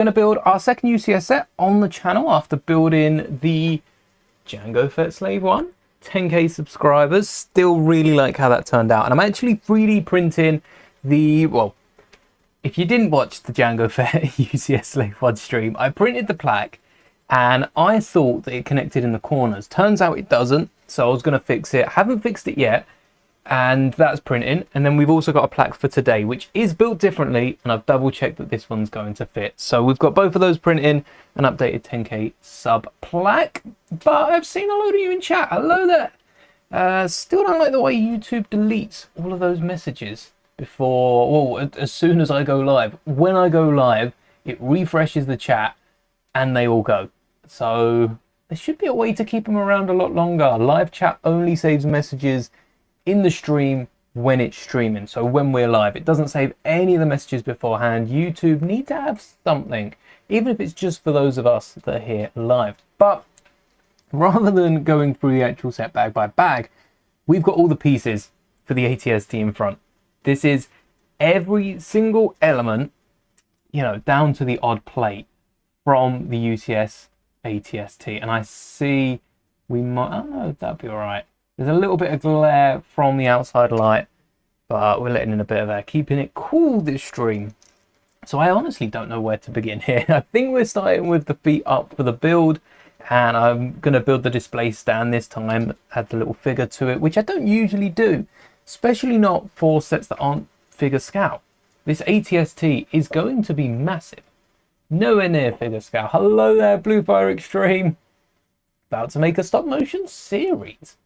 Going to build our second UCS set on the channel after building the Django Fett Slave one. 10k subscribers. Still really like how that turned out, and I'm actually 3D printing the, well, if you didn't watch the Django Fett UCS Slave 1 stream, I printed the plaque and I thought that it connected in the corners. Turns out it doesn't, so I was going to fix it. Haven't fixed it yet, and that's printing. And then we've also got a plaque for today, which is built differently, and I've double checked that this one's going to fit. So we've got both of those printing, an updated 10k sub plaque. But I've seen a load of you in chat. Hello there. Still don't like the way YouTube deletes all of those messages before, well, as soon as I go live. When I go live, it refreshes the chat and they all go. So there should be a way to keep them around a lot longer. Live chat only saves messages in the stream when it's streaming, so when we're live. It doesn't save any of the messages beforehand. YouTube need to have something, even if it's just for those of us that are here live. But rather than going through the actual set bag by bag, we've got all the pieces for the ATST in front. This is every single element, you know, down to the odd plate from the UCS ATST. And I see we might, I don't know if that'd be all right. There's a little bit of glare from the outside light, but we're letting in a bit of air, keeping it cool this stream. So I honestly don't know where to begin here. I think we're starting with the feet up for the build, and I'm going to build the display stand this time, add the little figure to it, which I don't usually do, especially not for sets that aren't figure scale. This ATST is going to be massive. Nowhere near figure scale. Hello there, Bluefire Extreme. About to make a stop motion series.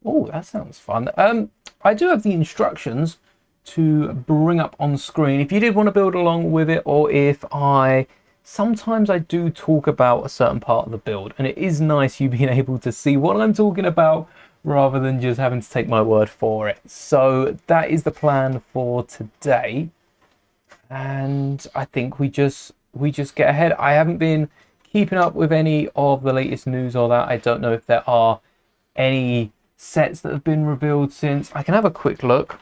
Oh, that sounds fun. I do have the instructions to bring up on screen if you did want to build along with it, or if sometimes I do talk about a certain part of the build, and it is nice you being able to see what I'm talking about rather than just having to take my word for it. So that is the plan for today, and I think we just get ahead. I haven't been keeping up with any of the latest news or that. I don't know if there are any sets that have been revealed since. I can have a quick look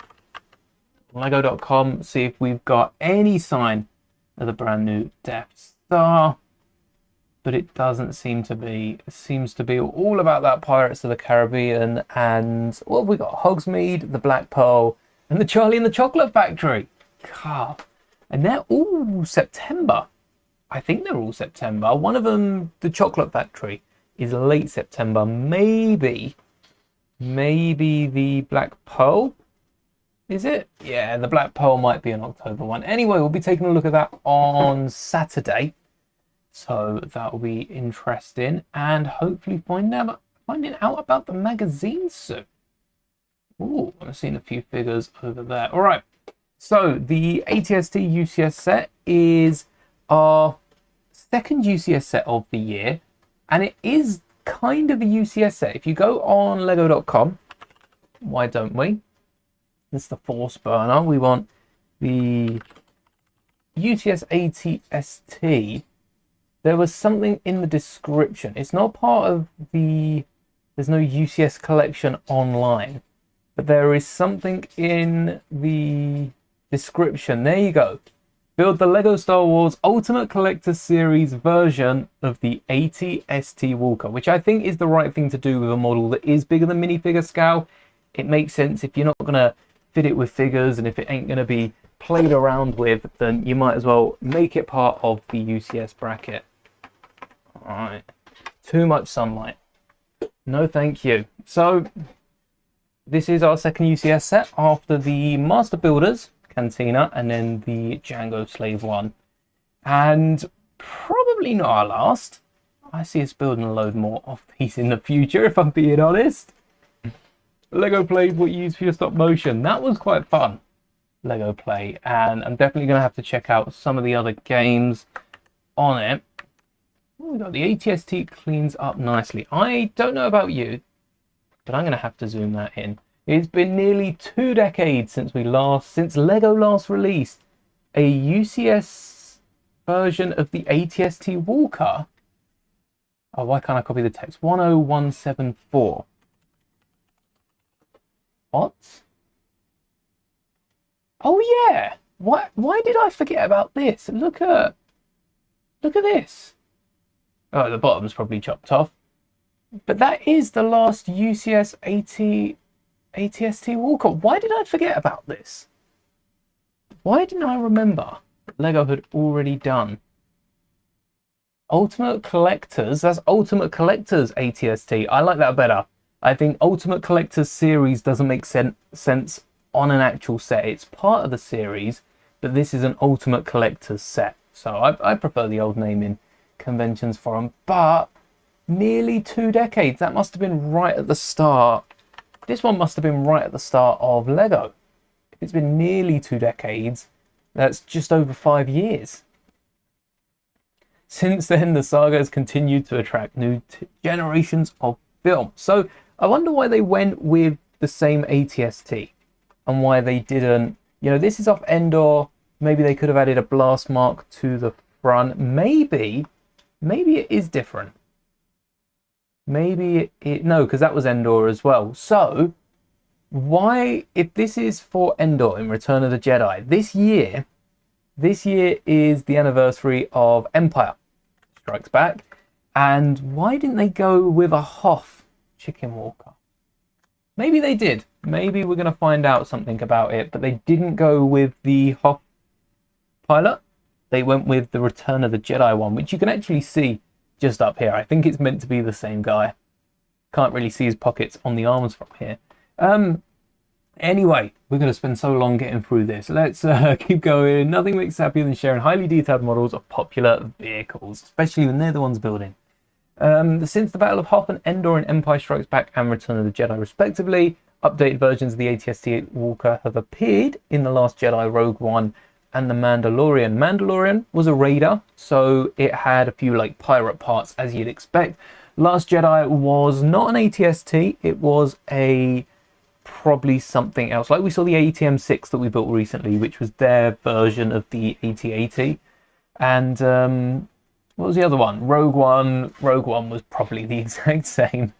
on lego.com, see if we've got any sign of the brand new Death Star, but it doesn't seem to be. It seems to be all about that Pirates of the Caribbean, and what have we got? Hogsmeade, the Black Pearl, and the Charlie and the Chocolate Factory. God. And they're all September. I think they're all September. One of them, the Chocolate Factory, is late September. Maybe the Black Pearl, is it? Yeah, the Black Pearl might be an October one. Anyway, we'll be taking a look at that on Saturday, so that will be interesting, and hopefully finding out about the magazine soon. Oh, I've seen a few figures over there. All right, so the ATST UCS set is our second UCS set of the year, and it is kind of a UCS set. If you go on lego.com, why don't we? It's the force burner. We want the UCS ATST. There was something in the description. It's not part of the, there's no UCS collection online, but there is something in the description. There you go. Build the LEGO Star Wars Ultimate Collector Series version of the ATST Walker, which I think is the right thing to do with a model that is bigger than minifigure scale. It makes sense. If you're not going to fit it with figures, and if it ain't going to be played around with, then you might as well make it part of the UCS bracket. All right. Too much sunlight. No, thank you. So this is our second UCS set after the Master Builders Cantina and then the Django Slave 1, and probably not our last. I see us building a load more of these in the future, if I'm being honest. Lego Play, what you use for your stop motion, that was quite fun. Lego Play, and I'm definitely going to have to check out some of the other games on it. Oh, we got the ATST cleans up nicely. I don't know about you, but I'm going to have to zoom that in. It's been nearly 2 decades since Lego last released a UCS version of the ATST Walker. Oh, why can't I copy the text? 10174. What? Oh yeah. Why did I forget about this? Look at Look at this. Oh, the bottom's probably chopped off. But that is the last UCS ATST Walker. Why did I forget about this? Why didn't I remember Lego had already done Ultimate Collectors? That's Ultimate Collectors ATST. I like that better. I think Ultimate Collectors series doesn't make sense on an actual set. It's part of the series, but this is an Ultimate Collectors set. So I prefer the old naming conventions for them. But nearly 2 decades. That must have been right at the start. This one must have been right at the start of Lego. If it's been nearly 2 decades, that's just over 5 years. Since then, the saga has continued to attract new generations of film. So I wonder why they went with the same ATST and why they didn't. You know, this is off Endor. Maybe they could have added a blast mark to the front. Maybe it is different. Maybe no, because that was Endor as well. So why, if this is for Endor in Return of the Jedi, this year is the anniversary of Empire Strikes Back, and why didn't they go with a Hoth chicken walker? Maybe they did. Maybe we're going to find out something about it, but they didn't go with the Hoth pilot. They went with the Return of the Jedi one, which you can actually see just up here. I think it's meant to be the same guy. Can't really see his pockets on the arms from here. Anyway, we're going to spend so long getting through this. Let's keep going. Nothing makes happier than sharing highly detailed models of popular vehicles, especially when they're the ones building. Since the Battle of Hoth and Endor in Empire Strikes Back and Return of the Jedi respectively, updated versions of the AT-ST Walker have appeared in The Last Jedi, Rogue One, and The Mandalorian. Mandalorian was a raider, so it had a few like pirate parts as you'd expect. Last Jedi was not an AT-ST, it was a probably something else. Like we saw the ATM-6 that we built recently, which was their version of the AT-AT. And what was the other one? Rogue One. Rogue One was probably the exact same.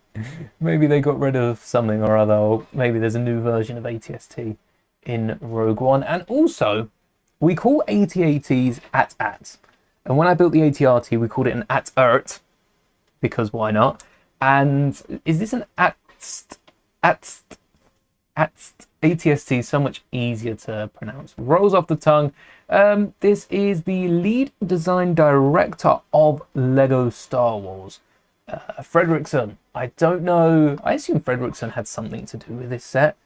Maybe they got rid of something or other, or maybe there's a new version of AT-ST in Rogue One. And also, we call AT-ATs AT-ATs. And when I built the AT-RT, we called it an AT-ERT, because why not? And is this an AT-ST? AT-ST is so much easier to pronounce. Rolls off the tongue. This is the lead design director of Lego Star Wars, Fredrickson. I don't know. I assume Fredrickson had something to do with this set,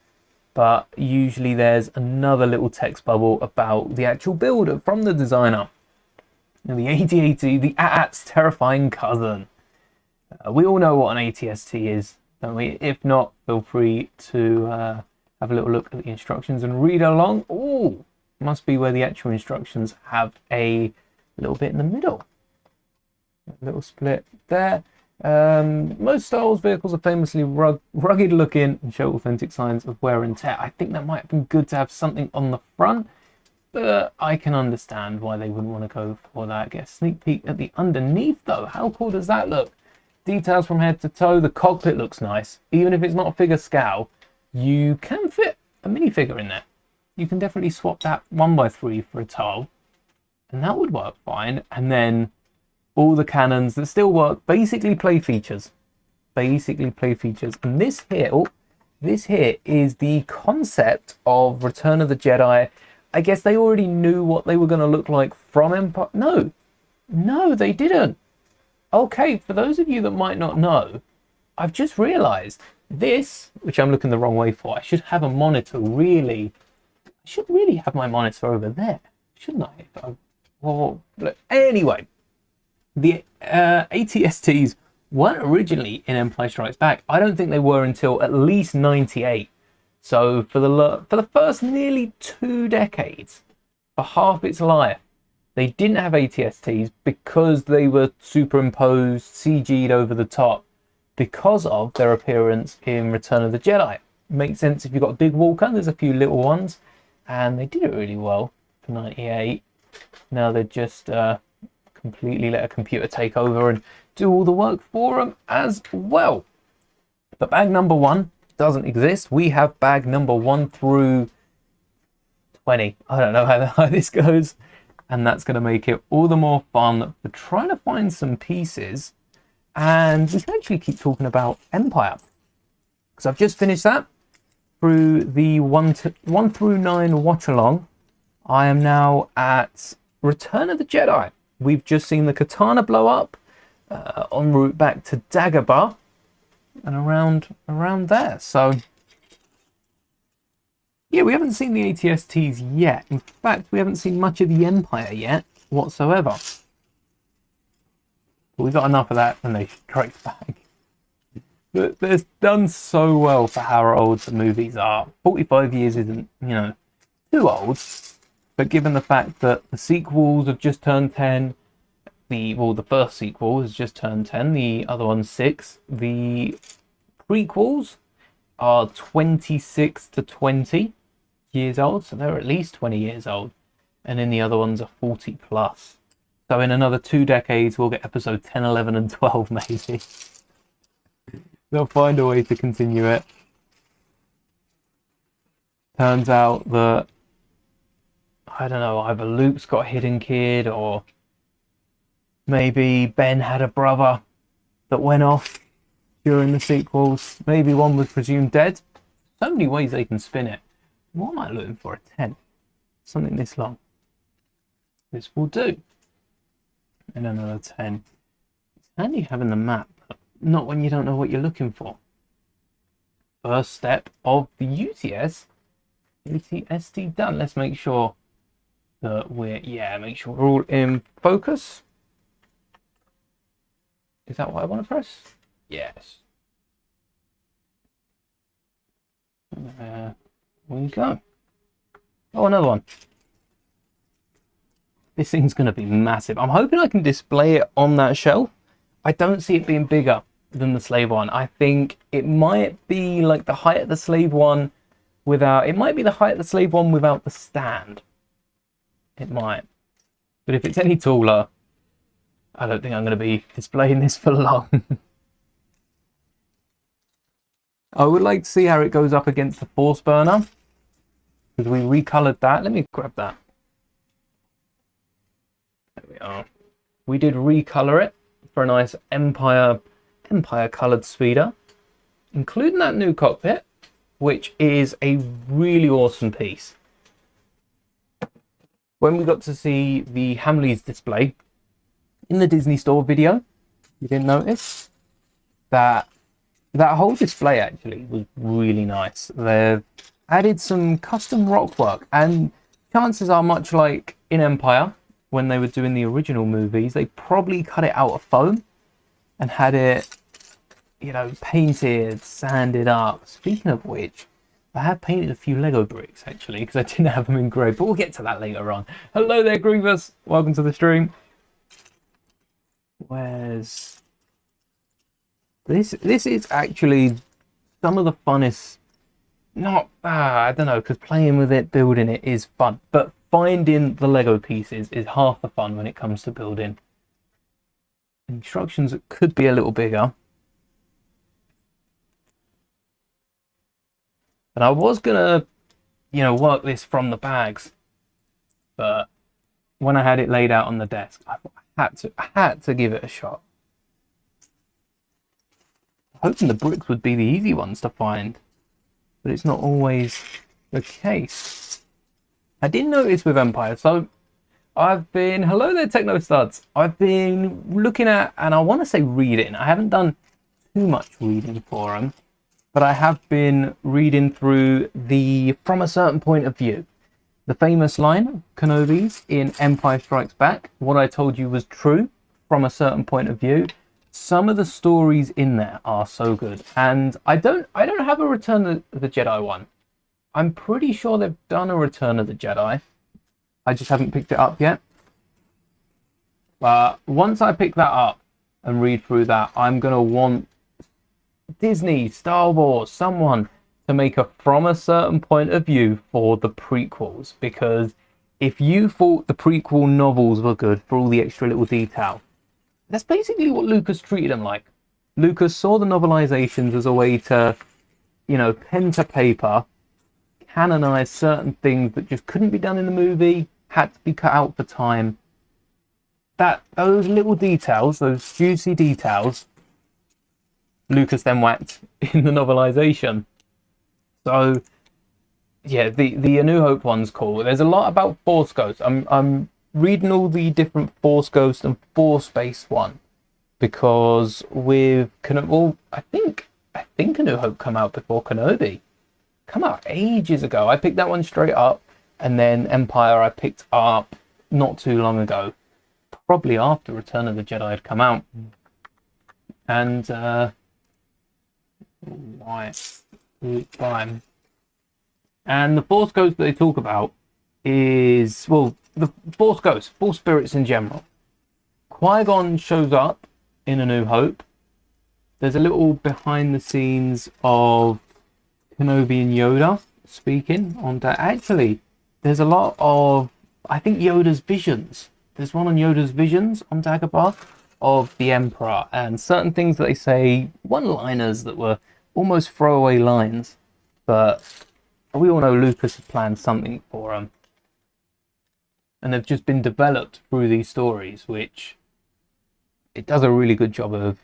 but usually there's another little text bubble about the actual build from the designer. And the AT-AT, the AT-AT's terrifying cousin. We all know what an AT-ST is, don't we? If not, feel free to have a little look at the instructions and read along. Oh, must be where the actual instructions have a little bit in the middle. A little split there. Most Star Wars vehicles are famously rugged looking and show authentic signs of wear and tear. I think that might have been good to have something on the front, but I can understand why they wouldn't want to go for that. Get a sneak peek at the underneath though. How cool does that look? Details from head to toe. The cockpit looks nice. Even if it's not a figure scale, you can fit a minifigure in there. You can definitely swap that 1x3 for a tile, and that would work fine. And then all the cannons that still work, basically play features. And this here is the concept of Return of the Jedi. I guess they already knew what they were going to look like from Empire. No, they didn't. Okay, for those of you that might not know, I've just realized this, which I'm looking the wrong way for. I should have a monitor really. I should really have my monitor over there, shouldn't I? Well, anyway, the AT-STs weren't originally in Empire Strikes Back. I don't think they were until at least 98. So for the first nearly 2 decades, for half its life, they didn't have AT-STs because they were superimposed, CG'd over the top because of their appearance in Return of the Jedi. Makes sense if you've got a big walker. There's a few little ones, and they did it really well for 98. Now they just completely let a computer take over and do all the work for them as well. But bag number 1 doesn't exist. We have bag number 1 through 20. I don't know how this goes. and that's going to make it all the more fun for trying to find some pieces. And we can actually keep talking about Empire, because I've just finished that through the 1 through 9 watch along. I am now at Return of the Jedi. We've just seen the katana blow up en route back to Dagobah and around there. So yeah, we haven't seen the ATSTs yet. In fact, we haven't seen much of the Empire yet whatsoever. But we got enough of that and they straight back. But it's done so well for how old the movies are. 45 years isn't, too old. But given the fact that the sequels have just turned 10, the first sequel has just turned 10, the other one's 6. The prequels are 26 to 20 years old, so they're at least 20 years old. And then the other ones are 40 plus. So in another 2 decades, we'll get episode 10, 11, and 12 maybe. They'll find a way to continue it. Turns out that, I don't know, either Luke's got a hidden kid, or maybe Ben had a brother that went off during the sequels. Maybe one was presumed dead. So many ways they can spin it. What am I looking for? A 10. Something this long. This will do. And another 10. It's handy having the map, but not when you don't know what you're looking for. First step of the ATST done. Let's make sure that make sure we're all in focus. Is that what I want to press? Yes. There we go. Oh, another one. This thing's going to be massive. I'm hoping I can display it on that shelf. I don't see it being bigger than the Slave one. I think it might be like the height of the Slave one without... It might be the height of the Slave one without the stand. It might. But if it's any taller, I don't think I'm going to be displaying this for long. I would like to see how it goes up against the Force Burner, because we recolored that. Let me grab that. There we are. We did recolor it for a nice Empire colored speeder, including that new cockpit, which is a really awesome piece. When we got to see the Hamleys display in the Disney Store video, you didn't notice that whole display actually was really nice. They've added some custom rock work, and chances are, much like in Empire when they were doing the original movies, they probably cut it out of foam and had it, painted, sanded up. Speaking of which, I have painted a few Lego bricks actually, because I didn't have them engraved, but we'll get to that later on. Hello there, Grievous. Welcome to the stream. Where's this? This is actually some of the funnest. I don't know, because playing with it, building it is fun, but finding the Lego pieces is half the fun when it comes to building. Instructions could be a little bigger. And I was gonna, work this from the bags, but when I had it laid out on the desk, I had to give it a shot. Hoping the bricks would be the easy ones to find, but it's not always the case. I did notice with Empire, so hello there, Techno Studs. I've been looking at, and I want to say reading. I haven't done too much reading for them, but I have been reading through the From a Certain Point of View. The famous line, Kenobi's in Empire Strikes Back. What I told you was true from a certain point of view. Some of the stories in there are so good, and I don't have a Return of the Jedi one. I'm pretty sure they've done a Return of the Jedi. I just haven't picked it up yet. But once I pick that up and read through that, I'm gonna want Disney, Star Wars, someone to make a From a Certain Point of View for the prequels, because if you thought the prequel novels were good for all the extra little detail, that's basically what Lucas treated them like. Lucas saw the novelizations as a way to, pen to paper, canonize certain things that just couldn't be done in the movie, had to be cut out for time. That those little details, those juicy details, Lucas then whacked in the novelization. So yeah, the A New Hope one's cool. There's a lot about Force Ghost. I'm reading all the different Force Ghost and Force based one, because with well, I think A New Hope come out before Kenobi. Come out ages ago. I picked that one straight up, and then Empire I picked up not too long ago, probably after Return of the Jedi had come out. And fine. And the Force Ghost that they talk about is, well, the Force Ghost, Force spirits in general. Qui-Gon shows up in A New Hope. There's a little behind the scenes of Kenobi and Yoda speaking on that. Actually, there's a lot of, I think, Yoda's visions. There's one on Yoda's visions on Dagobah of the Emperor, and certain things that they say, one-liners that were almost throwaway lines, but we all know Lucas has planned something for them, and they've just been developed through these stories, which it does a really good job of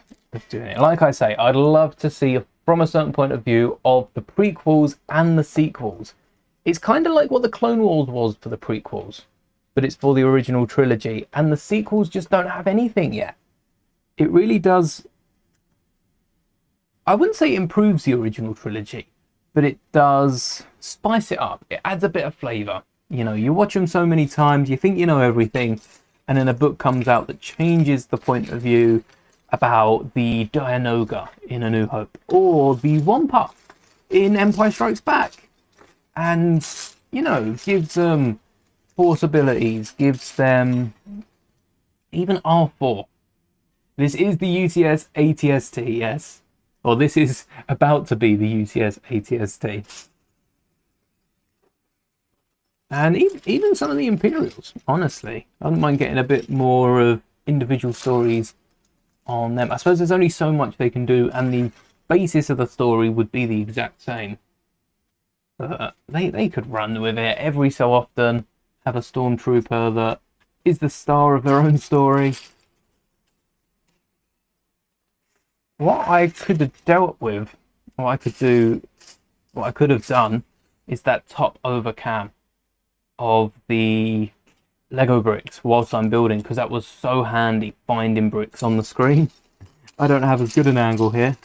doing it. Like I say, I'd love to see, from a certain point of view, of the prequels and the sequels. It's kind of like what the Clone Wars was for the prequels, but it's for the original trilogy, and the sequels just don't have anything yet. It really does, I wouldn't say it improves the original trilogy, but it does spice it up. It adds a bit of flavour. You know, you watch them so many times, you think you know everything, and then a book comes out that changes the point of view about the Dianoga in A New Hope, or the Wampa in Empire Strikes Back, and, you know, gives them Force abilities, gives them even R4. This is the UCS ATST, yes. Or this is about to be the UCS ATST. And even some of the Imperials, honestly. I wouldn't mind getting a bit more of individual stories on them. I suppose there's only so much they can do, and the basis of the story would be the exact same. But they could run with it every so often, have a stormtrooper that is the star of their own story. What I could have dealt with, what I could have done, is that top over cam of the Lego bricks whilst I'm building, because that was so handy finding bricks on the screen. I don't have as good an angle here.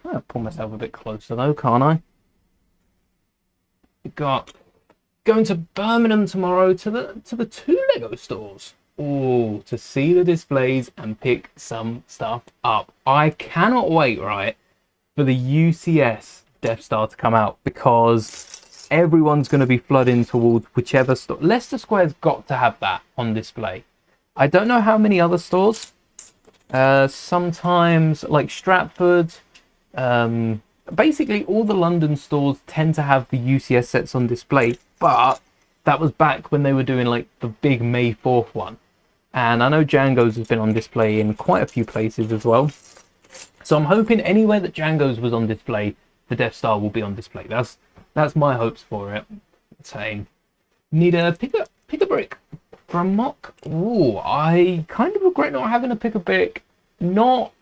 I'll pull myself a bit closer though, can't I? We've got going to Birmingham tomorrow to the 2 Lego stores. Oh, to see the displays and pick some stuff up. I cannot wait, right, for the UCS Death Star to come out, because everyone's going to be flooding towards whichever store. Leicester Square's got to have that on display. I don't know how many other stores. Sometimes, like Stratford, basically all the London stores tend to have the UCS sets on display, but that was back when they were doing like the big May 4th one. And I know Django's has been on display in quite a few places as well. So I'm hoping anywhere that Django's was on display, the Death Star will be on display. That's my hopes for it. Saying, need a pick a brick for a mock. Ooh, I kind of regret not having a pick a brick. Not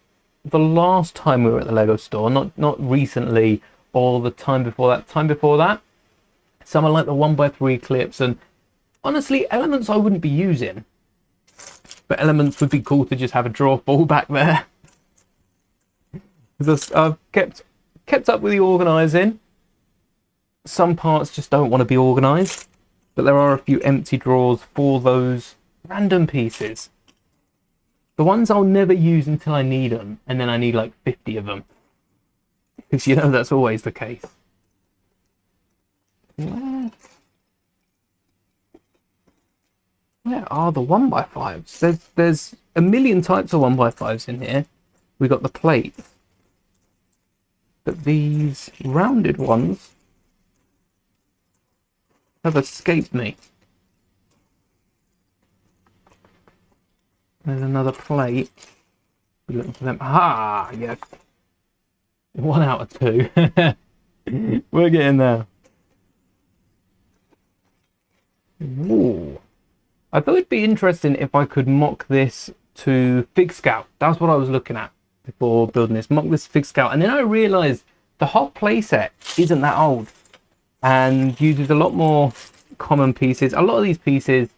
the last time we were at the Lego store, not recently, or the time before that. Time before that, something like the 1x3 clips, and honestly, elements I wouldn't be using. But elements would be cool to just have a draw ball back there. Because I've kept up with the organising. Some parts just don't want to be organised, but there are a few empty drawers for those random pieces. The ones I'll never use until I need them, and then I need like 50 of them. Because you know that's always the case. Where are the 1x5s? There's a million types of 1x5s in here. We got the plate. But these rounded ones have escaped me. There's another plate. We're looking for them. Ah, yes. 1 out of 2. We're getting there. Ooh. I thought it'd be interesting if I could mock this to Fig Scout. That's what I was looking at before building this. Mock this Fig Scout. And then I realised the whole playset isn't that old and uses a lot more common pieces. A lot of these pieces,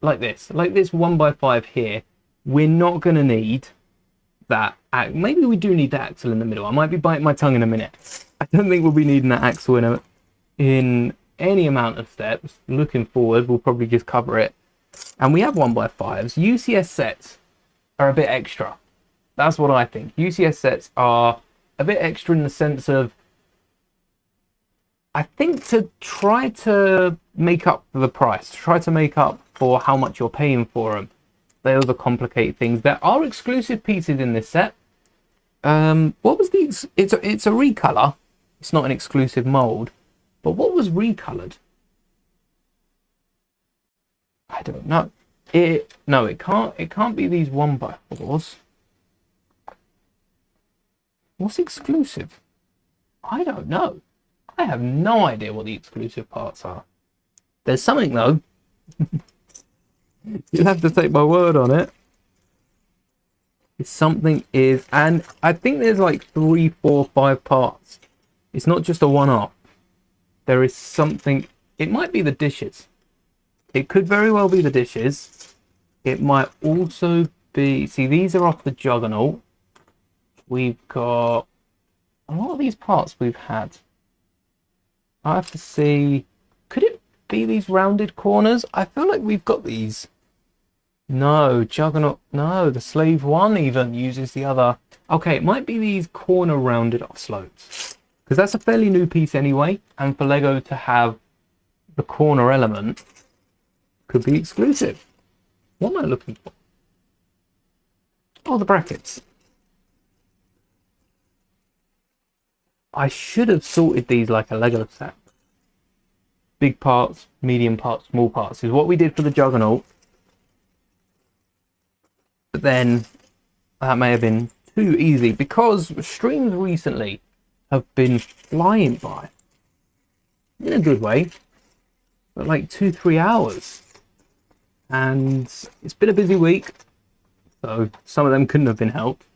like this 1x5 here, we're not going to need that. Maybe we do need the axle in the middle. I might be biting my tongue in a minute. I don't think we'll be needing that axle in any amount of steps. Looking forward, we'll probably just cover it. And we have 1x5s. UCS sets are a bit extra. That's what I think. UCS sets are a bit extra in the sense of, I think, to try to make up for the price, try to make up for how much you're paying for them. They overcomplicate things. There are exclusive pieces in this set. What was the? It's a recolor. It's not an exclusive mold. But what was recolored? I don't know. No, it can't. It can't be these 1x4s. What's exclusive? I don't know. I have no idea what the exclusive parts are. There's something though. You'll have to take my word on it. Something is, and I think there's like 3, 4, 5 parts. It's not just a one-off. There is something. It might be the dishes. It could very well be the dishes. It might also be. See, these are off the Juggernaut. We've got a lot of these parts we've had. I have to see. Could it be these rounded corners? I feel like we've got these. No, Juggernaut. No, the Slave 1 even uses the other. Okay, it might be these corner rounded off slopes. Because that's a fairly new piece anyway. And for Lego to have the corner element could be exclusive. What am I looking for? Oh, the brackets. I should have sorted these like a Lego set. Big parts, medium parts, small parts is what we did for the Juggernaut. But then that may have been too easy because streams recently have been flying by. In a good way. But like 2-3 hours. And it's been a busy week. So some of them couldn't have been helped.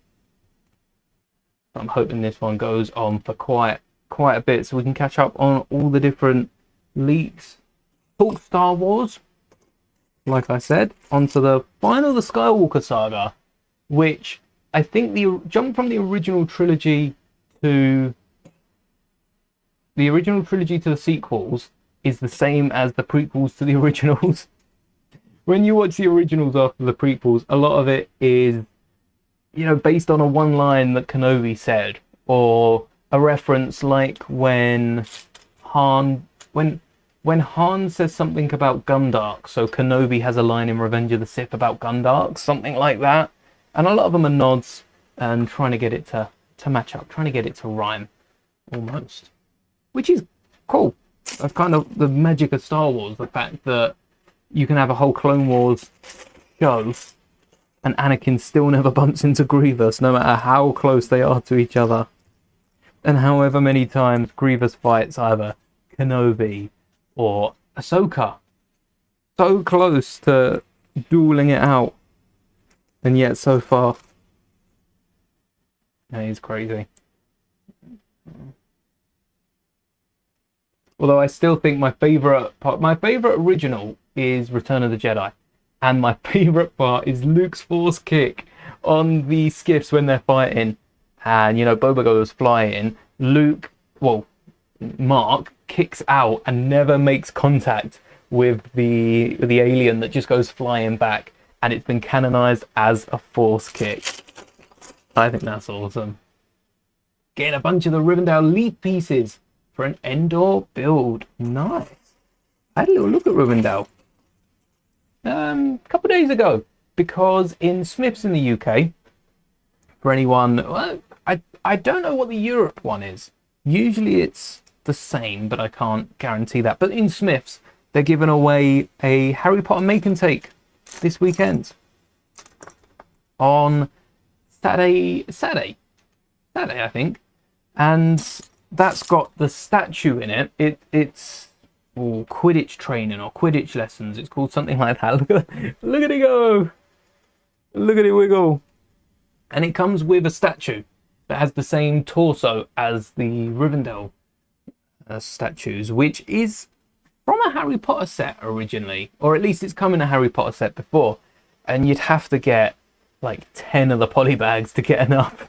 I'm hoping this one goes on for quite a bit so we can catch up on all the different leaks. Talk Star Wars, like I said, onto the final, the Skywalker saga, which I think the jump from the original trilogy to the sequels is the same as the prequels to the originals. When you watch the originals after the prequels, a lot of it is, you know, based on a one line that Kenobi said, or a reference like when Han says something about Gundark, so Kenobi has a line in Revenge of the Sith about Gundark, something like that. And a lot of them are nods and trying to get it to match up, trying to get it to rhyme, almost. Which is cool. That's kind of the magic of Star Wars, the fact that you can have a whole Clone Wars show and Anakin still never bumps into Grievous, no matter how close they are to each other. And however many times Grievous fights either Kenobi or Ahsoka. So close to dueling it out. And yet so far. That is crazy. Although I still think my favourite original is Return of the Jedi. And my favourite part is Luke's force kick on the skiffs when they're fighting. And, you know, Boba goes flying. Mark kicks out and never makes contact with the alien that just goes flying back. And it's been canonized as a force kick. I think that's awesome. Getting a bunch of the Rivendell leaf pieces for an Endor build. Nice. I had a little look at Rivendell a couple of days ago, because in Smiths in the UK, for anyone, well, I don't know what the Europe one is. Usually it's the same, but I can't guarantee that. But in Smiths, they're giving away a Harry Potter make and take this weekend on Saturday, I think, and that's got the statue in it. It's or Quidditch training or Quidditch lessons. It's called something like that. Look at it go. Look at it wiggle. And it comes with a statue that has the same torso as the Rivendell statues, which is from a Harry Potter set originally, or at least it's come in a Harry Potter set before, and you'd have to get like 10 of the polybags to get enough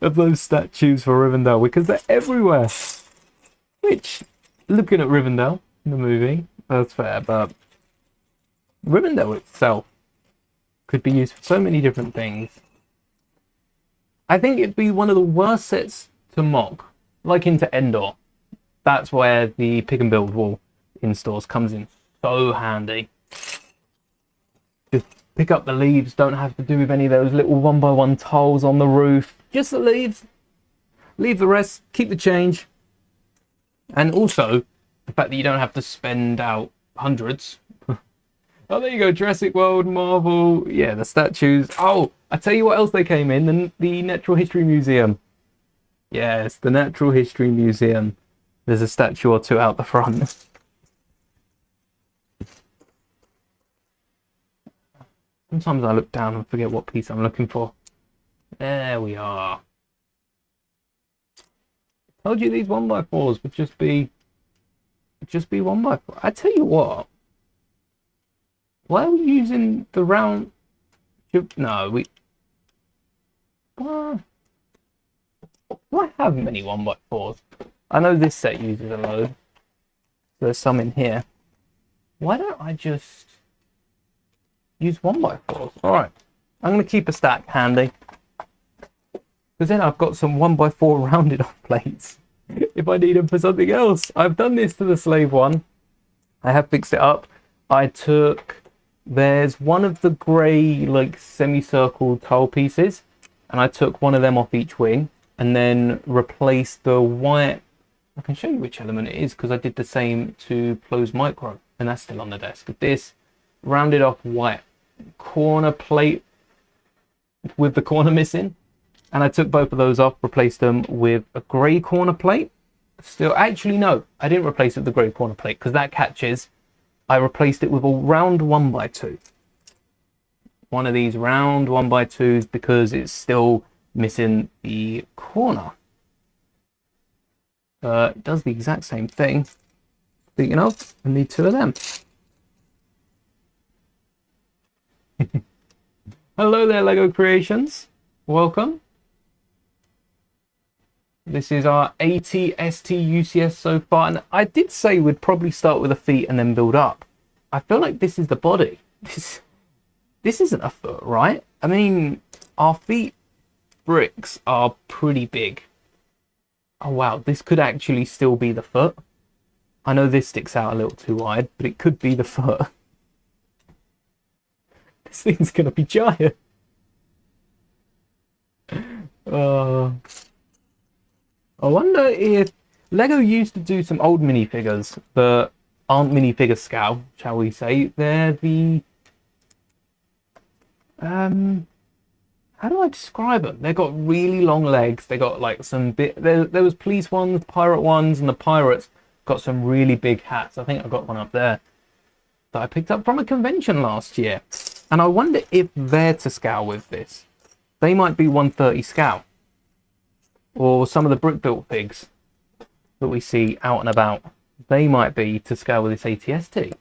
of those statues for Rivendell because they're everywhere. Which, looking at Rivendell in the movie, that's fair, but Rivendell itself could be used for so many different things. I think it'd be one of the worst sets to mock, like into Endor. That's where the pick and build wall in stores comes in so handy. Just pick up the leaves, don't have to do with any of those little 1x1 tiles on the roof. Just the leaves. Leave the rest, keep the change. And also, the fact that you don't have to spend out hundreds. Oh, there you go, Jurassic World, Marvel, yeah, the statues. Oh, I tell you what else they came in, the Natural History Museum. Yes, the Natural History Museum. There's a statue or two out the front. Sometimes I look down and forget what piece I'm looking for. There we are. Told you these 1x4s would just be 1x4. I tell you what. Why are we using the round? No, we. Do I have many 1x4s? I know this set uses a load. There's some in here. Why don't I just use 1x4s? Alright. I'm going to keep a stack handy. Because then I've got some 1x4 rounded off plates. If I need them for something else. I've done this to the slave one. I have fixed it up. I took... There's one of the grey, like, semicircle tile pieces. And I took one of them off each wing. And then replaced the white... I can show you which element it is because I did the same to Close Micro. And that's still on the desk. This rounded off white corner plate with the corner missing. And I took both of those off, replaced them with a grey corner plate. Still, actually, no. I didn't replace it with the grey corner plate because that catches. I replaced it with a round 1x2. One of these round 1x2s because it's still missing the corner. It does the exact same thing. Speaking of, I need two of them. Hello there, Lego Creations. Welcome. This is our AT-ST UCS so far, and I did say we'd probably start with the feet and then build up. I feel like this is the body. This isn't a foot, right? I mean, our feet bricks are pretty big. Oh wow, this could actually still be the foot. I know this sticks out a little too wide, but it could be the foot. This thing's gonna be giant. I wonder if Lego used to do some old minifigures that aren't minifigure scale, shall we say. They're the how do I describe them? They've got really long legs. They got like some bit. There was police ones, pirate ones, and the pirates got some really big hats. I think I got one up there that I picked up from a convention last year. And I wonder if they're to scale with this. They might be 130 scale. Or some of the brick built pigs that we see out and about. They might be to scale with this AT-ST.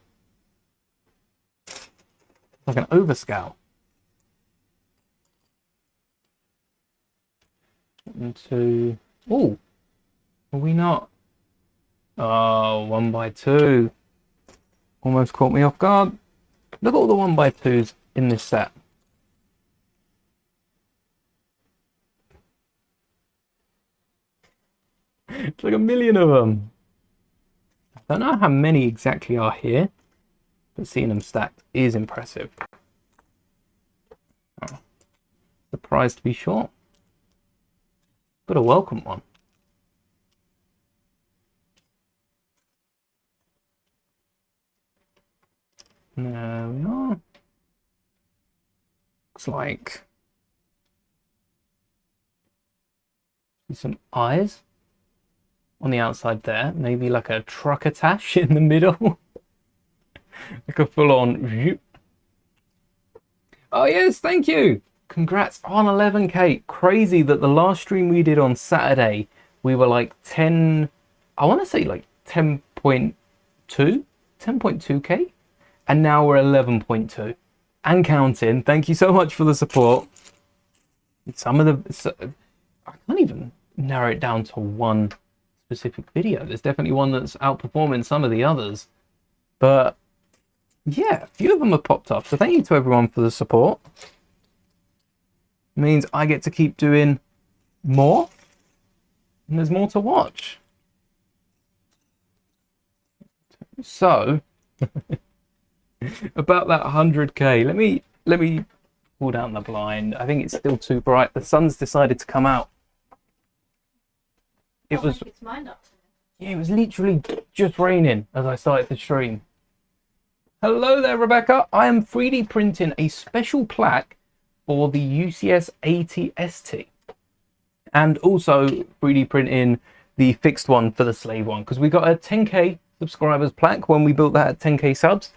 Like an overscale. 1, 2. Oh, are we not? Oh, 1x2. Almost caught me off guard. Look at all the 1x2s in this set. It's like a million of them. I don't know how many exactly are here, but seeing them stacked is impressive. Oh, surprised to be short. Got a welcome one. There we are. Looks like some eyes. on the outside there. Maybe like a truck attach in the middle. Like a full-on... Oh yes, thank you. Congrats on 11k. Crazy that the last stream we did on Saturday, we were like 10, I want to say like 10.2k, and now we're 11.2 and counting. Thank you so much for the support. Some of the, I can't even narrow it down to one specific video. There's definitely one that's outperforming some of the others, but yeah, a few of them have popped up. So thank you to everyone for the support. It means I get to keep doing more, and there's more to watch. So about that 100k, let me pull down the blind. I think it's still too bright. The sun's decided to come out. It was, yeah, it was literally just raining as I started the stream. Hello there, Rebecca. I am 3D printing a special plaque for the UCS ATST, and also 3D printing the fixed one for the slave one, because we got a 10k subscribers plaque when we built that at 10k subs,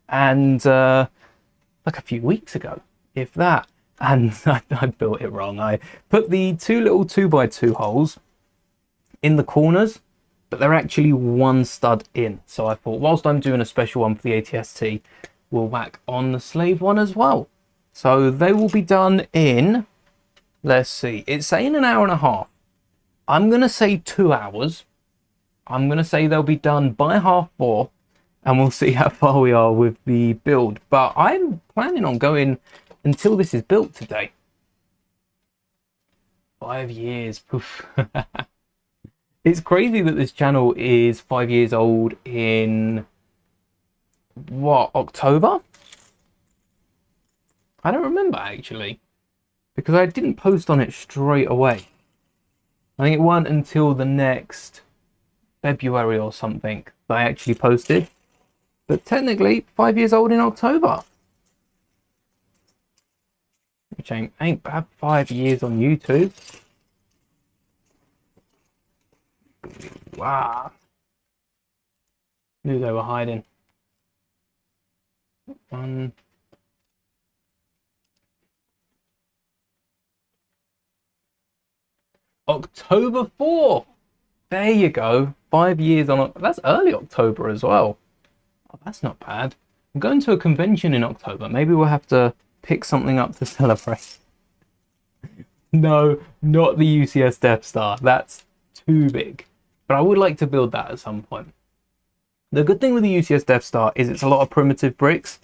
and like a few weeks ago, if that. And I built it wrong. I put the two little 2x2 holes in the corners, but they're actually one stud in. So I thought, whilst I'm doing a special one for the ATST, we'll whack on the slave one as well. So they will be done in, let's see, it's saying an hour and a half. I'm going to say 2 hours. I'm going to say they'll be done by 4:30, and we'll see how far we are with the build. But I'm planning on going until this is built today. 5 years, poof. It's crazy that this channel is 5 years old in, what, October? I don't remember actually, because I didn't post on it straight away. I think it wasn't until the next February or something that I actually posted. But technically 5 years old in October. Which ain't bad, 5 years on YouTube. Wow. Knew they were hiding. October 4th. There you go. 5 years on. That's early October as well. Oh, that's not bad. I'm going to a convention in October. Maybe we'll have to pick something up to celebrate. No, not the UCS Death Star. That's too big. But I would like to build that at some point. The good thing with the UCS Death Star is it's a lot of primitive bricks.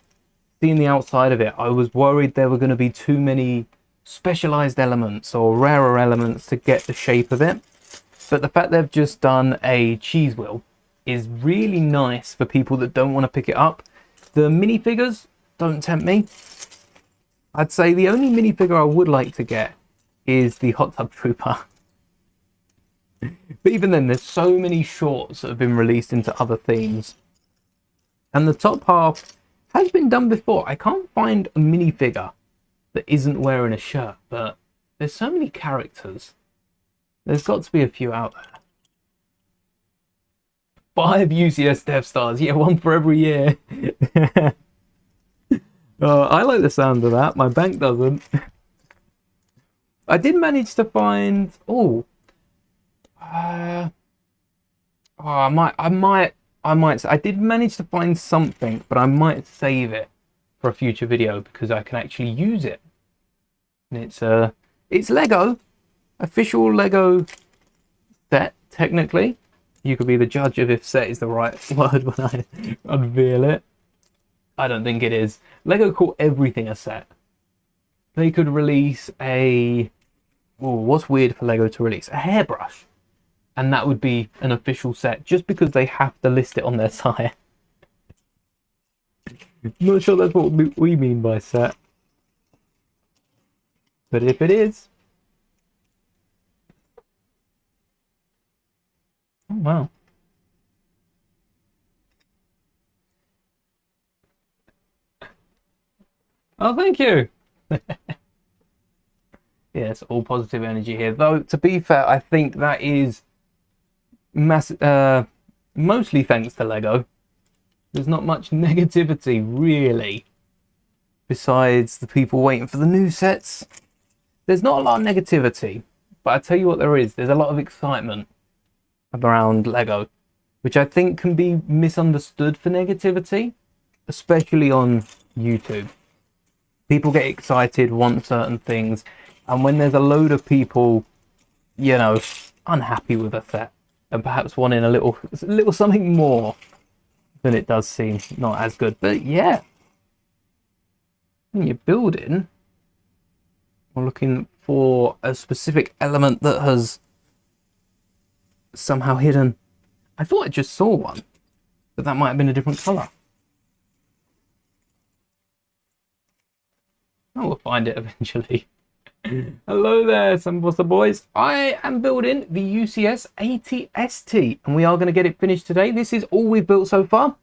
Seeing the outside of it, I was worried there were going to be too many specialized elements or rarer elements to get the shape of it. But the fact they've just done a cheese wheel is really nice for people that don't want to pick it up. The minifigures don't tempt me. I'd say the only minifigure I would like to get is the Hot Tub Trooper. But even then, there's so many shorts that have been released into other themes. And the top half has been done before. I can't find a minifigure that isn't wearing a shirt, but there's so many characters. There's got to be a few out there. 5 UCS Death Stars. Yeah, one for every year. I like the sound of that. My bank doesn't. I did manage to find... I did manage to find something, but I might save it for a future video because I can actually use it. And it's Lego, official Lego set. Technically, you could be the judge of if set is the right word when I unveil it. I don't think it is. Lego call everything a set. They could release a... what's weird for Lego to release? A hairbrush. And that would be an official set, just because they have to list it on their site. Not sure that's what we mean by set. But if it is... Oh, wow. Oh, thank you. Yes, all positive energy here. Though, to be fair, I think that is mostly thanks to Lego. There's not much negativity, really, besides the people waiting for the new sets. There's not a lot of negativity, but I tell you what there is. There's a lot of excitement around Lego, which I think can be misunderstood for negativity, especially on YouTube. People get excited, want certain things, and when there's a load of people, you know, unhappy with a set and perhaps wanting a little something more than it does seem not as good. But yeah, when you're building or looking for a specific element that has somehow hidden, I thought I just saw one, but that might have been a different color. I will find it eventually. Hello there, Sambosa boys. I am building the UCS ATST, and we are going to get it finished today. This is all we've built so far.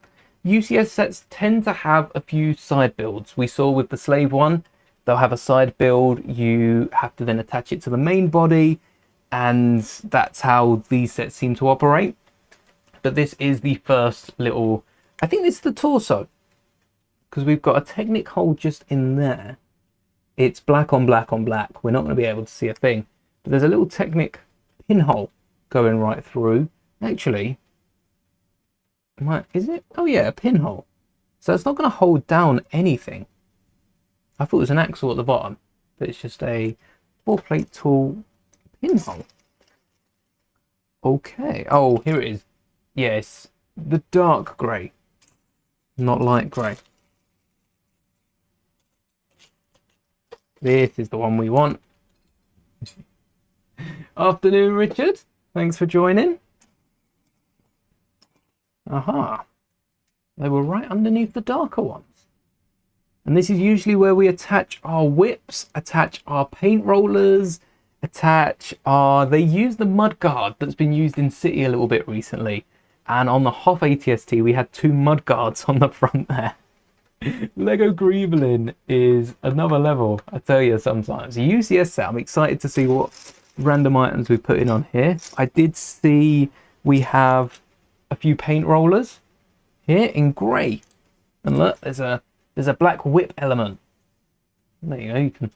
UCS sets tend to have a few side builds. We saw with the Slave one, they'll have a side build. You have to then attach it to the main body, and that's how these sets seem to operate. But this is the first little, I think this is the torso, because we've got a Technic hole just in there. It's black on black on black. We're not going to be able to see a thing. But there's a little Technic pinhole going right through. Actually, is it? Oh yeah, a pinhole. So it's not going to hold down anything. I thought it was an axle at the bottom, but it's just a 4-plate tool pinhole. Okay. Oh, here it is. Yes, the dark grey, not light grey. This is the one we want. Afternoon, Richard. Thanks for joining. Aha. They were right underneath the darker ones. And this is usually where we attach our whips, attach our paint rollers, they use the mud guard that's been used in City a little bit recently. And on the Hoff ATST, we had 2 mud guards on the front there. Lego Greevelin is another level, I tell you sometimes. The UCS set, I'm excited to see what random items we put in on here. I did see we have a few paint rollers here in grey. And look, there's a black whip element. There you go, you can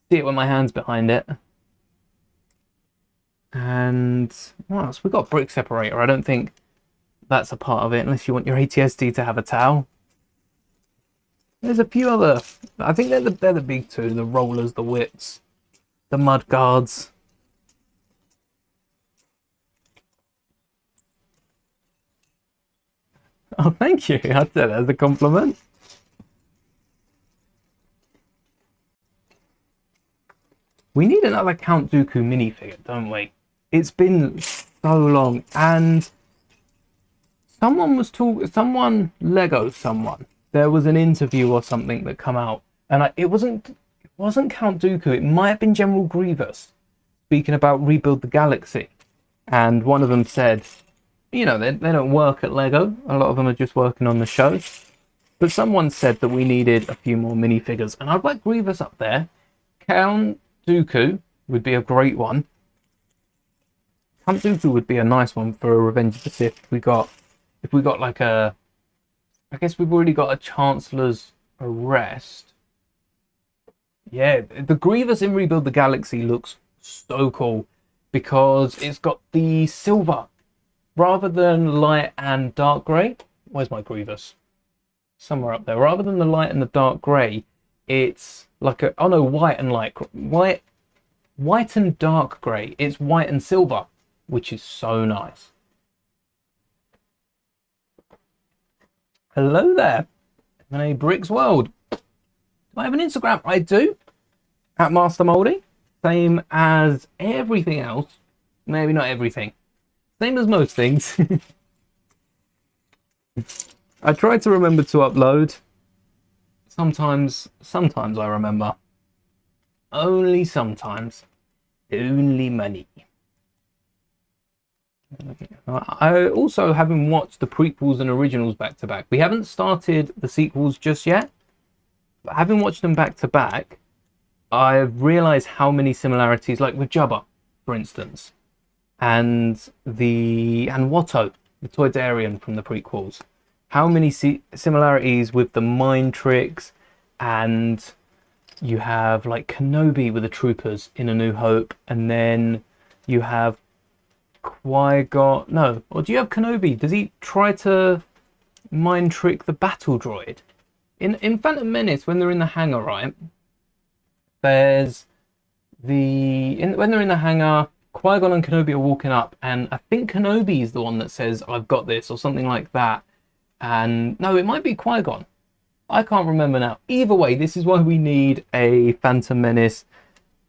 see it with my hands behind it. And what else? We've got a brick separator. I don't think that's a part of it, unless you want your ATSD to have a towel. There's a few other, I think they're the big two, the rollers, the whips, the mud guards. Oh, thank you. I'd say that as a compliment. We need another Count Dooku minifigure, don't we? It's been so long, and there was an interview or something that come out, and it wasn't Count Dooku, it might have been General Grievous speaking about Rebuild the Galaxy, and one of them said, you know, they don't work at Lego, a lot of them are just working on the show, but someone said that we needed a few more minifigures, and I'd like Grievous up there. Count Dooku would be a great one. Count Dooku would be a nice one for a Revenge of the Sith. If we got like a, I guess we've already got a Chancellor's Arrest. Yeah, the Grievous in Rebuild the Galaxy looks so cool because it's got the silver rather than light and dark grey. Where's my Grievous? Somewhere up there. Rather than the light and the dark grey, it's like a, oh no, white and dark grey. It's white and silver, which is so nice. Hello there, a Bricks World. Do I have an Instagram? I do, at Master Mouldie. Same as everything else. Maybe not everything. Same as most things. I try to remember to upload. Sometimes I remember. Only sometimes. Only money. I also haven't watched the prequels and originals back to back. We haven't started the sequels just yet, but having watched them back to back, I've realized how many similarities, like with Jabba, for instance. and Watto, the Toydarian from the prequels. How many similarities with the mind tricks, and you have like Kenobi with the troopers in A New Hope, and then you have Qui-Gon. No, or do you have Kenobi? Does he try to mind trick the battle droid? In Phantom Menace, when they're in the hangar, right? There's when they're in the hangar, Qui-Gon and Kenobi are walking up, and I think Kenobi is the one that says, "I've got this," or something like that. And no, it might be Qui-Gon. I can't remember now. Either way, this is why we need a Phantom Menace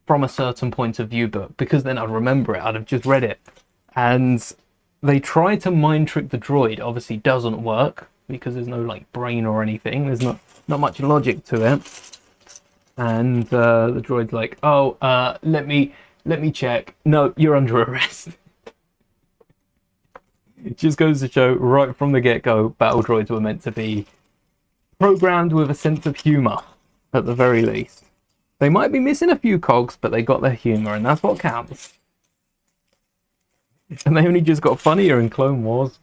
from a certain point of view book, because then I'd remember it. I'd have just read it. And they try to mind trick the droid. Obviously, doesn't work because there's no like brain or anything. There's not much logic to it. And the droid's like, "Oh, let me check. No, you're under arrest." It just goes to show right from the get-go, battle droids were meant to be programmed with a sense of humour, at the very least. They might be missing a few cogs, but they got their humour, and that's what counts. And they only just got funnier in Clone Wars.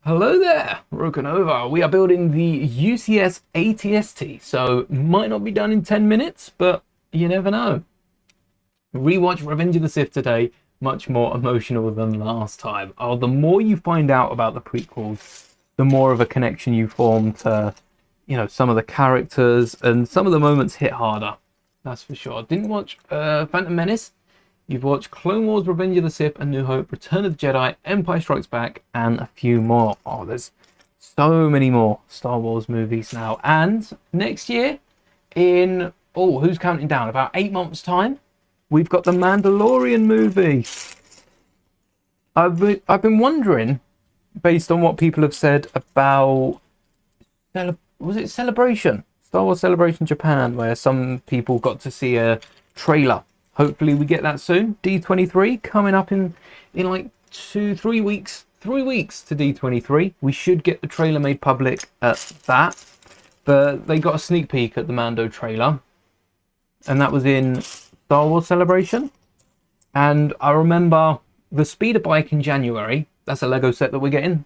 Hello there, Rokanova. We are building the UCS ATST, so might not be done in 10 minutes, but you never know. Rewatch Revenge of the Sith today, much more emotional than last time. Oh, the more you find out about the prequels, the more of a connection you form to, you know, some of the characters, and some of the moments hit harder. That's for sure. Didn't watch Phantom Menace. You've watched Clone Wars, Revenge of the Sith, A New Hope, Return of the Jedi, Empire Strikes Back, and a few more. Oh, there's so many more Star Wars movies now. And next year, in, oh, who's counting down? About 8 months' time, we've got the Mandalorian movie. I've been wondering, based on what people have said about, was it Celebration? Star Wars Celebration Japan, where some people got to see a trailer. Hopefully we get that soon. D23 coming up in like 3 weeks. 3 weeks to D23. We should get the trailer made public at that. But they got a sneak peek at the Mando trailer. And that was in Star Wars Celebration. And I remember the speeder bike in January. That's a Lego set that we're getting.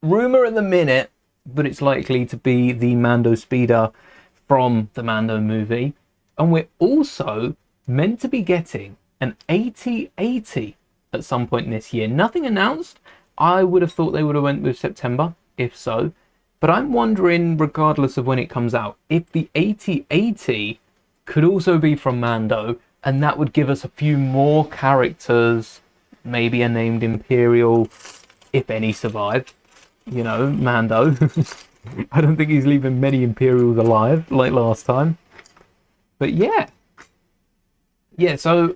Rumor at the minute, but it's likely to be the Mando speeder from the Mando movie. And we're also meant to be getting an AT-AT at some point this year. Nothing announced. I would have thought they would have went with September, if so. But I'm wondering, regardless of when it comes out, if the AT-AT could also be from Mando, and that would give us a few more characters, maybe a named Imperial, if any survive. You know, Mando. I don't think he's leaving many Imperials alive, like last time. But yeah. Yeah, so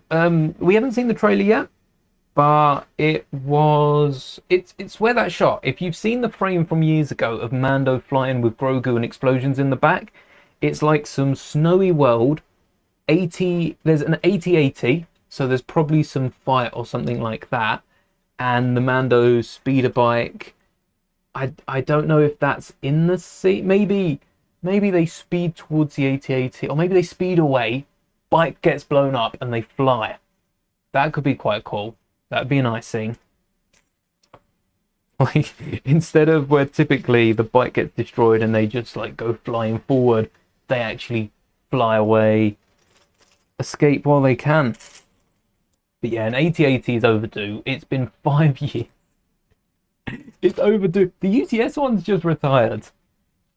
we haven't seen the trailer yet, but it's where that shot. If you've seen the frame from years ago of Mando flying with Grogu and explosions in the back, it's like some snowy world. There's an AT-AT, so there's probably some fight or something like that. And the Mando speeder bike, I don't know if that's in the sea. Maybe they speed towards the AT-AT, or maybe they speed away. Bike gets blown up and they fly. That could be quite cool. That'd be a nice scene. Like, instead of where typically the bike gets destroyed and they just like go flying forward, they actually fly away, escape while they can. But yeah, an AT-AT is overdue. It's been 5 years. It's overdue. The UTS one's just retired.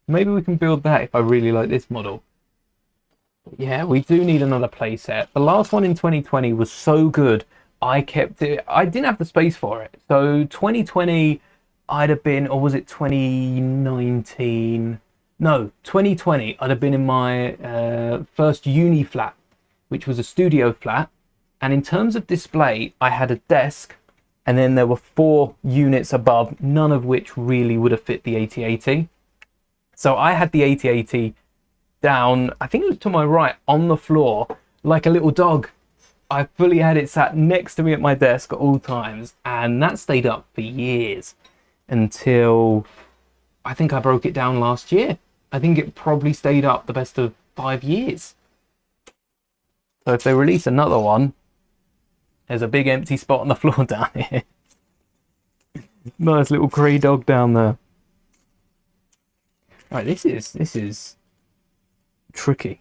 Maybe we can build that if I really like this model. Yeah, we do need another playset. The last one in 2020 was so good, I kept it. I didn't have the space for it. So 2020, I'd have been, or was it 2019? No, 2020, I'd have been in my first uni flat, which was a studio flat. And in terms of display, I had a desk, and then there were 4 units above, none of which really would have fit the AT-AT. So I had the AT-AT down, I think it was to my right, on the floor, like a little dog. I fully had it sat next to me at my desk at all times, and that stayed up for years until I think I broke it down last year. I think it probably stayed up the best of 5 years. So if they release another one, There's a big empty spot on the floor down here. Nice little grey dog down there. Right, this is tricky.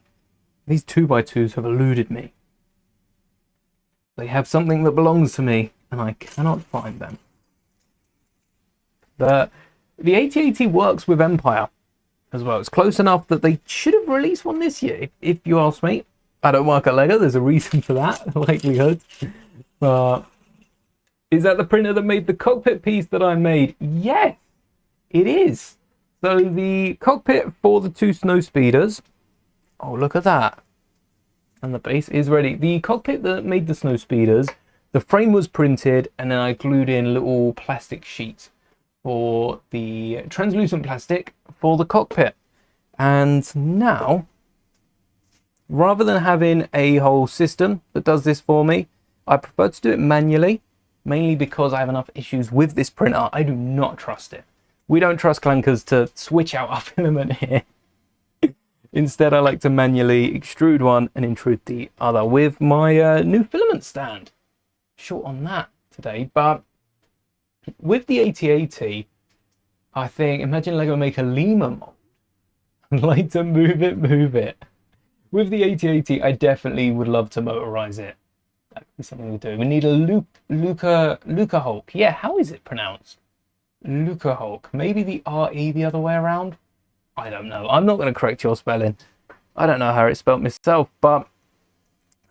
These 2x2s have eluded me. They have something that belongs to me, and I cannot find them. The AT-AT works with Empire as well. It's close enough that they should have released one this year, if you ask me. I don't work at LEGO, there's a reason for that, likelihood. But is that the printer that made the cockpit piece that I made? Yes, it is. So the cockpit for the two snow speeders. Oh, look at that. And the base is ready. The cockpit that made the snow speeders, the frame was printed, and then I glued in little plastic sheets for the translucent plastic for the cockpit. And now, rather than having a whole system that does this for me, I prefer to do it manually, mainly because I have enough issues with this printer. I do not trust it. We don't trust clankers to switch out our filament here. Instead, I like to manually extrude one and intrude the other with my new filament stand. Short on that today, but with the AT-AT, I think, imagine LEGO make a lemur mold. I'd like to move it. With the AT-AT, I definitely would love to motorize it. That would be something we do. We need a Luca Hulk. Yeah, how is it pronounced? Luca Hulk. Maybe the R-E the other way around? I don't know. I'm not going to correct your spelling. I don't know how it's spelled myself, but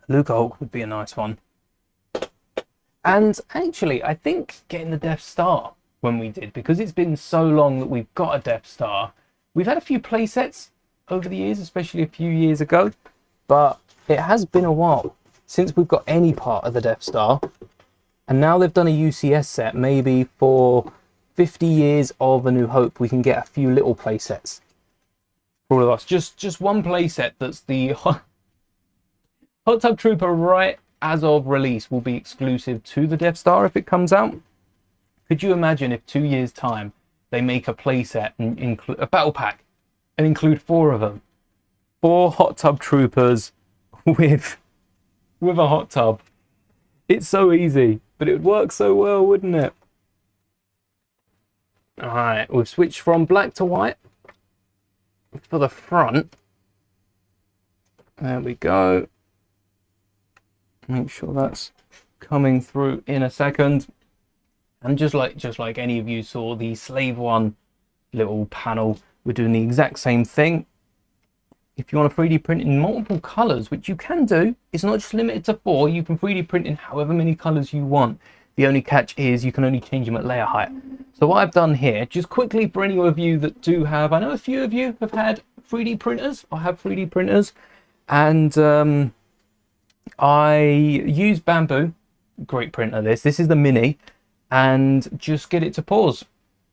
Luca Hulk would be a nice one. And actually, I think getting the Death Star when we did, because it's been so long that we've got a Death Star. We've had a few play sets over the years, especially a few years ago, but it has been a while since we've got any part of the Death Star. And now they've done a UCS set. Maybe for 50 years of A New Hope, we can get a few little play sets for all of us. Just one play set that's the Hot Tub Trooper right as of release will be exclusive to the Death Star if it comes out. Could you imagine if 2 years time they make a play set and include a battle pack and include 4 of them? 4 Hot Tub Troopers with a hot tub. It's so easy, but it would work so well, wouldn't it? All right, we've switched from black to white for the front. There we go. Make sure that's coming through in a second. And just like any of you saw the Slave One little panel, we're doing the exact same thing. If you want to 3D print in multiple colors, which you can do, it's not just limited to 4. You can 3D print in however many colors you want. The only catch is you can only change them at layer height. So what I've done here, just quickly for any of you that do have, I know a few of you have had 3D printers or have 3D printers, and I use Bamboo, great printer this is the Mini, and just get it to pause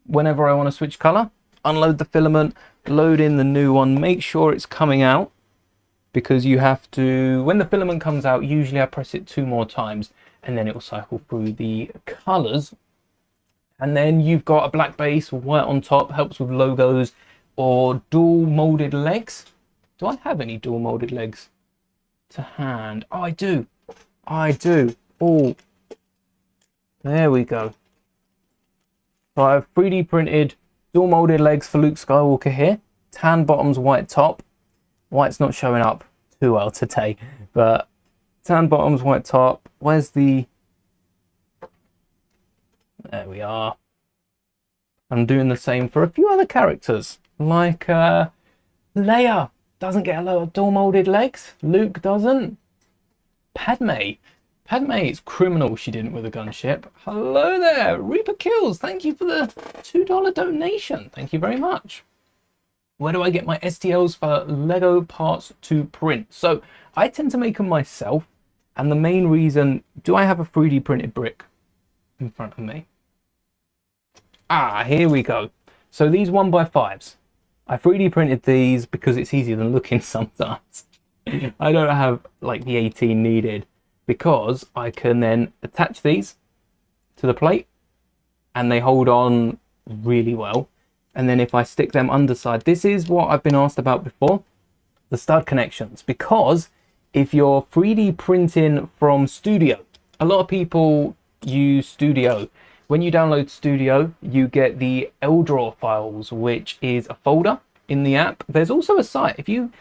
whenever I want to switch color. Unload the filament, load in the new one, make sure it's coming out, because you have to, when the filament comes out, usually I press it 2 more times and then it will cycle through the colors. And then you've got a black base, white on top, helps with logos or dual molded legs. Do I have any dual molded legs to hand? Oh, I do. Oh, there we go. So I've 3D printed dual molded legs for Luke Skywalker here. Tan bottoms, white top. White's not showing up too well today, but tan bottoms, white top. Where's the... There we are. I'm doing the same for a few other characters, like Leia doesn't get a lot of dual molded legs. Luke doesn't. Padme is criminal she didn't with a gunship. Hello there, Reaper Kills. Thank you for the $2 donation. Thank you very much. Where do I get my STLs for Lego parts to print? So I tend to make them myself. And the main reason, do I have a 3D printed brick in front of me? Ah, here we go. So these 1x5s, I 3D printed these because it's easier than looking sometimes. I don't have like the 18 needed, because I can then attach these to the plate and they hold on really well. And then if I stick them underside, this is what I've been asked about before, the stud connections, because if you're 3D printing from studio A lot of people use Studio. When you download Studio, you get the LDRAW files, which is a folder in the app. There's also a site. If you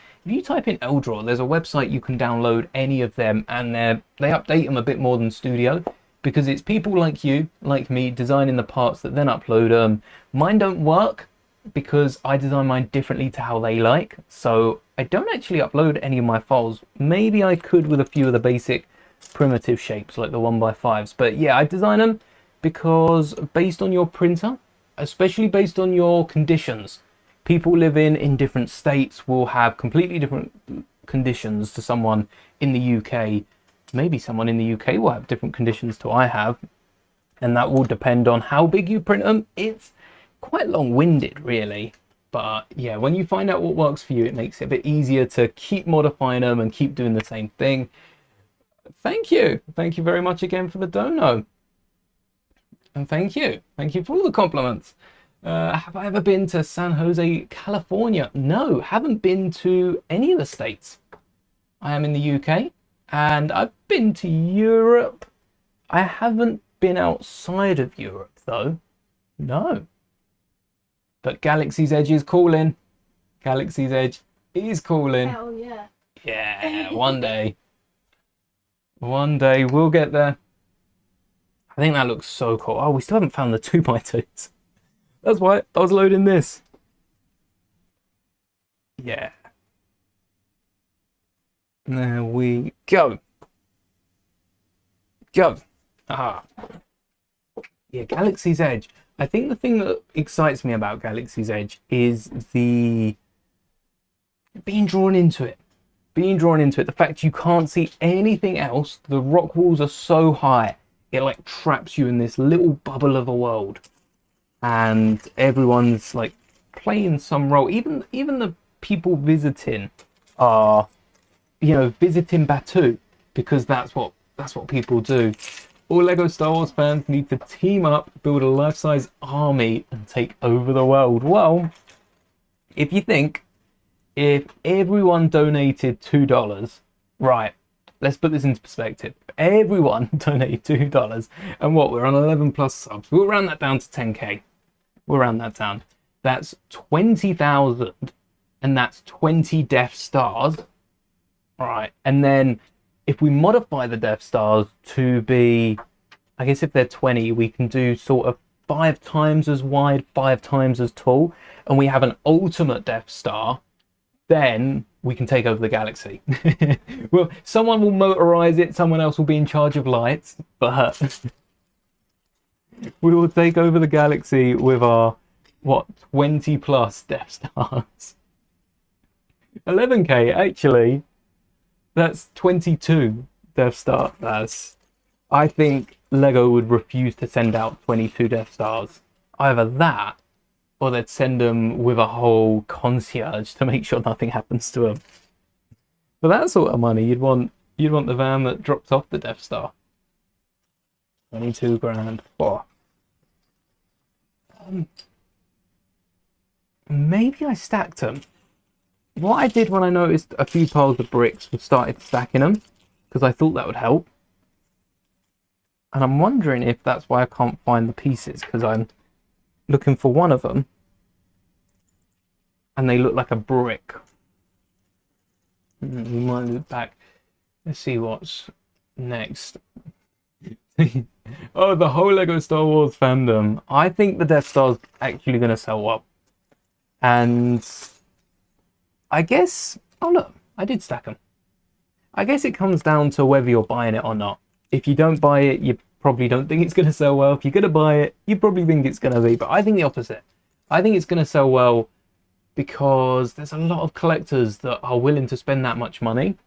type in LDRAW, there's a website you can download any of them, and they update them a bit more than Studio, because it's people like you, like me, designing the parts that then upload them. Mine don't work because I design mine differently to how they like, so I don't actually upload any of my files. Maybe I could with a few of the basic primitive shapes like the 1x5s, but yeah, I design them because based on your printer, especially based on your conditions, people living in different states will have completely different conditions to someone in the UK. Maybe someone in the UK will have different conditions to I have, and that will depend on how big you print them. It's quite long-winded, really, but yeah, when you find out what works for you, it makes it a bit easier to keep modifying them and keep doing the same thing. Thank you very much again for the dono, and thank you for all the compliments. Have I ever been to San Jose, California? No, haven't been to any of the states. I am in the UK, and I've been to Europe. I haven't been outside of Europe though, no. But Galaxy's Edge is calling. Galaxy's Edge is calling. Hell yeah. Yeah, one day. One day we'll get there. I think that looks so cool. Oh, we still haven't found the 2x2s. That's why I was loading this. Yeah. There we go. Go. Aha. Yeah, Galaxy's Edge. I think the thing that excites me about Galaxy's Edge is the being drawn into it. The fact you can't see anything else. The rock walls are so high, it like traps you in this little bubble of a world, and everyone's like playing some role. Even the people visiting are, you know, visiting Batuu, because that's what people do. All LEGO Star Wars fans need to team up, build a life-size army, and take over the world. Well, if you think, if everyone donated $2, right, let's put this into perspective. If everyone donated $2, and what, we're on 11 plus subs, we'll round that down to 10k. We'll round that down. That's 20,000, and that's 20 Death Stars. Right, and then if we modify the Death Stars to be, I guess if they're 20, we can do sort of 5 times as wide, 5 times as tall, and we have an ultimate Death Star, then we can take over the galaxy. Well, someone will motorize it, someone else will be in charge of lights, but we will take over the galaxy with our, what, 20 plus Death Stars. 11k, actually. That's 22 Death Star. I think LEGO would refuse to send out 22 Death Stars. Either that, or they'd send them with a whole concierge to make sure nothing happens to them. For that sort of money, you'd want the van that drops off the Death Star. 22 grand. Oh. Maybe I stacked them. What I did when I noticed a few piles of bricks was started stacking them, because I thought that would help. And I'm wondering if that's why I can't find the pieces, because I'm looking for one of them and they look like a brick. We might look back. Let's see what's next. Oh, the whole LEGO Star Wars fandom. I think the Death Star's actually going to sell well. And I guess, oh look, I did stack them. I guess it comes down to whether you're buying it or not. If you don't buy it, you probably don't think it's going to sell well. If you're going to buy it, you probably think it's going to be. But I think the opposite. I think it's going to sell well because there's a lot of collectors that are willing to spend that much money.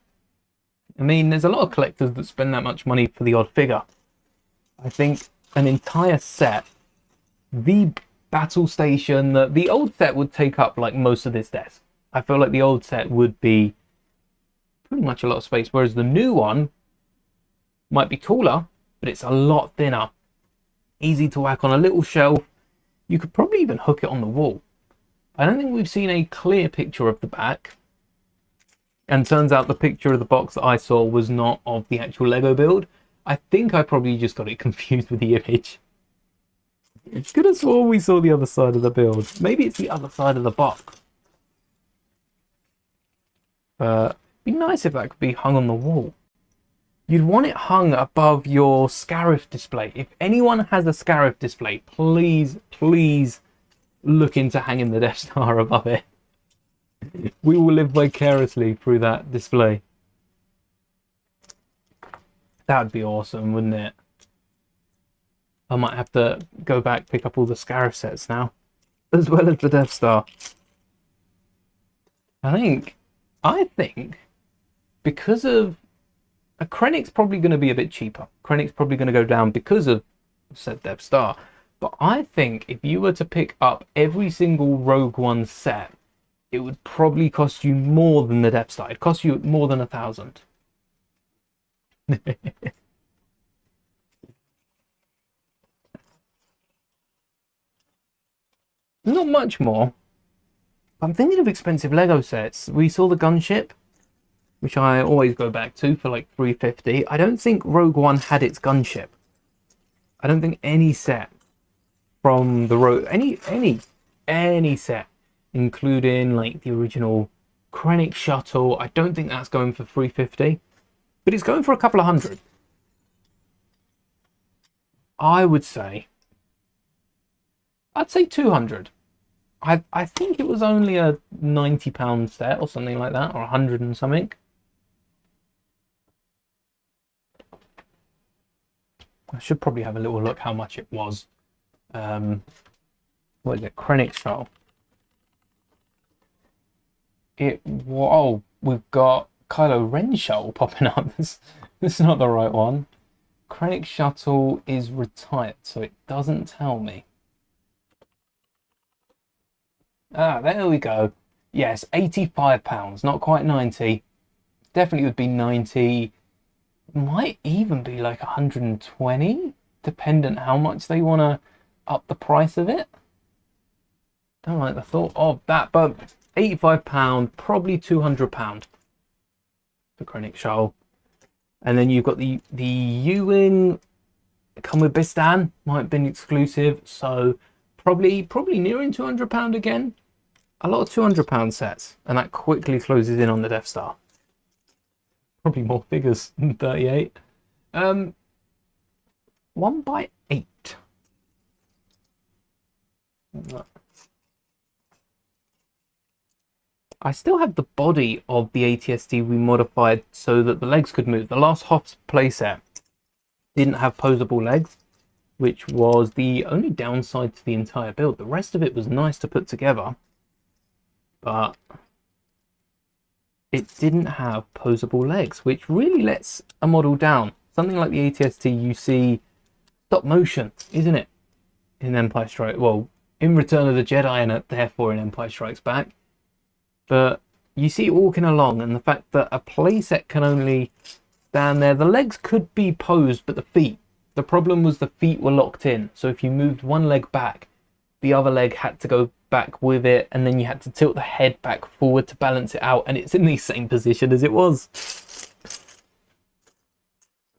I mean, there's a lot of collectors that spend that much money for the odd figure. I think an entire set, the battle station, the old set would take up like most of this desk. I feel like the old set would be pretty much a lot of space, whereas the new one might be taller, but it's a lot thinner. Easy to whack on a little shelf. You could probably even hook it on the wall. I don't think we've seen a clear picture of the back. And turns out the picture of the box that I saw was not of the actual Lego build. I think I probably just got it confused with the image. Could have sworn we saw the other side of the build. Maybe it's the other side of the box. But it'd be nice if that could be hung on the wall. You'd want it hung above your Scarif display. If anyone has a Scarif display, please, please look into hanging the Death Star above it. We will live vicariously through that display. That would be awesome, wouldn't it? I might have to go back, pick up all the Scarif sets now, as well as the Death Star. I think because of Krennic's probably going to be a bit cheaper. Krennic's probably going to go down because of said Death Star. But I think if you were to pick up every single Rogue One set, it would probably cost you more than the Death Star. It'd cost you more than 1,000. Not much more. I'm thinking of expensive Lego sets. We saw the gunship, which I always go back to for like $350. I don't think Rogue One had its gunship. I don't think any set from the Rogue, any set, including like the original Krennic shuttle, I don't think that's going for $350, but it's going for a couple of hundred. I'd say 200. I think it was only a £90 set or something like that, or 100 and something. I should probably have a little look how much it was. What is it? Krennic shuttle. Whoa, we've got Kylo Ren shuttle popping up. This is not the right one. Krennic shuttle is retired, so it doesn't tell me. Ah, there we go. Yes, £85, not quite 90. Definitely would be 90. Might even be like 120, dependent how much they want to up the price of it. Don't like the thought of that, but £85, probably £200 for Krennic shuttle. And then you've got the U-wing come with Bistan, might have been exclusive, so probably nearing £200 again. A lot of £200 sets, and that quickly closes in on the Death Star. Probably more figures than 38. 1x8. I still have the body of the ATST we modified so that the legs could move. The last Hoth's playset didn't have posable legs, which was the only downside to the entire build. The rest of it was nice to put together, but it didn't have posable legs, which really lets a model down. Something like the ATST you see stop motion, isn't it? In Empire Strikes, well, in Return of the Jedi and therefore in Empire Strikes Back. But you see it walking along, and the fact that a playset can only stand there. The legs could be posed, but the feet. The problem was the feet were locked in. So if you moved one leg back, the other leg had to go back with it, and then you had to tilt the head back forward to balance it out, and it's in the same position as it was.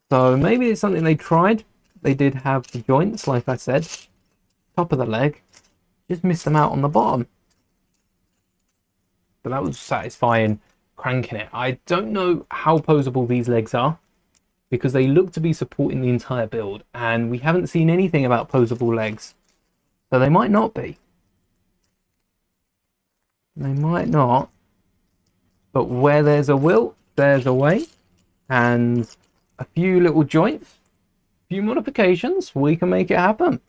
So maybe it's something they tried. They did have the joints, like I said, top of the leg, just missed them out on the bottom. But that was satisfying cranking it. I don't know how posable these legs are, because they look to be supporting the entire build, and we haven't seen anything about posable legs. So they might not be. They might not. But where there's a will, there's a way. And a few little joints, a few modifications, we can make it happen.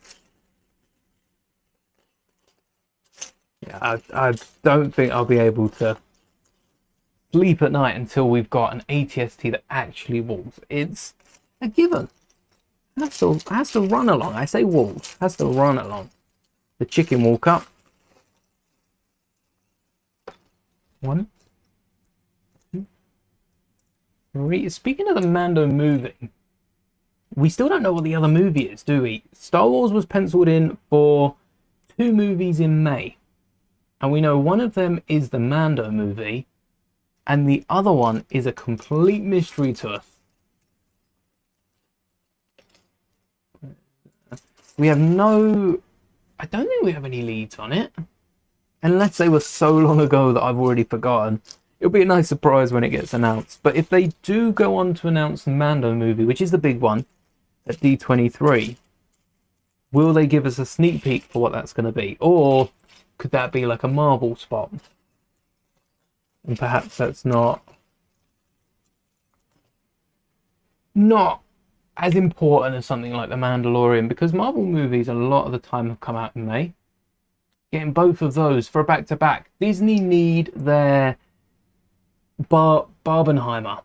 Yeah, I don't think I'll be able to sleep at night until we've got an ATST that actually walks. It's a given. Has to run along. I say walks. Has to run along. The chicken walk up. 1, 2, 3. Speaking of the Mando movie, we still don't know what the other movie is, do we? Star Wars was penciled in for 2 movies in May. And we know one of them is the Mando movie, and the other one is a complete mystery to us. We have no... I don't think we have any leads on it. Unless they were so long ago that I've already forgotten. It'll be a nice surprise when it gets announced. But if they do go on to announce the Mando movie, which is the big one, at D23, will they give us a sneak peek for what that's going to be? Or could that be like a Marvel spot? And perhaps that's not as important as something like The Mandalorian, because Marvel movies a lot of the time have come out in May. Getting both of those for a back-to-back. Disney need their Barbenheimer.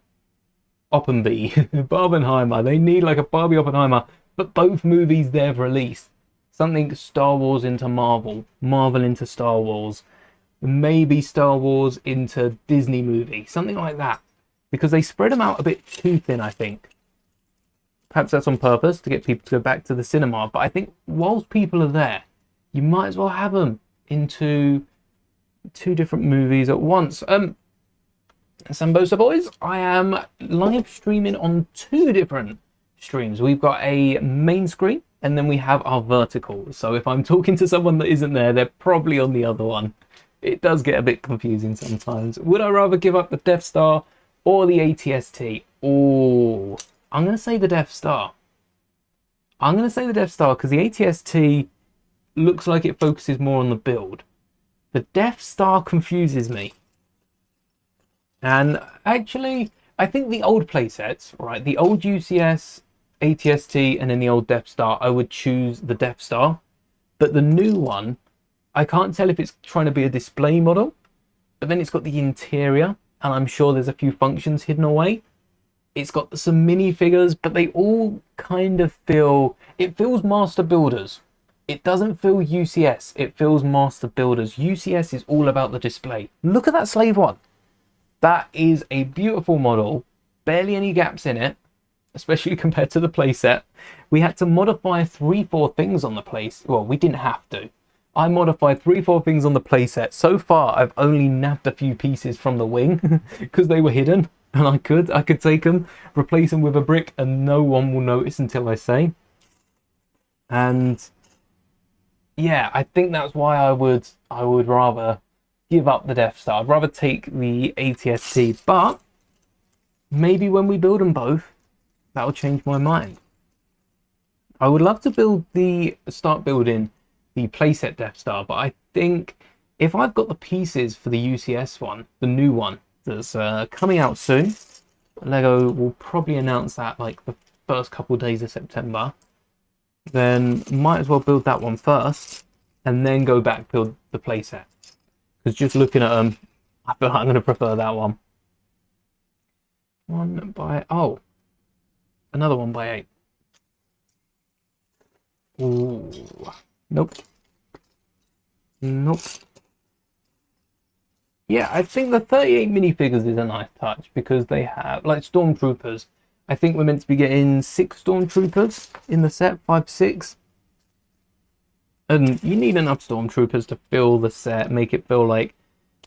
Oppenby. Barbenheimer. They need like a Barbie Oppenheimer, but both movies they've released. Something Star Wars into Marvel. Marvel into Star Wars. Maybe Star Wars into Disney movie. Something like that. Because they spread them out a bit too thin, I think. Perhaps that's on purpose to get people to go back to the cinema. But I think whilst people are there, you might as well have them into 2 different movies at once. Sambosa boys, I am live streaming on 2 different streams. We've got a main screen and then we have our vertical. So if I'm talking to someone that isn't there, they're probably on the other one. It does get a bit confusing sometimes. Would I rather give up the Death Star or the ATST? Oh, I'm going to say the Death Star. I'm going to say the Death Star because the ATST looks like it focuses more on the build. The Death Star confuses me. And actually, I think the old playsets, right, the old UCS, ATST, and then the old Death Star, I would choose the Death Star. But the new one, I can't tell if it's trying to be a display model, but then it's got the interior, and I'm sure there's a few functions hidden away. It's got some minifigures, but they all kind of feel... It feels Master Builders. It doesn't feel UCS. It feels Master Builders. UCS is all about the display. Look at that Slave One. That is a beautiful model. Barely any gaps in it, especially compared to the playset. We had to modify 3-4 things on the place. Well, we didn't have to. I modified 3-4 things on the playset. So far, I've only nabbed a few pieces from the wing because they were hidden. And I could take them, replace them with a brick, and no one will notice until I say. And yeah, I think that's why I would rather give up the Death Star. I'd rather take the ATST, but maybe when we build them both, that'll change my mind. I would love to start building the playset Death Star, but I think if I've got the pieces for the UCS one, the new one, that's coming out soon. Lego will probably announce that like the first couple of days of September. Then might as well build that one first and then go back build the playset. Because just looking at them, I feel like I'm going to prefer that one. Another 1x8. Ooh, nope. Yeah, I think the 38 minifigures is a nice touch because they have, like, Stormtroopers. I think we're meant to be getting 6 Stormtroopers in the set, 5, 6. And you need enough Stormtroopers to fill the set, make it feel like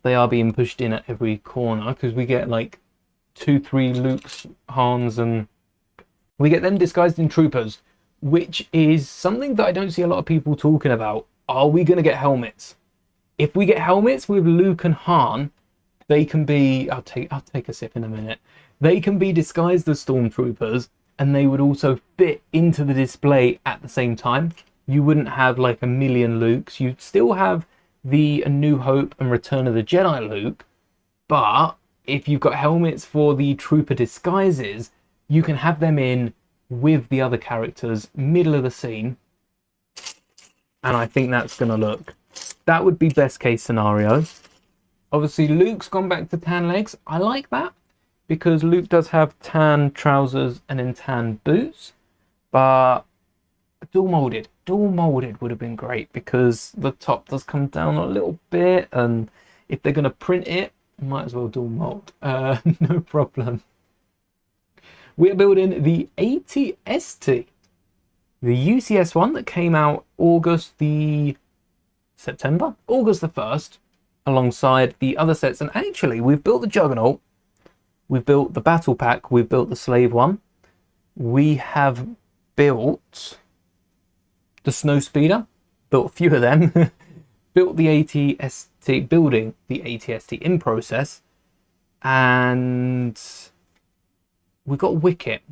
they are being pushed in at every corner, because we get, like, 2, 3 Luke's, Hans, and we get them disguised in troopers, which is something that I don't see a lot of people talking about. Are we going to get helmets? If we get helmets with Luke and Han, they can be... I'll take a sip in a minute. They can be disguised as Stormtroopers, and they would also fit into the display at the same time. You wouldn't have like a million Lukes. You'd still have the A New Hope and Return of the Jedi Luke, but if you've got helmets for the trooper disguises, you can have them in with the other characters, middle of the scene, and I think that's going to look... That would be best case scenario. Obviously, Luke's gone back to tan legs. I like that because Luke does have tan trousers and then tan boots. But dual molded would have been great because the top does come down a little bit. And if they're going to print it, might as well dual mold. No problem. We're building the ATST. The UCS one that came out August the 1st, alongside the other sets. And actually, we've built the Juggernaut, we've built the Battle Pack, we've built the Slave one. We have built the Snowspeeder, built a few of them, built the ATST, building the ATST in process, and we got Wicket.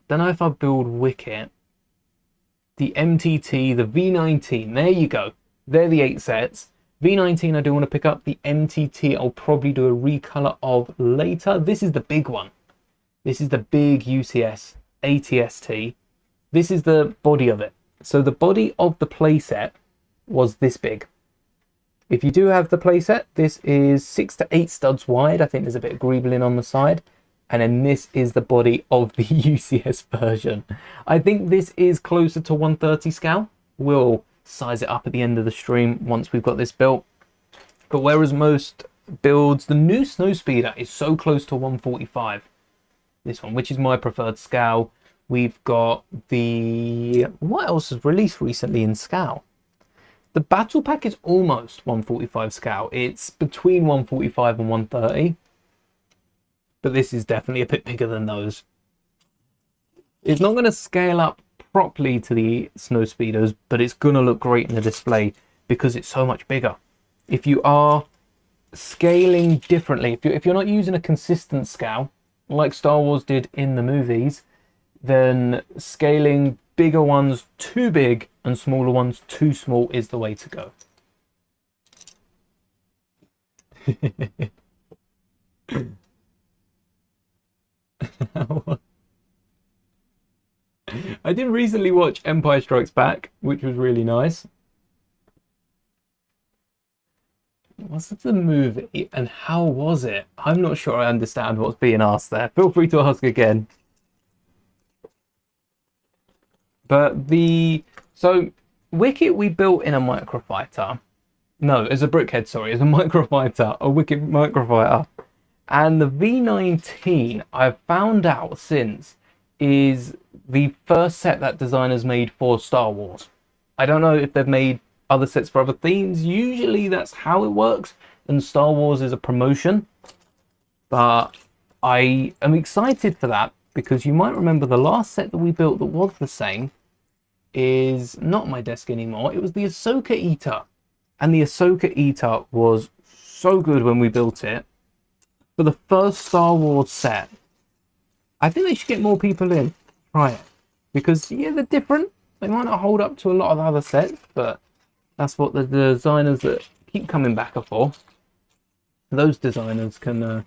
Don't know if I build Wicket. The MTT, the V19, there you go. They're the 8 sets. V19 I do want to pick up. The MTT I'll probably do a recolor of later. This is the big one. This is the big UCS ATST. This is the body of it. So the body of the playset was this big. If you do have the playset, this is 6 to 8 studs wide. I think there's a bit of greebling on the side. And then this is the body of the UCS version. I think this is closer to 130 scale. We'll size it up at the end of the stream once we've got this built. But whereas most builds, the new Snowspeeder is so close to 145. This one, which is my preferred scale. We've got the... what else has released recently in scale? The Battle Pack is almost 145 scale. It's between 145 and 130. But this is definitely a bit bigger than those. It's not going to scale up properly to the Snowspeeders, but it's going to look great in the display because it's so much bigger. If you are scaling differently, if you're not using a consistent scale, like Star Wars did in the movies, then scaling bigger ones too big and smaller ones too small is the way to go. I did recently watch Empire Strikes Back, which was really nice. Was it the movie and how was it? I'm not sure I understand what's being asked there. Feel free to ask again. But so Wicket we built in a microfighter. No, as a brickhead, sorry, as a microfighter, a Wicket microfighter. And the V19 I've found out since is the first set that designers made for Star Wars. I don't know if they've made other sets for other themes. Usually that's how it works, and Star Wars is a promotion. But I am excited for that because you might remember the last set that we built that was the same is not on my desk anymore. It was the Ahsoka Eater, and the Ahsoka Eater was so good when we built it. For the first Star Wars set, I think they should get more people in. Try it. Because, yeah, they're different. They might not hold up to a lot of other sets, but that's what the designers that keep coming back are for. Those designers can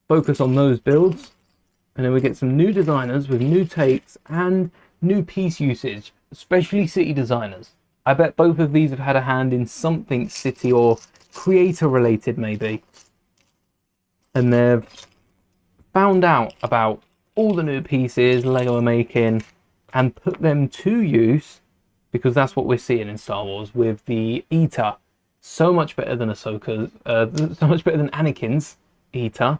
focus on those builds. And then we get some new designers with new takes and new piece usage, especially city designers. I bet both of these have had a hand in something city or creator related maybe. And they've found out about all the new pieces Lego are making and put them to use, because that's what we're seeing in Star Wars with the Eater. So much better than Ahsoka's, so much better than Anakin's Eater.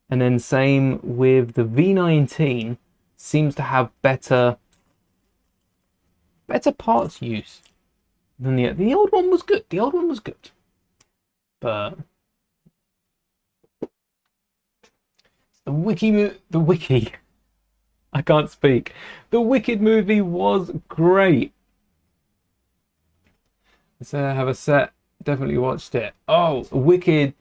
And then same with the V19, seems to have better parts use than the old one was good. The old one was good, but the wiki, I can't speak. The Wicked movie was great. So I have a set, definitely watched it. Oh, Wicked,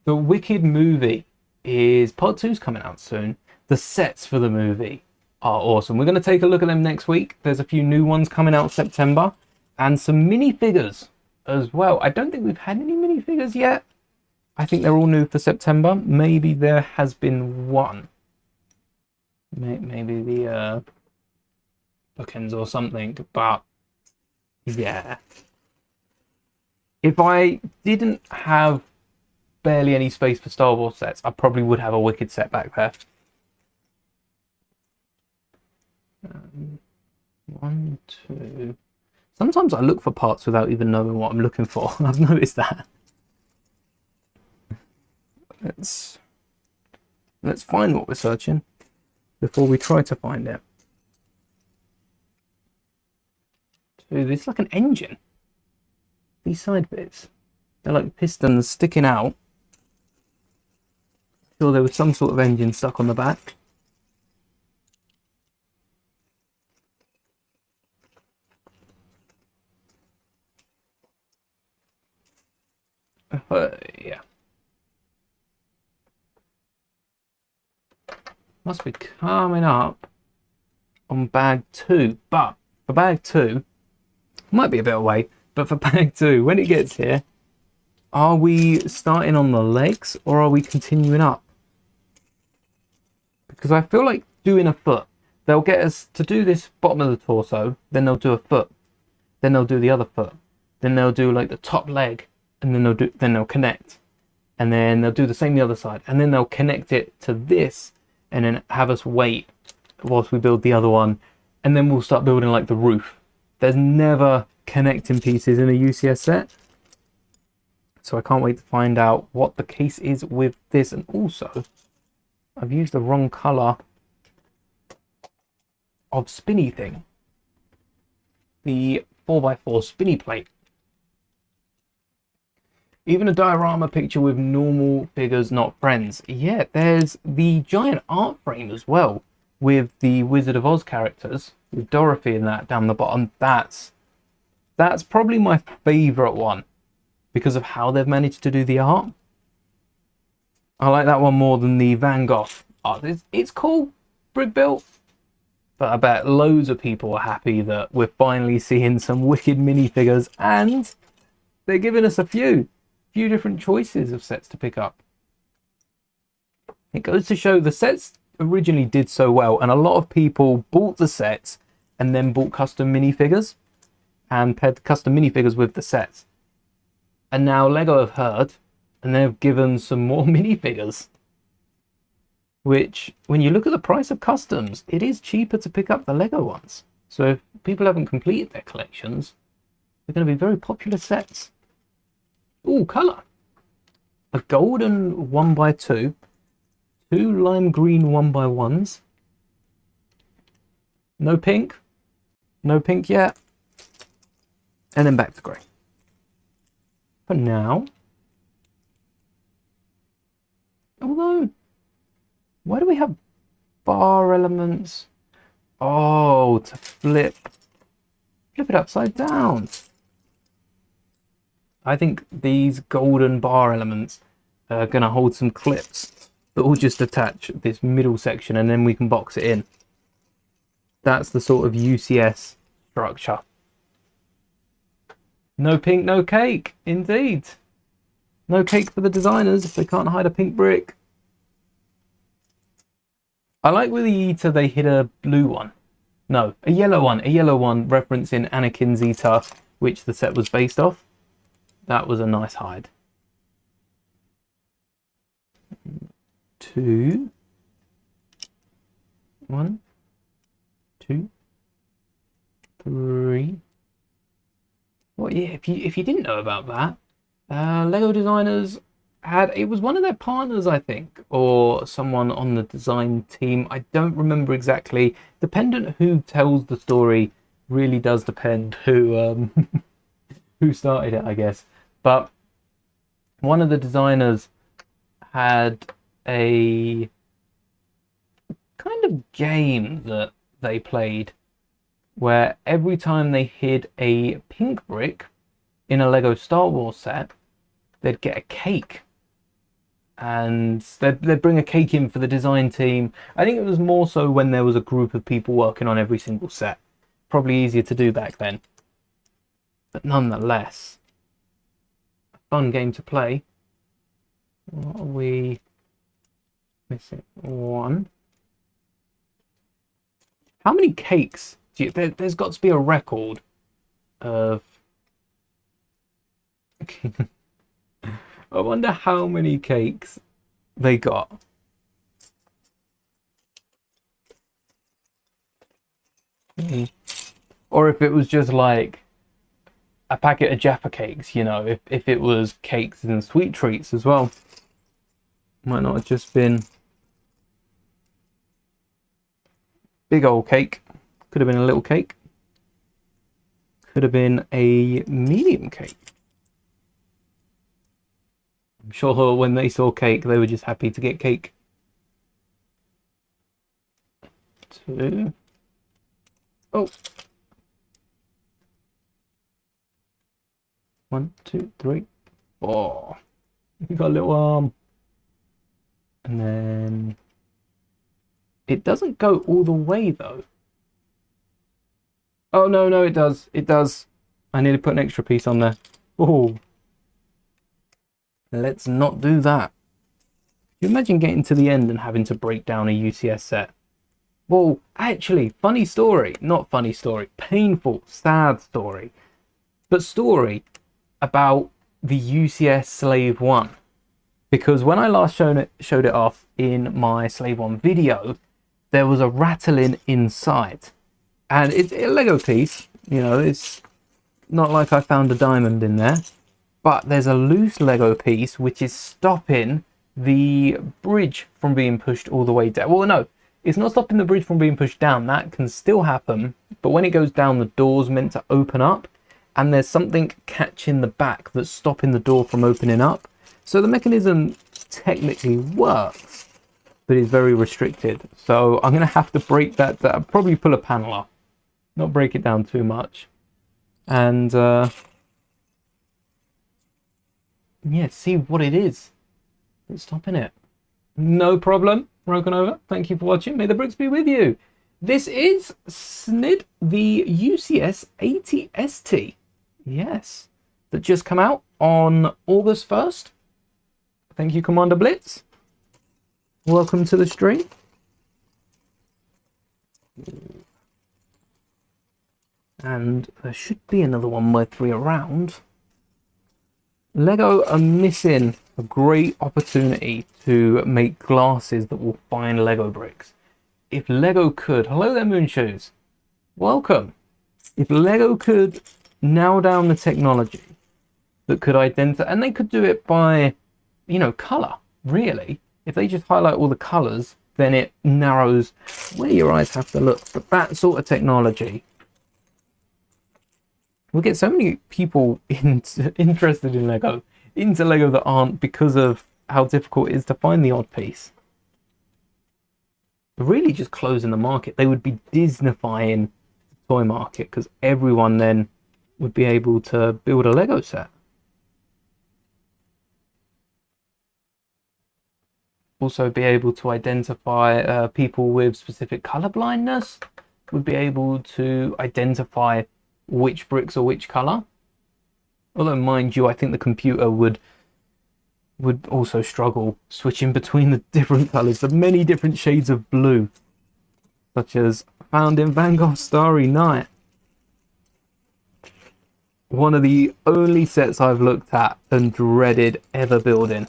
the Wicked movie is part 2's coming out soon. The sets for the movie are awesome. We're going to take a look at them next week. There's a few new ones coming out September and some minifigures as well. I don't think we've had any minifigures yet. I think they're all new for September. Maybe there has been one. Maybe the bookends or something. But yeah. If I didn't have barely any space for Star Wars sets, I probably would have a Wicked set back there. 1, 2. Sometimes I look for parts without even knowing what I'm looking for. I've noticed that. Let's find what we're searching before we try to find it. So it's like an engine. These side bits, they're like pistons sticking out. Sure, there was some sort of engine stuck on the back. must be coming up on bag 2. But for bag 2, might be a bit away, but for bag 2, when it gets here, are we starting on the legs or are we continuing up? Because I feel like doing a foot. They'll get us to do this bottom of the torso, then they'll do a foot, then they'll do the other foot, then they'll do like the top leg, and then they'll connect, and then they'll do the same the other side, and then they'll connect it to this, and then have us wait whilst we build the other one, and then we'll start building like the roof. There's never connecting pieces in a UCS set, so I can't wait to find out what the case is with this. And also, I've used the wrong colour of spinny thing, the 4x4 spinny plate. Even a diorama picture with normal figures, not friends. Yeah, there's the giant art frame as well with the Wizard of Oz characters, with Dorothy in that down the bottom. That's probably my favourite one because of how they've managed to do the art. I like that one more than the Van Gogh art. It's cool, brick built, but I bet loads of people are happy that we're finally seeing some wicked minifigures, and they're giving us a few different choices of sets to pick up. It goes to show the sets originally did so well, and a lot of people bought the sets and then bought custom minifigures and paired custom minifigures with the sets. And now Lego have heard and they've given some more minifigures, which, when you look at the price of customs, it is cheaper to pick up the Lego ones. So if people haven't completed their collections, they're going to be very popular sets. Ooh, colour. A golden 1x2, 2 lime green 1x1s. No pink. No pink yet. And then back to grey. For now. Although, why do we have bar elements? Oh, to flip it upside down. I think these golden bar elements are going to hold some clips that will just attach this middle section, and then we can box it in. That's the sort of UCS structure. No pink, no cake, indeed. No cake for the designers if they can't hide a pink brick. I like with the Eater they hid a blue one. No, a yellow one referencing Anakin's Eater, which the set was based off. That was a nice hide. 2. 1, 2, 3. Well, yeah, if you didn't know about that, Lego designers had, it was one of their partners, I think, or someone on the design team. I don't remember exactly. Dependent who tells the story really does depend who who started it, I guess. But one of the designers had a kind of game that they played where every time they hid a pink brick in a Lego Star Wars set, they'd get a cake. And they'd bring a cake in for the design team. I think it was more so when there was a group of people working on every single set. Probably easier to do back then. But nonetheless, a fun game to play. What are we missing? 1. How many cakes? There's got to be a record of... I wonder how many cakes they got. Or if it was just like a packet of Jaffa cakes, you know, if it was cakes and sweet treats as well. Might not have just been big old cake. Could have been a little cake. Could have been a medium cake. I'm sure when they saw cake, they were just happy to get cake. 2. Oh. 1, 2, 3, 4. You got a little arm. And then It doesn't go all the way though. Oh no, no, it does. It does. I need to put an extra piece on there. Oh, let's not do that. Can you imagine getting to the end and having to break down a UCS set? Well, actually, funny story. Not funny story. Painful, sad story. But story about the UCS Slave 1. Because when I last showed it off in my Slave 1 video, there was a rattling inside. And it's a Lego piece. You know, it's not like I found a diamond in there. But there's a loose Lego piece which is stopping the bridge from being pushed all the way down. Well, no, it's not stopping the bridge from being pushed down. That can still happen. But when it goes down, the door's meant to open up. And there's something catching the back that's stopping the door from opening up. So the mechanism technically works, but is very restricted. So I'm going to have to break that down. Probably pull a panel off. Not break it down too much. And yeah, see what it is that's stopping it. No problem. Broken over. Thank you for watching. May the bricks be with you. This is SNID, the UCS 80ST. Yes. That just come out on August 1st. Thank you, Commander Blitz. Welcome to the stream. And there should be another 1x3 around. Lego are missing a great opportunity to make glasses that will find Lego bricks. If Lego could, hello there Moonshoes, welcome. If Lego could nail down the technology that could identify, and they could do it by, you know, color, really. If they just highlight all the colors, then it narrows where your eyes have to look. But that sort of technology, we'll get so many people interested in Lego, into Lego that aren't, because of how difficult it is to find the odd piece. Really just closing the market. They would be Disneyfying the toy market, because everyone then would be able to build a Lego set. Also be able to identify people with specific color blindness, would be able to identify which bricks are which color. Although, mind you, I think the computer would also struggle switching between the different colors, the many different shades of blue, such as found in Van Gogh Starry Night. One of the only sets I've looked at and dreaded ever building.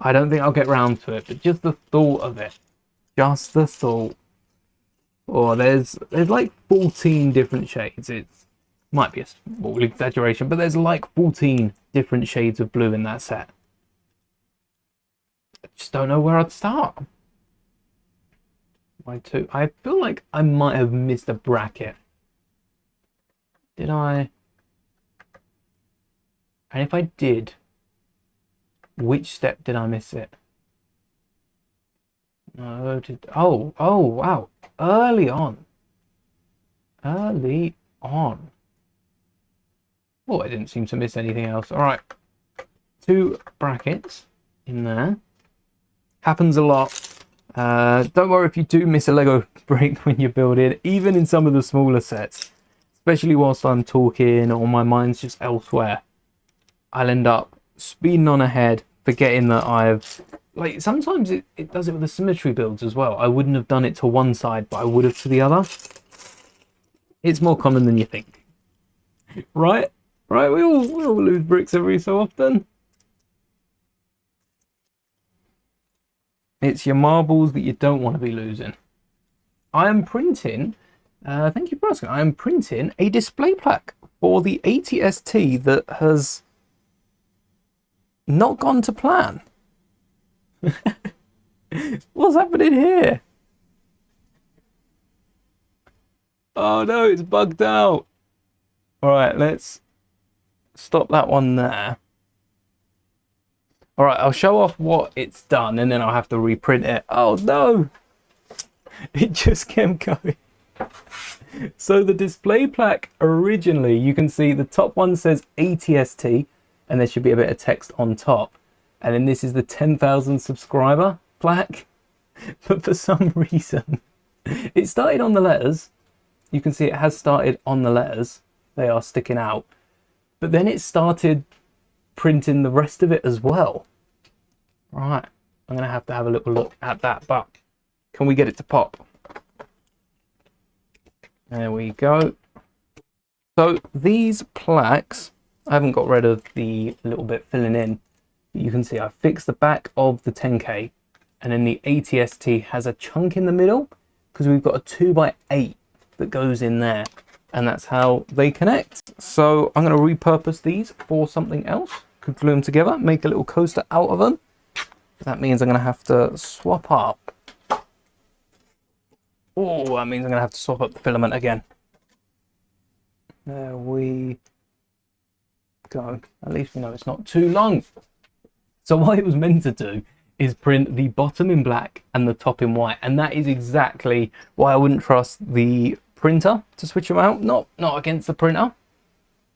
I don't think I'll get round to it, but just the thought of it, just the thought. Oh, there's like 14 different shades. It might be a small exaggeration, but there's like 14 different shades of blue in that set. I just don't know where I'd start. Why two? I feel like I might have missed a bracket. Did I? And if I did, which step did I miss it? No, oh, wow. Early on. Early on. Oh, I didn't seem to miss anything else. All right. 2 brackets in there. Happens a lot. Don't worry if you do miss a Lego brick when you're building, even in some of the smaller sets, especially whilst I'm talking or my mind's just elsewhere. I'll end up speeding on ahead, forgetting that I've, like, sometimes it does it with the symmetry builds as well. I wouldn't have done it to one side, but I would have to the other. It's more common than you think. Right? Right, we all lose bricks every so often. It's your marbles that you don't want to be losing. I am printing, thank you for asking, I am printing a display plaque for the 80ST that has not gone to plan. What's happening here? Oh no, it's bugged out. All right, let's stop that one there. All right, I'll show off what it's done and then I'll have to reprint it. Oh no, it just kept going. So the display plaque originally, you can see the top one says 80ST and there should be a bit of text on top. And then this is the 10,000 subscriber plaque. But for some reason, It started on the letters. You can see it has started on the letters. They are sticking out. But then it started printing the rest of it as well. Right, I'm going to have a little look at that, but can we get it to pop? There we go. So these plaques, I haven't got rid of the little bit filling in. You can see I fixed the back of the 10K, and then the ATST has a chunk in the middle because we've got a 2x8 that goes in there, and that's how they connect. So I'm going to repurpose these for something else. Could glue them together, make a little coaster out of them. That means I'm going to have to swap up. Oh, that means I'm going to have to swap up the filament again. There we go. At least we know it's not too long. So what it was meant to do is print the bottom in black and the top in white. And that is exactly why I wouldn't trust the printer to switch them out. Not against the printer.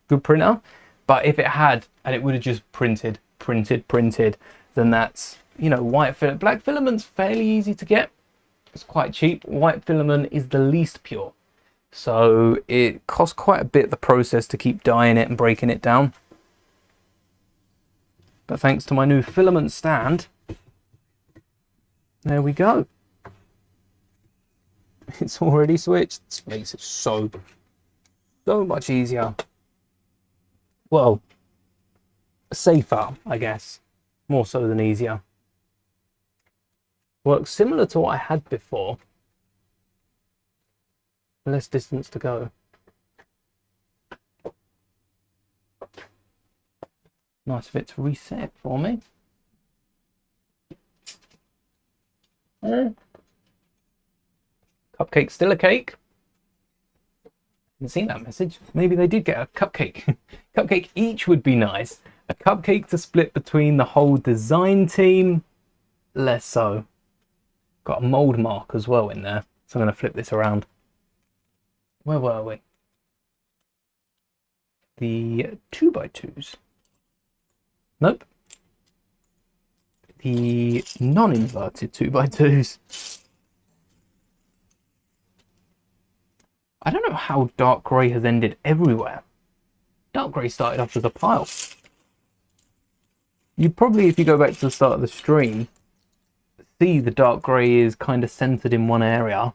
Good printer. But if it had, and it would have just printed, then that's, you know, white filament. Black filament's fairly easy to get. It's quite cheap. White filament is the least pure. So it costs quite a bit, the process, to keep dyeing it and breaking it down. But thanks to my new filament stand, there we go. It's already switched. This makes it so much easier. Well, safer, I guess. More so than easier. Works similar to what I had before. Less distance to go. Nice of it to reset for me. Cupcake still a cake. Didn't see that message. Maybe they did get a cupcake. Cupcake each would be nice. A cupcake to split between the whole design team, less so. Got a mold mark as well in there, so I'm going to flip this around. Where were we? The 2x2s. Nope. The non-inverted 2x2s. I don't know how dark grey has ended everywhere. Dark grey started off as a pile. You probably, if you go back to the start of the stream, see the dark grey is kind of centered in one area.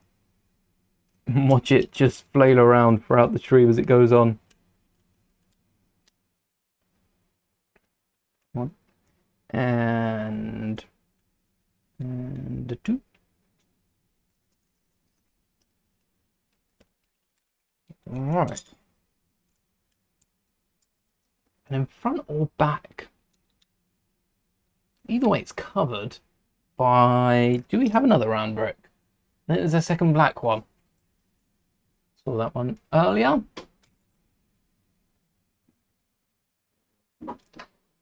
Watch it just flail around throughout the tree as it goes on. One. And the two. Alright. And in front or back? Either way, it's covered by... Do we have another round brick? There's a second black one. Saw that one earlier.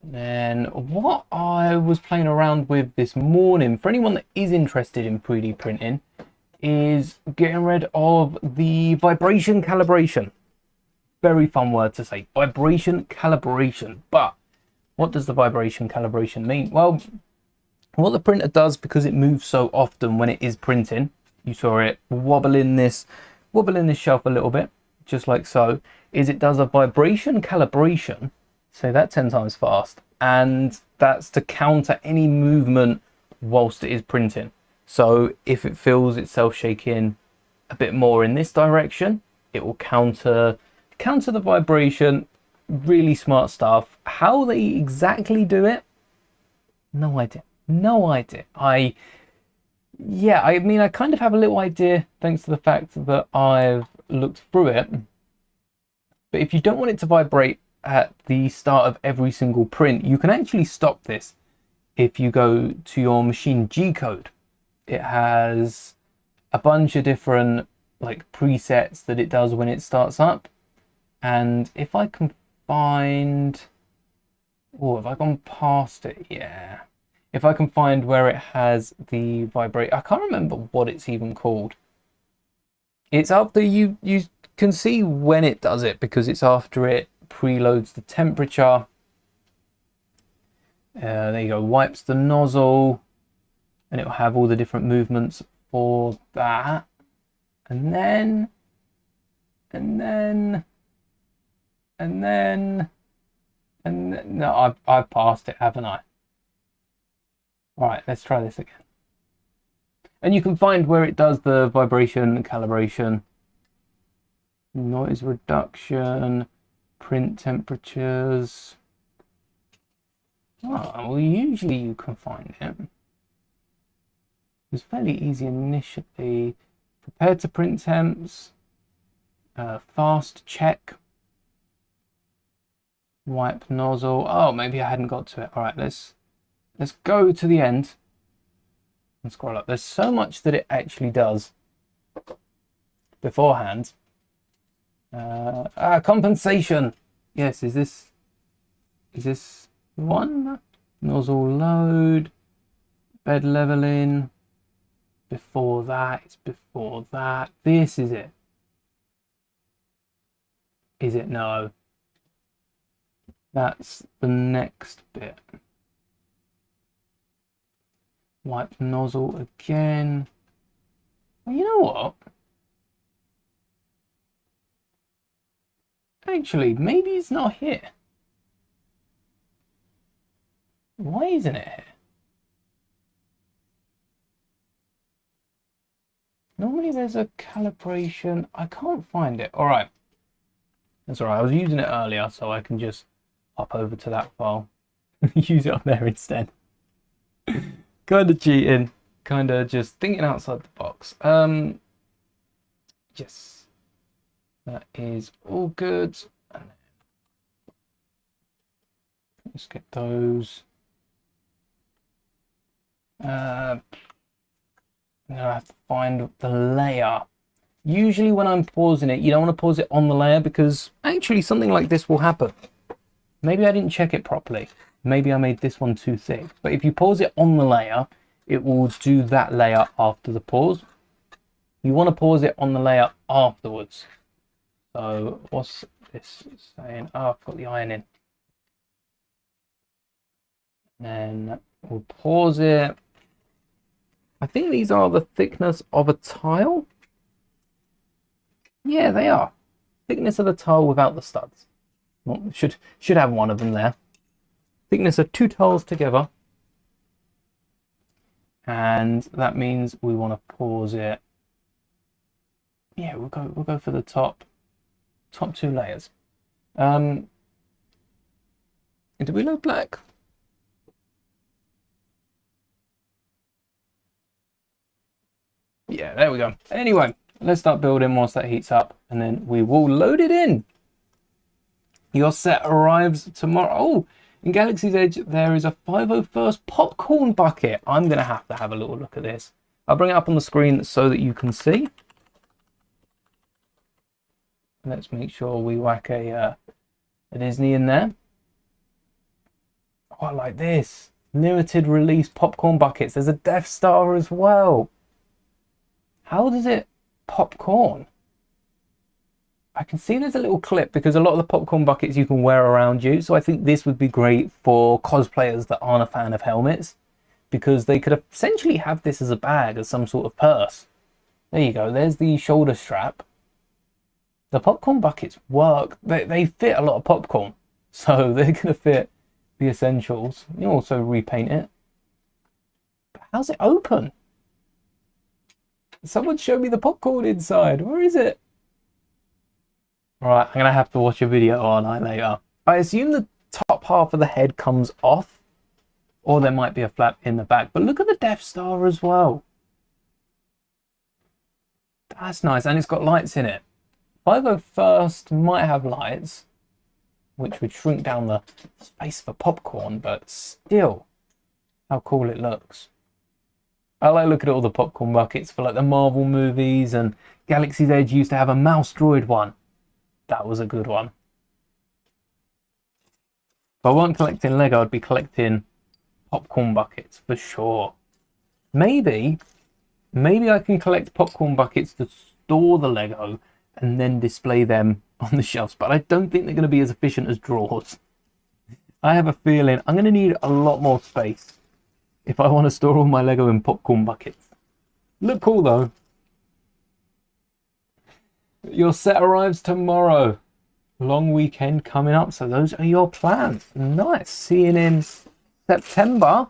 Then what I was playing around with this morning, for anyone that is interested in 3D printing, is getting rid of the vibration calibration. Very fun word to say, vibration calibration. But what does the vibration calibration mean? Well, what the printer does, because it moves so often when it is printing, you saw it wobbling this shelf a little bit, just like so, is it does a vibration calibration, say that 10 times fast, and that's to counter any movement whilst it is printing. So if it feels itself shaking a bit more in this direction, it will counter the vibration. Really smart stuff. How they exactly do it, no idea. I mean, I kind of have a little idea thanks to the fact that I've looked through it. But if you don't want it to vibrate at the start of every single print, you can actually stop this if you go to your machine G code. It has a bunch of different like presets that it does when it starts up. And if I can find, have I gone past it? Yeah. If I can find where it has the vibrate, I can't remember what it's even called. It's after you can see when it does it, because it's after it preloads the temperature. There you go, wipes the nozzle, and it will have all the different movements for that. And then, and then, and then, and then, no, I've passed it, haven't I? All right, let's try this again. And you can find where it does the vibration, calibration, noise reduction, print temperatures. Oh, well, usually you can find it. It was fairly easy initially. Prepared to print temps, fast check, wipe nozzle. Oh, maybe I hadn't got to it. All right, let's go to the end and scroll up. There's so much that it actually does beforehand. Compensation. Yes, is this one? Nozzle load, bed leveling. Before that, it's before that. This is it. Is it? No. That's the next bit. Wipe nozzle again. Well, you know what? Actually, maybe it's not here. Why isn't it here? Normally there's a calibration. I can't find it. All right. That's all right. I was using it earlier, so I can just hop over to that file. Use it on there instead. Kind of cheating. Kind of just thinking outside the box. Yes. That is all good. And then let's get those. Now I have to find the layer. Usually when I'm pausing it, you don't want to pause it on the layer because actually something like this will happen. Maybe I didn't check it properly. Maybe I made this one too thick. But if you pause it on the layer, it will do that layer after the pause. You want to pause it on the layer afterwards. So what's this saying? Oh, I've got the iron in. Then we'll pause it. I think these are the thickness of a tile. Yeah, they are. Thickness of the tile without the studs. Well, should have one of them there. Thickness of 2 tiles together. And that means we want to pause it. Yeah, we'll go for the top 2 layers. Did we load black? Yeah, there we go. Anyway, let's start building whilst that heats up, and then we will load it in. Your set arrives tomorrow. Oh, in Galaxy's Edge, there is a 501st popcorn bucket. I'm going to have a little look at this. I'll bring it up on the screen so that you can see. Let's make sure we whack a Disney in there. Oh, I like this. Limited release popcorn buckets. There's a Death Star as well. How does it popcorn? I can see there's a little clip because a lot of the popcorn buckets you can wear around you. So I think this would be great for cosplayers that aren't a fan of helmets because they could essentially have this as a bag, as some sort of purse. There you go. There's the shoulder strap. The popcorn buckets work. They fit a lot of popcorn. So they're going to fit the essentials. You also repaint it. But how's it open? Someone show me the popcorn inside. Where is it? Alright, I'm going to have to watch a video on it later. I assume the top half of the head comes off. Or there might be a flap in the back. But look at the Death Star as well. That's nice. And it's got lights in it. 501st might have lights. Which would shrink down the space for popcorn. But still, how cool it looks. I like looking at all the popcorn buckets for like the Marvel movies, and Galaxy's Edge used to have a mouse droid one. That was a good one. If I weren't collecting Lego, I'd be collecting popcorn buckets for sure. Maybe I can collect popcorn buckets to store the Lego and then display them on the shelves, but I don't think they're going to be as efficient as drawers. I have a feeling I'm going to need a lot more space if I want to store all my Lego in popcorn buckets. Look cool though. Your set arrives tomorrow. Long weekend coming up, so those are your plans. Nice. Seeing in September,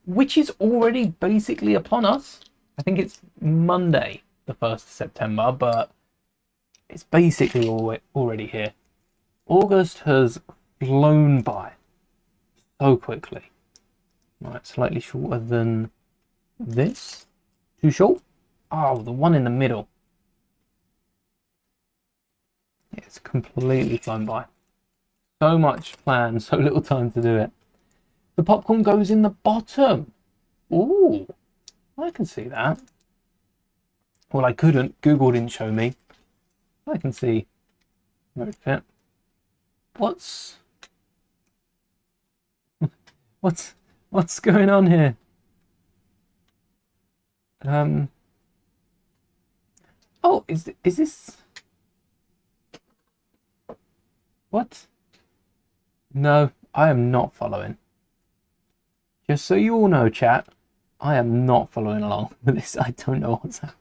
which is already basically upon us. I think it's Monday, the 1st of September, but it's basically already here. August has flown by so quickly. Right, slightly shorter than this. Too short? Oh, the one in the middle. It's completely flown by. So much planned, so little time to do it. The popcorn goes in the bottom. Ooh, I can see that. Well, I couldn't. Google didn't show me. I can see where it fit. What's going on here? Oh, is this? What? No, I am not following. Just so you all know, chat, I am not following along with this. I don't know what's happening.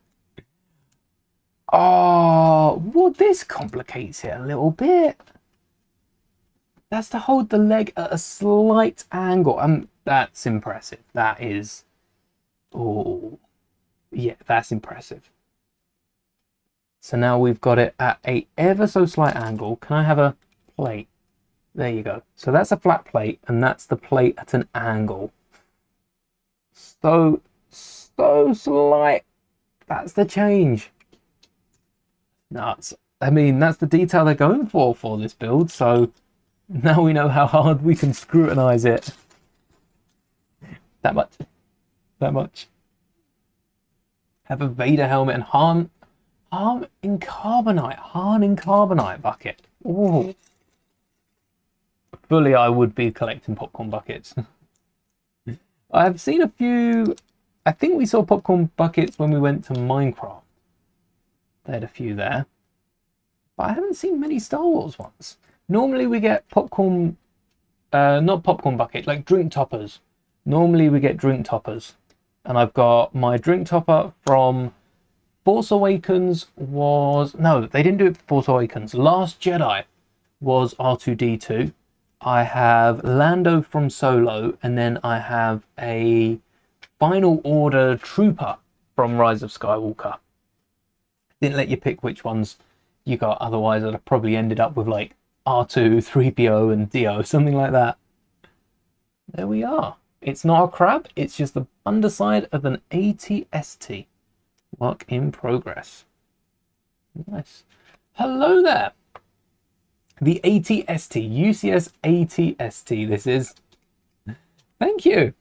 Oh, well, this complicates it a little bit. That's to hold the leg at a slight angle. That's impressive. That is... Oh, yeah, that's impressive. So now we've got it at a ever so slight angle. Can I have a plate? There you go. So that's a flat plate, and that's the plate at an angle. So slight. That's the change. Nuts. I mean, that's the detail they're going for this build. So now we know how hard we can scrutinize it. That much. That much. Have a Vader helmet and Han in carbonite bucket. Ooh. Fully, I would be collecting popcorn buckets. I've seen a few. I think we saw popcorn buckets when we went to Minecraft. They had a few there, but I haven't seen many Star Wars ones. Normally we get popcorn, not popcorn bucket, like drink toppers. Normally we get drink toppers, and I've got my drink topper from Force Awakens was... No, they didn't do it for Force Awakens. Last Jedi was R2-D2. I have Lando from Solo, and then I have a Final Order Trooper from Rise of Skywalker. Didn't let you pick which ones you got, otherwise I'd have probably ended up with like R2, 3PO and D-O, something like that. There we are. It's not a crab, it's just the underside of an AT-ST. Work in progress. Nice. Hello there. The AT-ST, UCS AT-ST this is. Thank you.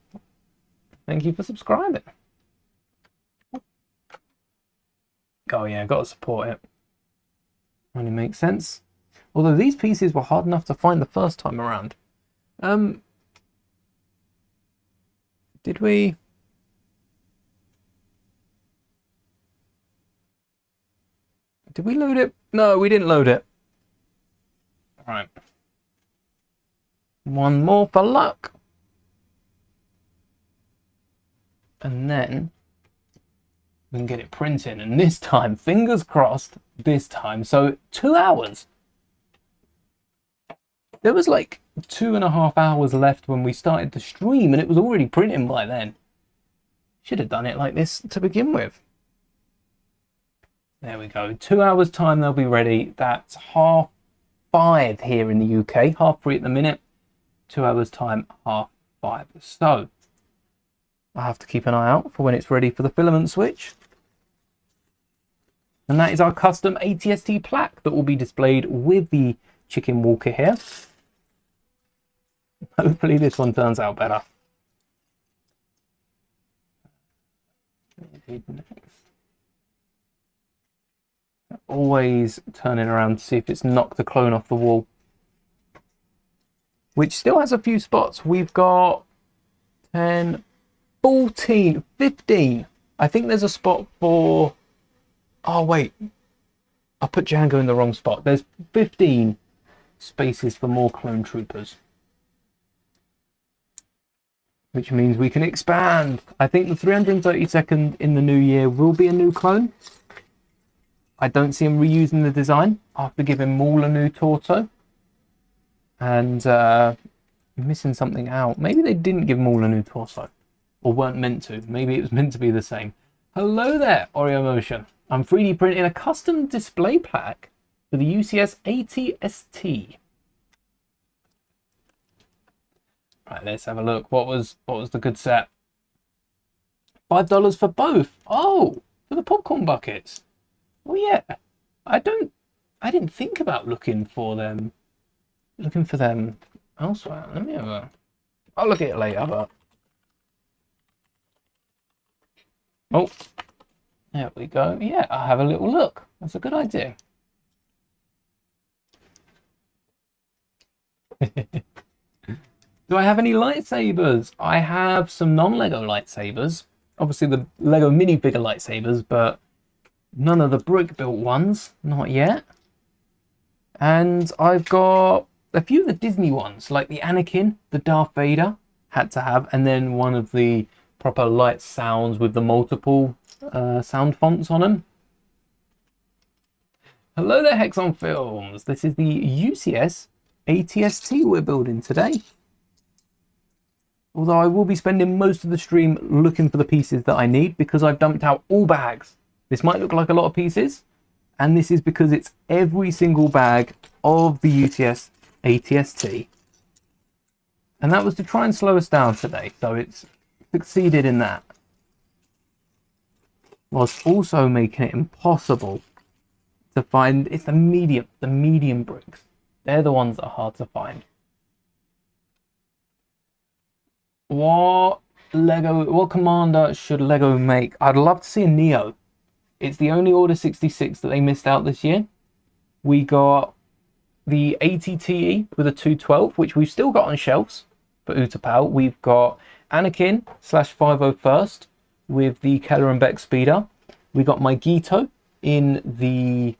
Thank you for subscribing. Oh yeah, got to support it. Only makes sense. Although these pieces were hard enough to find the first time around. Did we... Did we load it? No, we didn't load it. All right. One more for luck. And then we can get it printing. And this time, fingers crossed, this time. So 2 hours. There was like 2.5 hours left when we started the stream, and it was already printing by then. Should have done it like this to begin with. There we go. 2 hours time they'll be ready. That's 5:30 here in the UK. 3:30 at the minute. 2 hours time, 5:30. So I have to keep an eye out for when it's ready for the filament switch. And that is our custom AT-ST plaque that will be displayed with the chicken walker here. Hopefully this one turns out better. Always turning around to see if it's knocked the clone off the wall, which still has a few spots. We've got 10, 14, 15. I think there's a spot for... Oh wait, I put Django in the wrong spot. There's 15 spaces for more clone troopers, which means we can expand. I think the 332nd in the new year will be a new clone. I don't see him reusing the design after giving Maul a new torso. And missing something out. Maybe they didn't give Maul a new torso. Or weren't meant to. Maybe it was meant to be the same. Hello there, Oreo Motion. I'm 3D printing a custom display plaque for the UCS ATST. Right, let's have a look. What was the good set? $5 for both. Oh, for the popcorn buckets. Well, yeah. I didn't think about looking for them elsewhere. Let me have a. I'll look at it later, but. Oh, there we go. Yeah, I'll have a little look. That's a good idea. Do I have any lightsabers? I have some non-Lego lightsabers. Obviously the Lego minifigure lightsabers, but none of the brick-built ones. Not yet. And I've got a few of the Disney ones, like the Anakin, the Darth Vader, had to have, and then one of the proper light sounds with the multiple sound fonts on them. Hello there, Hexon Films. This is the UCS ATST we're building today. Although I will be spending most of the stream looking for the pieces that I need because I've dumped out all bags. This might look like a lot of pieces, and this is because it's every single bag of the UCS ATST. And that was to try and slow us down today, so it's succeeded in that. Whilst also making it impossible to find, it's the medium bricks. They're the ones that are hard to find. What commander should Lego make? I'd love to see a Neo. It's the only Order 66 that they missed out this year. We got the ATTE with a 212, which we've still got on shelves for Utapau. We've got Anakin /501st with the Keller and Beck speeder. We got my Gito in the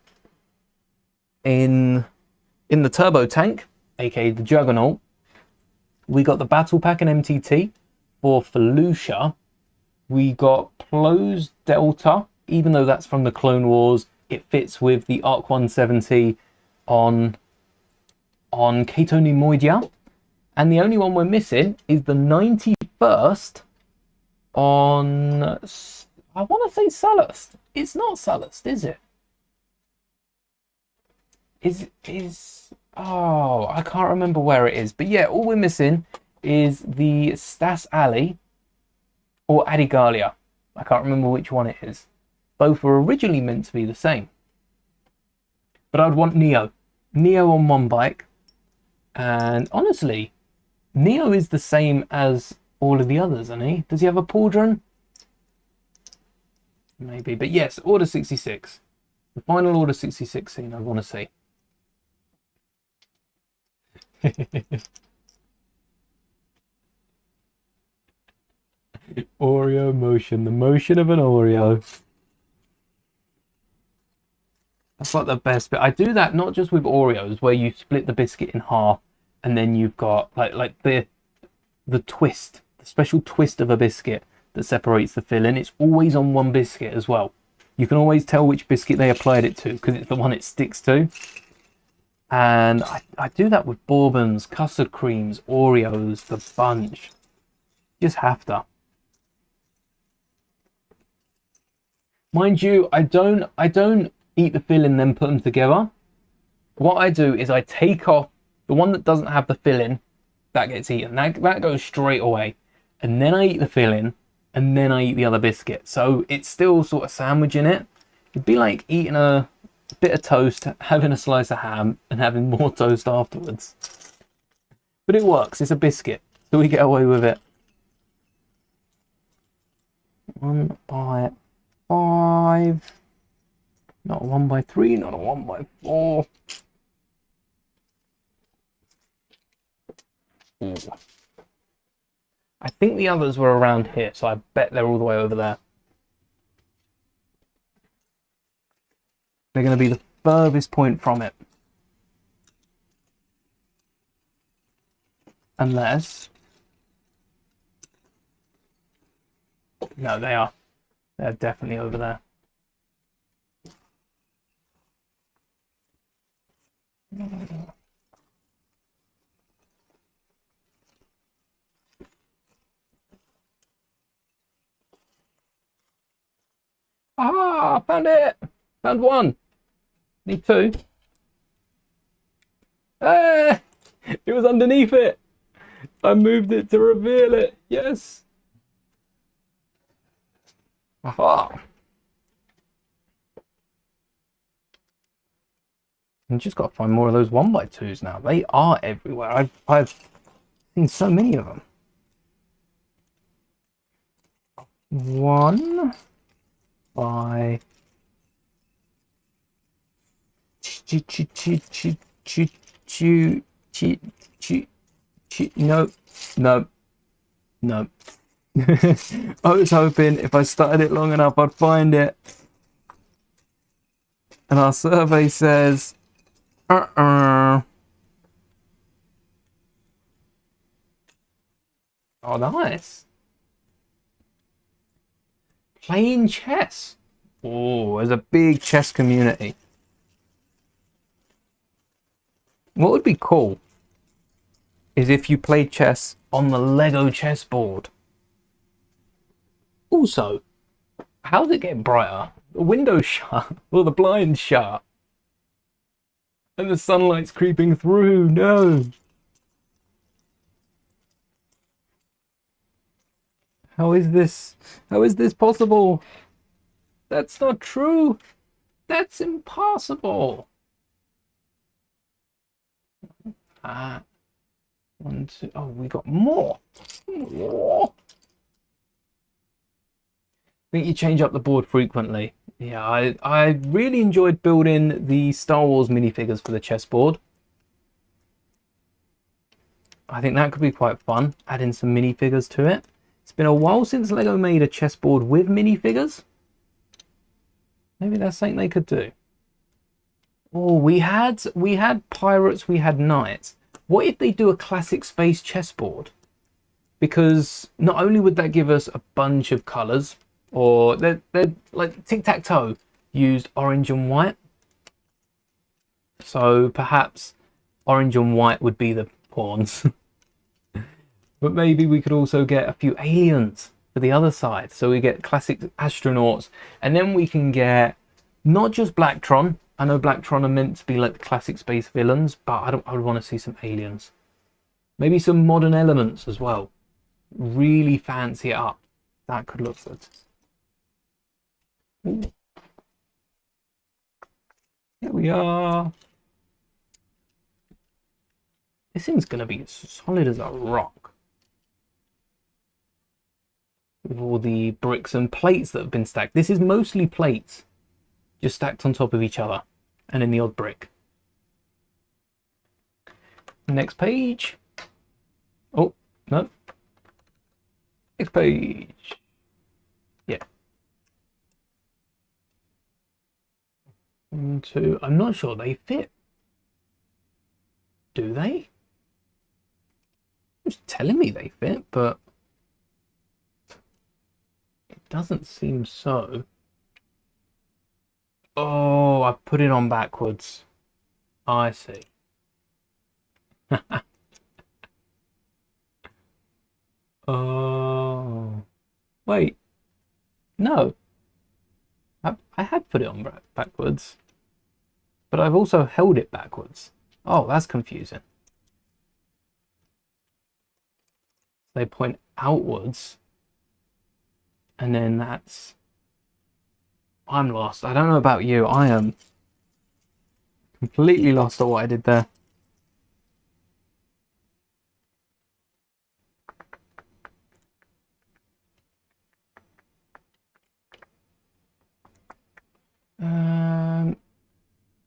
turbo tank, aka the Juggernaut. We got the Battle Pack and MTT for Felucia. We got Plo's Delta, even though that's from the Clone Wars, it fits with the Arc 170 on Kato Nimoidia. And the only one we're missing is the 91st on, I want to say Sullust. It's not Sullust, is it? Oh, I can't remember where it is. But yeah, all we're missing is the Stas Ali or Adigalia. I can't remember which one it is. Both were originally meant to be the same. But I'd want Neo. Neo on one bike. And honestly, Neo is the same as all of the others, isn't he? Does he have a pauldron? Maybe. But yes, Order 66. The final Order 66 scene I want to see. Oreo motion, the motion of an Oreo. That's like the best bit. I do that not just with Oreos, where you split the biscuit in half, and then you've got like the twist, the special twist of a biscuit that separates the filling. It's always on one biscuit as well. You can always tell which biscuit they applied it to because it's the one it sticks to. And I do that with bourbons, custard creams, Oreos, the bunch. You just have to. Mind you, I don't eat the filling then put them together. What I do is I take off the one that doesn't have the filling, that gets eaten. That goes straight away. And then I eat the filling, and then I eat the other biscuit. So it's still sort of sandwiching it. It'd be like eating a bit of toast, having a slice of ham, and having more toast afterwards. But it works. It's a biscuit, so we get away with it. 1 by 5. Not a 1 by 3, not a 1 by 4. Ooh. I think the others were around here, so I bet they're all the way over there. They're going to be the furthest point from it. Unless... No, they are. They're definitely over there. Ah, found it. Found one. Need two. Ah, it was underneath it. I moved it to reveal it. Yes. Aha. You just got to find more of those 1x2s now. They are everywhere. I've seen so many of them. One by no, no, no. I was hoping if I started it long enough I'd find it. And our survey says oh, nice. Playing chess. Oh, there's a big chess community. What would be cool is if you played chess on the Lego chessboard. Also, how's it getting brighter? The window's shut, or the blind's shut. And the sunlight's creeping through. No. How is this? How is this possible? That's not true. That's impossible. Ah. One, two. Oh, we got more. More. I think you change up the board frequently. Yeah, I really enjoyed building the Star Wars minifigures for the chessboard. I think that could be quite fun, adding some minifigures to it. It's been a while since Lego made a chessboard with minifigures. Maybe that's something they could do. Oh, we had pirates, we had knights. What if they do a classic space chessboard? Because not only would that give us a bunch of colours, or they're like tic-tac-toe used orange and white. So perhaps orange and white would be the pawns. But maybe we could also get a few aliens for the other side. So we get classic astronauts, and then we can get not just Blacktron. I know Blacktron are meant to be like the classic space villains, but I would want to see some aliens. Maybe some modern elements as well. Really fancy it up. That could look good. Ooh. Here we are. This thing's going to be as solid as a rock. With all the bricks and plates that have been stacked. This is mostly plates, just stacked on top of each other, and in the odd brick. Next page. Oh, no. Next page. Yeah. 1, 2. I'm not sure they fit. Do they? It's telling me they fit, but it doesn't seem so. Oh, I put it on backwards. I see. Oh, wait. No. I had put it on backwards, but I've also held it backwards. Oh, that's confusing. They point outwards, and then that's... I'm lost. I don't know about you. I am completely lost at what I did there.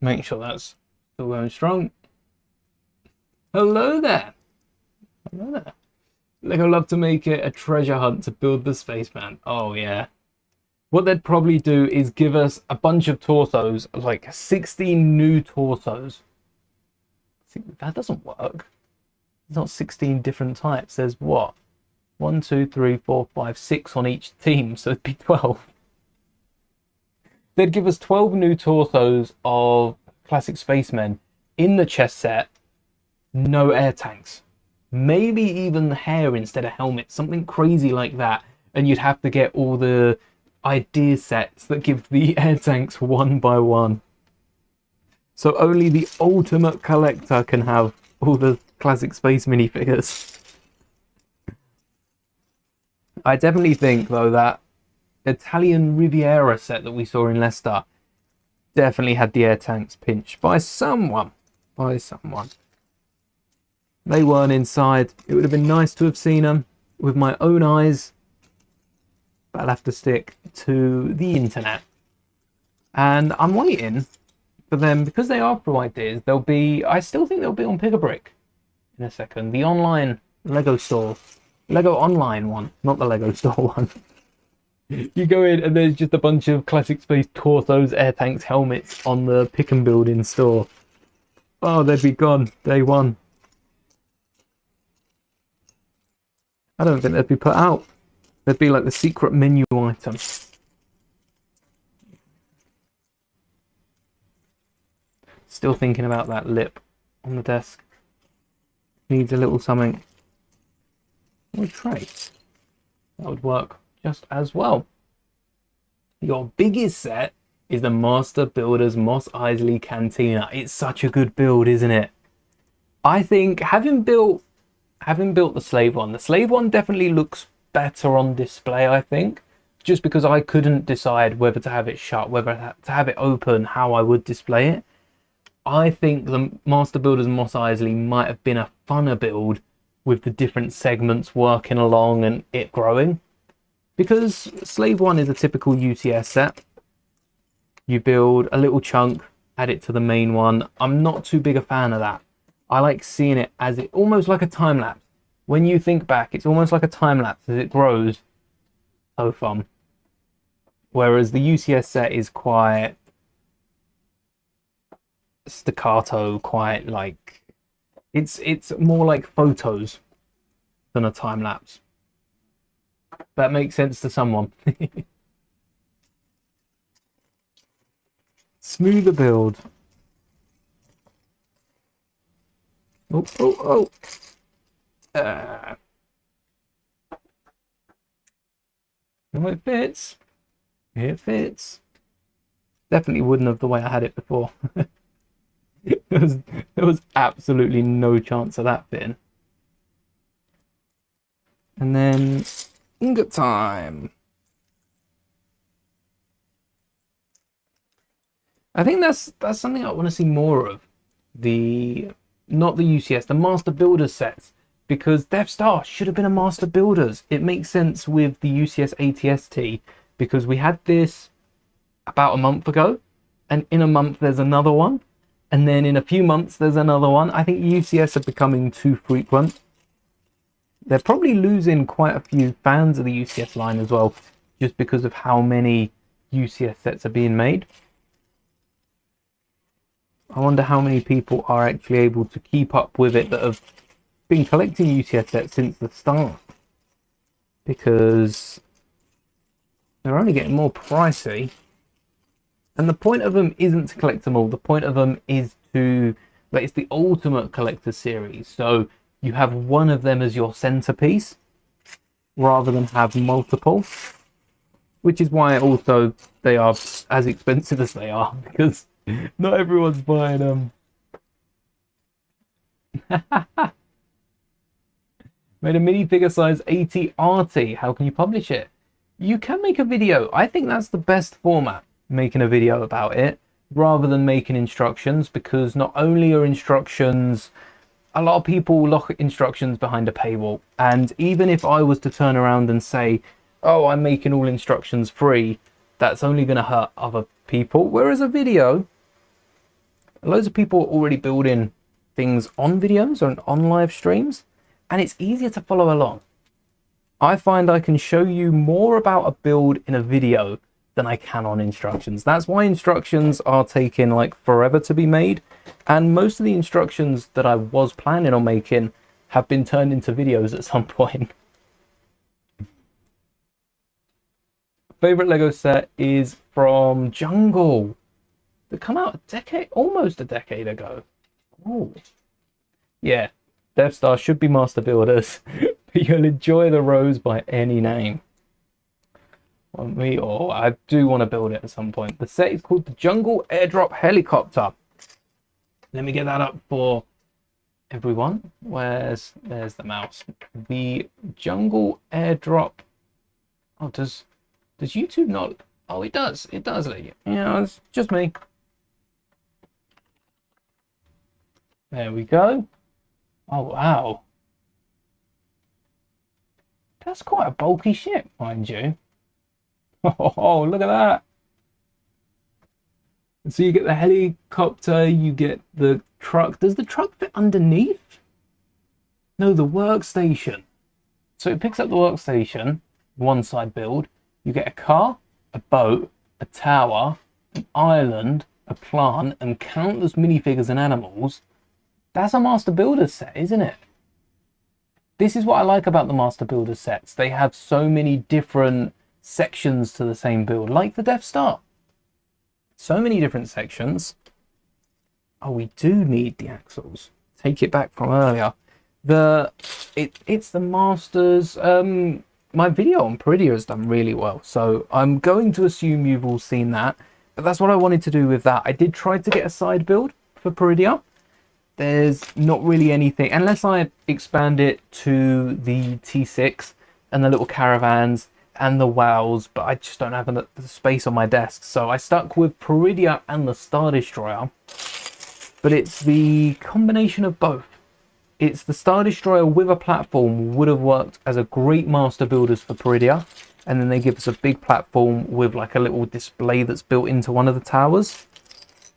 Make sure that's still going strong. Hello there. Hello there. Lego love to make it a treasure hunt to build the spaceman. Oh yeah. What they'd probably do is give us a bunch of torsos, like 16 new torsos. That doesn't work. There's not 16 different types. There's what? 1, 2, 3, 4, 5, 6 on each team, so it'd be 12. They'd give us 12 new torsos of classic spacemen, in the chess set, no air tanks. Maybe even the hair instead of helmet, something crazy like that. And you'd have to get all the idea sets that give the air tanks one by one. So only the ultimate collector can have all the classic space minifigures. I definitely think, though, that Italian Riviera set that we saw in Leicester definitely had the air tanks pinched by someone. By someone. They weren't inside. It would have been nice to have seen them with my own eyes. But I'll have to stick to the internet. And I'm waiting for them, because they are pro ideas. They'll be, I still think they'll be on Pick-a-Brick in a second. The online Lego store. Lego online one, not the Lego store one. You go in and there's just a bunch of classic space torsos, air tanks, helmets on the pick and build in store. Oh, they'd be gone day one. I don't think they'd be put out. They'd be like the secret menu item. Still thinking about that lip on the desk. Needs a little something. Or a tray. That would work just as well. Your biggest set is the Master Builders Mos Eisley Cantina. It's such a good build, isn't it? I think having built the slave one definitely looks better on display, I think. Just because I couldn't decide whether to have it shut, whether to have it open, how I would display it. I think the Master Builders Mos Eisley might have been a funner build with the different segments working along and it growing. Because Slave 1 is a typical UTS set. You build a little chunk, add it to the main one. I'm not too big a fan of that. I like seeing it as it almost like a time lapse. When you think back, it's almost like a time lapse as it grows. So fun. Whereas the UCS set is quite staccato, quite like it's more like photos than a time lapse. That makes sense to someone. Smoother build. Oh. No, it fits. It fits. Definitely wouldn't have the way I had it before. There was absolutely no chance of that fitting. And then ingot time. I think that's something I want to see more of. Not the UCS, the Master Builders sets. Because Death Star should have been a Master Builders. It makes sense with the UCS ATST. Because we had this about a month ago. And in a month there's another one. And then in a few months there's another one. I think UCS are becoming too frequent. They're probably losing quite a few fans of the UCS line as well. Just because of how many UCS sets are being made. I wonder how many people are actually able to keep up with it that have been collecting UCS sets since the start. Because they're only getting more pricey. And the point of them isn't to collect them all. The point of them is to, like, it's the ultimate collector series. So you have one of them as your centerpiece rather than have multiple. Which is why also they are as expensive as they are, because not everyone's buying them. Made a minifigure size 80 arty. How can you publish it? You can make a video. I think that's the best format, making a video about it, rather than making instructions, because not only are instructions, a lot of people lock instructions behind a paywall. And even if I was to turn around and say, oh, I'm making all instructions free, that's only going to hurt other people. Whereas a video, loads of people are already building things on videos or on live streams, and it's easier to follow along. I find I can show you more about a build in a video than I can on instructions. That's why instructions are taking like forever to be made. And most of the instructions that I was planning on making have been turned into videos at some point. Favorite Lego set is from Jungle. That come out almost a decade ago. Oh, yeah. Death Star should be Master Builders, but you'll enjoy the Rose by any name. I do want to build it at some point. The set is called the Jungle Airdrop Helicopter. Let me get that up for everyone. There's the mouse. The Jungle Airdrop. Oh, does YouTube not? Oh, it does. It does. Yeah, it's just me. There we go. Oh, wow. That's quite a bulky ship, mind you. Oh, look at that. So you get the helicopter, you get the truck. Does the truck fit underneath? No, the workstation. So it picks up the workstation, one side build. You get a car, a boat, a tower, an island, a plant, and countless minifigures and animals. That's a Master Builder set, isn't it? This is what I like about the Master Builder sets. They have so many different sections to the same build, like the Death Star. So many different sections. Oh, we do need the axles. Take it back from earlier. It's the Masters. My video on Peridia has done really well, so I'm going to assume you've all seen that. But that's what I wanted to do with that. I did try to get a side build for Peridia. There's not really anything, unless I expand it to the T6 and the little caravans and the wows, but I just don't have the space on my desk. So I stuck with Peridia and the Star Destroyer, but it's the combination of both. It's the Star Destroyer with a platform would have worked as a great Master Builders for Peridia, and then they give us a big platform with like a little display that's built into one of the towers.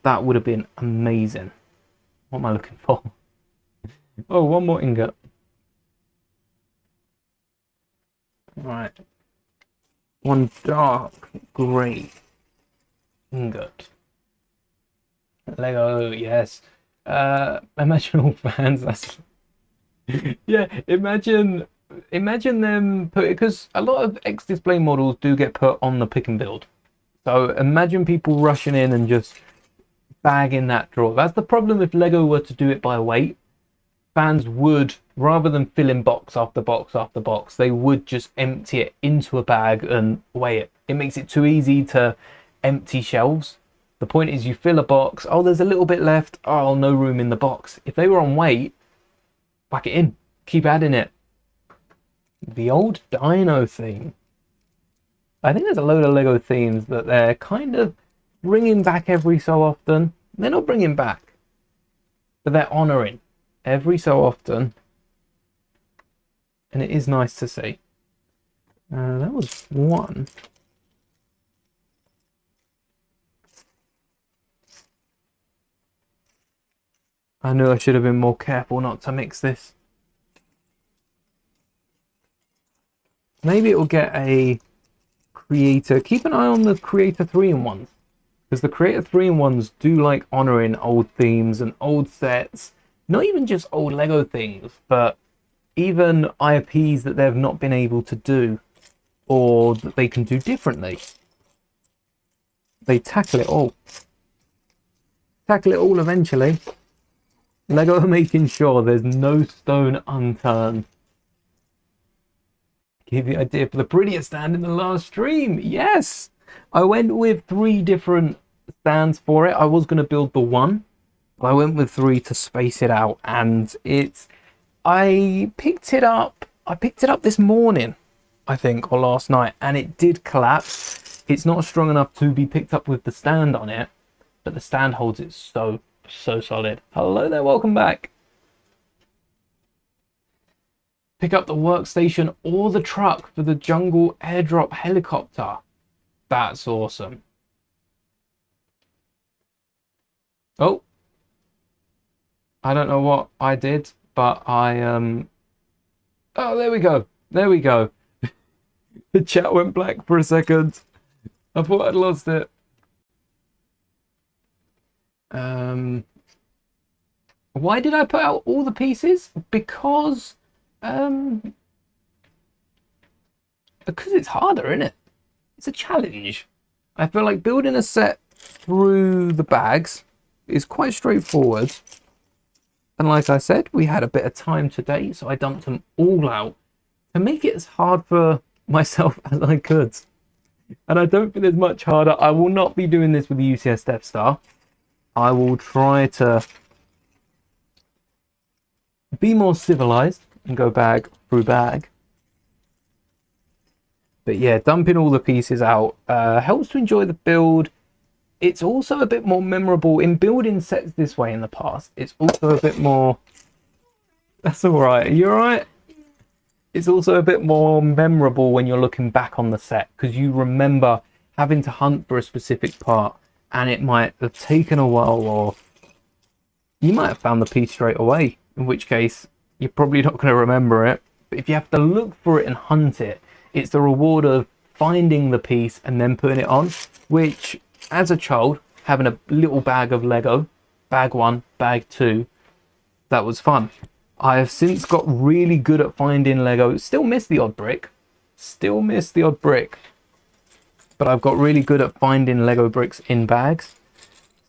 That would have been amazing. What am I looking for? Oh, one more ingot. Right. One dark grey ingot. Lego, yes. Imagine all fans. That's yeah. Imagine them put, because a lot of X display models do get put on the pick and build. So imagine people rushing in and just bagging that drawer. That's the problem. If Lego were to do it by weight, fans would, rather than fill in box after box after box, they would just empty it into a bag and weigh it. It makes it too easy to empty shelves. The point is you fill a box, oh, there's a little bit left, oh, no room in the box. If they were on weight, pack it in, keep adding it. The old dino theme. I think there's a load of Lego themes that they're kind of bringing back every so often. They're not bringing back, but they're honouring every so often, and it is nice to see. That was one. I knew I should have been more careful not to mix this. Maybe it will get a creator. Keep an eye on the creator 3-in-1s, because the creator 3-in-1s do like honouring old themes and old sets. Not even just old Lego things, but even IPs that they've not been able to do, or that they can do differently. They tackle it all. Tackle it all eventually. Lego are making sure there's no stone unturned. Give you an idea for the Peridia stand in the last stream. Yes! I went with 3 different stands for it. I was going to build the one, but I went with 3 to space it out, and I picked it up this morning, I think, or last night, and it did collapse. It's not strong enough to be picked up with the stand on it, but the stand holds it so solid. Hello there, welcome back. Pick up the workstation or the truck for the Jungle Airdrop Helicopter. That's awesome. Oh, I don't know what I did, but oh, there we go. There we go. The chat went black for a second. I thought I'd lost it. Why did I put out all the pieces? Because it's harder, isn't it? It's a challenge. I feel like building a set through the bags is quite straightforward. And like I said, we had a bit of time today, so I dumped them all out to make it as hard for myself as I could. And I don't think there's much harder. I will not be doing this with the UCS Death Star. I will try to be more civilized and go bag through bag. But yeah, dumping all the pieces out helps to enjoy the build. It's also a bit more memorable in building sets this way in the past. It's also a bit more... That's all right. Are you all right? It's also a bit more memorable when you're looking back on the set because you remember having to hunt for a specific part and it might have taken a while, or you might have found the piece straight away, in which case you're probably not going to remember it. But if you have to look for it and hunt it, it's the reward of finding the piece and then putting it on, which as a child, having a little bag of Lego, bag 1, bag 2, that was fun. I have since got really good at finding Lego. Still miss the odd brick. But I've got really good at finding Lego bricks in bags.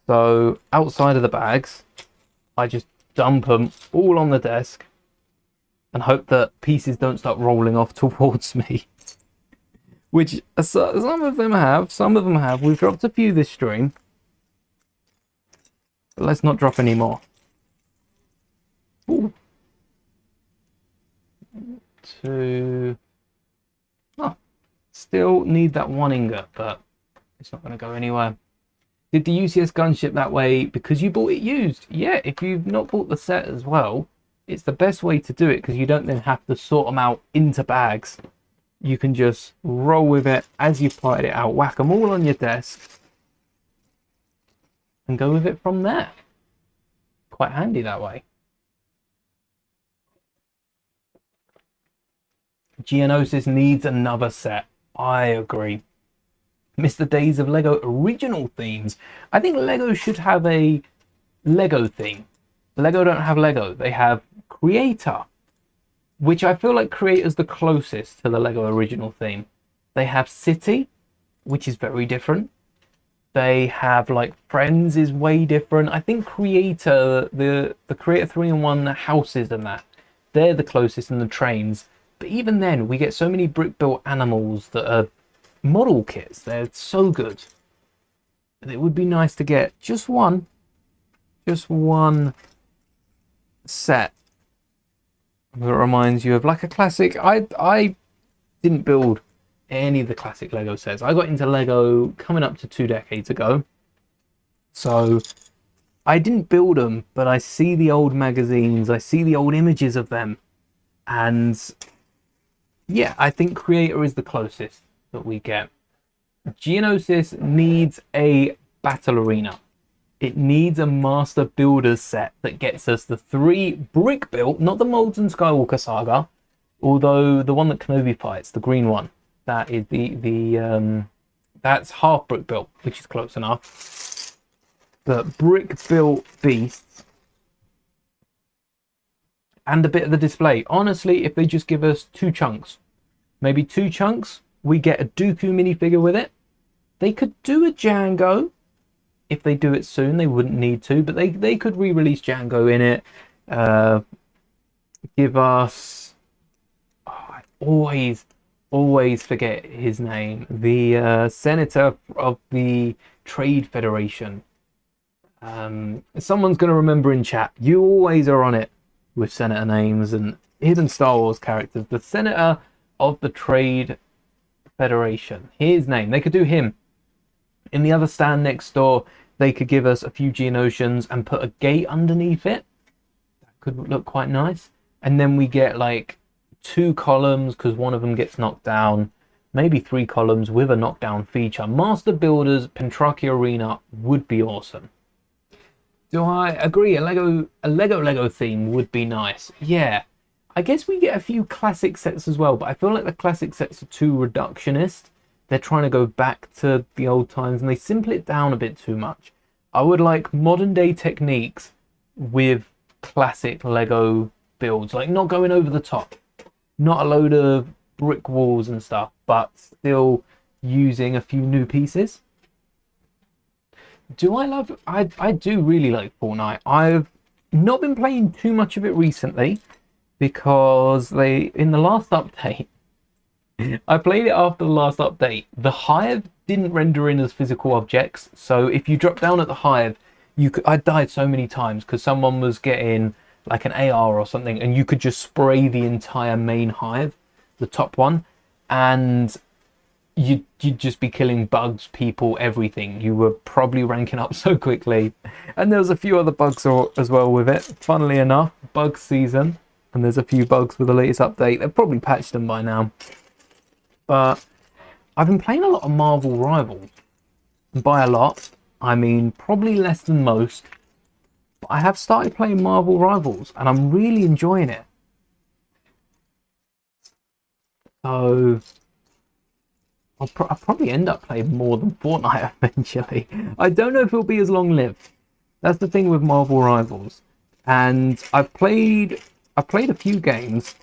So outside of the bags, I just dump them all on the desk and hope that pieces don't start rolling off towards me. Which some of them have. We've dropped a few this stream. But let's not drop any more. Ooh. 2. Oh, still need that 1 ingot, but it's not going to go anywhere. Did the UCS gun ship that way because you bought it used? Yeah, if you've not bought the set as well, it's the best way to do it because you don't then have to sort them out into bags. You can just roll with it as you've parted it out, whack them all on your desk, and go with it from there. Quite handy that way. Geonosis needs another set. I agree. Miss the days of Lego original themes. I think Lego should have a Lego theme. Lego don't have Lego. They have Creator, which I feel like Creator's the closest to the Lego original theme. They have City, which is very different. They have like Friends is way different. I think Creator, the Creator 3-in-1, the houses and that, they're the closest, and the trains. But even then, we get so many brick-built animals that are model kits. They're so good. And it would be nice to get just one set that reminds you of like a classic. I didn't build any of the classic Lego sets. I got into Lego coming up to 2 decades ago. So I didn't build them, but I see the old magazines, I see the old images of them. And yeah, I think Creator is the closest that we get. Geonosis needs a battle arena. It needs a master builders set that gets us the 3 brick built, not the Molten Skywalker Saga, although the one that Kenobi fights, the green one, that is that's half brick built, which is close enough. But brick built beasts and a bit of the display. Honestly, if they just give us 2 chunks, maybe 2 chunks, we get a Dooku minifigure with it. They could do a Django. If they do it soon, they wouldn't need to, but they could re-release Django in it. Give us... Oh, I always forget his name. The senator of the Trade Federation. Someone's going to remember in chat. You always are on it with senator names and hidden Star Wars characters. The senator of the Trade Federation. His name. They could do him. In the other stand next door, they could give us a few Geonosians and put a gate underneath it. That could look quite nice. And then we get like 2 columns because one of them gets knocked down. Maybe 3 columns with a knockdown feature. Master Builders Pentraki Arena would be awesome. Do I agree? A Lego theme would be nice. Yeah. I guess we get a few classic sets as well, but I feel like the classic sets are too reductionist. They're trying to go back to the old times and they simple it down a bit too much. I would like modern day techniques with classic Lego builds, like not going over the top, not a load of brick walls and stuff, but still using a few new pieces. I do really like Fortnite. I've Not been playing too much of it recently because in the last update, I played it after the last update. The hive didn't render in as physical objects, so if you drop down at the hive, I died so many times because someone was getting like an AR or something, and you could just spray the entire main hive, the top one, and you'd just be killing bugs, people, everything. You were probably ranking up so quickly. And there was a few other bugs as well with it. Funnily enough, bug season, and there's a few bugs with the latest update. They've probably patched them by now. But I've been playing a lot of Marvel Rivals. And by a lot, I mean probably less than most. But I have started playing Marvel Rivals, and I'm really enjoying it. So I'll probably end up playing more than Fortnite eventually. I don't know if it'll be as long-lived. That's the thing with Marvel Rivals. And I've played a few games,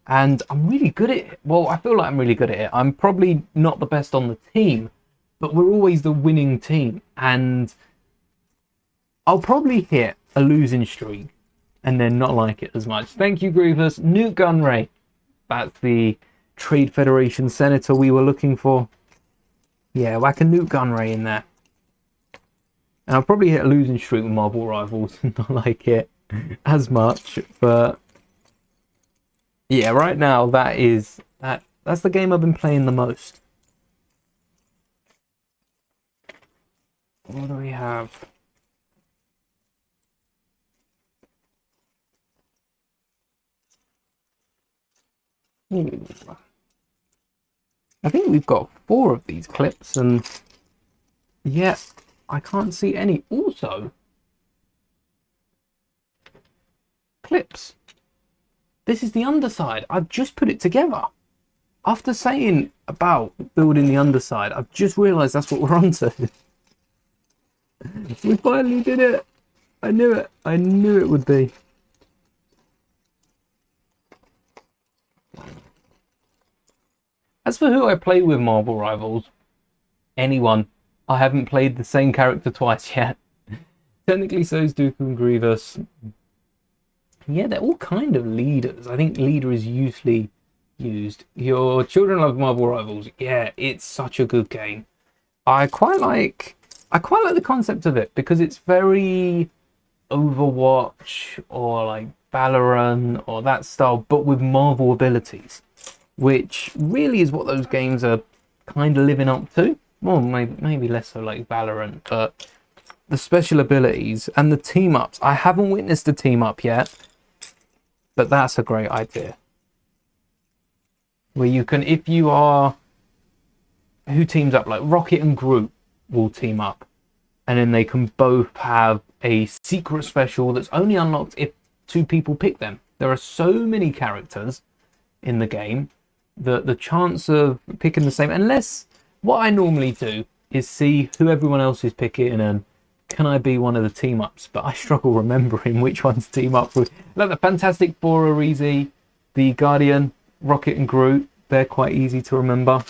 and I'm really good at it. Well, I feel like I'm really good at it. I'm probably not the best on the team, but we're always the winning team. And I'll probably hit a losing streak and then not like it as much. Thank you, Grievous. Newt Gunray. That's the Trade Federation Senator we were looking for. Yeah, whack a Newt Gunray in there. And I'll probably hit a losing streak with Marvel Rivals and not like it as much. But yeah, right now that's the game I've been playing the most. What do we have? Ooh. I think we've got 4 of these clips, and yeah, I can't see any. Also, clips. This is the underside. I've just put it together. After saying about building the underside, I've just realised that's what we're onto. We finally did it. I knew it. I knew it would be. As for who I play with Marvel Rivals, anyone. I haven't played the same character twice yet. Technically so is Dooku and Grievous. Yeah, they're all kind of leaders. I think leader is usually used. Your children love Marvel Rivals. Yeah, it's such a good game. I quite like the concept of it because it's very Overwatch or like Valorant or that style, but with Marvel abilities, which really is what those games are kind of living up to. Well, maybe less so like Valorant, but the special abilities and the team ups. I haven't witnessed a team up yet, but that's a great idea. Where you can, if you are, who teams up? Like Rocket and Groot will team up, and then they can both have a secret special that's only unlocked if 2 people pick them. There are so many characters in the game that the chance of picking the same, unless what I normally do is see who everyone else is picking and can I be one of the team ups, but I struggle remembering which ones team up with. Like the Fantastic Four are easy, the Guardian, Rocket and Groot, they're quite easy to remember.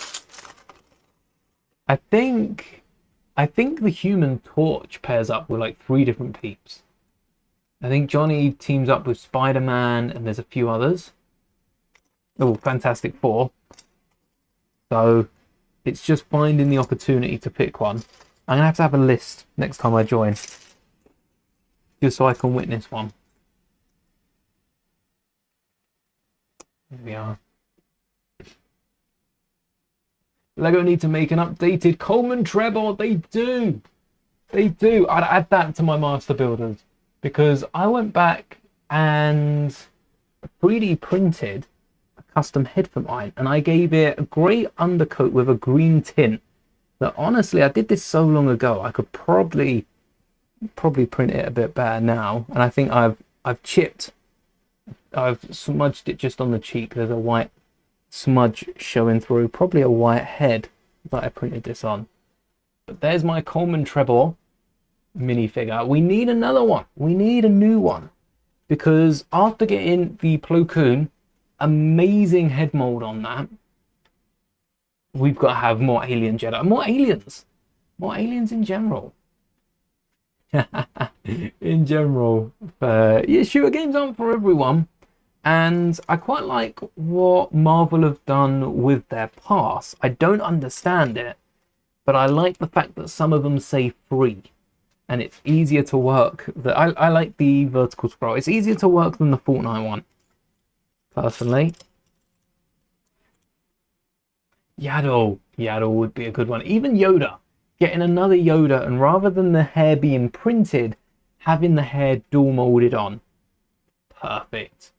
I think the Human Torch pairs up with like 3 different peeps. I think Johnny teams up with Spider-Man and there's a few others. Oh, Fantastic Four. So it's just finding the opportunity to pick one. I'm going to have a list next time I join, just so I can witness one. Here we are. Lego need to make an updated Coleman Trebor. They do. They do. I'd add that to my master builders because I went back and 3D printed a custom head for mine, and I gave it a grey undercoat with a green tint. That honestly, I did this so long ago, I could probably print it a bit better now. And I think I've smudged it just on the cheek. There's a white smudge showing through, probably a white head that I printed this on. But there's my Coleman Trebor minifigure. We need another one. We need a new one because after getting the Plo Koon, amazing head mold on that, we've got to have more alien Jedi, more aliens in general. in general. Yeah, shooter games aren't for everyone. And I quite like what Marvel have done with their pass. I don't understand it, but I like the fact that some of them say free. And it's easier to work. I like the vertical scroll. It's easier to work than the Fortnite one, personally. Yaddle would be a good one. Even Yoda. Getting another Yoda, and rather than the hair being printed, having the hair dual molded on. Perfect.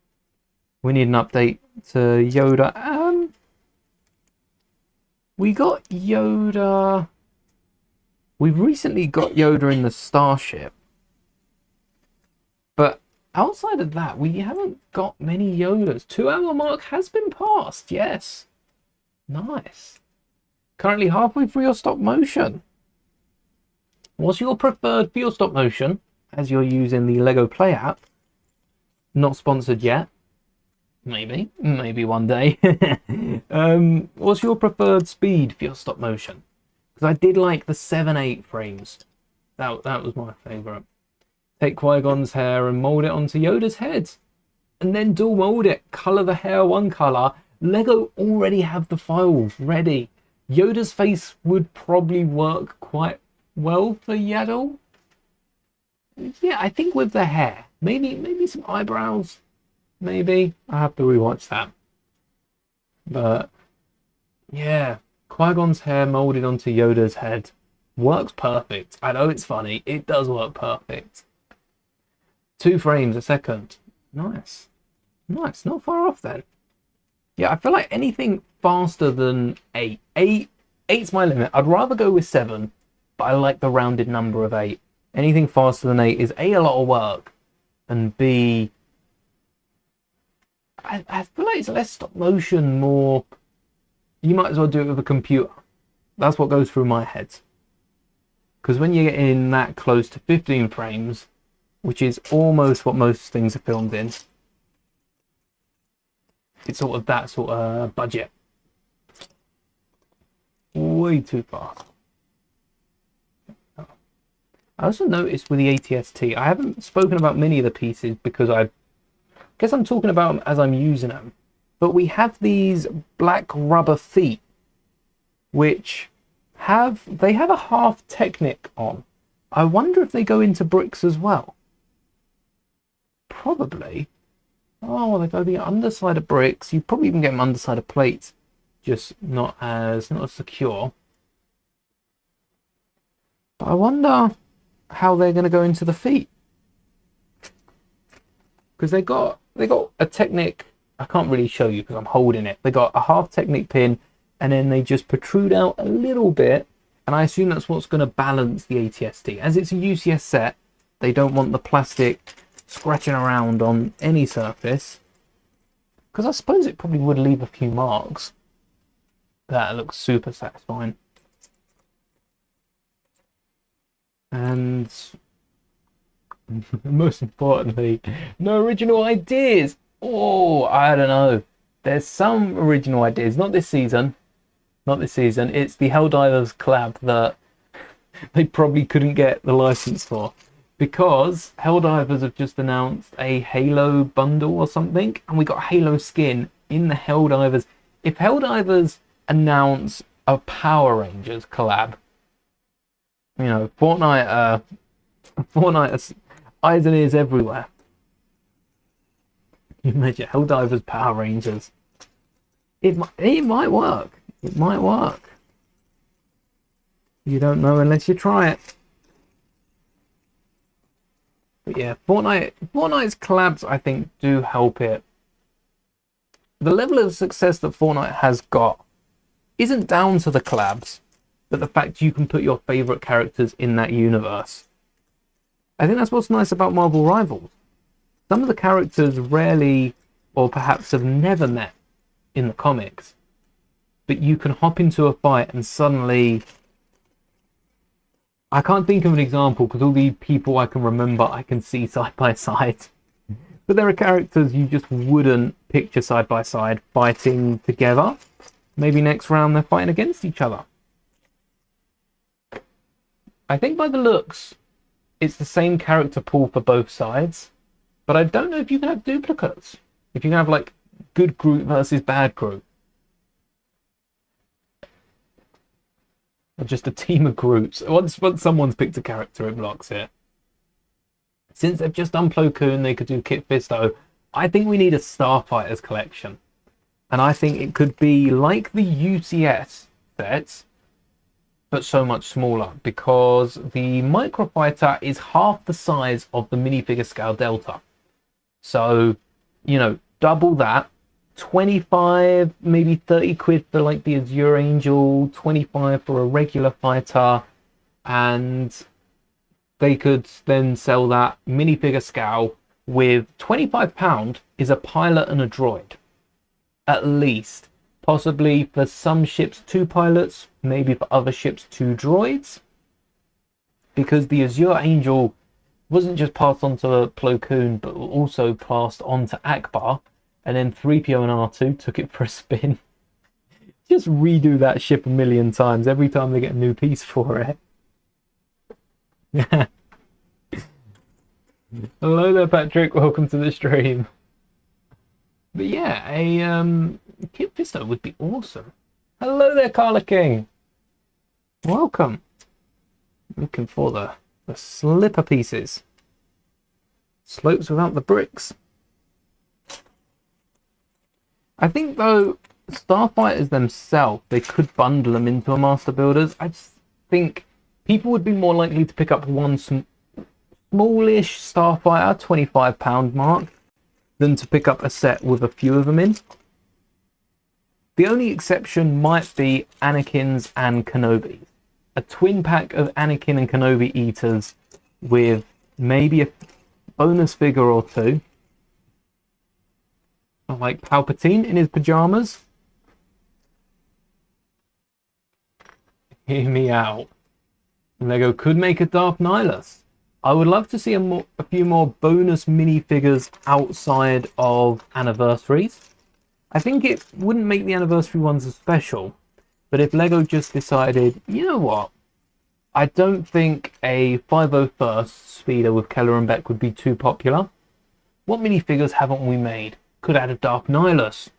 We need an update to Yoda. We got Yoda. We've recently got Yoda in the Starship. But outside of that, we haven't got many Yodas. 2-hour mark has been passed, yes. Nice. Currently halfway through your stop motion. What's your preferred for your stop motion, as you're using the Lego Play app? Not sponsored yet. Maybe one day. What's your preferred speed for your stop motion? Because I did like the 7-8 frames. That was my favourite. Take Qui-Gon's hair and mould it onto Yoda's head. And then dual mould it. Colour the hair one colour. Lego already have the files ready. Yoda's face would probably work quite well for Yaddle. Yeah, I think with the hair. Maybe some eyebrows. Maybe. I have to rewatch that. But yeah, Qui-Gon's hair molded onto Yoda's head works perfect. I know it's funny. It does work perfect. 2 frames a second. Nice. Nice. Not far off then. Yeah, I feel like anything faster than 8. 8's my limit. I'd rather go with 7, but I like the rounded number of 8. Anything faster than 8 is A, a lot of work, and B, I feel like it's less stop motion, more, you might as well do it with a computer. That's what goes through my head. Because when you get in that close to 15 frames, which is almost what most things are filmed in, it's sort of that sort of budget. Way too fast. I also noticed with the ATST, I haven't spoken about many of the pieces because I guess I'm talking about them as I'm using them. But we have these black rubber feet, which have a half Technic on. I wonder if they go into bricks as well. Probably. Oh, they go the underside of bricks. You probably even get them underside of plates, just not as secure. But I wonder how they're going to go into the feet, because they got a Technic. I can't really show you because I'm holding it. They got a half Technic pin, and then they just protrude out a little bit, and I assume that's what's going to balance the ATST. As it's a UCS set, they don't want the plastic scratching around on any surface, because I suppose it probably would leave a few marks. That looks super satisfying. And most importantly, no original ideas. Oh, I don't know. There's some original ideas. Not this season. It's the Helldivers collab that they probably couldn't get the license for, because Helldivers have just announced a Halo bundle or something, and we got Halo skin in the Helldivers. If Helldivers announce a Power Rangers collab, you know, Fortnite eyes and ears everywhere. You imagine Helldivers Power Rangers. It might work. It might work. You don't know unless you try it. But yeah, Fortnite's collabs, I think, do help it. The level of success that Fortnite has got isn't down to the collabs, but the fact you can put your favorite characters in that universe. I think that's what's nice about Marvel Rivals. Some of the characters rarely, or perhaps have never met in the comics, but you can hop into a fight and suddenly, I can't think of an example because all the people I can remember I can see side by side, but there are characters you just wouldn't picture side by side fighting together. Maybe next round they're fighting against each other. I think by the looks, it's the same character pool for both sides, but I don't know if you can have duplicates. If you can have like good Groot versus bad Groot. Or just a team of Groots. Once someone's picked a character, it blocks it. Since they've just done Plo Koon, they could do Kit Fisto. I think we need a Starfighters collection. And I think it could be like the UCS sets, but so much smaller, because the Microfighter is half the size of the minifigure scale Delta. So, you know, double that. 25, maybe 30 quid for like the Azure Angel, 25 for a regular fighter, and they could then sell that minifigure scale with £25 is a pilot and a droid. At least. Possibly for some ships 2 pilots, maybe for other ships 2 droids. Because the Azure Angel wasn't just passed on to Plo Koon, but also passed on to Akbar. And then 3PO and R2 took it for a spin. Just redo that ship a million times every time they get a new piece for it. Yeah. Hello there, Patrick. Welcome to the stream. But yeah, a Kit Fisto would be awesome. Hello there, Carla King. Welcome. Looking for the slipper pieces. Slopes without the bricks. I think though, Starfighters themselves, they could bundle them into a Master Builders. I just think people would be more likely to pick up one smallish Starfighter, £25 mark, than to pick up a set with a few of them in. The only exception might be Anakin's and Kenobi's. A twin pack of Anakin and Kenobi Eaters with maybe a bonus figure or 2. Like Palpatine in his pajamas. Hear me out. Lego could make a Darth Nihilus. I would love to see a few more bonus minifigures outside of anniversaries. I think it wouldn't make the anniversary ones as special, but if Lego just decided, you know what, I don't think a 501st speeder with Keller and Beck would be too popular. What minifigures haven't we made? Could add a Darth Nihilus.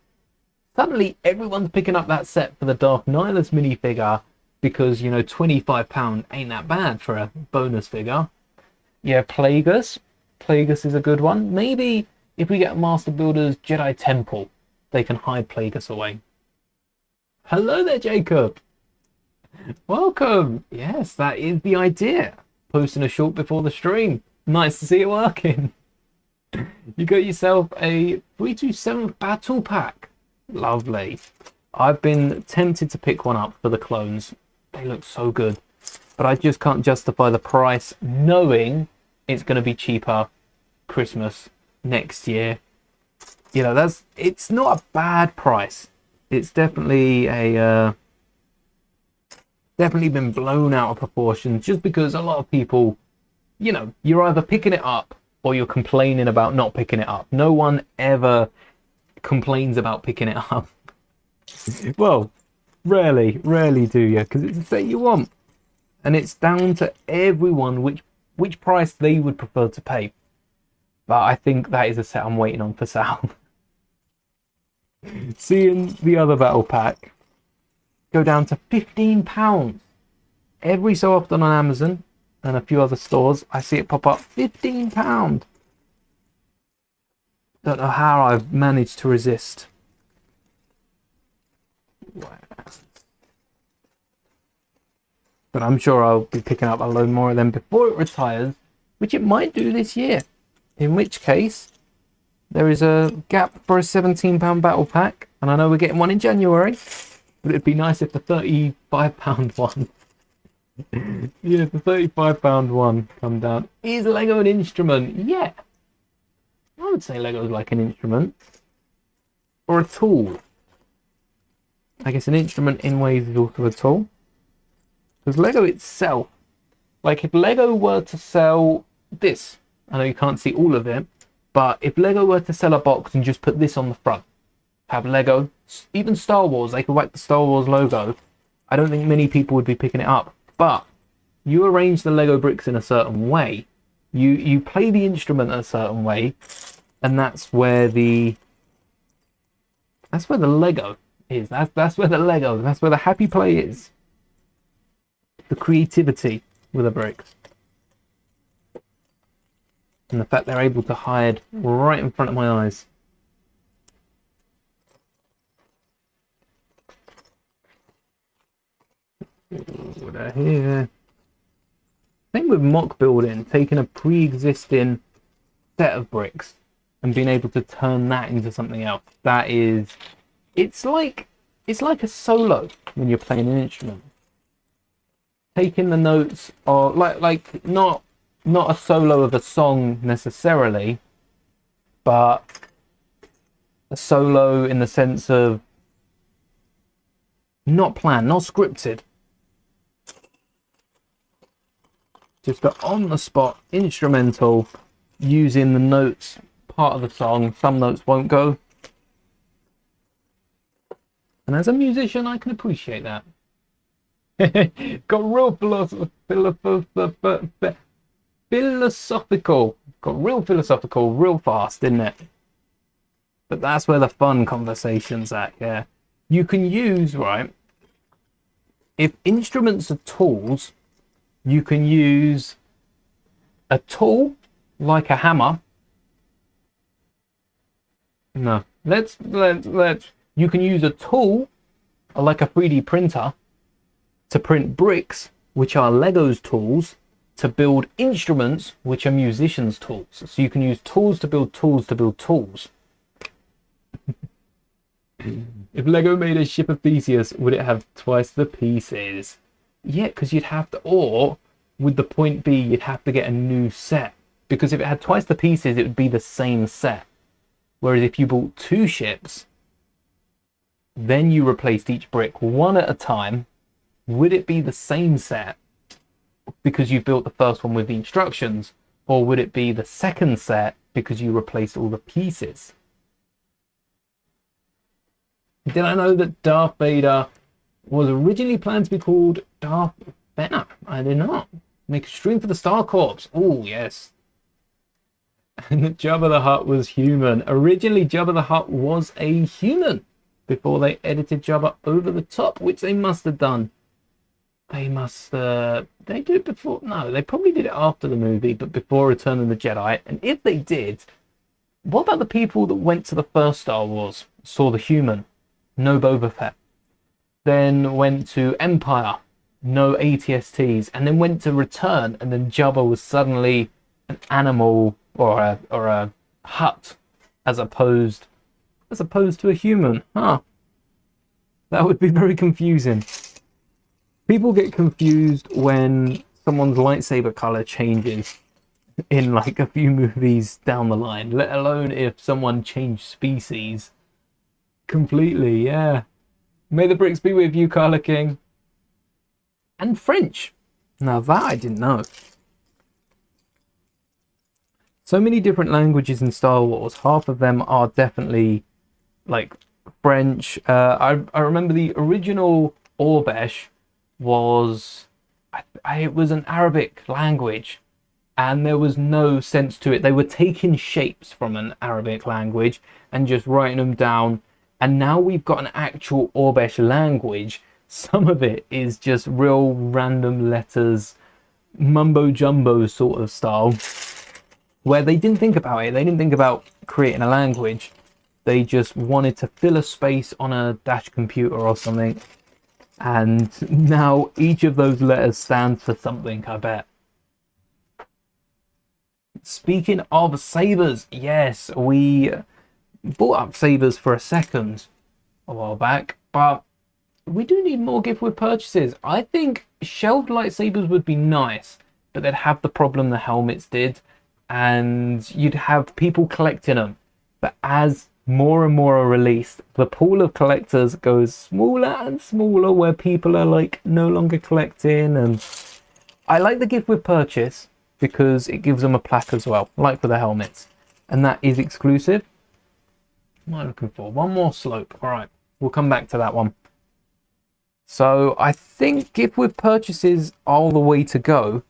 Suddenly everyone's picking up that set for the Darth Nihilus minifigure because, you know, £25 ain't that bad for a bonus figure. Yeah, Plagueis. Plagueis is a good one. Maybe if we get a Master Builders Jedi Temple, they can hide Plagueis away. Hello there, Jacob. Welcome. Yes, that is the idea. Posting a short before the stream. Nice to see it working. You got yourself a 327 battle pack. Lovely. I've been tempted to pick one up for the clones. They look so good. But I just can't justify the price knowing it's going to be cheaper Christmas next year. You know, it's not a bad price. It's definitely definitely been blown out of proportion just because a lot of people, you know, you're either picking it up or you're complaining about not picking it up. No one ever complains about picking it up. Well, rarely do you, because it's a set you want. And it's down to everyone which price they would prefer to pay. But I think that is a set I'm waiting on for Sal. Seeing the other battle pack go down to £15. Every so often on Amazon and a few other stores, I see it pop up, £15. Don't know how I've managed to resist. Wow. But I'm sure I'll be picking up a load more of them before it retires, which it might do this year. In which case, there is a gap for a £17 battle pack, and I know we're getting one in January, but it'd be nice if the £35 one, yeah, the £35 one come down. Is Lego an instrument? Yeah. I would say Lego's like an instrument. Or a tool. I guess an instrument in ways is also a tool. Because Lego itself, like if Lego were to sell this, I know you can't see all of it, but if Lego were to sell a box and just put this on the front, have Lego, even Star Wars, they could whack the Star Wars logo, I don't think many people would be picking it up. But you arrange the Lego bricks in a certain way, You play the instrument a certain way, and that's where the Lego is. That's where the happy play is. The creativity with the bricks. And the fact they're able to hide right in front of my eyes. What I hear. Same with mock building, taking a pre-existing set of bricks and being able to turn that into something else. That is, it's like a solo when you're playing an instrument. Taking the notes, or like not a solo of a song necessarily, but a solo in the sense of not planned, not scripted. Just an on-the-spot instrumental using the notes part of the song. Some notes won't go. And as a musician, I can appreciate that. Got real philosophical. Got real philosophical real fast, didn't it? But that's where the fun conversation's at, yeah. You can use, right, if instruments are tools, you can use a tool like a hammer. No, let's you can use a tool like a 3D printer to print bricks, which are Lego's tools, to build instruments, which are musicians' tools. So you can use tools to build tools to build tools. If Lego made a ship of Theseus, would it have twice the pieces? Yeah, because you'd have to, or would the point be you'd have to get a new set? Because if it had twice the pieces, it would be the same set. Whereas if you bought two ships, then you replaced each brick one at a time, would it be the same set because you built the first one with the instructions? Or would it be the second set because you replaced all the pieces? Did I know that Darth Vader was originally planned to be called Darth Vader? I did not. Make a stream for the Star Corps. Oh, yes. And Jabba the Hutt was human. Originally, Jabba the Hutt was a human before they edited Jabba over the top, which they must have done. They must, they did it before? No, they probably did it after the movie, but before Return of the Jedi. And if they did, what about the people that went to the first Star Wars, saw the human, no Boba Fett, then went to Empire, no ATSTs, and then went to Return, and then Jabba was suddenly an animal or a hut as opposed to a human? Huh. That would be very confusing. People get confused when someone's lightsaber color changes in like a few movies down the line, let alone if someone changed species completely. Yeah. May the bricks be with you, Carla King. And French. Now that I didn't know. So many different languages in Star Wars. Half of them are definitely like French. I remember the original Orbesh was it was an Arabic language, and there was no sense to it. They were taking shapes from an Arabic language and just writing them down. And now we've got an actual Orbesh language. Some of it is just real random letters, mumbo jumbo sort of style, where they didn't think about it. They didn't think about creating a language. They just wanted to fill a space on a dash computer or something. And now each of those letters stands for something, I bet. Speaking of sabers, yes, we bought up sabers for a second a while back, but we do need more gift with purchases. I think shelved lightsabers would be nice, but they'd have the problem the helmets did, and you'd have people collecting them. But as more and more are released, the pool of collectors goes smaller and smaller, where people are like no longer collecting. And I like the gift with purchase because it gives them a plaque as well, like with the helmets, and that is exclusive. What am I looking for? One more slope. All right, we'll come back to that one. So I think gift with purchases are the way to go,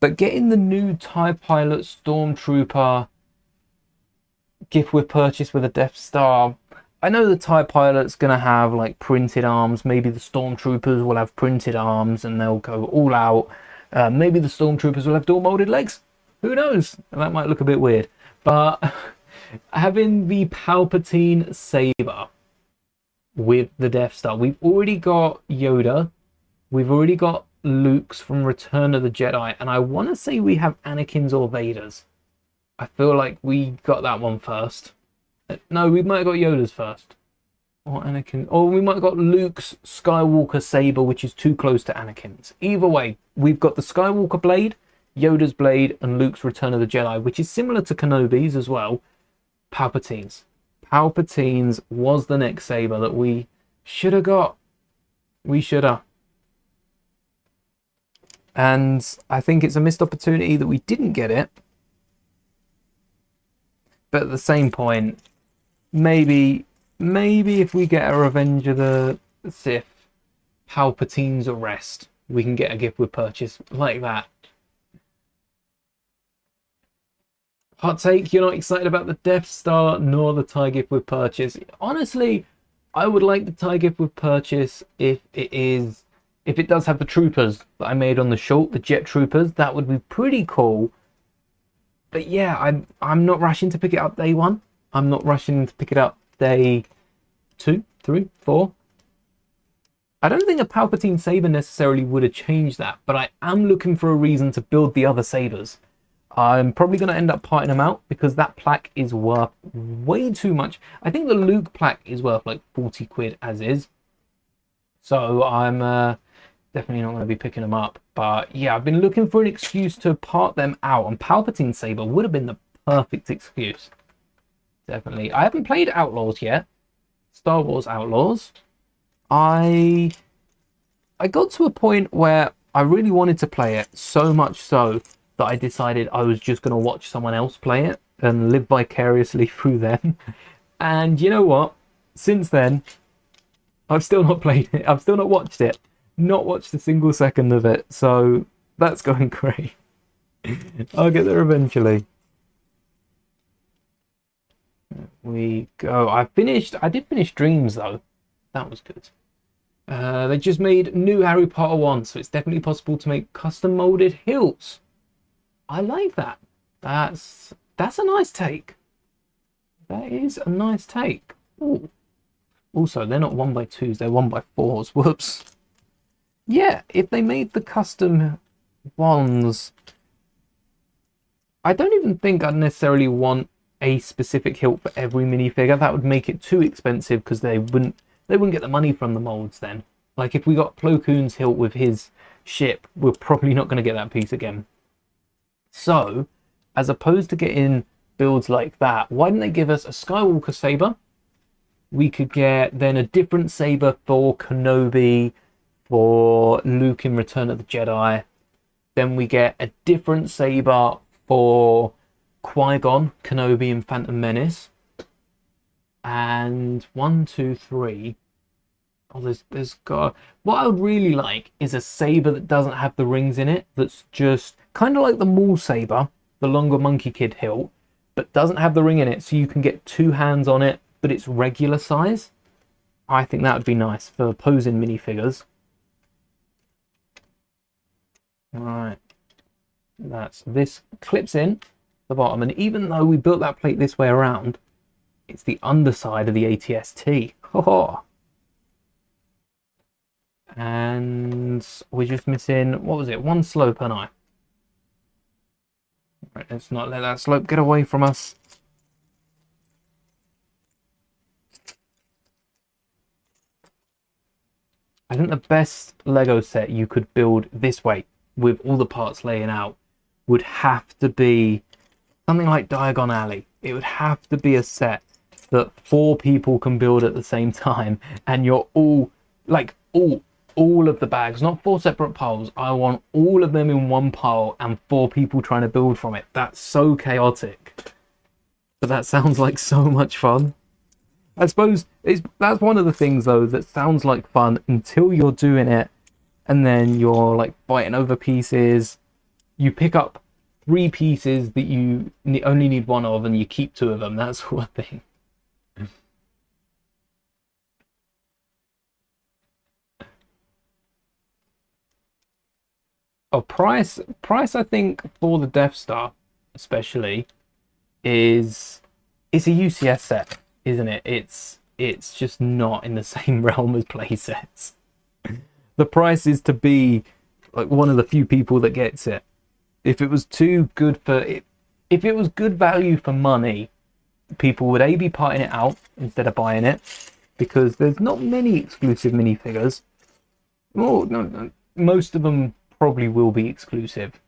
But getting the new TIE Pilot Stormtrooper gift with purchase with a Death Star. I know the TIE Pilot's going to have like printed arms. Maybe the Stormtroopers will have printed arms and they'll go all out. Maybe the Stormtroopers will have dual molded legs. Who knows? That might look a bit weird. But having the Palpatine saber with the Death Star, we've already got Yoda. We've already got Luke's from Return of the Jedi. And I want to say we have Anakin's or Vader's. I feel like we got that one first. No, we might have got Yoda's first. Or Anakin. Or we might have got Luke's Skywalker saber, which is too close to Anakin's. Either way, we've got the Skywalker blade, Yoda's blade, and Luke's Return of the Jedi, which is similar to Kenobi's as well. Palpatine's. Palpatine's was the next saber that we should have got. We should have. And I think it's a missed opportunity that we didn't get it. But at the same point, maybe if we get a Revenge of the Sith, Palpatine's arrest, we can get a gift with purchase like that. Hot take, you're not excited about the Death Star nor the TIE gift with purchase. Honestly, I would like the TIE gift with purchase if it does have the troopers that I made on the short, the jet troopers. That would be pretty cool. But yeah, I'm not rushing to pick it up day 1. I'm not rushing to pick it up day 2, 3, 4. I don't think a Palpatine saber necessarily would have changed that, but I am looking for a reason to build the other sabers. I'm probably going to end up parting them out because that plaque is worth way too much. I think the Luke plaque is worth like 40 quid as is. So I'm definitely not going to be picking them up. But yeah, I've been looking for an excuse to part them out, and Palpatine saber would have been the perfect excuse. Definitely. I haven't played Outlaws yet. Star Wars Outlaws. I got to a point where I really wanted to play it, so much so that I decided I was just going to watch someone else play it and live vicariously through them. And you know what? Since then, I've still not played it. I've still not watched it. Not watched a single second of it. So that's going great. I'll get there eventually. There we go. I did finish Dreams though. That was good. They just made new Harry Potter one, so it's definitely possible to make custom molded hilts. I like that. That's a nice take. That is a nice take. Ooh. Also, they're not 1x2s, they're 1x4s. Whoops. Yeah, if they made the custom ones, I don't even think I'd necessarily want a specific hilt for every minifigure. That would make it too expensive because they wouldn't get the money from the molds then. Like if we got Plo Koon's hilt with his ship, we're probably not going to get that piece again. So, as opposed to getting builds like that, why didn't they give us a Skywalker saber? We could get then a different saber for Kenobi, for Luke in Return of the Jedi. Then we get a different saber for Qui-Gon, Kenobi and Phantom Menace. And 1, 2, 3. Oh, there's got... What I would really like is a saber that doesn't have the rings in it. That's just kind of like the Maul saber, the longer Monkey Kid hilt, but doesn't have the ring in it, so you can get 2 hands on it, but it's regular size. I think that would be nice for posing minifigures. Right. This clips in the bottom, and even though we built that plate this way around, it's the underside of the ATST. Oh. And we're just missing, what was it? 1 slope and I. Right, let's not let that slope get away from us. I think the best Lego set you could build this way, with all the parts laying out, would have to be something like Diagon Alley. It would have to be a set that 4 people can build at the same time, and you're all like all of the bags, not 4 separate piles. I want all of them in one pile and 4 people trying to build from it. That's so chaotic, but that sounds like so much fun. I suppose that's one of the things though that sounds like fun until you're doing it, and then you're like fighting over pieces, you pick up 3 pieces that you only need one of, and you keep 2 of them. That sort of thing. Oh, price. I think for the Death Star, especially, is it's a UCS set, isn't it? It's just not in the same realm as play sets. The price is to be like one of the few people that gets it. If it was too good for it, if it was good value for money, people would be parting it out instead of buying it, because there's not many exclusive minifigures. Well, no, most of them probably will be exclusive,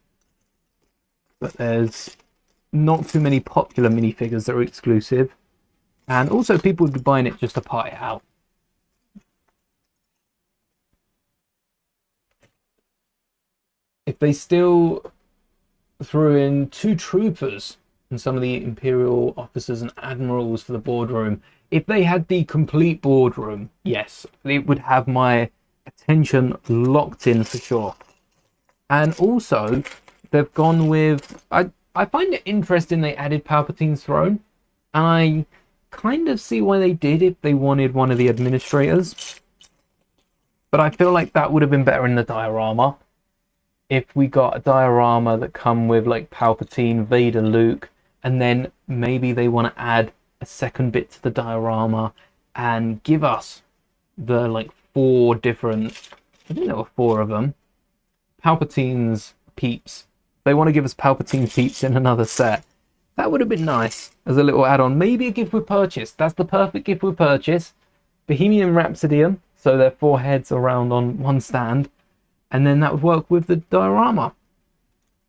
but there's not too many popular minifigures that are exclusive, and also people would be buying it just to part it out. If they still threw in 2 troopers and some of the Imperial officers and admirals for the boardroom, if they had the complete boardroom, yes, it would have my attention locked in for sure. And also, they've gone with... I find it interesting they added Palpatine's throne. And I kind of see why they did if they wanted one of the administrators. But I feel like that would have been better in the diorama. If we got a diorama that come with like Palpatine, Vader, Luke, and then maybe they want to add a second bit to the diorama and give us the like 4 different... I think there were 4 of them. Palpatine's peeps. They want to give us Palpatine peeps in another set. That would have been nice as a little add-on. Maybe a gift with purchase. That's the perfect gift with purchase. Bohemian Rhapsodium, so their 4 heads around on one stand, and then that would work with the diorama.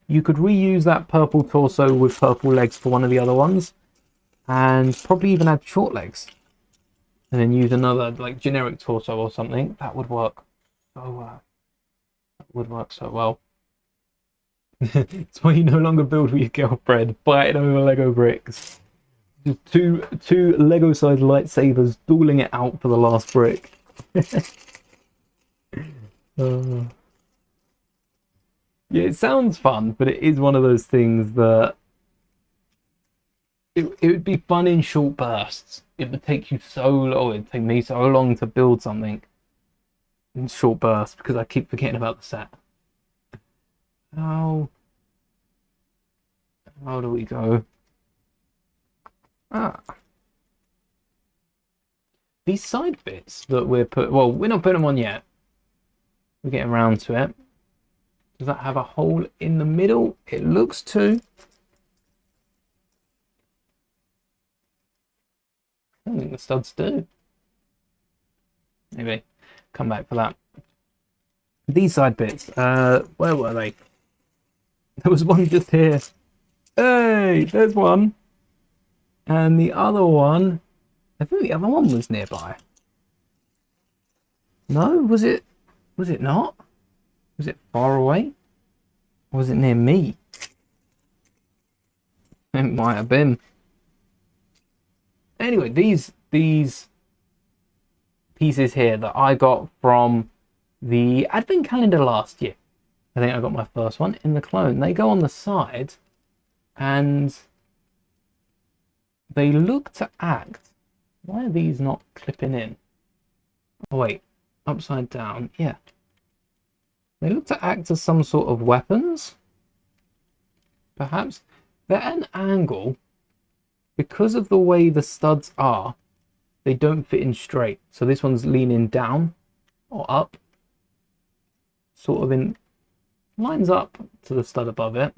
You could reuse that purple torso with purple legs for one of the other ones, and probably even add short legs, and then use another like generic torso or something. That would work so well. Would work so well. It's why you no longer build with your girlfriend, fighting over Lego bricks. Just two Lego-sized lightsabers dueling it out for the last brick. Yeah, it sounds fun, but it is one of those things that it would be fun in short bursts. It would take you so long. It'd take me so long to build something in short bursts because I keep forgetting about the set. How do we go? These side bits that we're we're not putting them on yet. We're getting around to it. Does that have a hole in the middle? It looks to. I don't think the studs do. Maybe come back for that. These side bits, where were they? There was one just here. Hey, there's one. And the other one, I think the other one was nearby. No, was it not? Was it far away? Or was it near me? It might have been. Anyway, these pieces here that I got from the advent calendar last year. I think I got my first one in the clone. They go on the side and they look to act. Why are these not clipping in? Oh wait, upside down. Yeah. They look to act as some sort of weapons. Perhaps. They're at an angle. Because of the way the studs are, they don't fit in straight. So this one's leaning down or up. Sort of in lines up to the stud above it.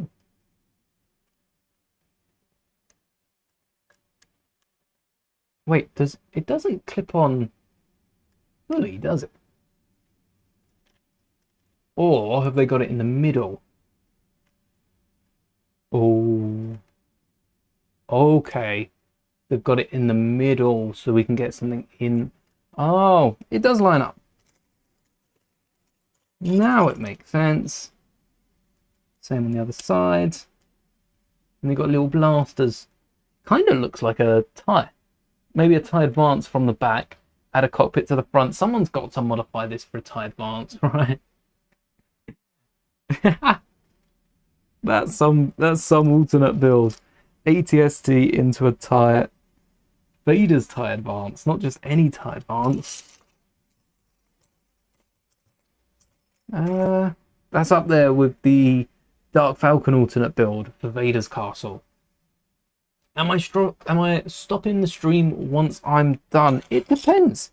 Wait, it doesn't clip on fully, does it? Or have they got it in the middle? Oh, okay. They've got it in the middle so we can get something in. Oh, it does line up. Now it makes sense. Same on the other side. And they've got little blasters. Kind of looks like a TIE. Maybe a TIE Advance from the back. Add a cockpit to the front. Someone's got to modify this for a TIE Advance, right? That's some alternate build. ATST into a tie. Vader's tie advance, not just any tie advance. That's up there with the Dark Falcon alternate build for Vader's castle. Am I stopping the stream once I'm done? It depends.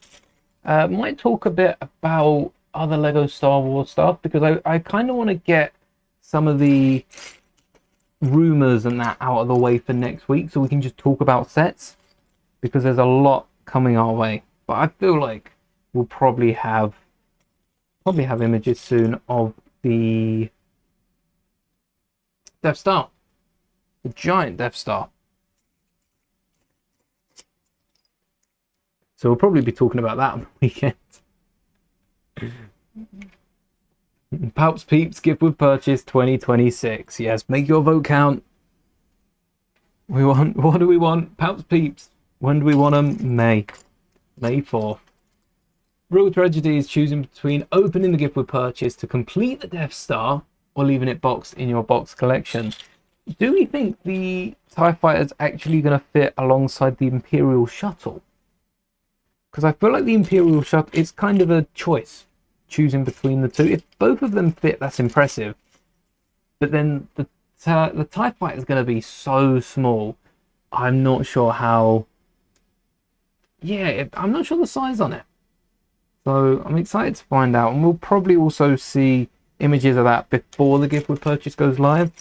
Might talk a bit about other Lego Star Wars stuff, because I kind of want to get some of the rumors and that out of the way for next week, so we can just talk about sets, because there's a lot coming our way. But I feel like we'll probably have images soon of the Death Star, the giant Death Star. So we'll probably be talking about that on the weekend. Palps Peeps gift with purchase 2026. Yes, make your vote count. What do we want? Palps Peeps. When do we want them? May 4th. Real tragedy is choosing between opening the gift with purchase to complete the Death Star or leaving it boxed in your box collection. Do we think the TIE Fighter is actually going to fit alongside the Imperial Shuttle? Because I feel like the Imperial Shuttle, it's kind of a choice, choosing between the two. If both of them fit, that's impressive. But then the TIE Fighter is going to be so small. I'm not sure how... Yeah, I'm not sure the size on it. So I'm excited to find out. And we'll probably also see images of that before the gift with purchase goes live.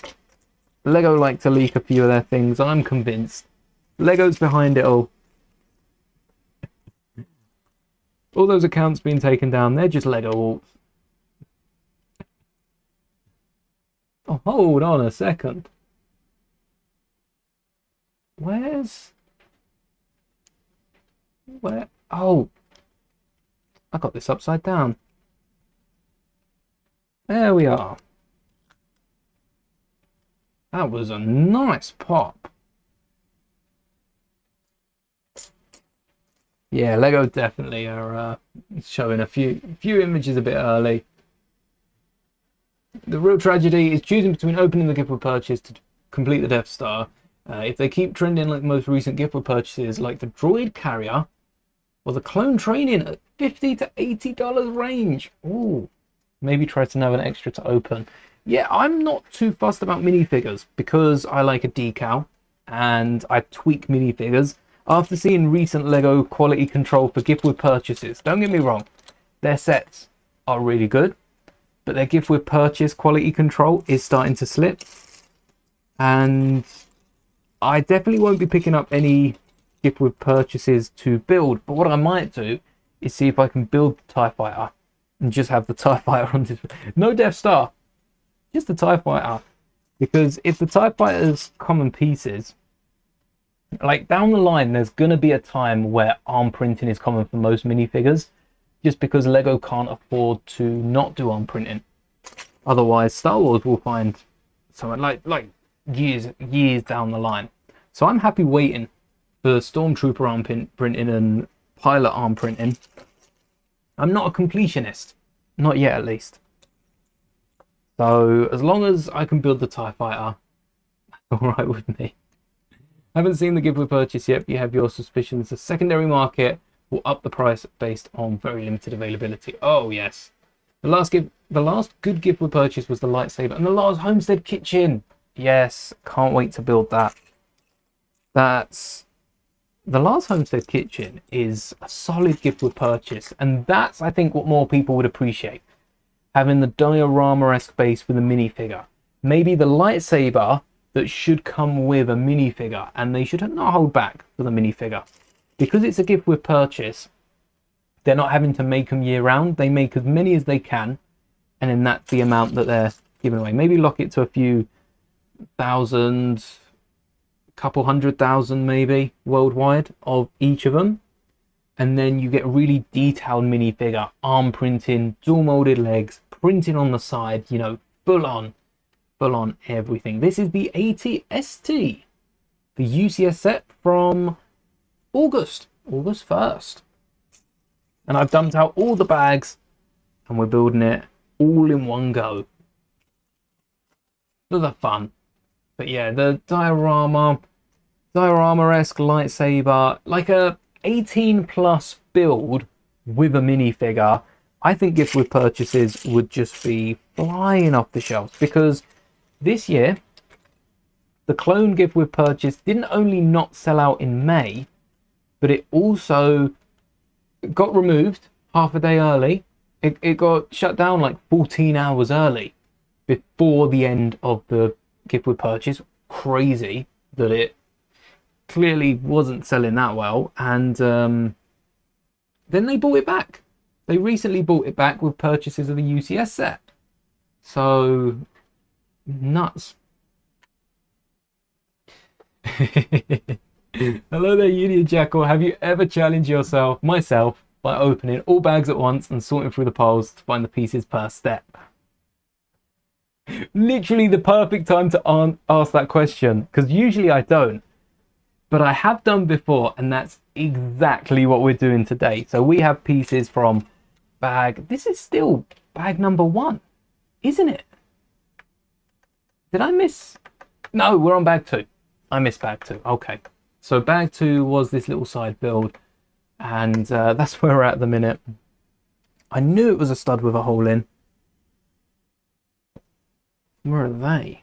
Lego like to leak a few of their things. I'm convinced. Lego's behind it all. All those accounts being taken down, they're just Lego alts. Oh, hold on a second. Where? Oh, I got this upside down. There we are. That was a nice pop. Yeah, Lego definitely are showing a few images a bit early. The real tragedy is choosing between opening the gift with purchase to complete the Death Star. If they keep trending like most recent gift with purchases, like the Droid Carrier or the Clone Training at $50 to $80 range. Ooh, maybe try to know an extra to open. Yeah, I'm not too fussed about minifigures because I like a decal and I tweak minifigures. After seeing recent Lego quality control for gift with purchases, don't get me wrong, their sets are really good, but their gift with purchase quality control is starting to slip. And I definitely won't be picking up any gift with purchases to build, but what I might do is see if I can build the TIE Fighter and just have the TIE Fighter on display. No Death Star, just the TIE Fighter. Because if the TIE Fighter's common pieces, like down the line, there's going to be a time where arm printing is common for most minifigures, just because Lego can't afford to not do arm printing. Otherwise, Star Wars will find something like years down the line. So I'm happy waiting for Stormtrooper arm printing and pilot arm printing. I'm not a completionist, not yet at least. So as long as I can build the TIE Fighter, that's all right with me. Haven't seen the gift with purchase yet, but you have your suspicions the secondary market will up the price based on very limited availability. Oh yes, the last good gift with purchase was the lightsaber and the last homestead kitchen. Yes, can't wait to build that. That's the last homestead kitchen is a solid gift with purchase, and that's I think what more people would appreciate. Having the diorama-esque base with a minifigure, maybe the lightsaber that should come with a minifigure, and they should not hold back for the minifigure. Because it's a gift with purchase, they're not having to make them year round. They make as many as they can, and then that's the amount that they're giving away. Maybe lock it to a few thousand, couple 100,000 maybe worldwide of each of them, and then you get a really detailed minifigure, arm printing, dual molded legs, printing on the side, you know, full on everything. This is the ATST, the UCS set from August 1st. And I've dumped out all the bags and we're building it all in one go. for the fun. But yeah, the diorama-esque lightsaber, like a 18 plus build with a minifigure, I think gift with purchases would just be flying off the shelves, because this year the clone gift with purchase didn't only not sell out in May, but it also got removed half a day early. It got shut down like 14 hours early before the end of the gift with purchase. Crazy that it clearly wasn't selling that well. And then they bought it back. They recently bought it back with purchases of the UCS set. So, nuts. Hello there, Union Jackal. Have you ever challenged myself, by opening all bags at once and sorting through the piles to find the pieces per step? Literally the perfect time to ask that question, because usually I don't. But I have done before, and that's exactly what we're doing today. So we have pieces from bag... This is still bag number 1, isn't it? Did I miss... No, we're on bag 2. I missed bag 2. Okay. So bag 2 was this little side build, and that's where we're at the minute. I knew it was a stud with a hole in. Where are they?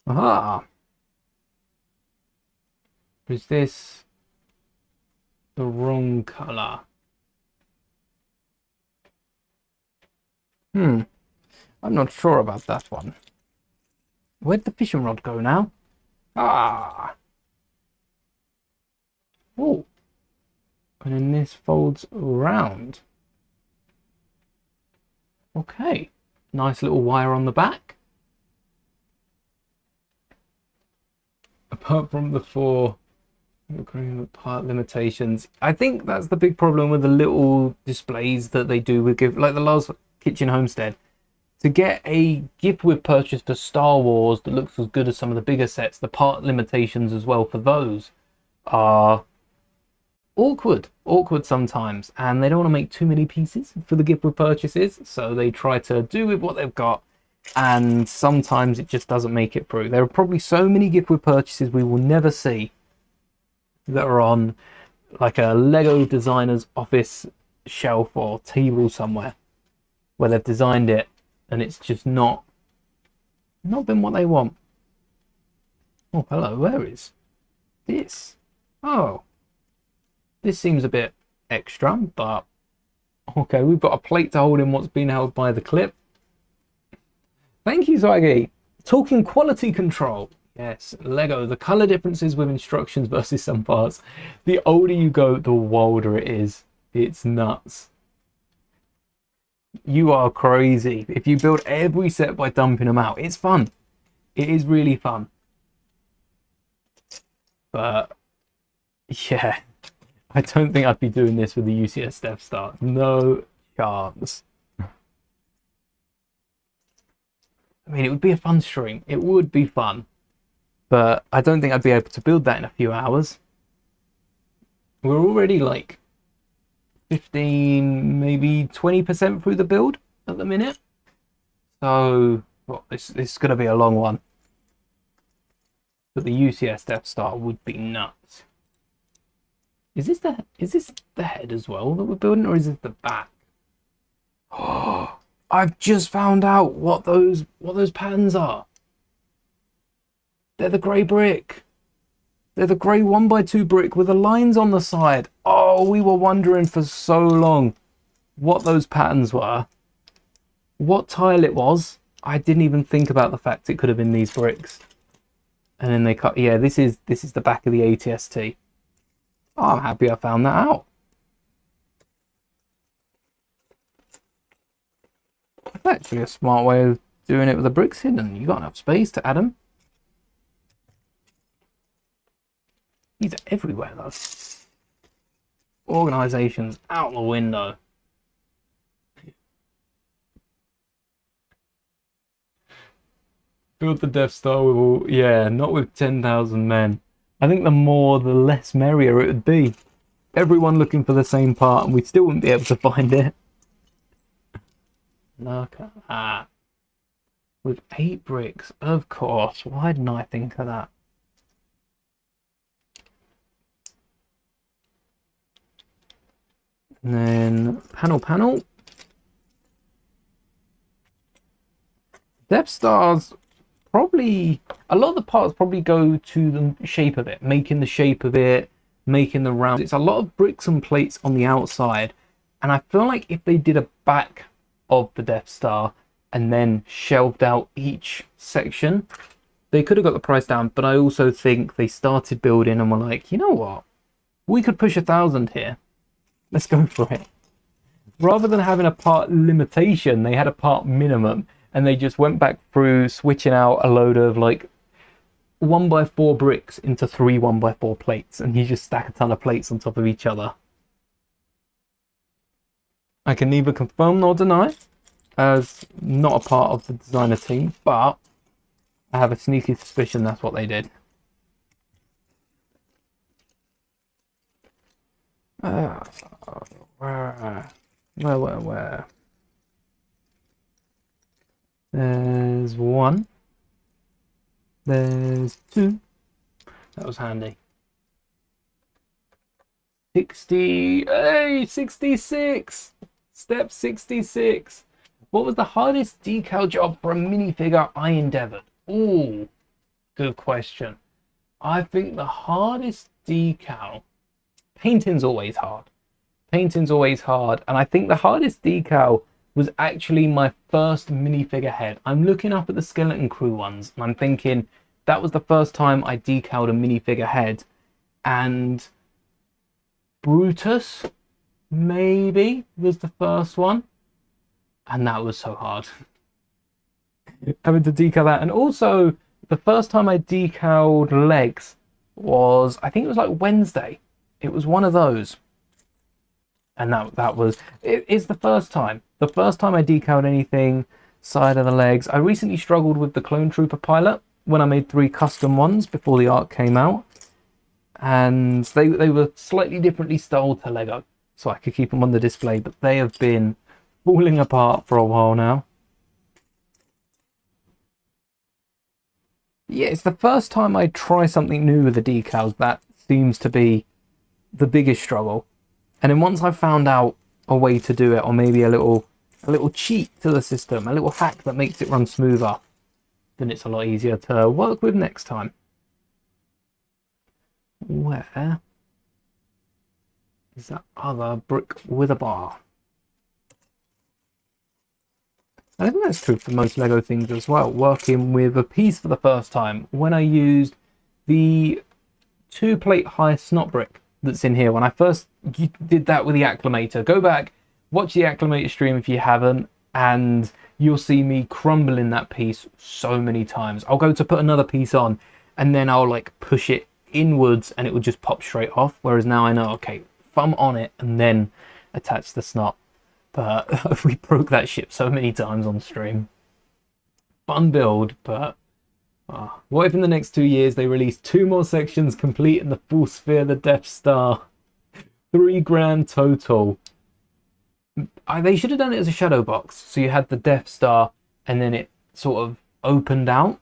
Aha! Is this the wrong colour? I'm not sure about that one. Where'd the fishing rod go now? Ah! Oh! And then this folds around. Okay. Nice little wire on the back. Apart from the 4 part limitations, I think that's the big problem with the little displays that they do with like the last Kitchen Homestead. To get a gift with purchase for Star Wars that looks as good as some of the bigger sets, the part limitations as well for those are awkward sometimes, and they don't want to make too many pieces for the gift with purchases, so they try to do with what they've got, and sometimes it just doesn't make it through. There are probably so many gift with purchases we will never see that are on like a Lego designer's office shelf or table somewhere, where they've designed it and it's just not been what they want. Oh, hello, where is this? Oh, this seems a bit extra, but okay, we've got a plate to hold in what's been held by the clip. Thank you, Zwaggy. Talking quality control. Yes, Lego, the color differences with instructions versus some parts. The older you go, the wilder it is. It's nuts. You are crazy. If you build every set by dumping them out, it's fun. It is really fun. But yeah, I don't think I'd be doing this with the UCS Death Star. No chance. I mean, it would be a fun stream. It would be fun. But I don't think I'd be able to build that in a few hours. We're already like 15, maybe 20% through the build at the minute. So, well, this is going to be a long one. But the UCS Death Star would be nuts. Is this the head as well that we're building, or is it the back? Oh, I've just found out what those patterns are. They're the grey brick. They're the grey 1x2 brick with the lines on the side. Oh, we were wondering for so long what those patterns were, what tile it was. I didn't even think about the fact it could have been these bricks. And then they cut. Yeah, this is the back of the ATST. Oh, I'm happy I found that out. That's actually a smart way of doing it with the bricks hidden. You got enough space to add them. These are everywhere though. Organisation's out the window. Build the Death Star with all... Yeah, not with 10,000 men. I think the more, the less merrier it would be. everyone looking for the same part and we still wouldn't be able to find it. Look at that. With 8 bricks, of course. Why didn't I think of that? And then panel. Death Stars, probably, a lot of the parts probably go to the shape of it, making the shape of it, making the round. It's a lot of bricks and plates on the outside. And I feel like if they did a back of the Death Star and then shelved out each section, they could have got the price down. But I also think they started building and were like, you know what? We could push 1,000 here. Let's go for it. Rather than having a part limitation, they had a part minimum, and they just went back through switching out a load of like 1x4 bricks into 3 1x4 plates, and you just stack a ton of plates on top of each other. I can neither confirm nor deny, as not a part of the designer team, but I have a sneaky suspicion that's what they did. Where? There's 1. There's 2. That was handy. 60. Hey, 66. Step 66. What was the hardest decal job for a minifigure I endeavored? Ooh, good question. I think the hardest decal... Painting's always hard. Painting's always hard. And I think the hardest decal was actually my first minifigure head. I'm looking up at the Skeleton Crew ones and I'm thinking that was the first time I decaled a minifigure head. And Brutus, maybe, was the first one. And that was so hard. Having to decal that. And also, the first time I decaled legs was, I think it was like Wednesday. It was one of those. And that was, it's the first time. The first time I decaled anything side of the legs. I recently struggled with the Clone Trooper pilot when I made 3 custom ones before the arc came out. And they were slightly differently styled to Lego, so I could keep them on the display. But they have been falling apart for a while now. Yeah, it's the first time I try something new with the decals. That seems to be the biggest struggle. And then once I've found out a way to do it, or maybe a little cheat to the system, a little hack that makes it run smoother, then it's a lot easier to work with next time. Where is that other brick with a bar? I think that's true for most Lego things as well. Working with a piece for the first time. When I used the 2-plate high snot brick that's in here, when I first did that with the acclimator, go back, watch the acclimator stream if you haven't, and you'll see me crumbling that piece so many times. I'll go to put another piece on and then I'll like push it inwards and it will just pop straight off, whereas now I know, okay, thumb on it and then attach the snot. But we broke that ship so many times on stream. Fun build, but what if in the next 2 years they release 2 more sections complete in the full sphere of the Death Star? 3 grand total. They should have done it as a shadow box, so you had the Death Star and then it sort of opened out.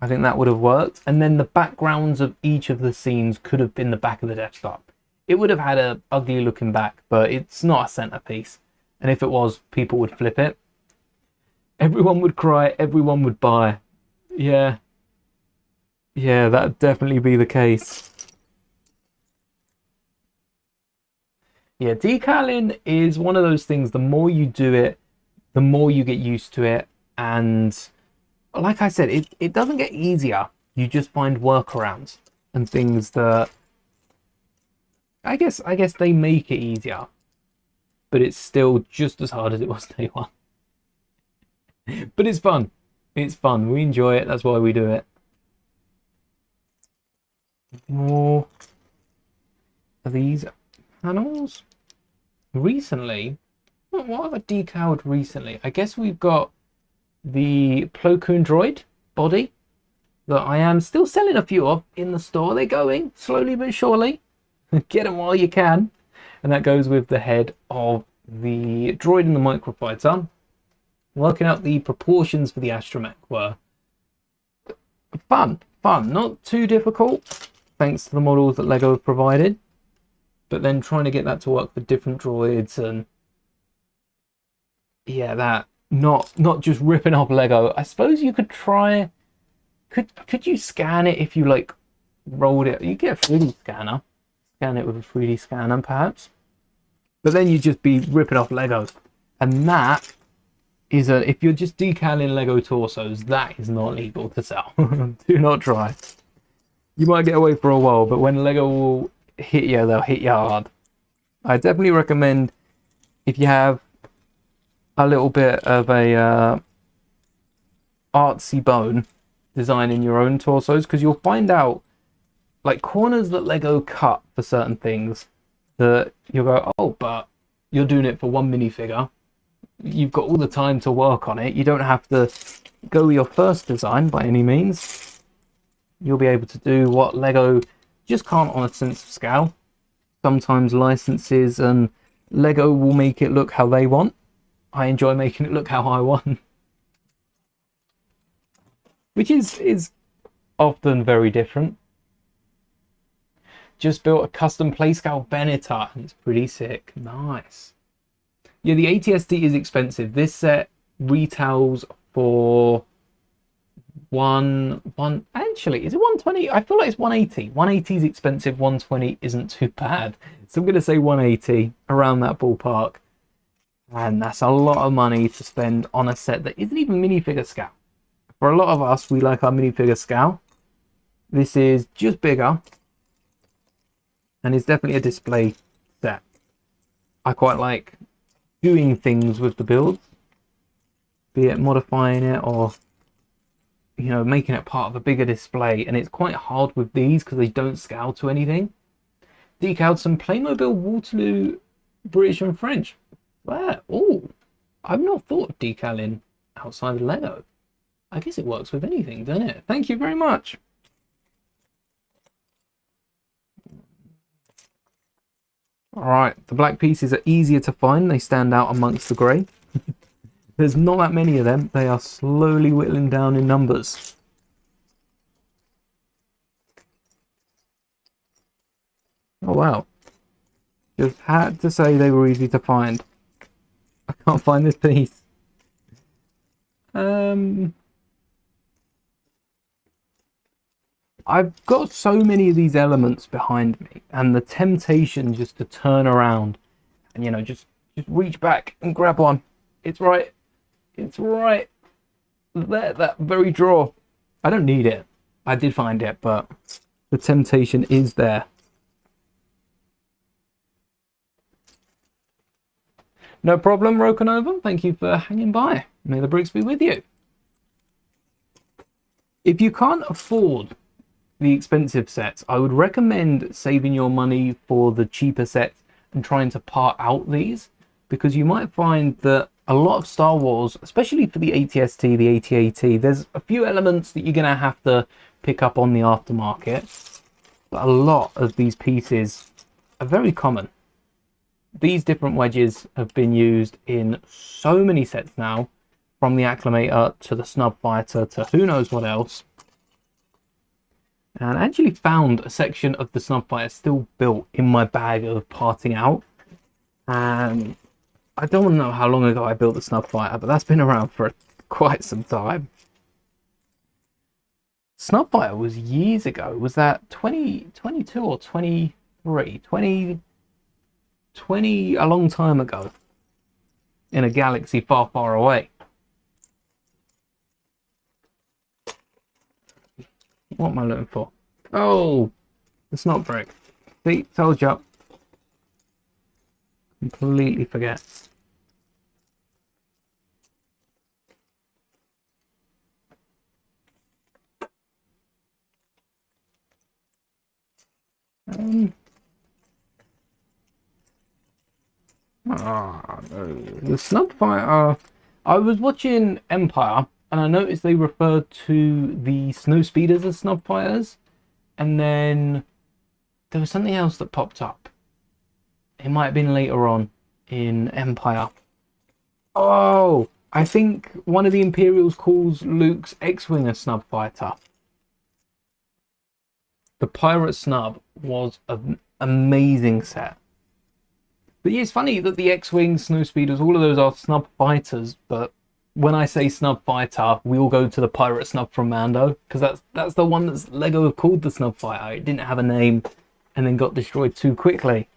I think that would have worked. And then the backgrounds of each of the scenes could have been the back of the Death Star. It would have had an ugly looking back, but it's not a centerpiece. And if it was, people would flip it. Everyone would cry, everyone would buy. Yeah. Yeah, that'd definitely be the case. Yeah, decaling is one of those things, the more you do it, the more you get used to it. And like I said, it doesn't get easier. You just find workarounds and things that I guess they make it easier. But it's still just as hard as it was day one. But it's fun. It's fun. We enjoy it. That's why we do it. More of these panels. Recently, what have I decaled recently? I guess we've got the Plo Koon droid body that I am still selling a few of in the store. They're going slowly but surely. Get them while you can. And that goes with the head of the droid and the microfighter. Working out the proportions for the astromech were fun, not too difficult, thanks to the models that Lego have provided. But then trying to get that to work for different droids, and yeah, that not just ripping off Lego. I suppose you could try. Could you scan it if you like rolled it? You get a 3D scanner, scan it with a 3D scanner perhaps. But then you'd just be ripping off Lego, and that is if you're just decaling Lego torsos, that is not legal to sell. Do not try. You might get away for a while, but when Lego will hit you, they'll hit you hard. I definitely recommend, if you have a little bit of a artsy bone, designing your own torsos, because you'll find out like corners that Lego cut for certain things that you'll go, oh, but you're doing it for one minifigure. You've got all the time to work on it. You don't have to go with your first design by any means. You'll be able to do what Lego just can't on a sense of scale. Sometimes licenses and Lego will make it look how they want. I enjoy making it look how I want. Which is often very different. Just built a custom playscale Benatar and it's pretty sick. Nice. Yeah, the ATST is expensive. This set retails for actually, is it 120? I feel like it's 180. 180 is expensive, 120 isn't too bad. So I'm going to say 180, around that ballpark. And that's a lot of money to spend on a set that isn't even minifigure scale. For a lot of us, we like our minifigure scale. This is just bigger. And it's definitely a display set. I quite like doing things with the builds. Be it modifying it or, you know, making it part of a bigger display. And it's quite hard with these because they don't scale to anything. Decaled some Playmobil Waterloo British and French. Where? Oh, I've not thought of decaling outside of Lego. I guess it works with anything, doesn't it? Thank you very much. All right, the black pieces are easier to find. They stand out amongst the grey. There's not that many of them. They are slowly whittling down in numbers. Oh, wow. Just had to say they were easy to find. I can't find this piece. I've got so many of these elements behind me, and the temptation just to turn around and, you know, just reach back and grab one. It's right there, that very drawer. I don't need it. I did find it, but the temptation is there. No problem, Rokanova. Thank you for hanging by. May the bricks be with you. If you can't afford the expensive sets, I would recommend saving your money for the cheaper sets and trying to part out these, because you might find that a lot of Star Wars, especially for the ATST, the AT-AT, there's a few elements that you're going to have to pick up on the aftermarket, but a lot of these pieces are very common. These different wedges have been used in so many sets now, from the Acclimator to the Snub Fighter to who knows what else. And I actually found a section of the Snub Fighter still built in my bag of parting out. And I don't know how long ago I built the Snub Fighter, but that's been around for quite some time. Snub Fighter was years ago. Was that 2022 or 23? 20, a long time ago. In a galaxy far, far away. What am I looking for? Oh, it's not brick. See, told you. Completely forget. No. The Snub Fighter. I was watching Empire, and I noticed they referred to the snow speeders as Snub Fighters, and then there was something else that popped up. It might have been later on in Empire. Oh, I think one of the Imperials calls Luke's X-Wing a snub fighter. The Pirate Snub was an amazing set. But yeah, it's funny that the X-Wing, Snowspeeders, all of those are snub fighters, but when I say snub fighter, we all go to the Pirate Snub from Mando, because that's the one that's Lego have called the snub fighter. It didn't have a name and then got destroyed too quickly.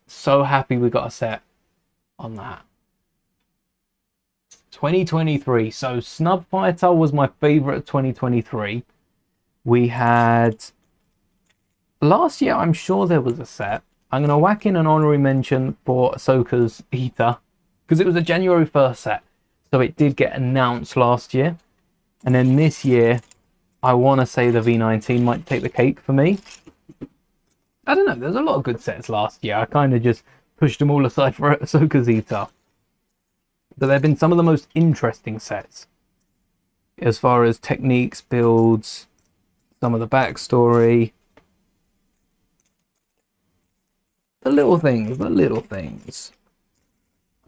So happy we got a set on that. 2023. So snub fighter was my favorite of 2023. We had last year, I'm sure there was a set. I'm going to whack in an honorary mention for Ahsoka's Eater, because it was a January 1st set. So it did get announced last year. And then this year, I want to say the V19 might take the cake for me. I don't know, there's a lot of good sets last year. I kind of just pushed them all aside for Ahsoka's Eater. But there have been some of the most interesting sets. As far as techniques, builds, some of the backstory. The little things.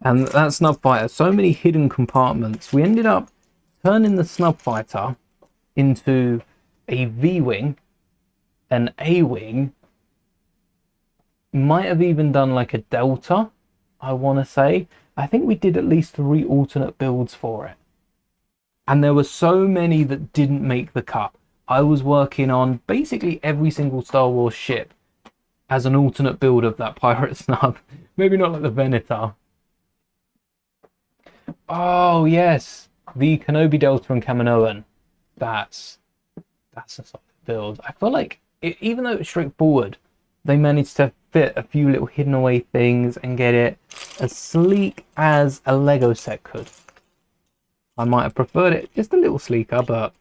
And that Snub Fighter, so many hidden compartments. We ended up turning the Snub Fighter into a V-Wing, an A-Wing, might have even done like a Delta, I want to say. I think we did at least 3 alternate builds for it. And there were so many that didn't make the cut. I was working on basically every single Star Wars ship as an alternate build of that Pirate Snub. Maybe not like the Venator. Oh yes, the Kenobi Delta and Kaminoan. That's a solid build. I feel like even though it's straightforward, they managed to fit a few little hidden away things and get it as sleek as a Lego set could. I might have preferred it just a little sleeker, but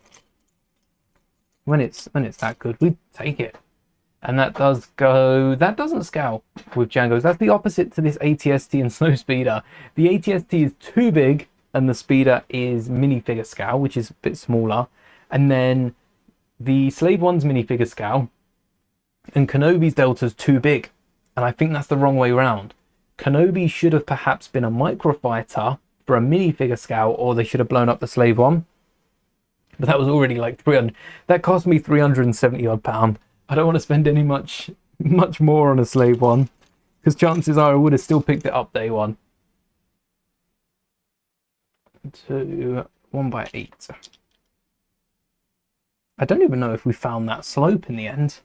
when it's that good, we take it. And that doesn't scale with Django's. That's the opposite to this ATST and Snowspeeder. The ATST is too big and the Speeder is minifigure scale, which is a bit smaller. And then the Slave One's minifigure scale and Kenobi's Delta's too big. And I think that's the wrong way around. Kenobi should have perhaps been a microfighter for a minifigure scale, or they should have blown up the Slave One. But that was already like 300. That cost me 370 odd pound. I don't want to spend any much more on a Slave One, because chances are I would have still picked it up day one. To 1x8. I don't even know if we found that slope in the end.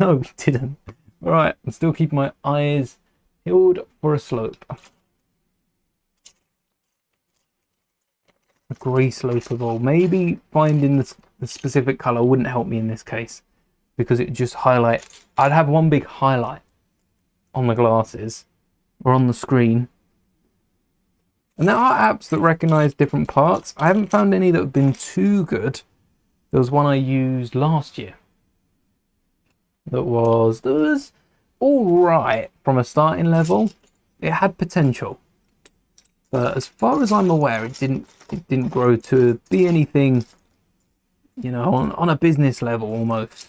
No, we didn't. Alright, I'm still keeping my eyes peeled for a slope. A grey slope of all. Maybe finding the specific colour wouldn't help me in this case, because it just highlight. I'd have one big highlight on the glasses or on the screen. And there are apps that recognise different parts. I haven't found any that have been too good. There was one I used last year that was all right from a starting level. It had potential, but as far as I'm aware, it didn't grow to be anything, you know, on a business level almost.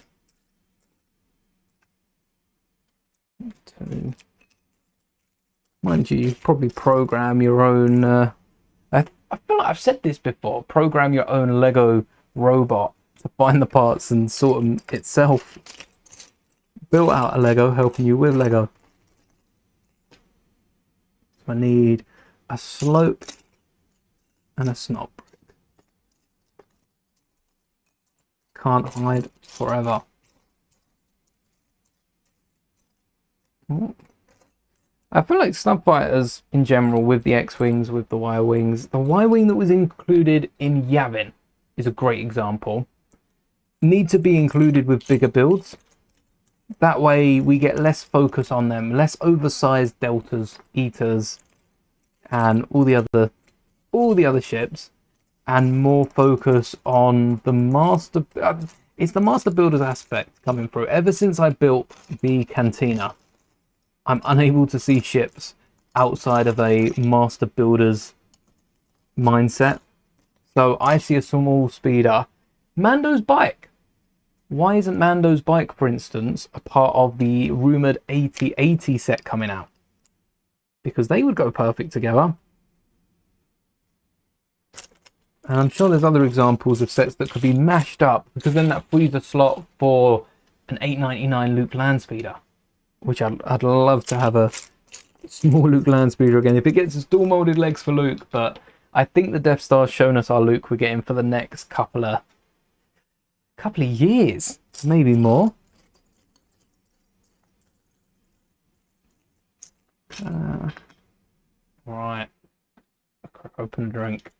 Mind you probably program your own. I feel like I've said this before. Program your own Lego robot to find the parts and sort them itself. Built out a Lego helping you with Lego. So I need a slope and a snot brick. Can't hide forever. Ooh. I feel like snub fighters in general, with the X-Wings, with the Y-Wings, the Y-Wing that was included in Yavin is a great example. Need to be included with bigger builds. That way we get less focus on them, less oversized Deltas, Eaters, and all the other ships, and more focus on the master. It's the master builders aspect coming through. Ever since I built the Cantina, I'm unable to see ships outside of a master builder's mindset. So I see a small speeder. Mando's bike. Why isn't Mando's bike, for instance, a part of the rumoured 8080 set coming out? Because they would go perfect together. And I'm sure there's other examples of sets that could be mashed up, because then that frees a slot for an 899 Luke Landspeeder, which I'd love to have a small Luke Landspeeder again. If it gets us dual molded legs for Luke, but I think the Death Star's shown us our Luke we're getting for the next couple of years, maybe more. Right, crack open a drink.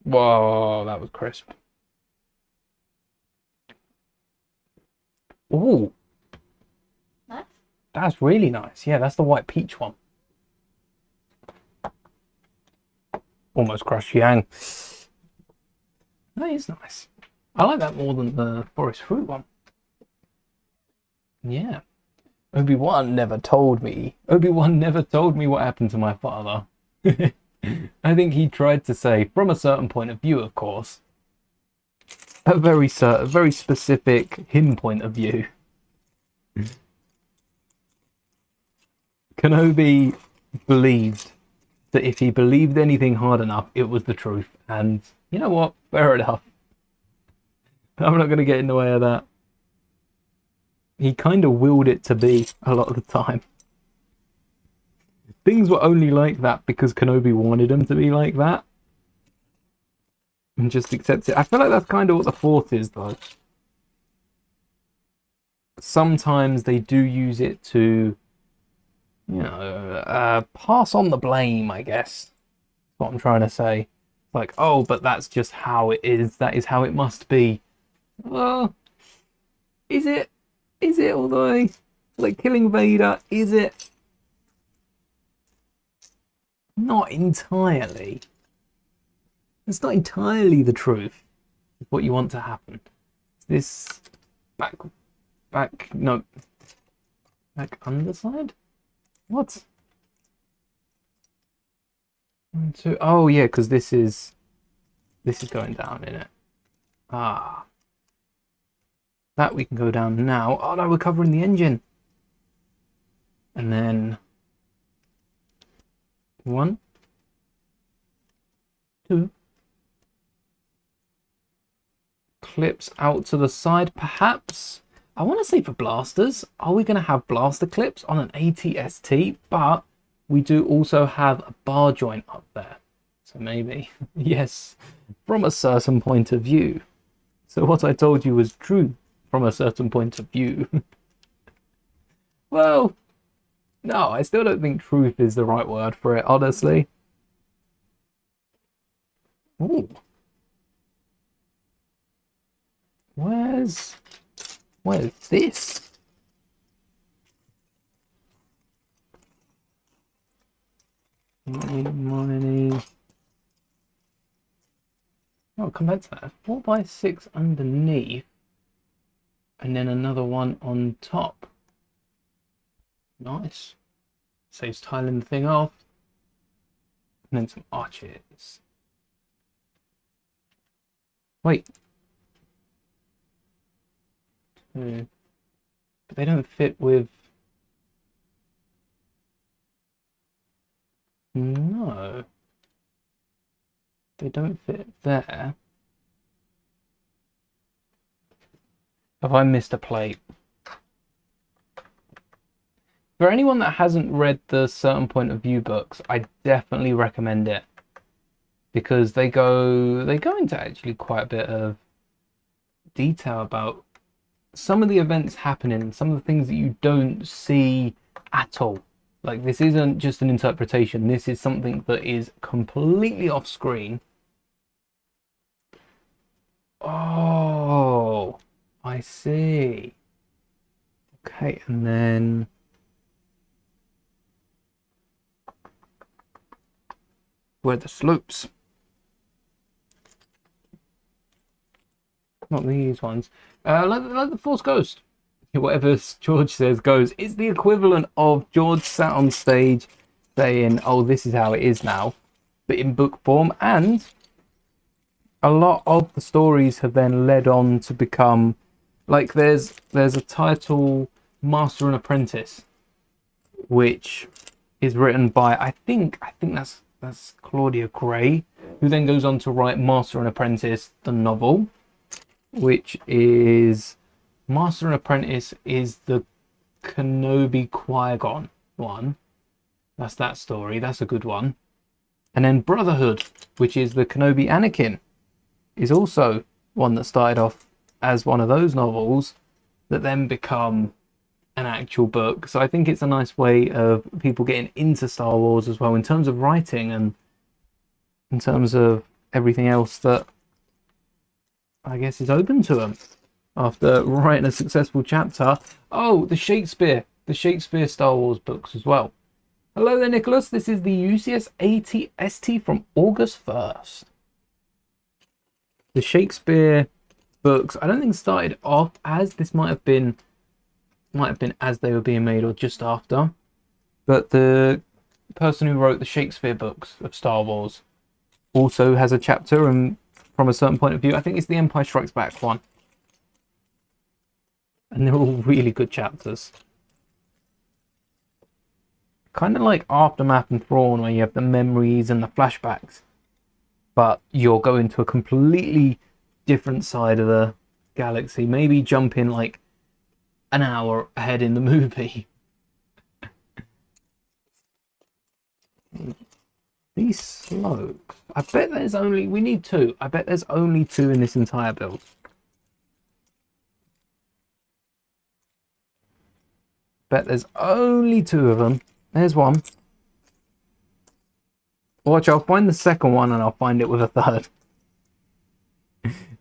Whoa, that was crisp. Ooh. Nice. That's really nice. Yeah, that's the white peach one. Almost crushed Yang. That is nice. I like that more than the forest fruit one. Yeah. Obi-Wan never told me what happened to my father. I think he tried to say, from a certain point of view, of course, a very specific him point of view. Kenobi believed that if he believed anything hard enough, it was the truth. And you know what? Fair enough. I'm not going to get in the way of that. He kind of willed it to be a lot of the time. Things were only like that because Kenobi wanted them to be like that. And just accept it. I feel like that's kind of what the Force is, though. Sometimes they do use it to, you know, pass on the blame, I guess. That's what I'm trying to say. Like, oh, but that's just how it is. That is how it must be. Well, is it? Is it all the way? Like killing Vader, is it? Not entirely. It's not entirely the truth of what you want to happen. This back underside? What? 1, 2. Oh yeah, because this is going down in it. Ah. That we can go down now. Oh no, we're covering the engine. And then 1, 2. Clips out to the side, perhaps. I want to say for blasters, are we going to have blaster clips on an ATST? But we do also have a bar joint up there. So maybe, yes, from a certain point of view. So what I told you was true from a certain point of view. Well, no, I still don't think truth is the right word for it, honestly. Ooh. Where's this? Money. Oh, come back to that. 4x6 underneath, and then another one on top. Nice. Saves tiling the thing off. And then some arches. Wait. 2. But they don't fit with... No. They don't fit there. Have I missed a plate? For anyone that hasn't read the Certain Point of View books, I definitely recommend it. Because they go into actually quite a bit of detail about some of the events happening, some of the things that you don't see at all. Like, this isn't just an interpretation, this is something that is completely off screen. Oh, I see. Okay, and then where are the slopes? Not these ones. Like the Force Ghost. Whatever George says goes. It's the equivalent of George sat on stage saying, oh, this is how it is now. but in book form, and a lot of the stories have then led on to become like there's a title, Master and Apprentice, which is written by I think that's Claudia Gray, who then goes on to write Master and Apprentice, the novel, which is Master and Apprentice is the Kenobi Qui-Gon one. That's that story. That's a good one. And then Brotherhood, which is the Kenobi Anakin, is also one that started off as one of those novels that then become an actual book. So I think it's a nice way of people getting into Star Wars as well in terms of writing and in terms of everything else that I guess is open to them after writing a successful chapter. Oh, the Shakespeare Star Wars books as well. Hello there, Nicholas. This is the UCS ATST from August 1st. The Shakespeare books, I don't think started off as this might have been as they were being made or just after. But the person who wrote the Shakespeare books of Star Wars also has a chapter, and from a certain point of view, I think it's the Empire Strikes Back one. And they're all really good chapters. Kind of like Aftermath and Thrawn, where you have the memories and the flashbacks, but you're going to a completely different side of the galaxy. Maybe jump in like an hour ahead in the movie. These slopes. I bet there's only... We need two. I bet there's only two in this entire build. Bet there's only two of them. There's one. Watch, I'll find the second one and I'll find it with a third.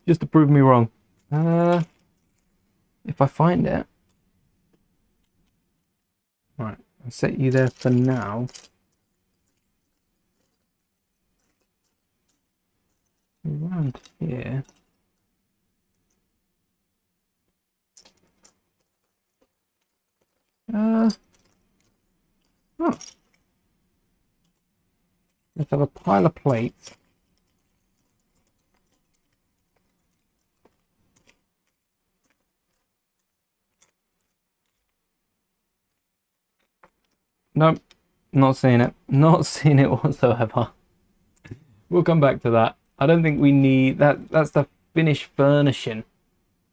Just to prove me wrong. If I find it. Right, I'll set you there for now. Around here. Oh. Let's have a pile of plates. Nope, not seeing it. Not seeing it whatsoever. We'll come back to that. I don't think we need that. That's the finished furnishing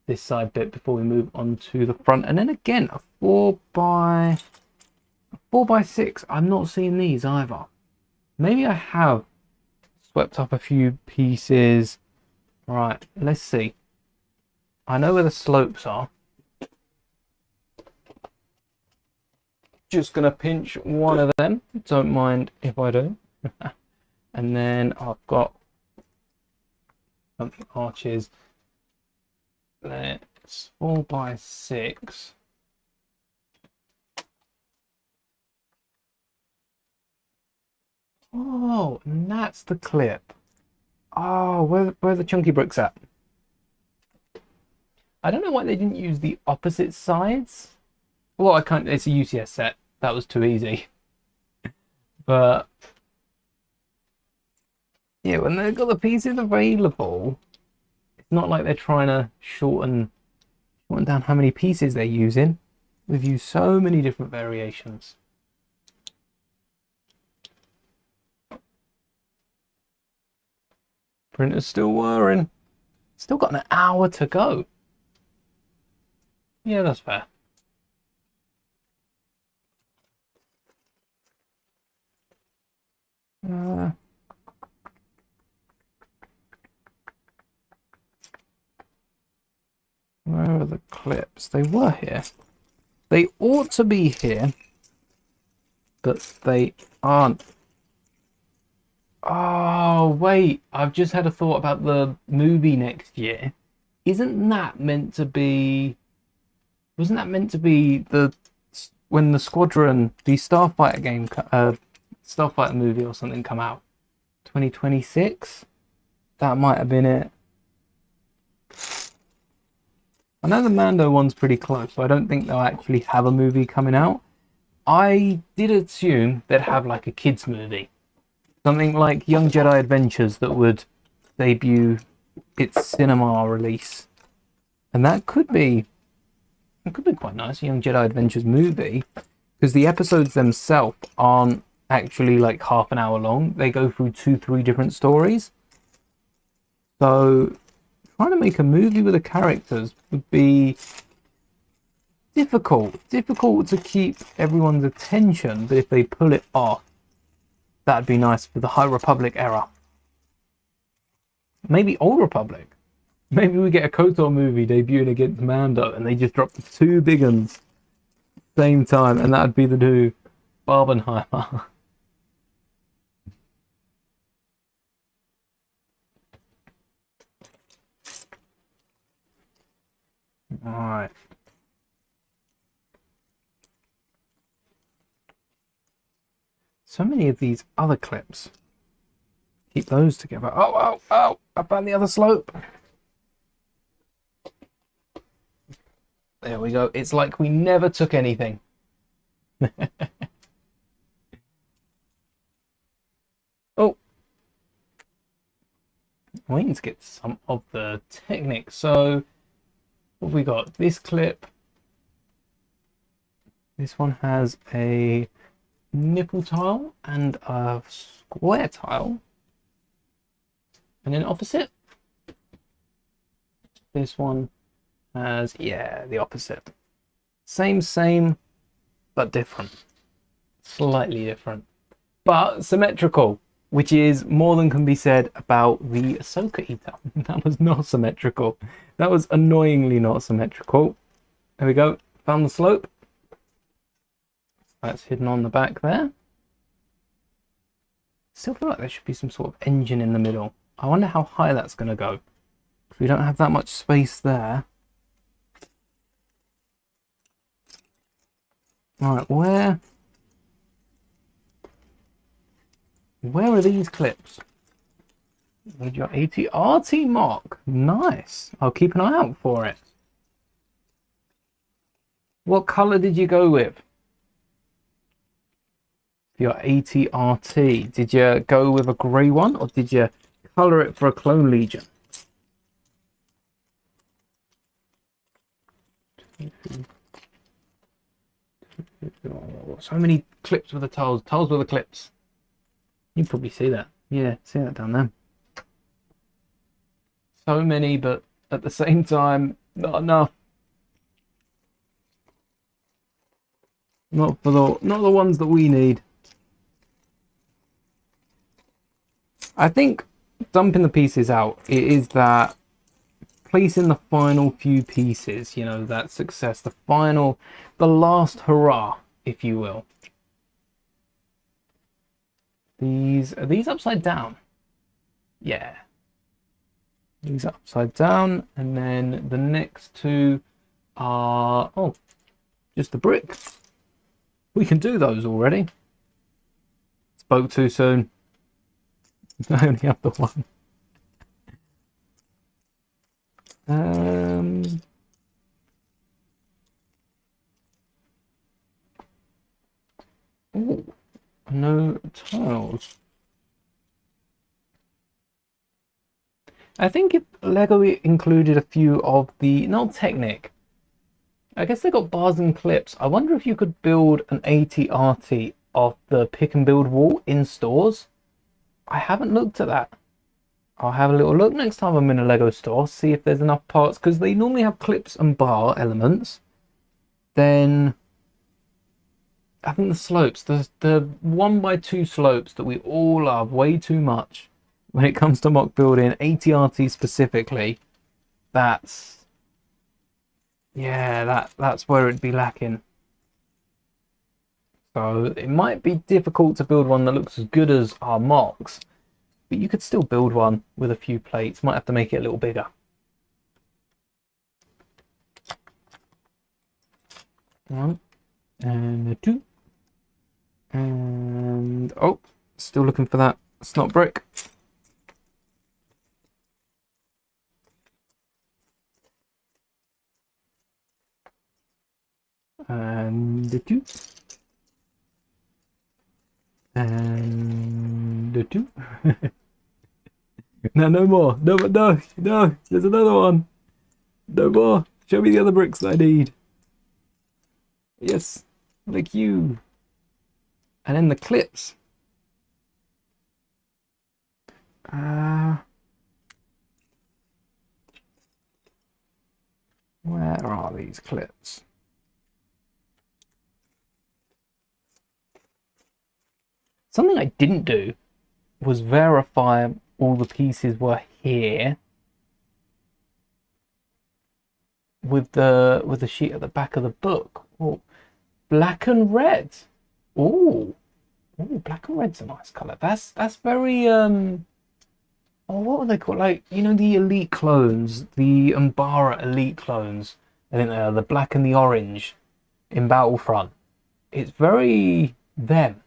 this side bit before we move on to the front. And then again, a 4x6. I'm not seeing these either. Maybe I have swept up a few pieces. Right, let's see. I know where the slopes are. Just gonna pinch one of them. Don't mind if I do. And then I've got something arches. Let's 4x6. Oh, and that's the clip. Oh, where are the chunky bricks at? I don't know why they didn't use the opposite sides. Well, I can't. It's a UCS set. That was too easy. But yeah, when they've got the pieces available, it's not like they're trying to shorten down how many pieces they're using. We've used so many different variations. Printer's still whirring. Still got an hour to go. Yeah, that's fair. Where are the clips? They were here. They ought to be here, but they aren't. Oh, wait. I've just had a thought about the movie next year. Isn't that meant to be... Wasn't that meant to be the... When the Squadron, the Starfighter game, Starfighter movie or something come out? 2026? That might have been it. I know the Mando one's pretty close, so I don't think they'll actually have a movie coming out. I did assume they'd have like a kids movie. Something like Young Jedi Adventures that would debut its cinema release. And that could be quite nice, a Young Jedi Adventures movie, because the episodes themselves aren't actually like half an hour long. They go through 2-3 different stories. So trying to make a movie with the characters would be difficult to keep everyone's attention, but if they pull it off, that'd be nice for the High Republic era. Maybe Old Republic. Maybe we get a KOTOR movie debuting against Mando and they just drop the two big ones same time, and that'd be the new Barbenheimer. Alright. So many of these other clips. Keep those together. Oh! I found the other slope. There we go. It's like we never took anything. Oh. We need to get some of the technique. So, what have we got? This clip. This one has a nipple tile and a square tile. And then opposite. This one has, yeah, the opposite. Same, but different. Slightly different. But symmetrical, which is more than can be said about the Ahsoka Eater. That was not symmetrical. That was annoyingly not symmetrical. There we go. Found the slope. That's hidden on the back there. Still feel like there should be some sort of engine in the middle. I wonder how high that's going to go. We don't have that much space there. Alright, where are these clips? With your AT-RT mark. Nice. I'll keep an eye out for it. What colour did you go with? For your AT-RT, did you go with a grey one, or did you colour it for a Clone Legion? So many clips with the tiles with the clips. You can probably see that. Yeah, see that down there. So many, but at the same time, not enough. Not the ones that we need. I think dumping the pieces out, it is that placing the final few pieces, you know, that success, the last hurrah, if you will. Are these upside down? Yeah. These are upside down, and then the next two are, oh, just the brick. We can do those already. Spoke too soon. I only have the one. Oh, no tiles. I think if Lego included a few of the, not Technic, I guess they got bars and clips. I wonder if you could build an AT-RT off the pick and build wall in stores. I haven't looked at that. I'll have a little look next time I'm in a Lego store, see if there's enough parts, because they normally have clips and bar elements. Then I think the slopes, the 1x2 slopes that we all love way too much when it comes to mock building, AT-RT specifically, that's where it'd be lacking. So it might be difficult to build one that looks as good as our mocks, but you could still build one with a few plates. Might have to make it a little bigger. One and two. And oh, still looking for that snot brick. And two. And And two. No, no more. No, no, no. There's another one. No more. Show me the other bricks that I need. Yes, like you. And then the clips. Where are these clips? Something I didn't do was verify all the pieces were here with the sheet at the back of the book. Oh, black and red. Oh, black and red's a nice color. That's very oh, what were they called? Like, you know, the elite clones, the Umbara elite clones. I think they are the black and the orange in Battlefront. It's very them.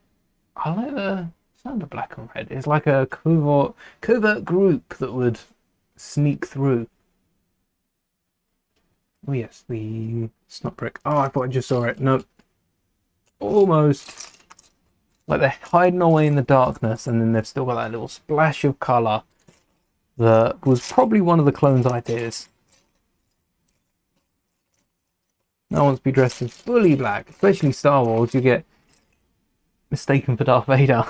I like the sound of black and red. It's like a covert group that would sneak through. Oh yes, the snot brick. Oh, I thought I just saw it. Nope. Almost. Like they're hiding away in the darkness, and then they've still got that little splash of colour that was probably one of the clones' ideas. No one to be dressed in fully black, especially Star Wars. You get mistaken for Darth Vader.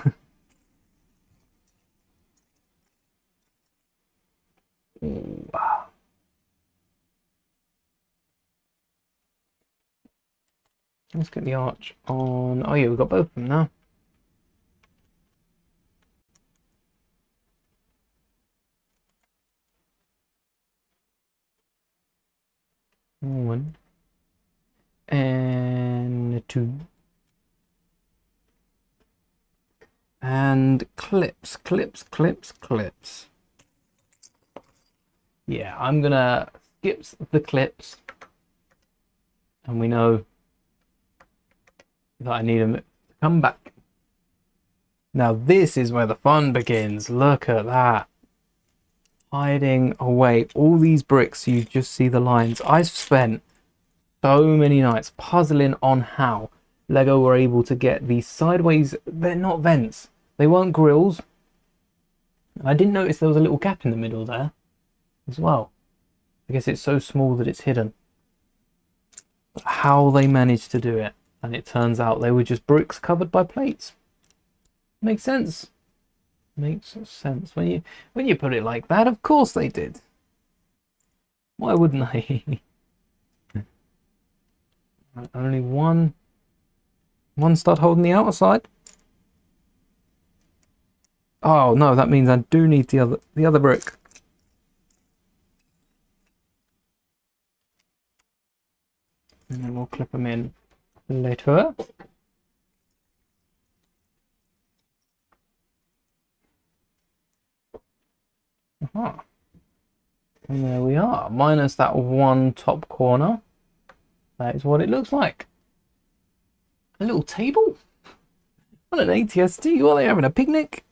Ooh. Let's get the arch on. Oh yeah, we've got both of them now. One and two. And clips. Yeah, I'm gonna skip the clips, and we know that I need them to come back. Now this is where the fun begins. Look at that. Hiding away all these bricks so you just see the lines. I've spent so many nights puzzling on how Lego were able to get these sideways. They're not vents. They weren't grills. I didn't notice there was a little gap in the middle there as well. I guess it's so small that it's hidden. But how they managed to do it. And it turns out they were just bricks covered by plates. Makes sense. Makes sense. When you put it like that, of course they did. Why wouldn't they? Only one stud holding the outer side. Oh no, that means I do need the other brick. And then we'll clip them in later. Uh-huh. And there we are, minus that one top corner. That is what it looks like. A little table on an ATST. What are they having, a picnic?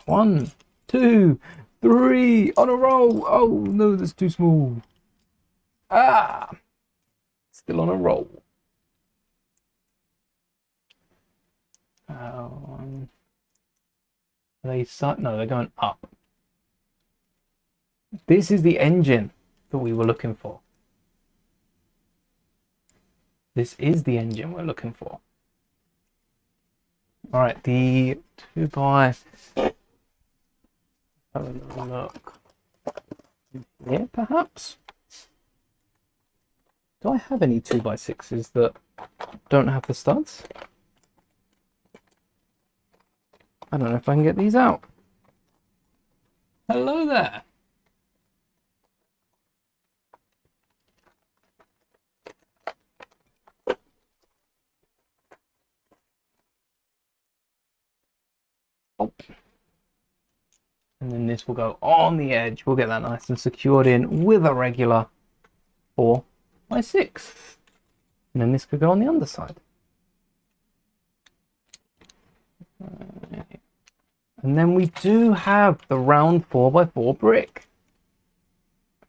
1, 2, 3 on a roll. Oh no, that's too small. Still on a roll. No, they're going up. This is the engine that we were looking for. This is the engine we're looking for. All right, the 2x. Have a little look. Here, perhaps. Do I have any 2x6s that don't have the studs? I don't know if I can get these out. Hello there. Oh. And then this will go on the edge. We'll get that nice and secured in with a regular 4x6. And then this could go on the underside. And then we do have the round 4x4 brick.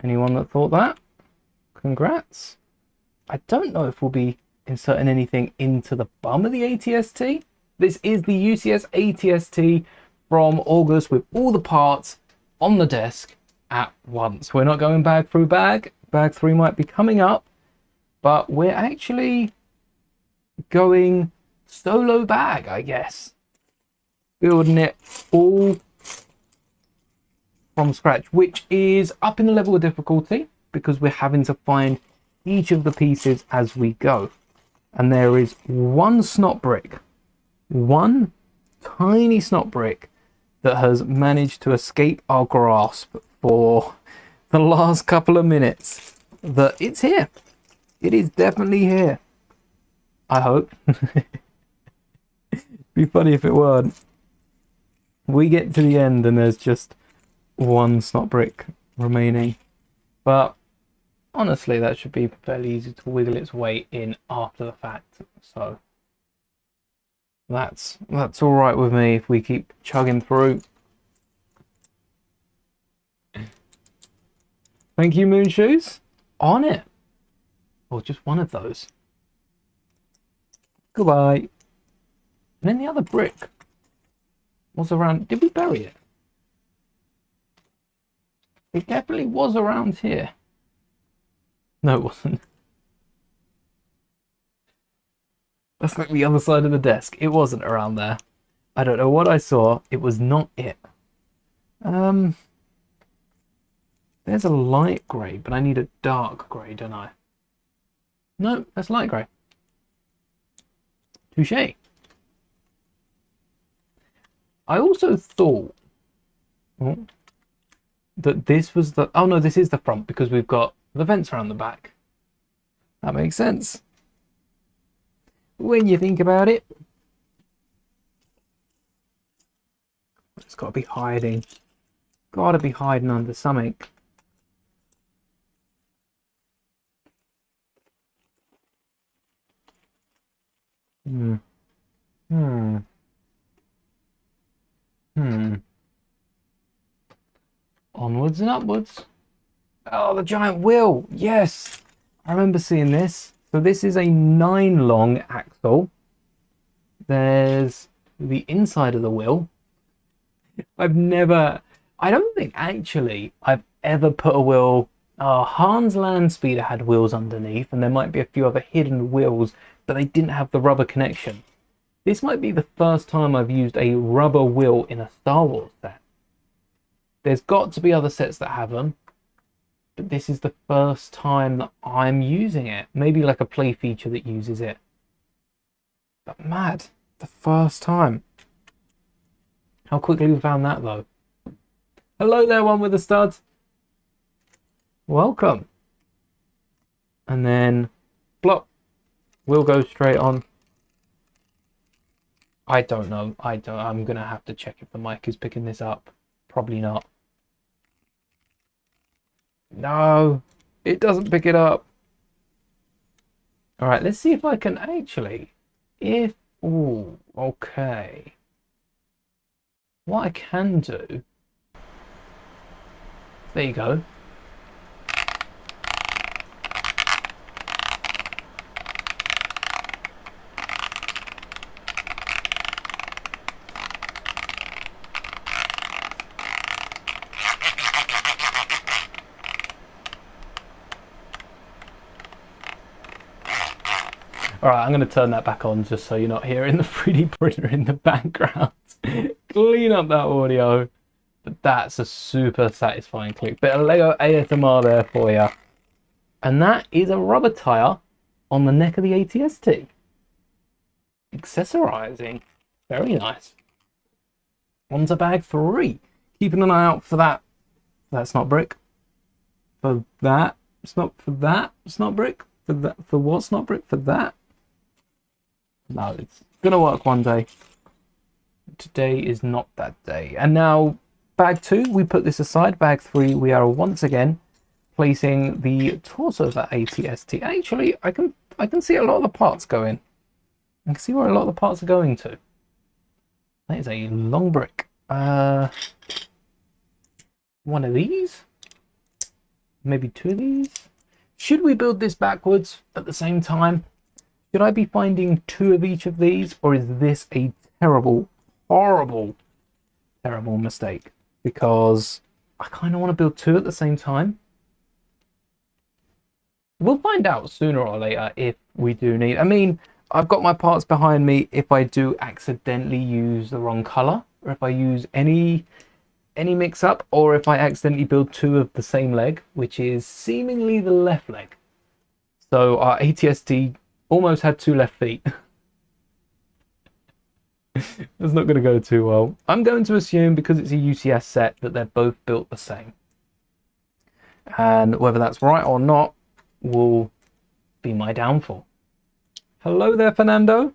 Anyone that thought that? Congrats. I don't know if we'll be inserting anything into the bum of the ATST. This is the UCS ATST from August with all the parts on the desk at once. We're not going bag through bag. Bag 3 might be coming up, but we're actually going solo bag, I guess. Building it all from scratch, which is up in the level of difficulty because we're having to find each of the pieces as we go. And there is one snot brick, one tiny snot brick that has managed to escape our grasp for the last couple of minutes. That it's here. It is definitely here. I hope. Be funny if it weren't. We get to the end and there's just one snot brick remaining. But honestly, that should be fairly easy to wiggle its way in after the fact. So that's all right with me if we keep chugging through. Thank you, Moonshoes. On it. Or just one of those. Goodbye. And then the other brick was around. Did we bury it? It definitely was around here. No, it wasn't. That's like the other side of the desk. It wasn't around there. I don't know what I saw. It was not it. There's a light grey, but I need a dark grey, don't I? No, that's light grey. Touché. I also thought that this was the... Oh no, this is the front because we've got the vents around the back. That makes sense. When you think about it. It's got to be hiding. Got to be hiding under something. Onwards and upwards. Oh, the giant wheel. Yes. I remember seeing this. So this is a 9 long axle. There's the inside of the wheel. I don't think actually I've ever put a wheel. Hans Landspeeder had wheels underneath, and there might be a few other hidden wheels, but they didn't have the rubber connection. This might be the first time I've used a rubber wheel in a Star Wars set. There's got to be other sets that have them, but this is the first time that I'm using it. Maybe like a play feature that uses it. But mad, the first time. How quickly we found that though. Hello there, one with the studs. Welcome. And then, plop. We'll go straight on. I don't know. I'm going to have to check if the mic is picking this up. Probably not. No, it doesn't pick it up. All right, let's see if I can actually... Ooh, okay. What I can do... There you go. Alright, I'm going to turn that back on just so you're not hearing the 3D printer in the background. Clean up that audio. But that's a super satisfying click. Bit of Lego ASMR there for you. And that is a rubber tyre on the neck of the ATST. Accessorizing. Very nice. On to bag 3. Keeping an eye out for that. That's not brick. For that. It's not for that. It's not brick. For that. For what's not brick? For that. No, it's gonna work one day. Today is not that day. And now bag 2, we put this aside. Bag 3, we are once again placing the torso of that ATST. Actually, I can see a lot of the parts going. I can see where a lot of the parts are going to. That is a long brick. One of these? Maybe 2 of these? Should we build this backwards at the same time? Should I be finding 2 of each of these, or is this a terrible, horrible, terrible mistake, because I kind of want to build two at the same time. We'll find out sooner or later if we do need. I mean, I've got my parts behind me if I do accidentally use the wrong color, or if I use any mix up, or if I accidentally build two of the same leg, which is seemingly the left leg. So our ATST almost had two left feet. That's not going to go too well. I'm going to assume, because it's a UCS set, that they're both built the same. And whether that's right or not will be my downfall. Hello there, Fernando.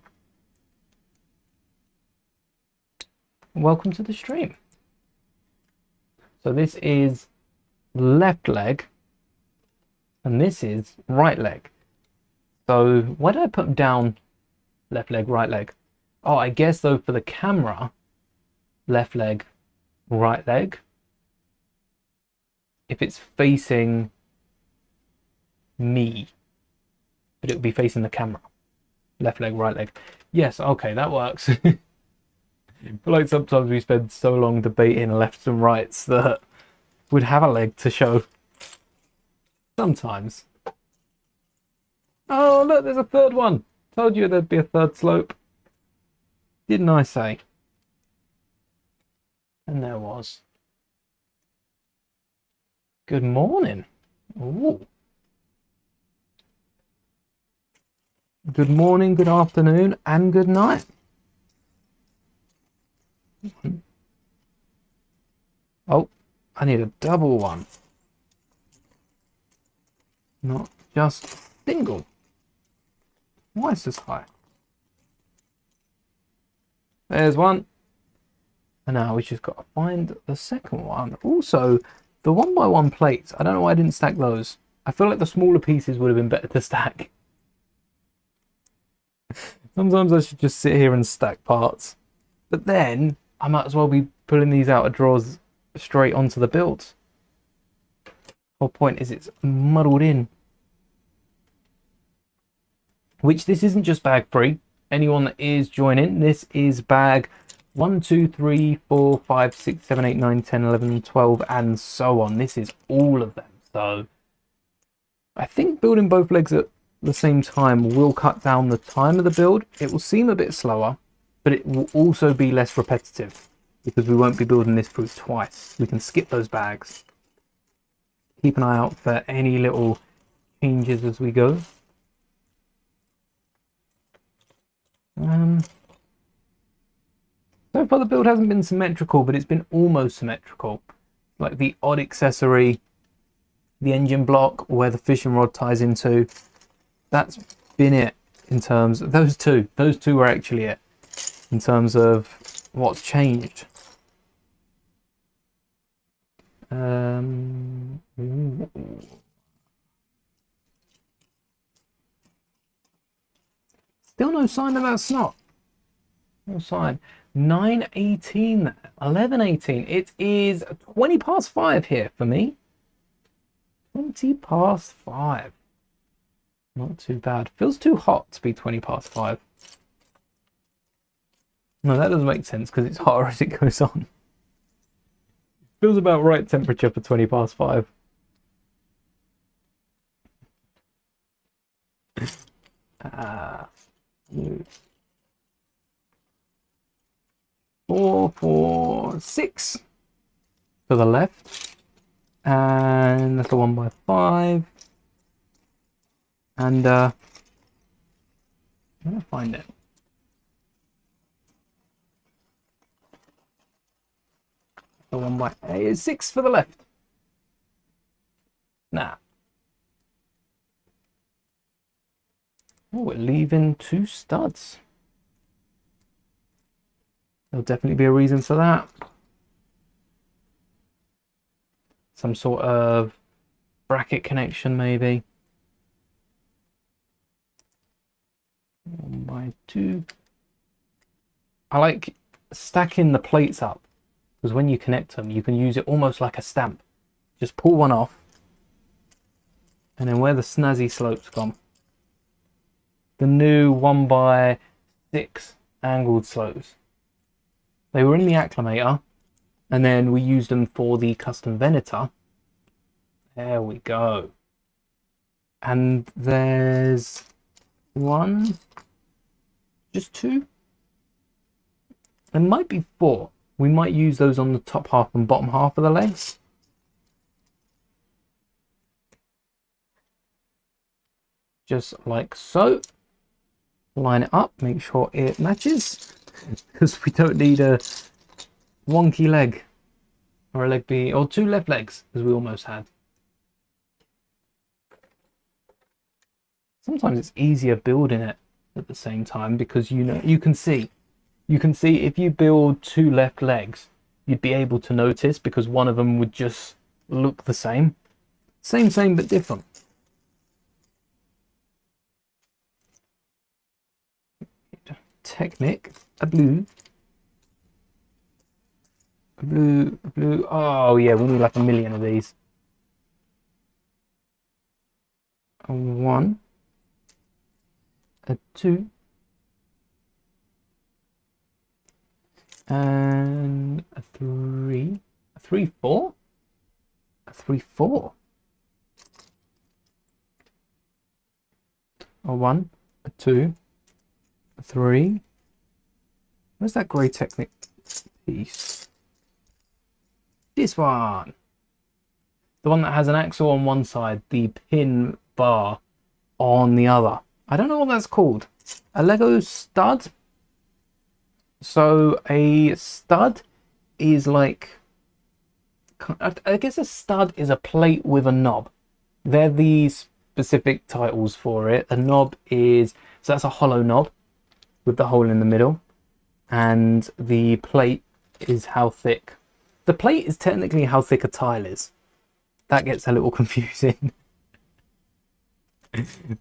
Welcome to the stream. So this is left leg, and this is right leg. So why did I put down left leg, right leg? Oh, I guess though for the camera, left leg, right leg. If it's facing me, but it would be facing the camera. Left leg, right leg. Yes, okay, that works. I feel like sometimes we spend so long debating lefts and rights that we'd have a leg to show. Sometimes. Oh, look, there's a third one. Told you there'd be a third slope. Didn't I say? And there was. Good morning. Ooh. Good morning, good afternoon, and good night. Oh, I need a double one. Not just single. Why is this high? There's one. And now we just got to find the second one. Also, the 1x1 plates, I don't know why I didn't stack those. I feel like the smaller pieces would have been better to stack. Sometimes I should just sit here and stack parts. But then, I might as well be pulling these out of drawers straight onto the builds. Whole point is it's muddled in. Which this isn't just bag free. Anyone that is joining, this is bag 1, 2, 3, 4, 5, 6, 7, 8, 9, 10, 11, 12, and so on. This is all of them. So I think building both legs at the same time will cut down the time of the build. It will seem a bit slower, but it will also be less repetitive because we won't be building this through twice. We can skip those bags. Keep an eye out for any little changes as we go. So far the build hasn't been symmetrical, but it's been almost symmetrical. Like the odd accessory, the engine block, where the fishing rod ties into. That's been it in terms of those two. Those two were actually it in terms of what's changed. Still no sign of that snot. No sign. 9:18, 11:18. It is 20 past 5 here for me. 20 past 5. Not too bad. Feels too hot to be 20 past 5. No, that doesn't make sense because it's hotter as it goes on. Feels about right temperature for 20 past 5. Four, 4, 6 to the left, and that's the 1x5, and I'm gonna find it. The 1x8 is 6 for the left. Nah. Oh, we're leaving 2 studs. There'll definitely be a reason for that. Some sort of bracket connection, maybe. 1x2. I like stacking the plates up because when you connect them, you can use it almost like a stamp. Just pull one off, and then where the snazzy slope's gone. The new 1x6 angled slopes. They were in the acclimator, and then we used them for the custom Venator. There we go. And there's one, just two. There might be four. We might use those on the top half and bottom half of the legs. Just like so. Line it up, make sure it matches, because we don't need a wonky leg or a leg B or two left legs, as we almost had. Sometimes it's easier building it at the same time, because you can see if you build two left legs, you'd be able to notice, because one of them would just look the same but different. Technic, a blue. Oh yeah, we need like a million of these. A 1, a 2, and a 3, a 3, 4, a 3, 4, a 1, a 2, a 3. Where's that grey Technic piece? This one. The one that has an axle on one side, the pin bar on the other. I don't know what that's called. A Lego stud. So a stud is like, I guess a stud is a plate with a knob. They're the specific titles for it. A knob is, so that's a hollow knob with the hole in the middle. And the plate is how thick. The plate is technically how thick a tile is. That gets a little confusing.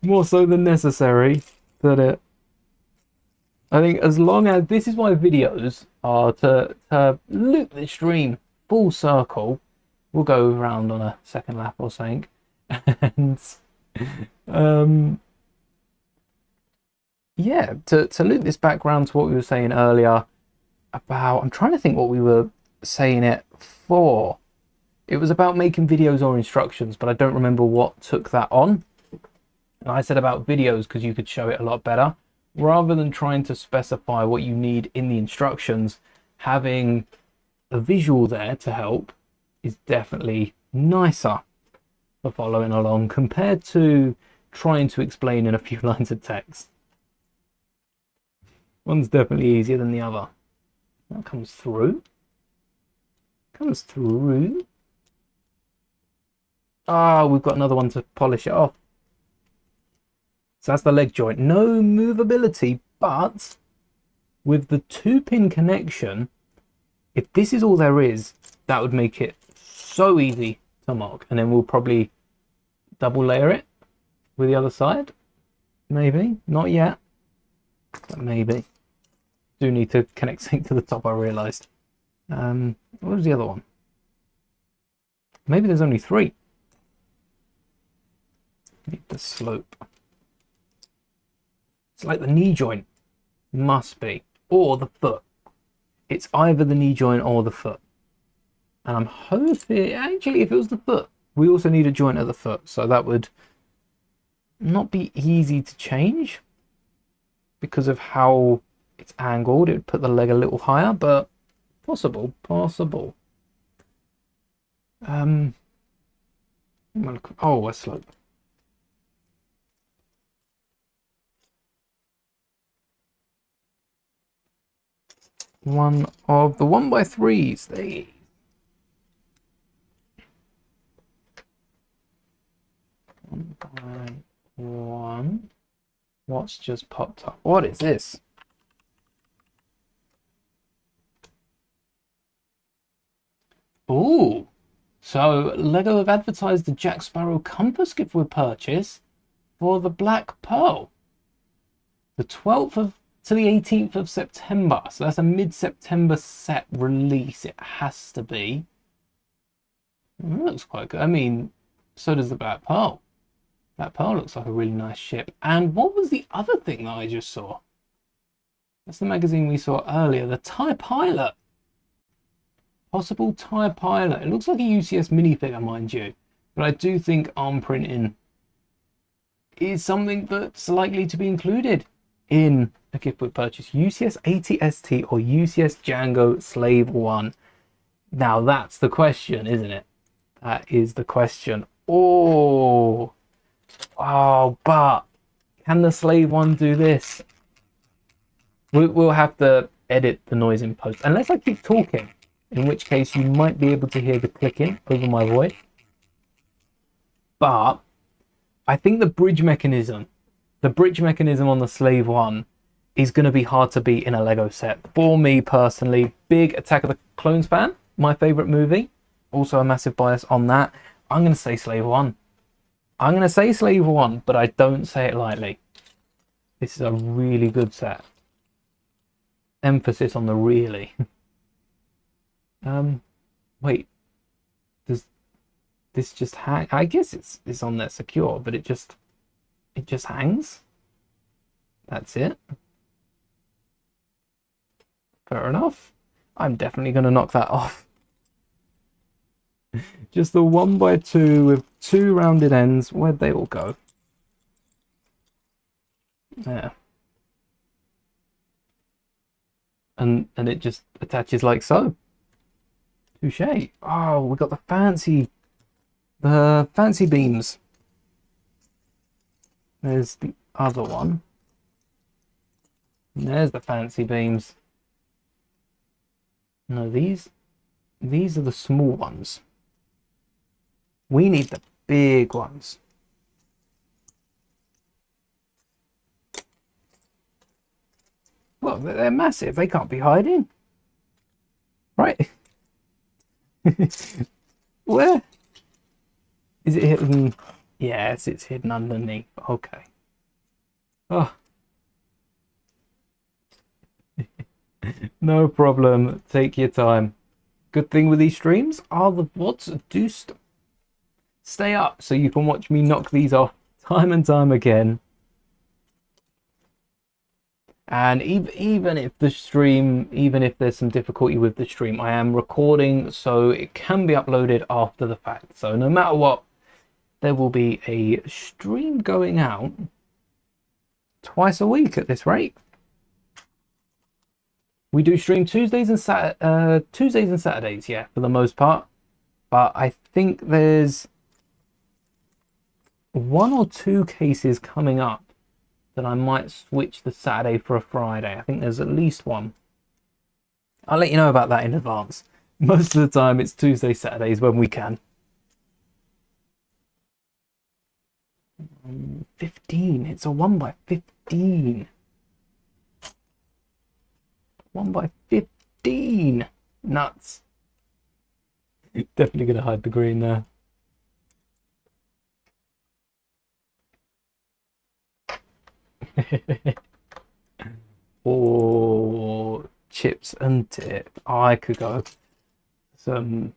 More so than necessary. But I think as long as, this is why videos are to loop the stream full circle. We'll go around on a second lap or something. And yeah, to loop this back round to what we were saying earlier about, I'm trying to think what we were saying it for. It was about making videos or instructions, but I don't remember what took that on. And I said about videos because you could show it a lot better. Rather than trying to specify what you need in the instructions, having a visual there to help is definitely nicer for following along compared to trying to explain in a few lines of text. One's definitely easier than the other. That comes through. Comes through. Ah, we've got another one to polish it off. So that's the leg joint. No movability, but with the 2-pin connection, if this is all there is, that would make it so easy to mock. And then we'll probably double layer it with the other side. Maybe. Not yet. But maybe. Do need to connect something to the top, I realised. What was the other one? Maybe there's only 3. Need the slope. It's like the knee joint. Must be. Or the foot. It's either the knee joint or the foot. And I'm hoping, actually, if it was the foot, we also need a joint at the foot. So that would not be easy to change because of how it's angled. It would put the leg a little higher, but possible. Oh, a slope. One of the 1x3s. They 1x1. What's just popped up? What is this? Ooh, so Lego have advertised the Jack Sparrow compass gift with purchase for the Black Pearl. The 12th to the 18th of September. So that's a mid-September set release. It has to be. It looks quite good. I mean, so does the Black Pearl. Black Pearl looks like a really nice ship. And what was the other thing that I just saw? That's the magazine we saw earlier. The TIE Pilot. Possible tire pilot. It looks like a UCS minifigure, mind you. But I do think arm printing is something that's likely to be included in a gift with purchase. UCS ATST or UCS Django Slave 1. Now that's the question, isn't it? That is the question. Oh, but can the Slave 1 do this? We'll have to edit the noise in post, unless I keep talking, in which case you might be able to hear the clicking over my voice. But I think the bridge mechanism on the Slave 1 is going to be hard to beat in a Lego set. For me personally, big Attack of the Clones fan, my favorite movie, also a massive bias on that. I'm going to say Slave 1. I'm going to say Slave 1, but I don't say it lightly. This is a really good set. Emphasis on the really. Wait. Does this just hang? I guess it's on there secure, but it just hangs. That's it. Fair enough. I'm definitely going to knock that off. Just the 1x2 with 2 rounded ends. Where'd they all go? There. And it just attaches like so. Touche. Oh, we got the fancy beams. There's the other one. And there's the fancy beams. No, these are the small ones. We need the big ones. Well, they're massive. They can't be hiding. Right. Where? Is it hidden? Yes, it's hidden underneath. Okay. Oh. No problem. Take your time. Good thing with these streams are the VODs do stay up, so you can watch me knock these off time and time again. And even if there's some difficulty with the stream, I am recording, so it can be uploaded after the fact. So no matter what, there will be a stream going out twice a week at this rate. We do stream Tuesdays and Saturdays, yeah, for the most part. But I think there's 1 or 2 cases coming up that I might switch the Saturday for a Friday. I think there's at least one. I'll let you know about that in advance. Most of the time it's Tuesday, Saturdays when we can. 15. It's a 1x15. 1x15. Nuts. Definitely gonna hide the green there. Or chips and dip. I could go some,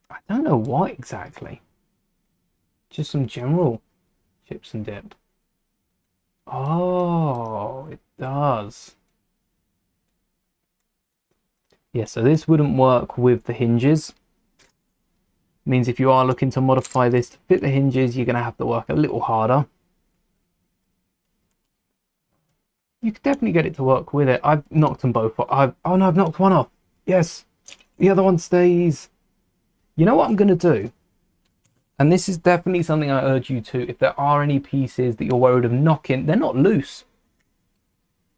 I don't know what exactly. Just some general chips and dip. Oh, it does. Yeah, so this wouldn't work with the hinges. Means if you are looking to modify this to fit the hinges, you're going to have to work a little harder. You could definitely get it to work with it. I've knocked them both off. Oh no, I've knocked one off. Yes. The other one stays. You know what I'm going to do? And this is definitely something I urge you to. If there are any pieces that you're worried of knocking, they're not loose.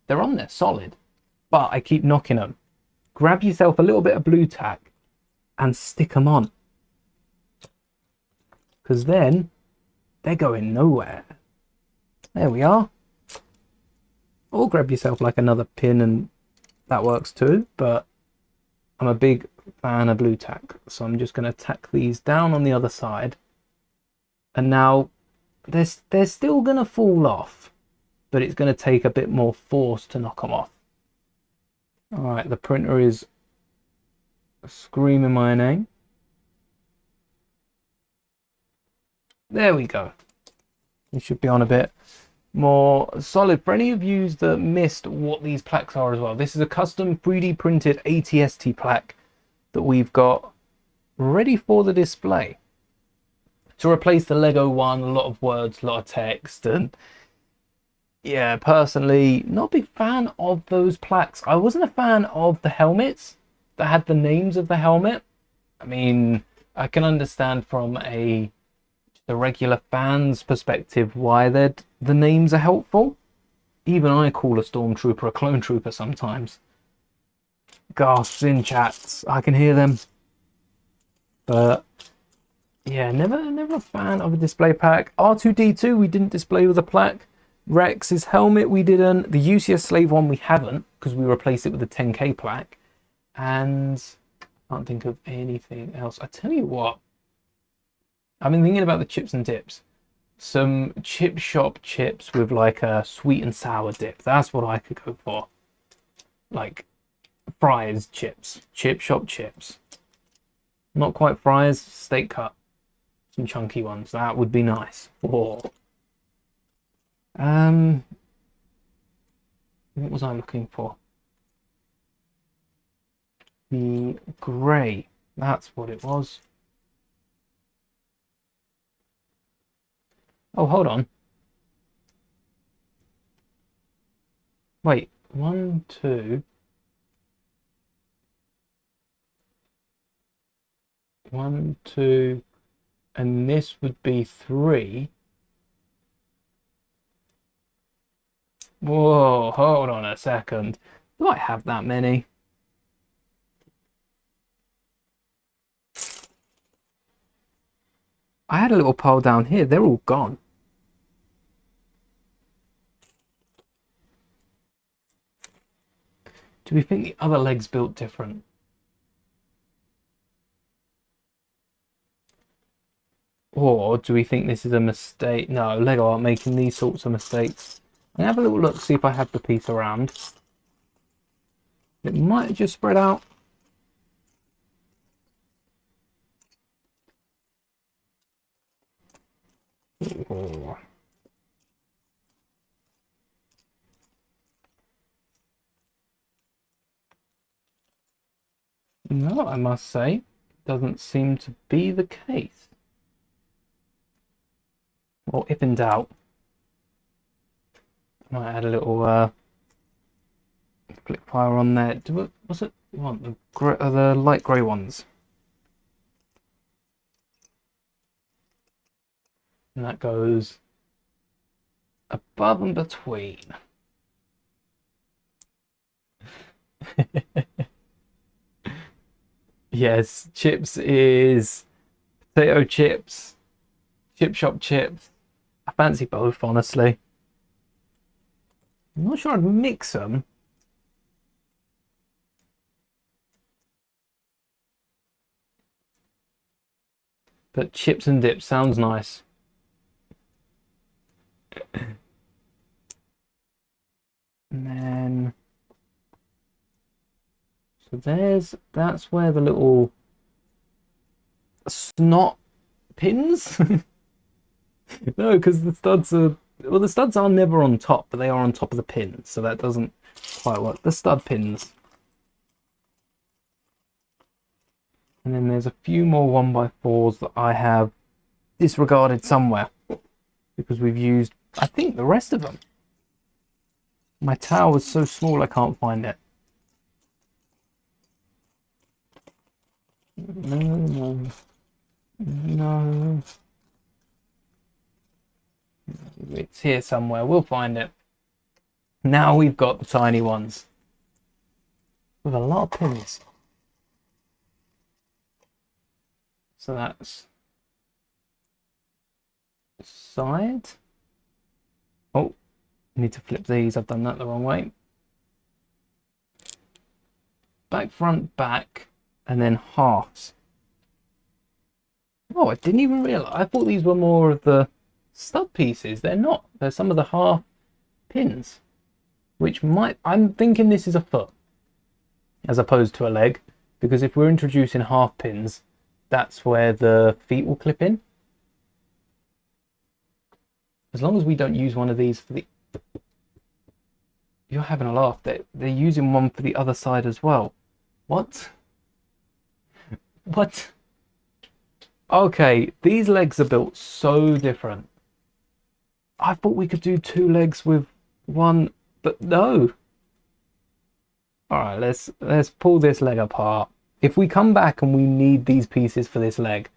They're on there, solid. But I keep knocking them. Grab yourself a little bit of blue tack and stick them on. Because then they're going nowhere. There we are. Or grab yourself like another pin and that works too, but I'm a big fan of blue tack, so I'm just going to tack these down on the other side. And now they're still going to fall off, but it's going to take a bit more force to knock them off. All right, the printer is screaming my name. There we go. It should be on a bit more solid. For any of you that missed what these plaques are as well, this is a custom 3D printed ATST plaque that we've got ready for the display. To replace the Lego one, a lot of words, a lot of text, and yeah, personally, not a big fan of those plaques. I wasn't a fan of the helmets that had the names of the helmet. I mean, I can understand from the regular fan's perspective why the names are helpful. Even I call a stormtrooper a clone trooper sometimes. Gasps in chats, I can hear them. But yeah, never a fan of a display pack. R2-D2 we didn't display with a plaque. Rex's helmet we didn't. The UCS Slave one we haven't, because we replaced it with a 10k plaque. And I can't think of anything else. I tell you what, I've been thinking about the chips and dips. Some chip shop chips with like a sweet and sour dip. That's what I could go for. Like fries chips, chip shop chips. Not quite fries, steak cut. Some chunky ones. That would be nice. Oh. What was I looking for? The grey. That's what it was. Oh, hold on. Wait, 1, 2. 1, 2, and this would be 3. Whoa, hold on a second. Do I have that many? I had a little pile down here. They're all gone. Do we think the other leg's built different? Or do we think this is a mistake? No, Lego aren't making these sorts of mistakes. I'm going to have a little look, see if I have the piece around. It might have just spread out. Oh. No, I must say, doesn't seem to be the case. Well, if in doubt, I might add a little flip fire on there. Was it what the light grey ones? And that goes above and between. Yes, chips is potato chips, chip shop chips. I fancy both, honestly. I'm not sure I'd mix them. But chips and dip sounds nice. And then, so that's where the little snot pins. No, because the studs are, well, the studs are never on top, but they are on top of the pins, so that doesn't quite work. The stud pins. And then there's a few more 1x4s that I have disregarded somewhere because we've used, I think, the rest of them. My tower is so small I can't find it. No. It's here somewhere. We'll find it. Now we've got the tiny ones with a lot of pins. So that's side. Oh, need to flip these. I've done that the wrong way. Back, front, back, and then halves. Oh, I didn't even realize. I thought these were more of the stud pieces. They're not. They're some of the half pins, which might, I'm thinking this is a foot as opposed to a leg, because if we're introducing half pins, that's where the feet will clip in. As long as we don't use one of these for the, you're having a laugh. They're using one for the other side as well. What? What? Okay, these legs are built so different. I thought we could do 2 legs with one, but no. All right, let's pull this leg apart. If we come back and we need these pieces for this leg,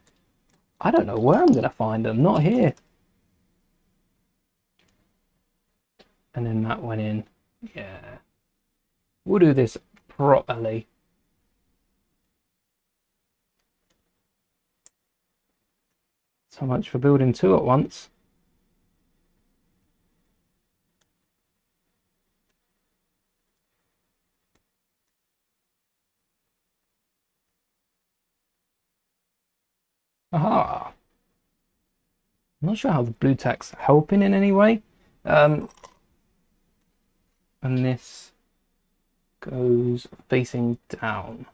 I don't know where I'm gonna find them. Not here. And then that went in. Yeah. We'll do this properly. So much for building 2 at once. Aha. I'm not sure how the blue tack's helping in any way. And this goes facing down.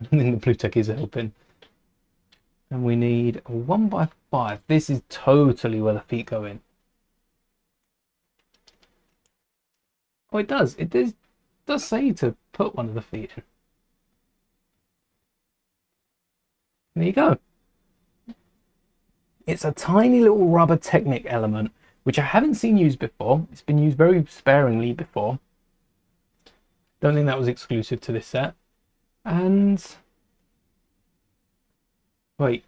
I think the blue tack is helping. And we need a 1x5. This is totally where the feet go in. Oh, it does. It does say to put one of the feet in. There you go. It's a tiny little rubber Technic element, which I haven't seen used before. It's been used very sparingly before. Don't think that was exclusive to this set. And wait,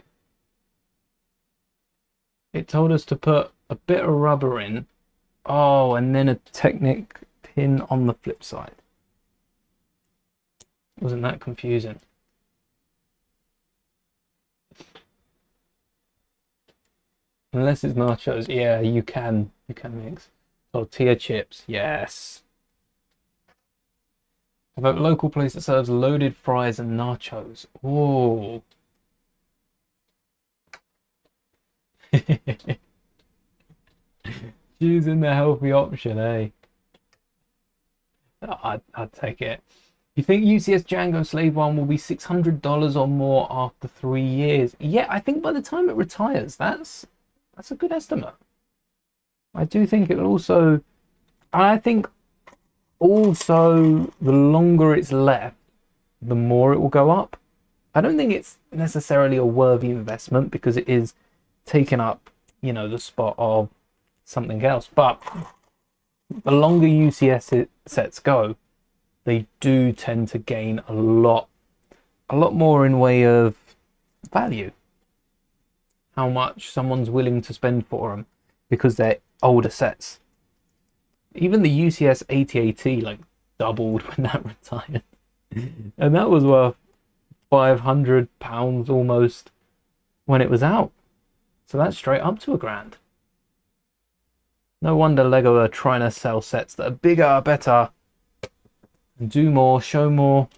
it told us to put a bit of rubber in. Oh, and then a Technic pin on the flip side. Wasn't that confusing? Unless it's nachos, yeah, you can mix. Tortilla chips, yes. About a local place that serves loaded fries and nachos. Oh. Choosing the healthy option, eh? I'd take it. You think UCS Django Slave 1 will be $600 or more after 3 years? Yeah, I think by the time it retires, that's a good estimate. I do think it'll also, I think also the longer it's left, the more it will go up. I don't think it's necessarily a worthy investment because it is taking up, you know, the spot of something else. But the longer UCS sets go, they do tend to gain a lot more in way of value. How much someone's willing to spend for them because they're older sets. Even the UCS 8080 like doubled when that retired, and that was worth £500 almost when it was out. So that's straight up to £1,000. No wonder Lego are trying to sell sets that are bigger, better, and do more, show more,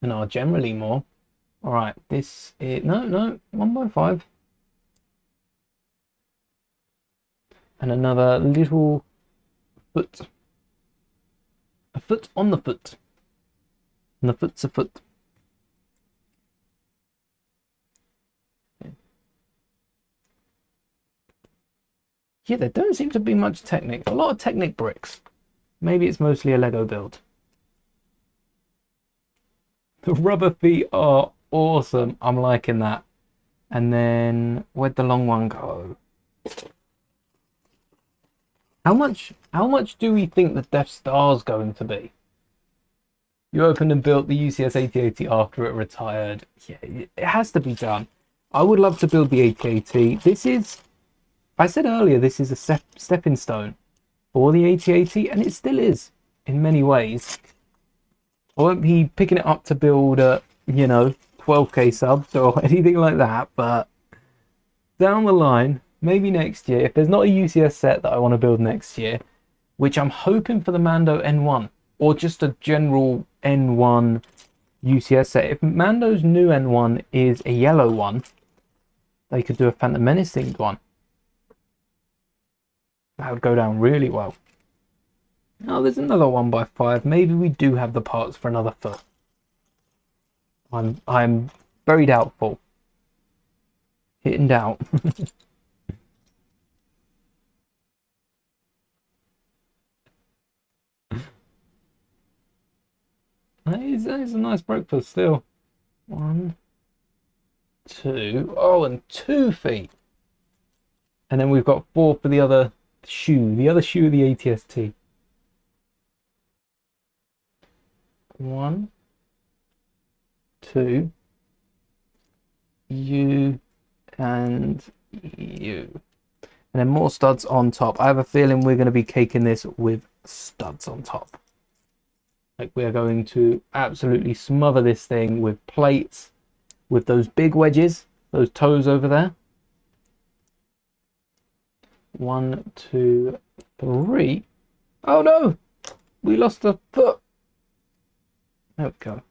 and are generally more. All right, this is no 1x5, and another little foot, a foot on the foot, and the foot's a foot. Yeah, there don't seem to be much Technic. A lot of Technic bricks. Maybe it's mostly a Lego build. The rubber feet are awesome. I'm liking that. And then where'd the long one go? How much do we think the Death Star's going to be? You opened and built the UCS 8080 after it retired. Yeah, it has to be done. I would love to build the 8080. This is, I said earlier, this is a stepping stone for the 8080, and it still is in many ways. I won't be picking it up to build, you know, 12k subs or anything like that, but down the line, maybe next year, if there's not a UCS set that I want to build next year, which I'm hoping for the Mando N1, or just a general N1 UCS set. If Mando's new N1 is a yellow one, they could do a Phantom Menace themed one. That would go down really well. Oh, there's another 1x5. Maybe we do have the parts for another foot. I'm very doubtful. Hitting doubt. that is a nice breakfast still. 1, 2. Oh, and 2 feet. And then we've got 4 for the other shoe. The other shoe of the ATST. 1, 2. You and you. And then more studs on top. I have a feeling we're going to be caking this with studs on top. Like we are going to absolutely smother this thing with plates, with those big wedges, those toes over there. 1, 2, 3. Oh no! We lost a foot. There we go.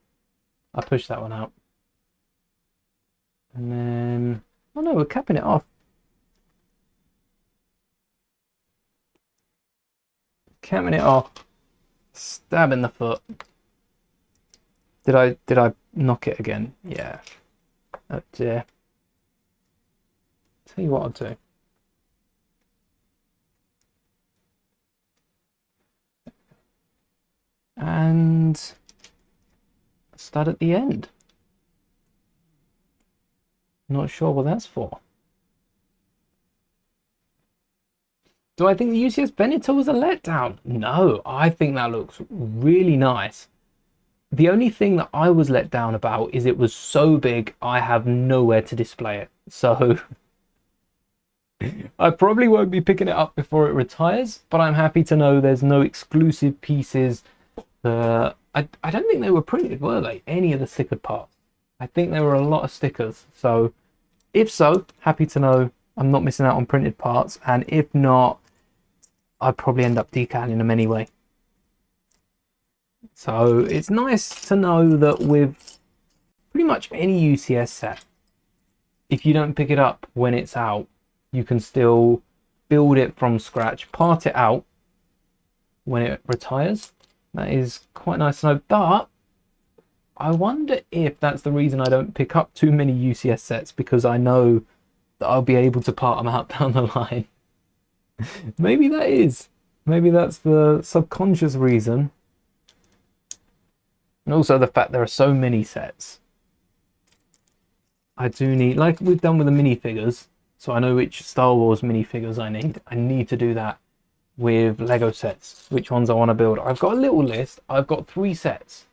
I pushed that one out. And then, oh no, we're capping it off. Capping it off. Stabbing the foot. Did I knock it again? Yeah. Oh dear. Tell you what I'll do. And stud at the end. Not sure what that's for. Do I think the UCS Venator was a letdown? No, I think that looks really nice. The only thing that I was let down about is it was so big I have nowhere to display it. So I probably won't be picking it up before it retires, but I'm happy to know there's no exclusive pieces. I don't think they were printed, were they? Any of the stickered parts. I think there were a lot of stickers. So if so, happy to know I'm not missing out on printed parts. And if not, I'd probably end up decaling them anyway. So it's nice to know that with pretty much any UCS set, if you don't pick it up when it's out, you can still build it from scratch, part it out when it retires. That is quite nice to know. But I wonder if that's the reason I don't pick up too many UCS sets, because I know that I'll be able to part them out down the line. Maybe that is. Maybe that's the subconscious reason. And also the fact there are so many sets. I do need, like we've done with the minifigures, so I know which Star Wars minifigures I need. I need to do that with Lego sets, which ones I want to build. I've got a little list. I've got 3 sets.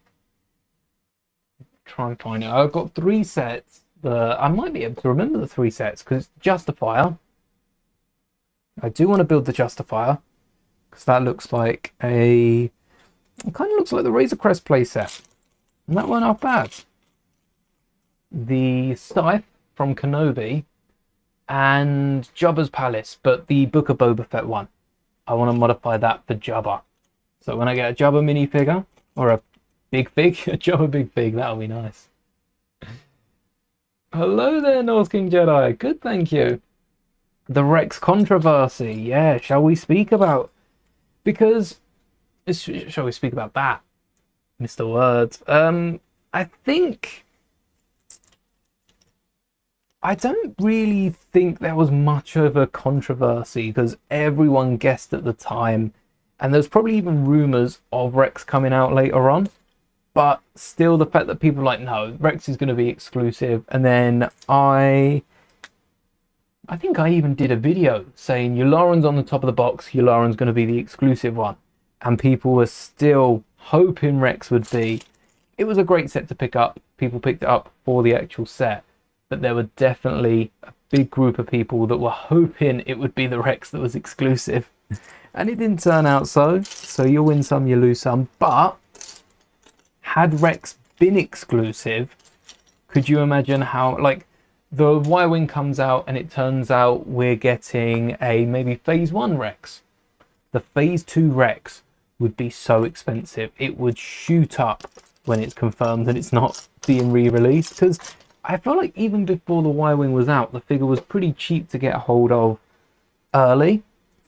Try and find it. I've got 3 sets. I might be able to remember the 3 sets because it's Justifier. I do want to build the Justifier because that looks like it kind of looks like the Razor Crest playset, and that weren't half bad. The Scythe from Kenobi and Jabba's Palace, but the Book of Boba Fett one. I want to modify that for Jabba. So when I get a Jabba minifigure or a big fig, a Jabba big fig, that'll be nice. Hello there, North King Jedi. Good, thank you. The Rex controversy. Yeah, shall we speak about? Because shall we speak about that, Mr. Words? I think I don't really think there was much of a controversy because everyone guessed at the time, and there's probably even rumors of Rex coming out later on. But still, the fact that people are like, no, Rex is going to be exclusive, and then I think I even did a video saying Yularen's on the top of the box, Yularen's going to be the exclusive one, and people were still hoping Rex would be. It was a great set to pick up. People picked it up for the actual set, but there were definitely a big group of people that were hoping it would be the Rex that was exclusive, and it didn't turn out so. So you win some, you lose some. But had Rex been exclusive, could you imagine how, like, the Y-Wing comes out and it turns out we're getting a maybe Phase 1 Rex. The Phase 2 Rex would be so expensive. It would shoot up when it's confirmed that it's not being re-released, because I feel like even before the Y-Wing was out, the figure was pretty cheap to get a hold of early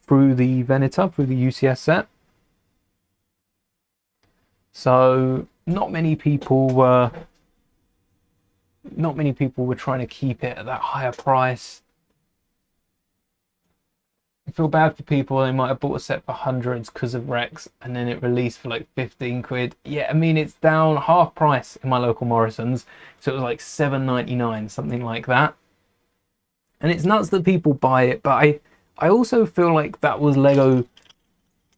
through the Venator, through the UCS set. So not many people were trying to keep it at that higher price. I feel bad for people. They might have bought a set for hundreds because of Rex, and then it released for like 15 quid. Yeah, I mean, it's down half price in my local Morrison's, so it was like 7.99, something like that. And it's nuts that people buy it, but I also feel like that was Lego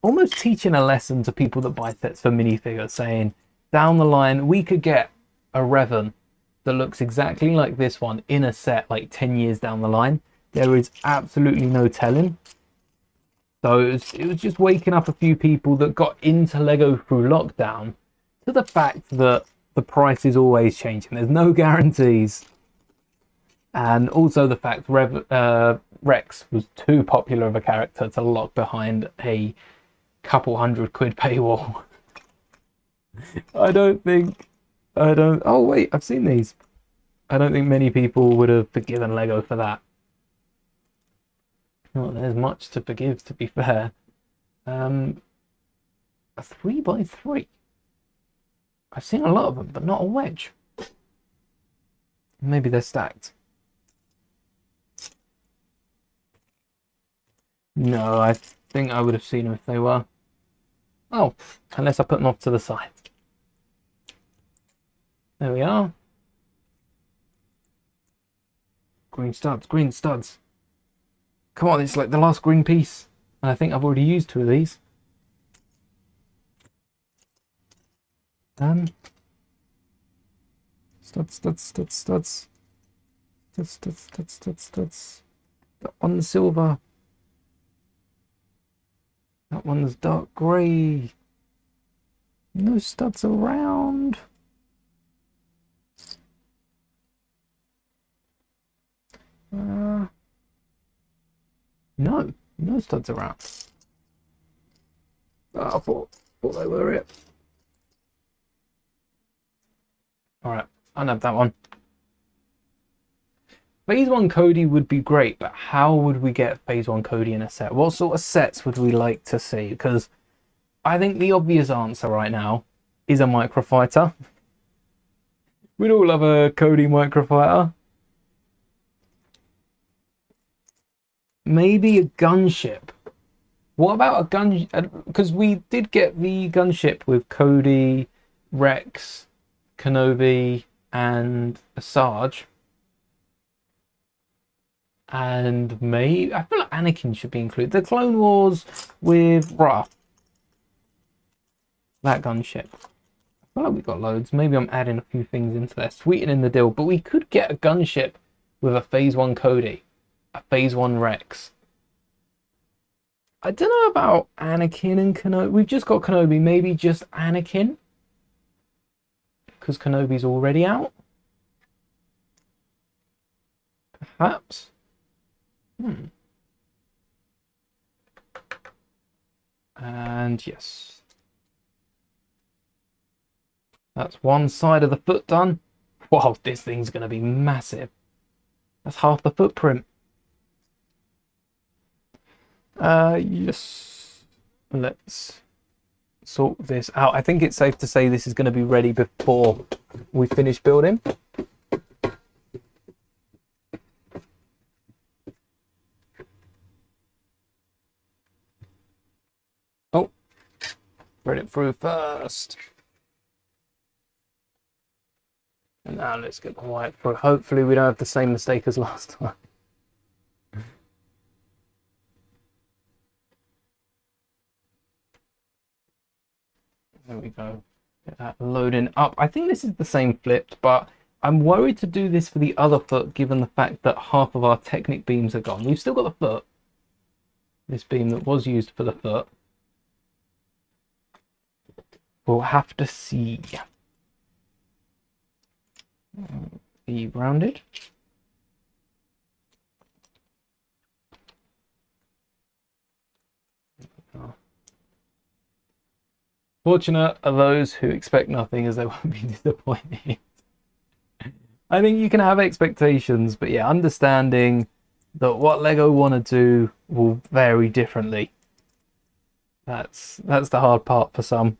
almost teaching a lesson to people that buy sets for minifigures, saying down the line we could get a Revan that looks exactly like this one in a set like 10 years down the line. There is absolutely no telling. So it was just waking up a few people that got into Lego through lockdown to the fact that the price is always changing. There's no guarantees. And also the fact Rex was too popular of a character to lock behind a couple £100 paywall. Oh wait, I've seen these. I don't think many people would have forgiven Lego for that. Not that there's much to forgive, to be fair. A 3x3. I've seen a lot of them, but not a wedge. Maybe they're stacked. No, I think I would have seen them if they were. Oh, unless I put them off to the side. There we are. Green studs, green studs. Come on, it's like the last green piece. And I think I've already used 2 of these. Studs, studs, studs, studs. Studs, studs, studs, studs, studs. That one's silver. That one's dark grey. No studs around. No studs around. Oh, I thought they were it. Alright, I'll have that one. Phase 1 Cody would be great, but how would we get Phase 1 Cody in a set? What sort of sets would we like to see? Because I think the obvious answer right now is a microfighter. We'd all love a Cody microfighter. Maybe a gunship. What about a gun? Because we did get the gunship with Cody, Rex, Kenobi, and Asajj. And maybe I feel like Anakin should be included. The Clone Wars with Ra. That gunship. I feel like we've got loads. Maybe I'm adding a few things into there, sweetening the deal. But we could get a gunship with a Phase 1 Cody, a Phase 1 Rex. I don't know about Anakin and Kenobi. We've just got Kenobi. Maybe just Anakin, because Kenobi's already out. Perhaps. And yes. That's one side of the foot done. Wow, this thing's going to be massive. That's half the footprint. Yes. Let's sort this out. I think it's safe to say this is going to be ready before we finish building. Oh, read it through first. And now let's get the white through. Hopefully we don't have the same mistake as last time. There we go. Get that loading up. I think this is the same flipped, but I'm worried to do this for the other foot given the fact that half of our Technic beams are gone. We've still got the foot. This beam that was used for the foot. We'll have to see. Be rounded. Fortunate are those who expect nothing, as they won't be disappointed. I think you can have expectations, but yeah, understanding that what Lego want to do will vary differently. That's the hard part for some.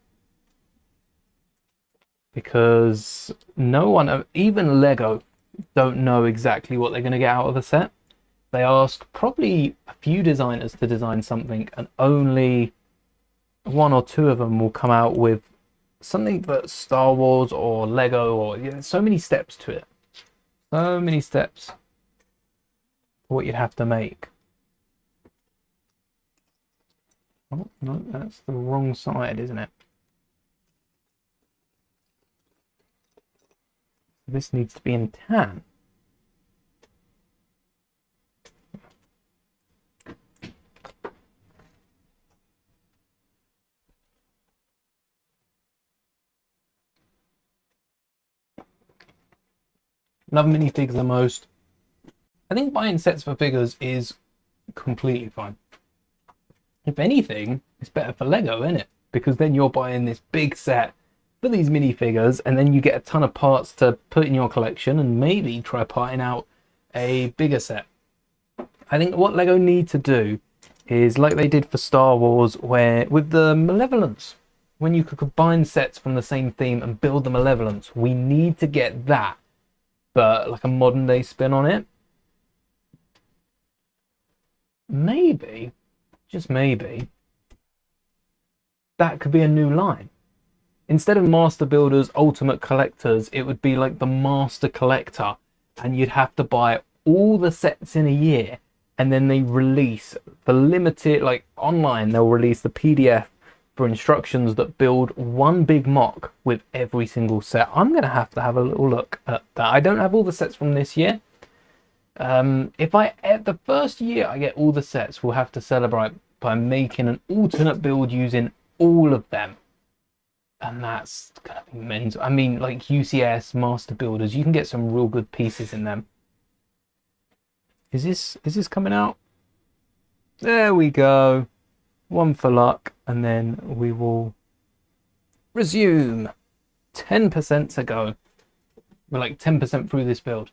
Because no one, even Lego, don't know exactly what they're going to get out of a set. they ask probably a few designers to design something, and only one or two of them will come out with something that's Star Wars or Lego, or so many steps to it. So many steps for what you'd have to make. Oh, no, that's the wrong side, isn't it? This needs to be in tan. Love minifigs the most. I think buying sets for figures is completely fine. If anything, it's better for Lego, isn't it? Because then you're buying this big set for these minifigures, and then you get a ton of parts to put in your collection, and maybe try parting out a bigger set. I think what Lego need to do is like they did for Star Wars, where with the Malevolence, when you could combine sets from the same theme and build the Malevolence, we need to get that, but like a modern day spin on it. Maybe, just maybe, that could be a new line. Instead of Master Builders, Ultimate Collectors, it would be like the Master Collector, and you'd have to buy all the sets in a year, and then they release the limited, like online, they'll release the PDF for instructions that build one big mock with every single set. I'm going to have a little look at that. I don't have all the sets from this year. If at the first year I get all the sets, we'll have to celebrate by making an alternate build using all of them. And that's going to be mental. I mean, like UCS, Master Builders, you can get some real good pieces in them. Is this coming out? There we go. One for luck, and then we will resume. 10% to go. We're like 10% through this build.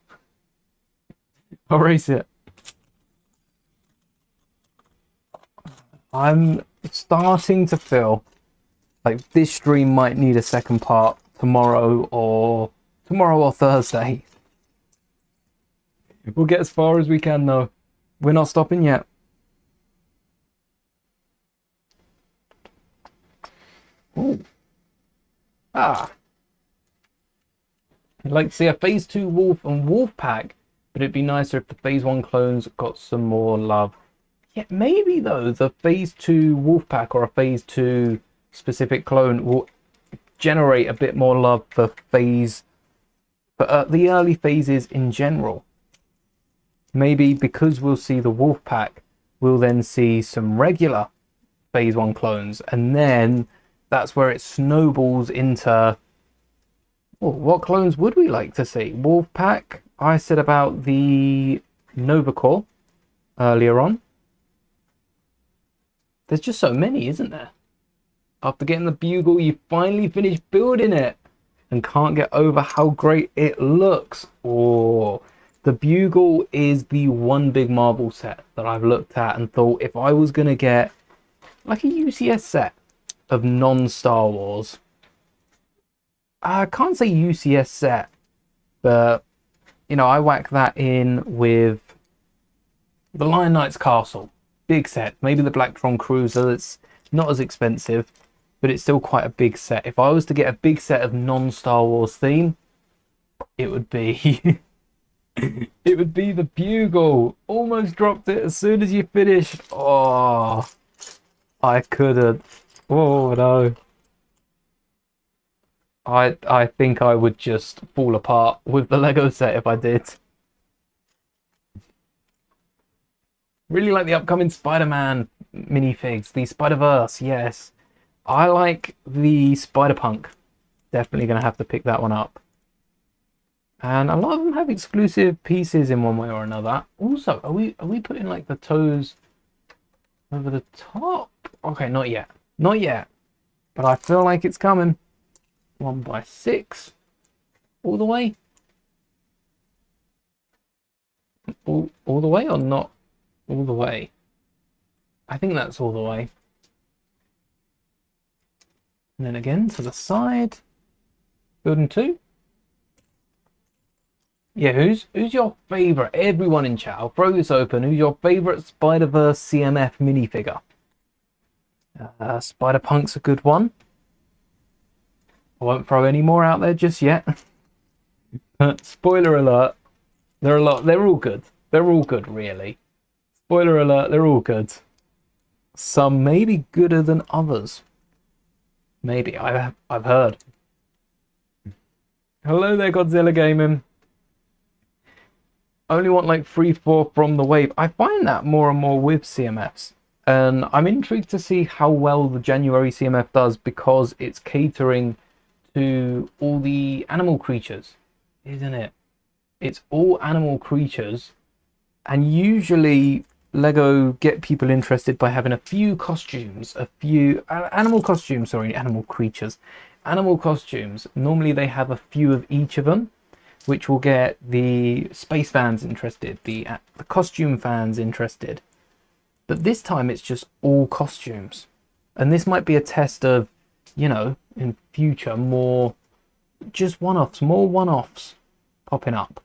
I'll race it. I'm starting to feel like this stream might need a second part tomorrow or Thursday. We'll get as far as we can though. We're not stopping yet. Ooh. Ah. I'd like to see a phase 2 Wolf and Wolf pack, but it'd be nicer if the phase 1 clones got some more love. Yeah, maybe though, the phase 2 Wolf pack or a phase 2 specific clone will generate a bit more love for the early phases in general. Maybe because we'll see the Wolf pack, we'll then see some regular phase 1 clones, and then that's where it snowballs into, well, what clones would we like to see? Wolf pack, I said about the Nova Core earlier on. There's just so many, isn't there? After getting the Bugle, you finally finish building it and can't get over how great it looks. Oh, the Bugle is the one big Marvel set that I've looked at and thought, if I was going to get like a UCS set of non-Star Wars, I can't say UCS set, but you know, I whack that in with the Lion Knight's Castle, big set. Maybe the Blacktron Cruiser, that's not as expensive, but it's still quite a big set. If I was to get a big set of non-Star Wars theme, it would be it would be the Bugle. Almost dropped it as soon as you finished. Oh, I couldn't. Oh no. I think I would just fall apart with the Lego set if I did. Really like the upcoming Spider-Man minifigs, the Spider-Verse, yes. I like the Spider-Punk. Definitely going to have to pick that one up. And a lot of them have exclusive pieces in one way or another. Also, are we putting like the toes over the top? Okay, not yet. Not yet. But I feel like it's coming. 1x6. All the way? All the way or not all the way? I think that's all the way. And then again to the side. Building 2. Yeah, who's your favorite? Everyone in chat, I'll throw this open. Who's your favorite Spider-Verse CMF minifigure? Spider-Punk's a good one. I won't throw any more out there just yet. Spoiler alert, there are a lot. They're all good. They're all good, really. Spoiler alert, they're all good. Some may be gooder than others. Maybe I've heard. Hello there, Godzilla Gaming. Only want like 3-4 from the wave. I find that more and more with CMFs. And I'm intrigued to see how well the January CMF does because it's catering to all the animal creatures, isn't it? It's all animal creatures. And usually Lego get people interested by having a few costumes, a few animal costumes, sorry, animal creatures. Animal costumes, normally they have a few of each of them, which will get the space fans interested, the costume fans interested. But this time it's just all costumes. And this might be a test of, you know, in future, more just one-offs, more one-offs popping up.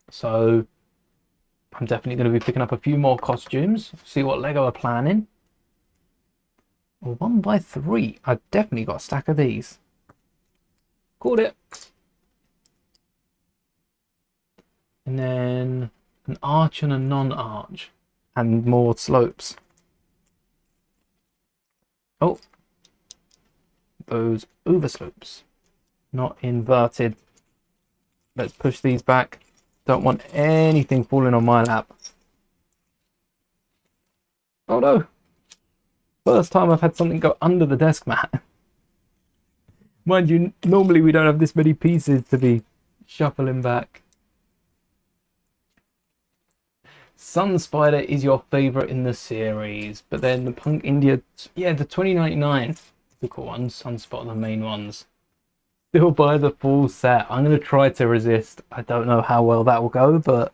So I'm definitely going to be picking up a few more costumes, see what Lego are planning. 1x3. I've definitely got a stack of these. Called it. And then an arch and a non-arch. And more slopes. Oh. Those overslopes. Not inverted. Let's push these back. Don't want anything falling on my lap. Oh no. First time I've had something go under the desk mat. Mind you, normally we don't have this many pieces to be shuffling back. Sun Spider is your favourite in the series, but then the Punk India, yeah, the 2099 typical ones, Sunspot are the main ones. Still buy the full set. I'm going to try to resist. I don't know how well that will go, but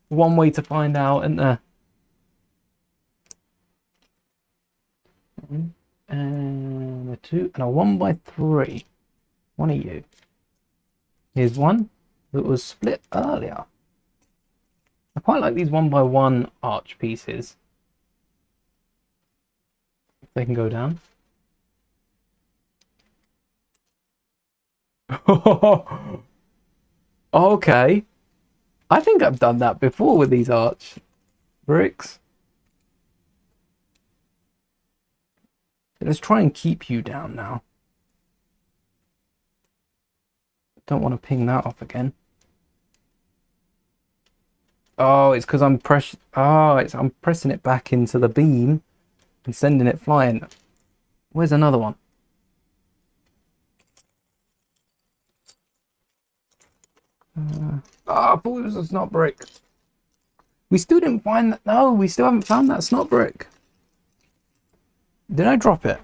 one way to find out, isn't there? And a 2 and a 1x3. One of you. Here's one that was split earlier. I quite like these 1x1 arch pieces. If they can go down. Okay. I think I've done that before with these arch bricks. Let's try and keep you down now. Don't want to ping that off again. Oh, it's because I'm I'm pressing it back into the beam and sending it flying. Where's another one? I thought it was a snot brick. We still didn't find that. No, we still haven't found that snot brick. Did I drop it?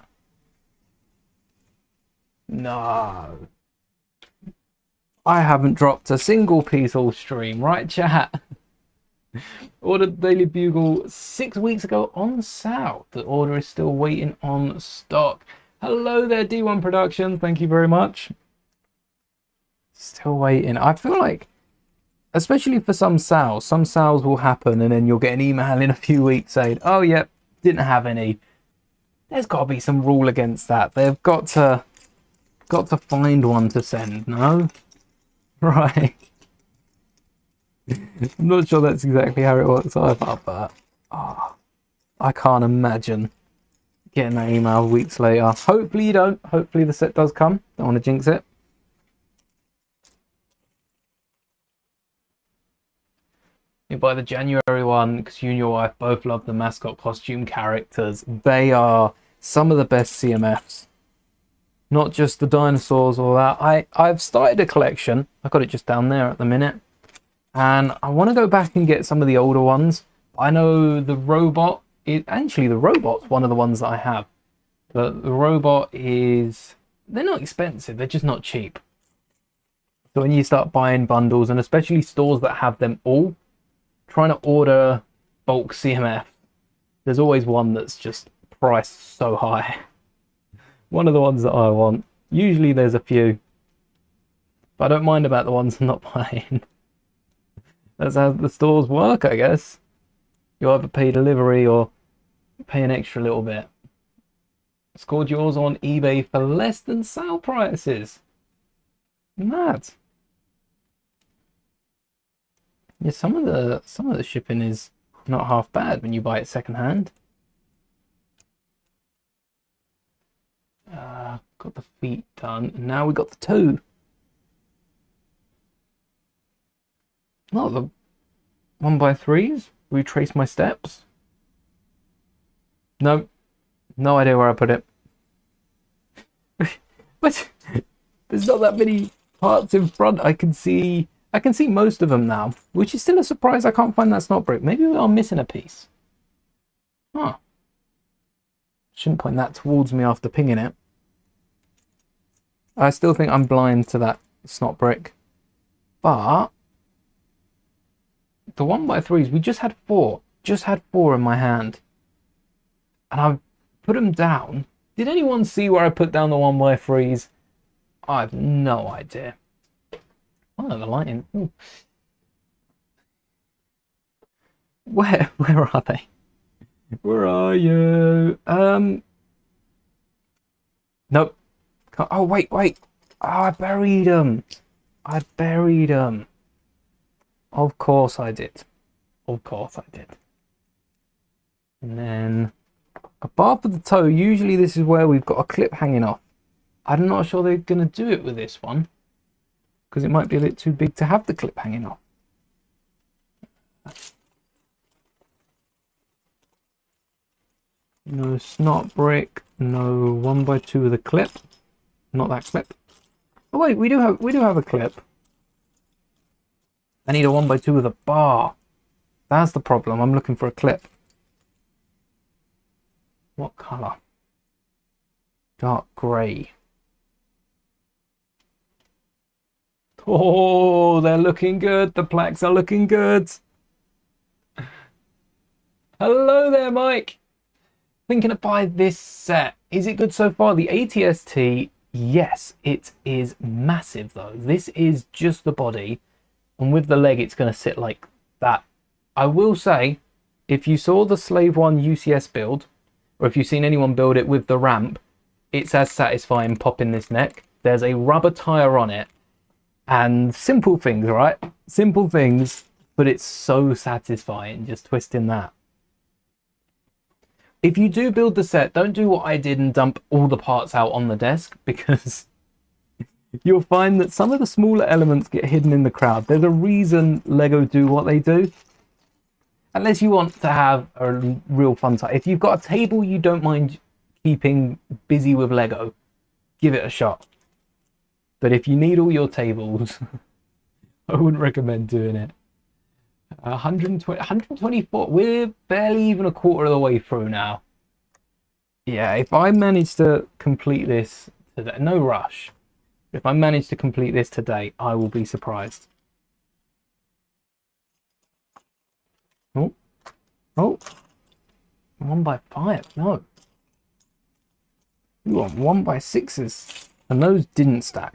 No. I haven't dropped a single piece all stream, right, chat? Ordered Daily Bugle 6 weeks ago on sale. The order is still waiting on stock. Hello there, D1 Productions. Thank you very much. Still waiting. I feel like, especially for some sales will happen and then you'll get an email in a few weeks saying, oh, yep, didn't have any. There's got to be some rule against that. They've got to find one to send, no? Right. I'm not sure that's exactly how it works either, but I can't imagine getting that email weeks later. Hopefully you don't. Hopefully the set does come. Don't want to jinx it. You buy the January one because you and your wife both love the mascot costume characters. They are some of the best CMFs. Not just the dinosaurs or that. I've started a collection. I've got it just down there at the minute. And I want to go back and get some of the older ones. I know the robot is actually, the robot's one of the ones that I have. But the robot is, they're not expensive, they're just not cheap. So when you start buying bundles, and especially stores that have them all, trying to order bulk CMF, there's always one that's just priced so high. One of the ones that I want. Usually there's a few. But I don't mind about the ones I'm not buying. That's how the stores work, I guess. You either pay delivery or pay an extra little bit. Scored yours on eBay for less than sale prices. Mad. Yeah, some of the shipping is not half bad when you buy it secondhand. Got the feet done, and now we got the toe. Oh, the 1x3s. Retrace my steps. No, no idea where I put it. But there's not that many parts in front. I can see most of them now, which is still a surprise. I can't find that snot brick. Maybe we are missing a piece. Huh. Shouldn't point that towards me after pinging it. I still think I'm blind to that snot brick. But the 1x3s, we just had four. Just had four in my hand. And I've put them down. Did anyone see where I put down the 1x3s? I have no idea. Oh, the lighting. Ooh. Where are they? Where are you? Nope. Oh, wait. Oh, I buried them. Of course I did. And then, apart from the toe, usually this is where we've got a clip hanging off. I'm not sure they're going to do it with this one, because it might be a bit too big to have the clip hanging off. No snot brick, no 1x2 with a clip. Not that clip. Oh wait, we do have a clip. I need a 1x2 with a bar. That's the problem. I'm looking for a clip. What colour? Dark grey. Oh, they're looking good. The plaques are looking good. Hello there, Mike. Thinking to buy this set. Is it good so far? The ATST, yes, it is massive though. This is just the body, and with the leg it's going to sit like that. I will say, if you saw the Slave 1 UCS build, or if you've seen anyone build it with the ramp, it's as satisfying popping this neck. There's a rubber tire on it, and simple things, right? Simple things, but it's so satisfying just twisting that. If you do build the set, don't do what I did and dump all the parts out on the desk, because you'll find that some of the smaller elements get hidden in the crowd. There's a reason Lego do what they do. Unless you want to have a real fun time. If you've got a table you don't mind keeping busy with Lego, give it a shot. But if you need all your tables, I wouldn't recommend doing it. 124. We're barely even a quarter of the way through now. Yeah, if I manage to complete this today, no rush. If I manage to complete this today, I will be surprised. Oh, 1x5. No, you want 1x6s, and those didn't stack.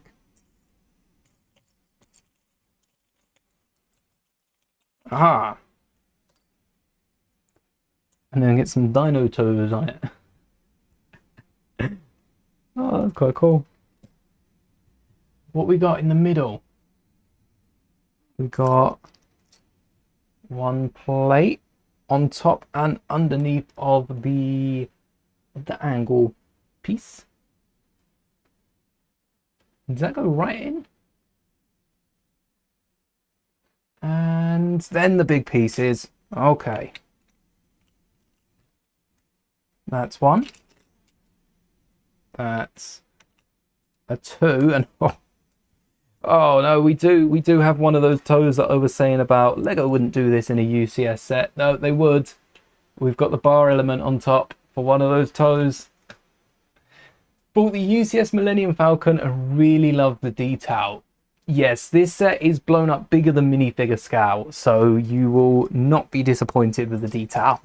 Ah, and then get some dino toes on it. Oh, that's quite cool. What we got in the middle? We got one plate on top and underneath of the angle piece. Does that go right in? And then the big pieces. Okay. That's one. That's a two. And oh no, we do have one of those toes that I was saying about. Lego wouldn't do this in a UCS set. No, they would. We've got the bar element on top for one of those toes. Bought the UCS Millennium Falcon and really love the detail. Yes, this set is blown up bigger than minifigure scale, so you will not be disappointed with the detail.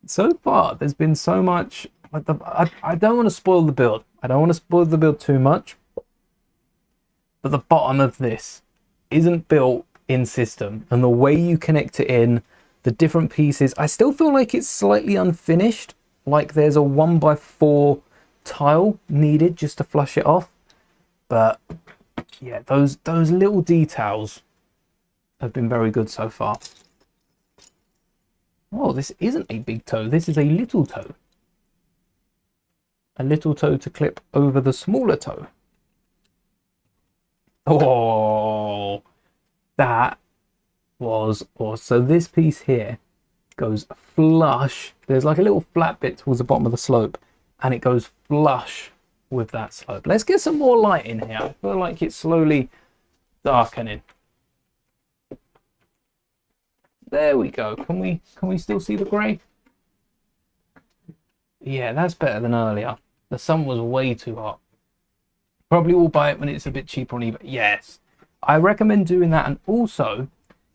So far, there's been so much. I don't want to spoil the build. I don't want to spoil the build too much. but the bottom of this isn't built in system, and the way you connect it in, the different pieces, I still feel like it's slightly unfinished, like there's a 1x4 tile needed just to flush it off. But yeah, those little details have been very good so far. Oh, this isn't a big toe, this is a little toe. A little toe to clip over the smaller toe. Oh, that was awesome. So this piece here goes flush. There's like a little flat bit towards the bottom of the slope, and it goes flush with that slope. Let's get some more light in here. I feel like it's slowly darkening. There we go. Can we still see the grey? Yeah, that's better than earlier. The sun was way too hot. Probably will buy it when it's a bit cheaper on eBay. Yes, I recommend doing that. And also,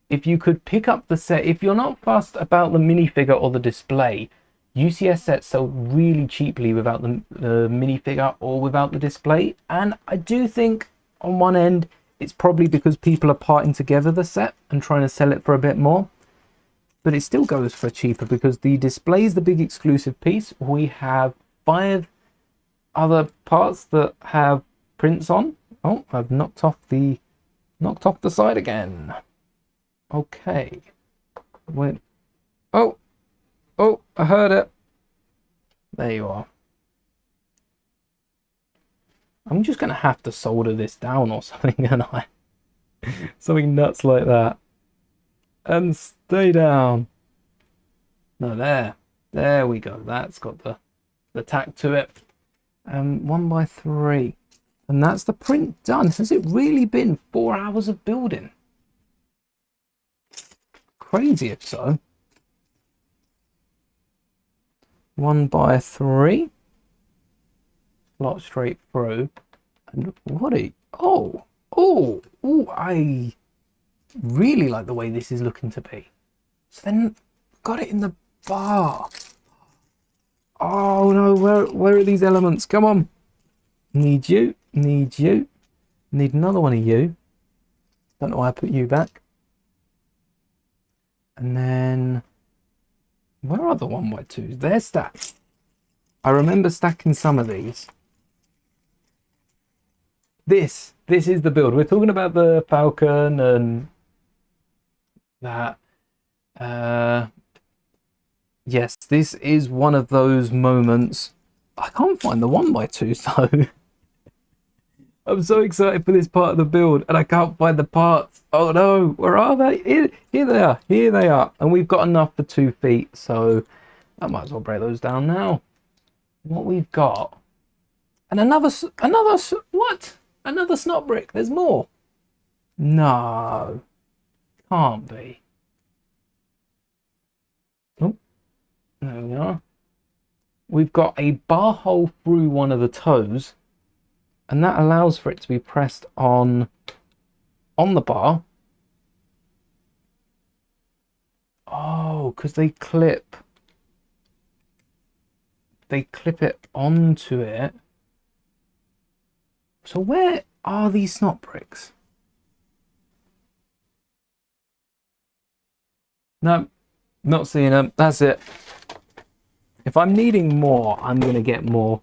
if you could pick up the set, if you're not fussed about the minifigure or the display, UCS sets sell really cheaply without the minifigure or without the display. And I do think on one end, it's probably because people are parting together the set and trying to sell it for a bit more. But it still goes for cheaper because the display is the big exclusive piece. We have 5 other parts that have prints on. Oh, I've knocked off the side again. Okay. Wait. Oh, I heard it. There you are. I'm just gonna have to solder this down or something, and something nuts like that. And stay down. No, there we go. That's got the tack to it. 1x3, and that's the print done. Has it really been 4 hours of building? Crazy if so. 1x3, lot straight through, and what a I really like the way this is looking to be. So then got it in the bar. Oh no, where are these elements? Come on. Need you, need another one of you. Don't know why I put you back. And then where are the 1x2s? They're stacked. I remember stacking some of these. This is the build. We're talking about the Falcon and that. Yes, this is one of those moments. I can't find the 1x2s though. I'm so excited for this part of the build and I can't find the parts. Oh no, where are they? Here they are. And we've got enough for 2 feet, so I might as well break those down now. What we've got, and another what? Another snot brick. There's more. No, can't be. Oh, there we are. We've got a bar hole through one of the toes, and that allows for it to be pressed on the bar. Oh, because they clip it onto it. So where are these snot bricks? No, not seeing them. That's it. If I'm needing more, I'm going to get more.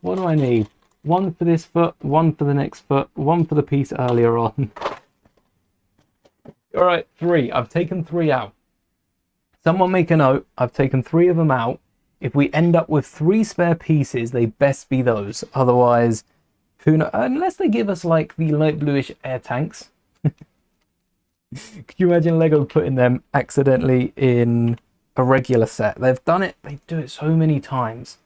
What do I need? 1 for this foot, 1 for the next foot, 1 for the piece earlier on. All right, 3. I've taken 3 out. Someone make a note. I've taken 3 of them out. If we end up with 3 spare pieces, they best be those. Otherwise, who knows? Unless they give us like the light bluish air tanks. Could you imagine Lego putting them accidentally in a regular set? They've done it. They do it so many times.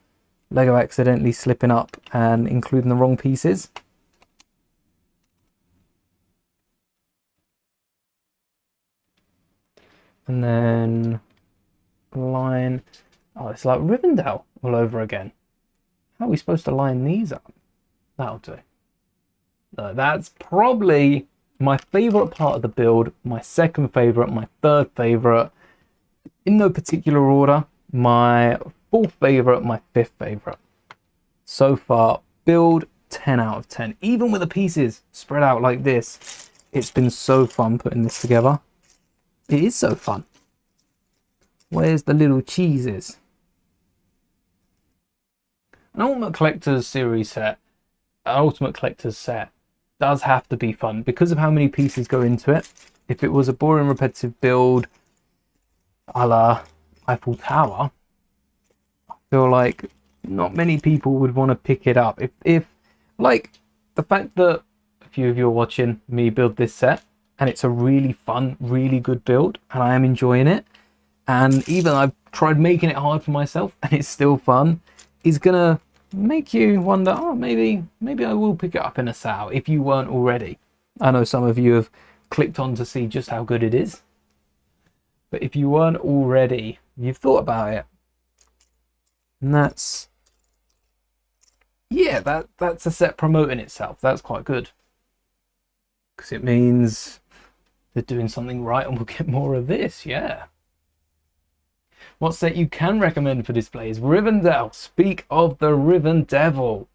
Lego accidentally slipping up and including the wrong pieces. And then line. Oh, it's like Rivendell all over again. How are we supposed to line these up? That'll do. No, that's probably my favorite part of the build, my second favorite, my third favorite. In no particular order, my 4th favorite, my 5th favorite. So far, build 10 out of 10. Even with the pieces spread out like this, it's been so fun putting this together. It is so fun. Where's the little cheeses? An Ultimate Collector's series set, an Ultimate Collector's set, does have to be fun because of how many pieces go into it. If it was a boring, repetitive build, a la Eiffel Tower, I feel like not many people would want to pick it up. If like the fact that a few of you are watching me build this set, and it's a really fun, really good build, and I am enjoying it, and even I've tried making it hard for myself, and it's still fun, is gonna make you wonder, oh, maybe I will pick it up in a sale if you weren't already. I know some of you have clicked on to see just how good it is, but if you weren't already, you've thought about it, and that's, yeah, that's a set promoting itself. That's quite good, because it means they're doing something right and we'll get more of this. Yeah. What set you can recommend for display is Rivendell. Speak of the Rivendell.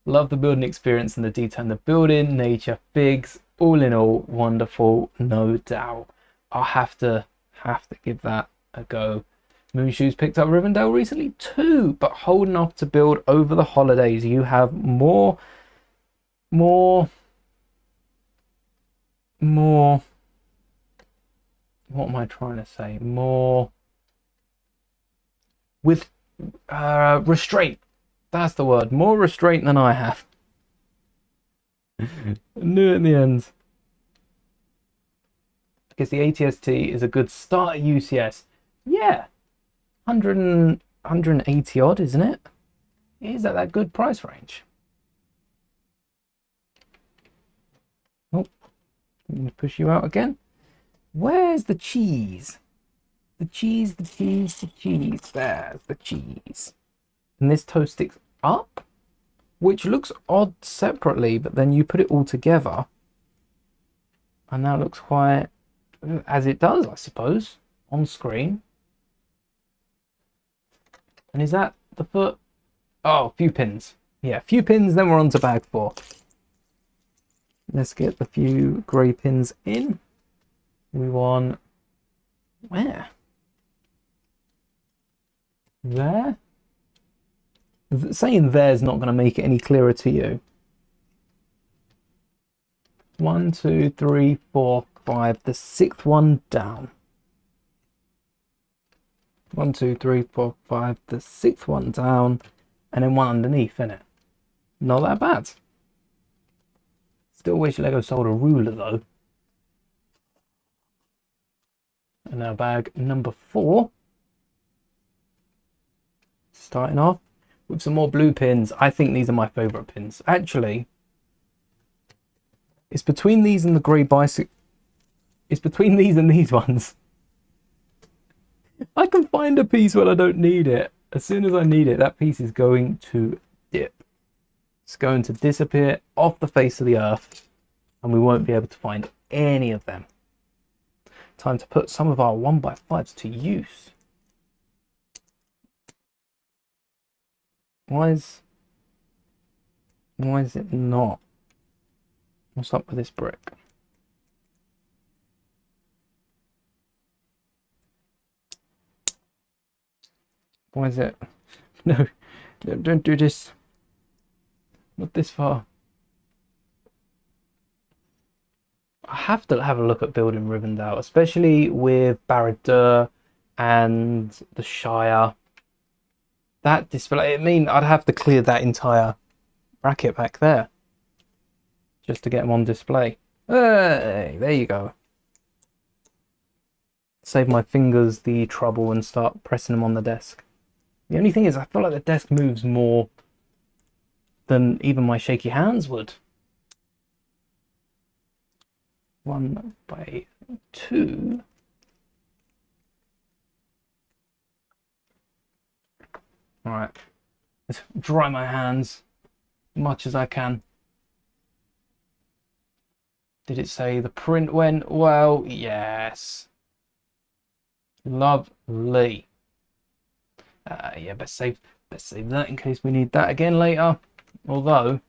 Love the building experience and the detail in the building, nature, figs, all in all, wonderful, no doubt. I'll have to give that a go. Moonshoes picked up Rivendell recently too, but holding off to build over the holidays. You have more, what am I trying to say? More with restraint. That's the word. More restraint than I have. Knew it in the end. I guess the ATST is a good start at UCS. Yeah. 180 odd, isn't it? It is at that good price range. Oh, let me push you out again. Where's the cheese? The cheese. There's the cheese. And this toe sticks up, which looks odd separately, but then you put it all together, and that looks quite, as it does, I suppose, on screen. And is that the foot? Oh, a few pins. Yeah, a few pins, then we're on to bag 4. Let's get the few grey pins in. We want, where? There? Saying there's not going to make it any clearer to you. 1, 2, 3, 4, 5. The 6th one down. 1, 2, 3, 4, 5. The 6th one down, and then one underneath, innit? Not that bad. Still wish Lego sold a ruler though. And now bag number 4. Starting off with some more blue pins. I think these are my favourite pins. Actually, it's between these and the grey bicycle. It's between these and these ones. I can find a piece when I don't need it. As soon as I need it, that piece is going to dip. It's going to disappear off the face of the earth, and we won't be able to find any of them. Time to put some of our 1x5s to use. Why is it not? What's up with this brick? Why is it? No, don't do this. Not this far. I have to have a look at building Rivendell, especially with Barad-dûr and the Shire. That display, I mean, I'd have to clear that entire bracket back there just to get them on display. Hey, there you go. Save my fingers the trouble and start pressing them on the desk. The only thing is, I feel like the desk moves more than even my shaky hands would. 1x2. All right, let's dry my hands as much as I can. Did it say the print went well? Yes. Lovely. Yeah, best save that in case we need that again later. Although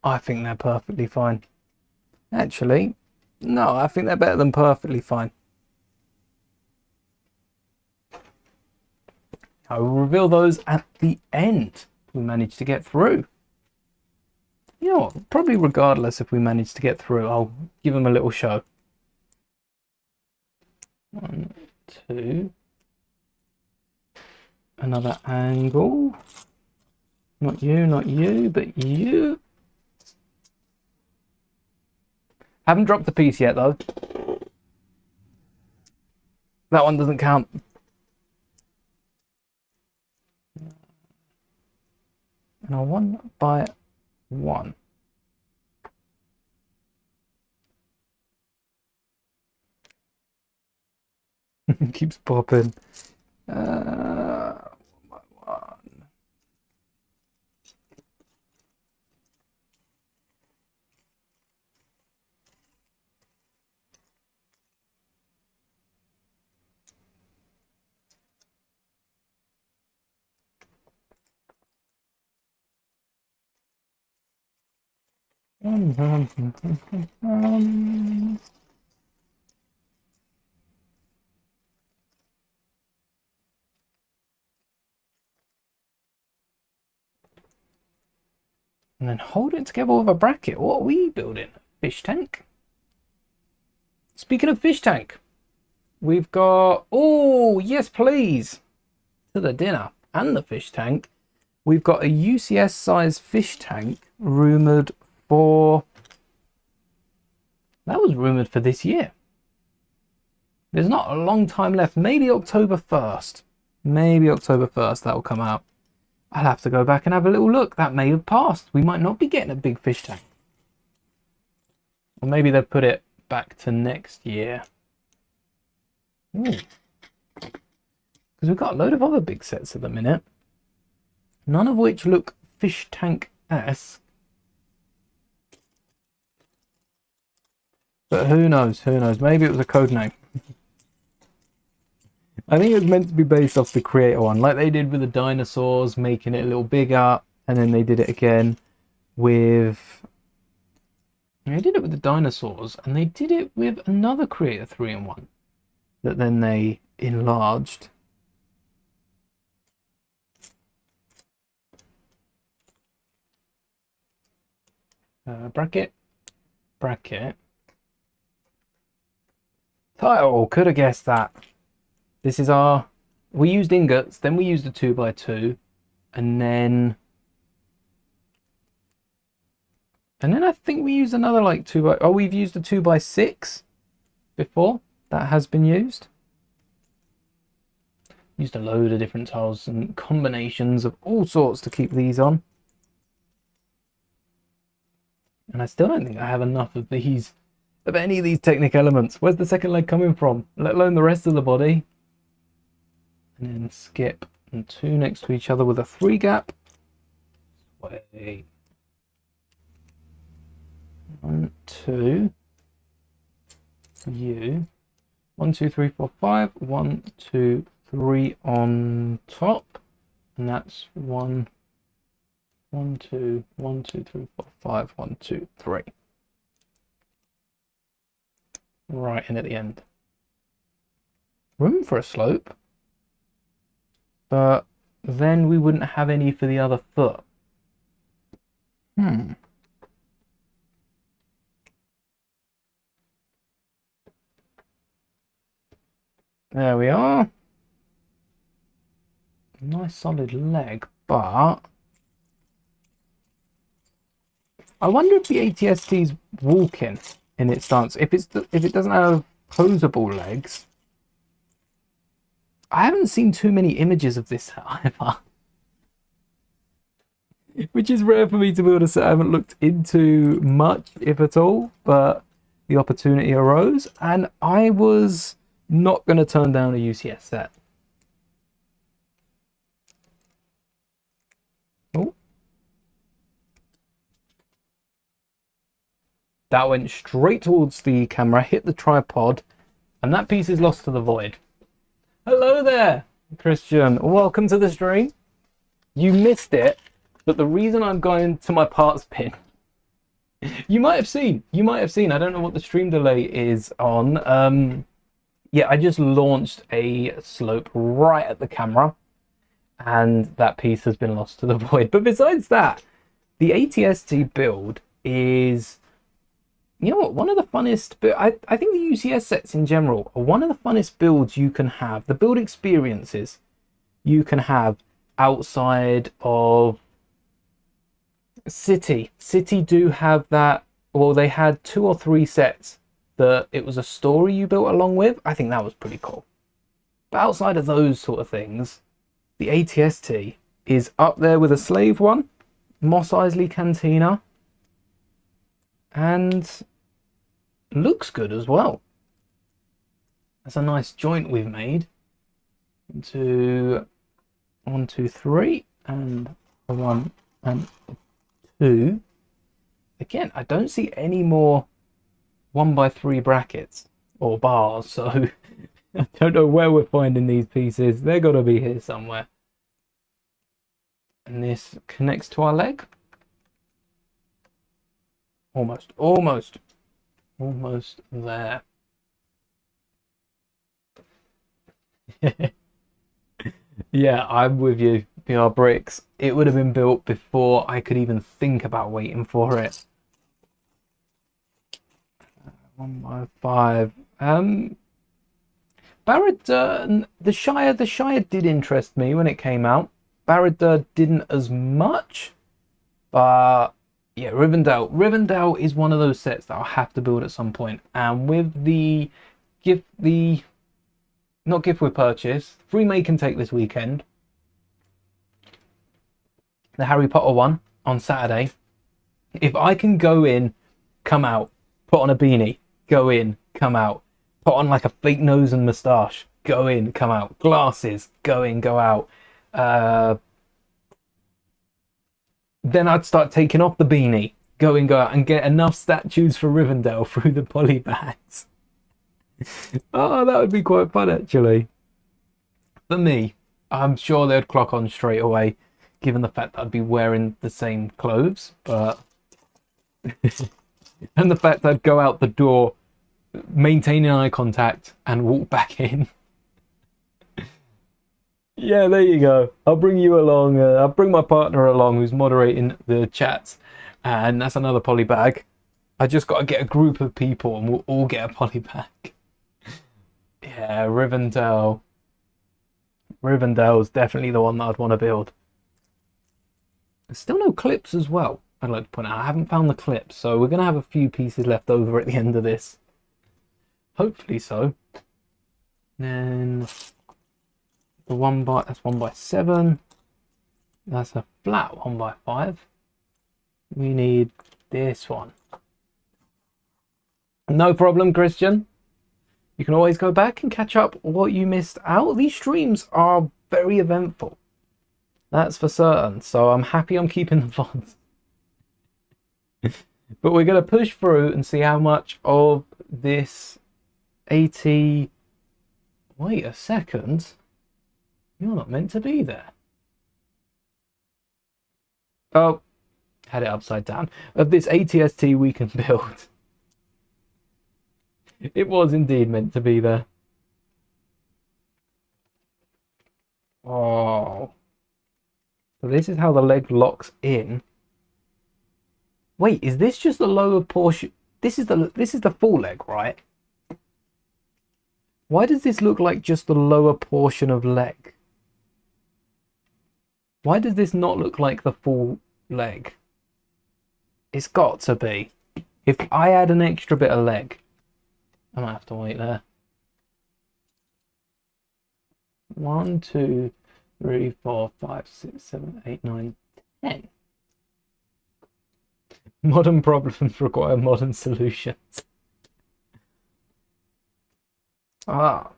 I think they're perfectly fine. Actually, no, I think they're better than perfectly fine. I will reveal those at the end if we manage to get through. You know what? Probably regardless if we manage to get through, I'll give them a little show. 1, 2. Another angle. Not you, but you. Haven't dropped the piece yet, though. That one doesn't count. And a 1 by 1. Keeps popping. 1 by 1. And then hold it together with a bracket. What are we building? Fish tank? Speaking of fish tank, we've got, oh, yes, please, to the dinner and the fish tank. We've got a UCS size fish tank rumored for, that was rumored for this year. There's not a long time left, maybe October 1st. Maybe October 1st that will come out. I'll have to go back and have a little look. That may have passed. We might not be getting a big fish tank. Or maybe they've put it back to next year. Because we've got a load of other big sets at the minute. None of which look fish tank-esque. But who knows? Who knows? Maybe it was a code name. I think it was meant to be based off the creator one, like they did with the dinosaurs, making it a little bigger, and then they did it again with... They did it with the dinosaurs, and they did it with another creator 3-in-1 that then they enlarged. Bracket. Title, could have guessed that. This is our, we used ingots, then we used a 2x2, and then I think we used another like 2x, oh, we've used a 2x6 before. That has been used. Used a load of different tiles and combinations of all sorts to keep these on. And I still don't think I have enough of these, of any of these Technic elements. Where's the second leg coming from? Let alone the rest of the body. And then skip and 2 next to each other with a 3 gap. Wait. 1, 2. You. 1, 2, 3, 4, 5. 1, 2, 3 on top. And that's 1, 1, 2, 1, 2, 3, 4, 5. 1, 2, 3. Right in at the end. Room for a slope. But then we wouldn't have any for the other foot. There we are. Nice solid leg, but I wonder if the ATST's walking in its stance. If it doesn't have posable legs. I haven't seen too many images of this either. Which is rare for me to build a set I haven't looked into much, if at all, but the opportunity arose, and I was not going to turn down a UCS set. Oh. That went straight towards the camera, hit the tripod, and that piece is lost to the void. Hello there, Christian. Welcome to the stream. You missed it, but the reason I'm going to my parts bin You might have seen. You might have seen. I don't know what the stream delay is on. Yeah, I just launched a slope right at the camera, and that piece has been lost to the void. But besides that, the ATST build is, you know what, one of the funnest. I think the UCS sets in general are one of the funnest builds you can have. The build experiences you can have outside of City. City do have that. Well, they had 2 or 3 sets that it was a story you built along with. I think that was pretty cool. But outside of those sort of things, the ATST is up there with a slave one, Mos Eisley Cantina, and looks good as well. That's a nice joint we've made. Into 1, 2, 3, and a 1 and a 2. Again, I don't see any more 1x3 brackets or bars, so I don't know where we're finding these pieces. They're got to be here somewhere. And this connects to our leg. Almost there. Yeah, I'm with you, PR Bricks. It would have been built before I could even think about waiting for it. 1x5. Barad, the Shire did interest me when it came out. Barad didn't as much, but yeah, Rivendell is one of those sets that I'll have to build at some point. And with the not gift with purchase, free make and take this weekend, the Harry Potter one on Saturday. If I can go in, come out, put on a beanie, go in, come out, put on like a fake nose and moustache, go in, come out, glasses, go in, go out. Then I'd start taking off the beanie, go in, go out, and get enough statues for Rivendell through the polybags. Oh, that would be quite fun, actually. For me, I'm sure they'd clock on straight away, given the fact that I'd be wearing the same clothes, but and the fact I'd go out the door, maintaining eye contact, and walk back in. Yeah, there you go. I'll bring you along. I'll bring my partner along, who's moderating the chats, and that's another poly bag. I just got to get a group of people, and we'll all get a poly bag. Yeah, Rivendell. Rivendell's definitely the one that I'd want to build. There's still no clips as well, I'd like to point out. I haven't found the clips, so we're going to have a few pieces left over at the end of this. Hopefully so. Then the that's 1x7. That's a flat 1x5. We need this one. No problem, Christian. You can always go back and catch up what you missed out. These streams are very eventful. That's for certain. So I'm happy I'm keeping the VODs. But we're going to push through and see how much of this 80... Wait a second. You're not meant to be there. Oh, had it upside down. Of this ATST we can build. It was indeed meant to be there. Oh. So this is how the leg locks in. Wait, is this just the lower portion? This is the full leg, right? Why does this look like just the lower portion of leg? Why does this not look like the full leg? It's got to be. If I add an extra bit of leg, I might have to wait there. 1, 2, 3, 4, 5, 6, 7, 8, 9, 10. Modern problems require modern solutions. Ah.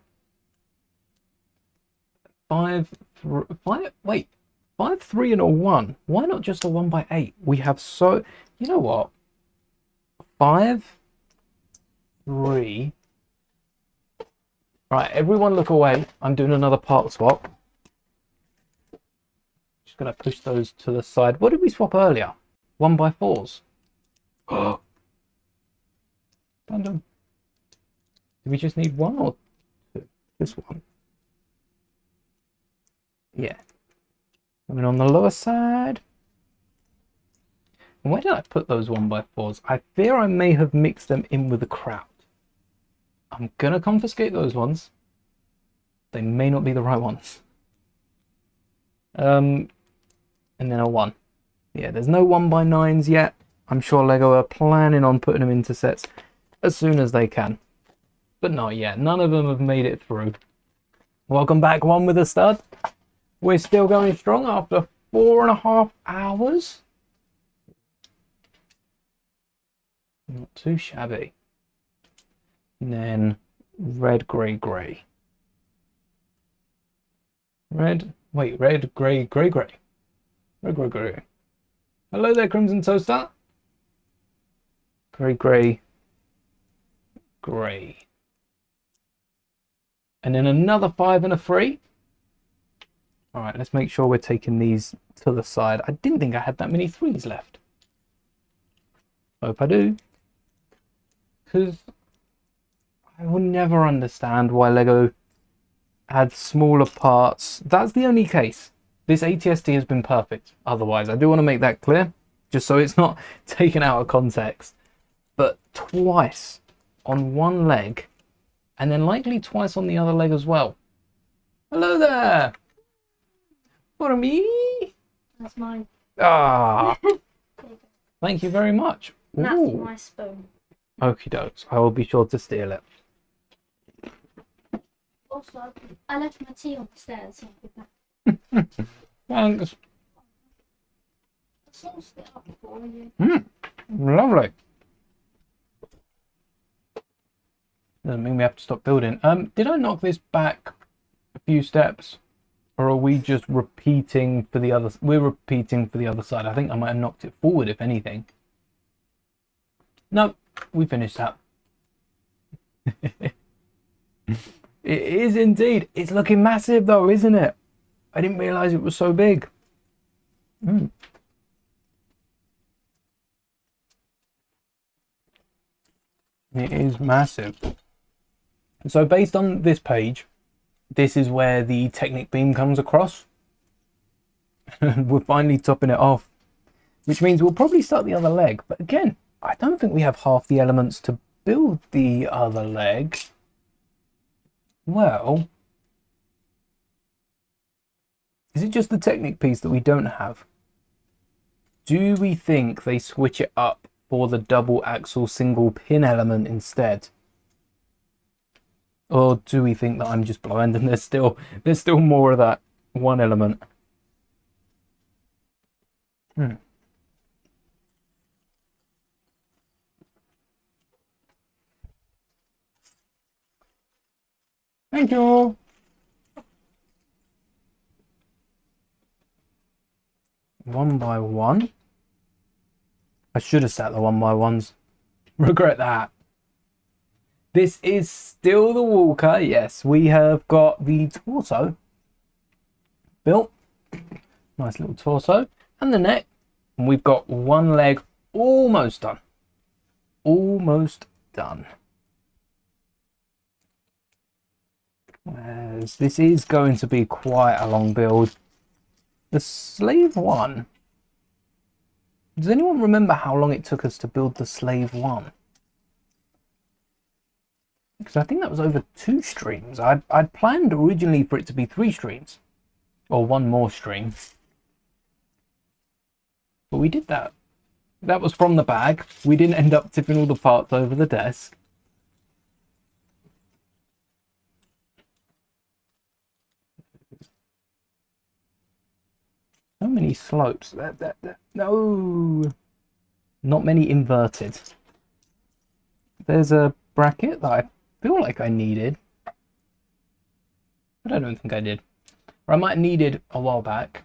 5, 3, and a 1. Why not just a 1x8? We have so... You know what? 5, 3. Right, everyone look away. I'm doing another part swap. Just going to push those to the side. What did we swap earlier? 1x4s. Random. Do we just need one or two? Just one. Yeah. Coming on the lower side. And where did I put those 1x4s? I fear I may have mixed them in with the crowd. I'm gonna confiscate those ones. They may not be the right ones. And then a 1. Yeah, there's no 1x9s yet. I'm sure Lego are planning on putting them into sets as soon as they can. But not yet. None of them have made it through. Welcome back, One with a Stud. We're still going strong after 4.5 hours. Not too shabby. And then red, grey, grey. Red, wait, red, grey, grey, grey. Red, grey, grey. Hello there, Crimson Toaster. Grey, grey, grey. And then another 5 and a 3. All right, let's make sure we're taking these to the side. I didn't think I had that many 3s left. Hope I do. Because I will never understand why Lego had smaller parts. That's the only case. This ATST has been perfect. Otherwise, I do want to make that clear, just so it's not taken out of context. But twice on one leg, and then likely twice on the other leg as well. Hello there! For me? That's mine. Ah! Thank you very much. That's Ooh. my spoon. Okie dokes. I will be sure to steal it. Also, I left my tea on the stairs. So I'll be back. Thanks. I sauced it up for you. Lovely. Doesn't mean we have to stop building. Did I knock this back a few steps? Or are we just repeating for the other? We're repeating for the other side. I think I might have knocked it forward, if anything. No, we finished that. It is indeed. It's looking massive though, isn't it? I didn't realize it was so big. It is massive. So based on this page, this is where the Technic beam comes across. We're finally topping it off, which means we'll probably start the other leg. But again, I don't think we have half the elements to build the other leg. Well, is it just the Technic piece that we don't have? Do we think they switch it up for the double axle single pin element instead? Or do we think that I'm just blind and there's still more of that one element? Thank you. One by one. I should have sat the 1x1s. Regret that. This is still the Walker. Yes, we have got the torso built. Nice little torso. And the neck. And we've got one leg almost done. Almost done. As this is going to be quite a long build. The Slave 1. Does anyone remember how long it took us to build the Slave 1? Because I think that was over 2 streams. I'd planned originally for it to be 3 streams. Or 1 more stream. But we did that. That was from the bag. We didn't end up tipping all the parts over the desk. So many slopes. No. Not many inverted. There's a bracket that I feel like I needed. But I don't think I did. Or I might have needed a while back.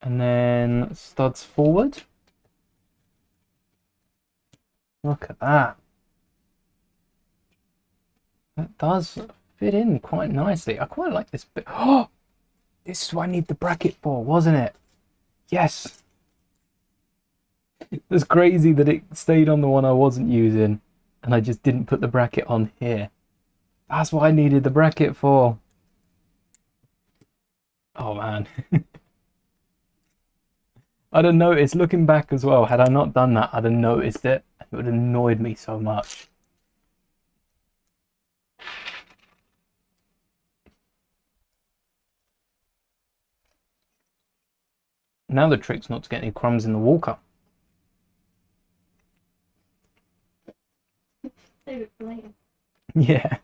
And then studs forward. Look at that. That does fit in quite nicely. I quite like this bit. Oh! This is what I need the bracket for, wasn't it? Yes. It's crazy that it stayed on the one I wasn't using and I just didn't put the bracket on here. That's what I needed the bracket for. Oh man. I'd have noticed, looking back as well, had I not done that, I'd have noticed it. It would have annoyed me so much. Now the trick's not to get any crumbs in the walker. Save it for later. Yeah.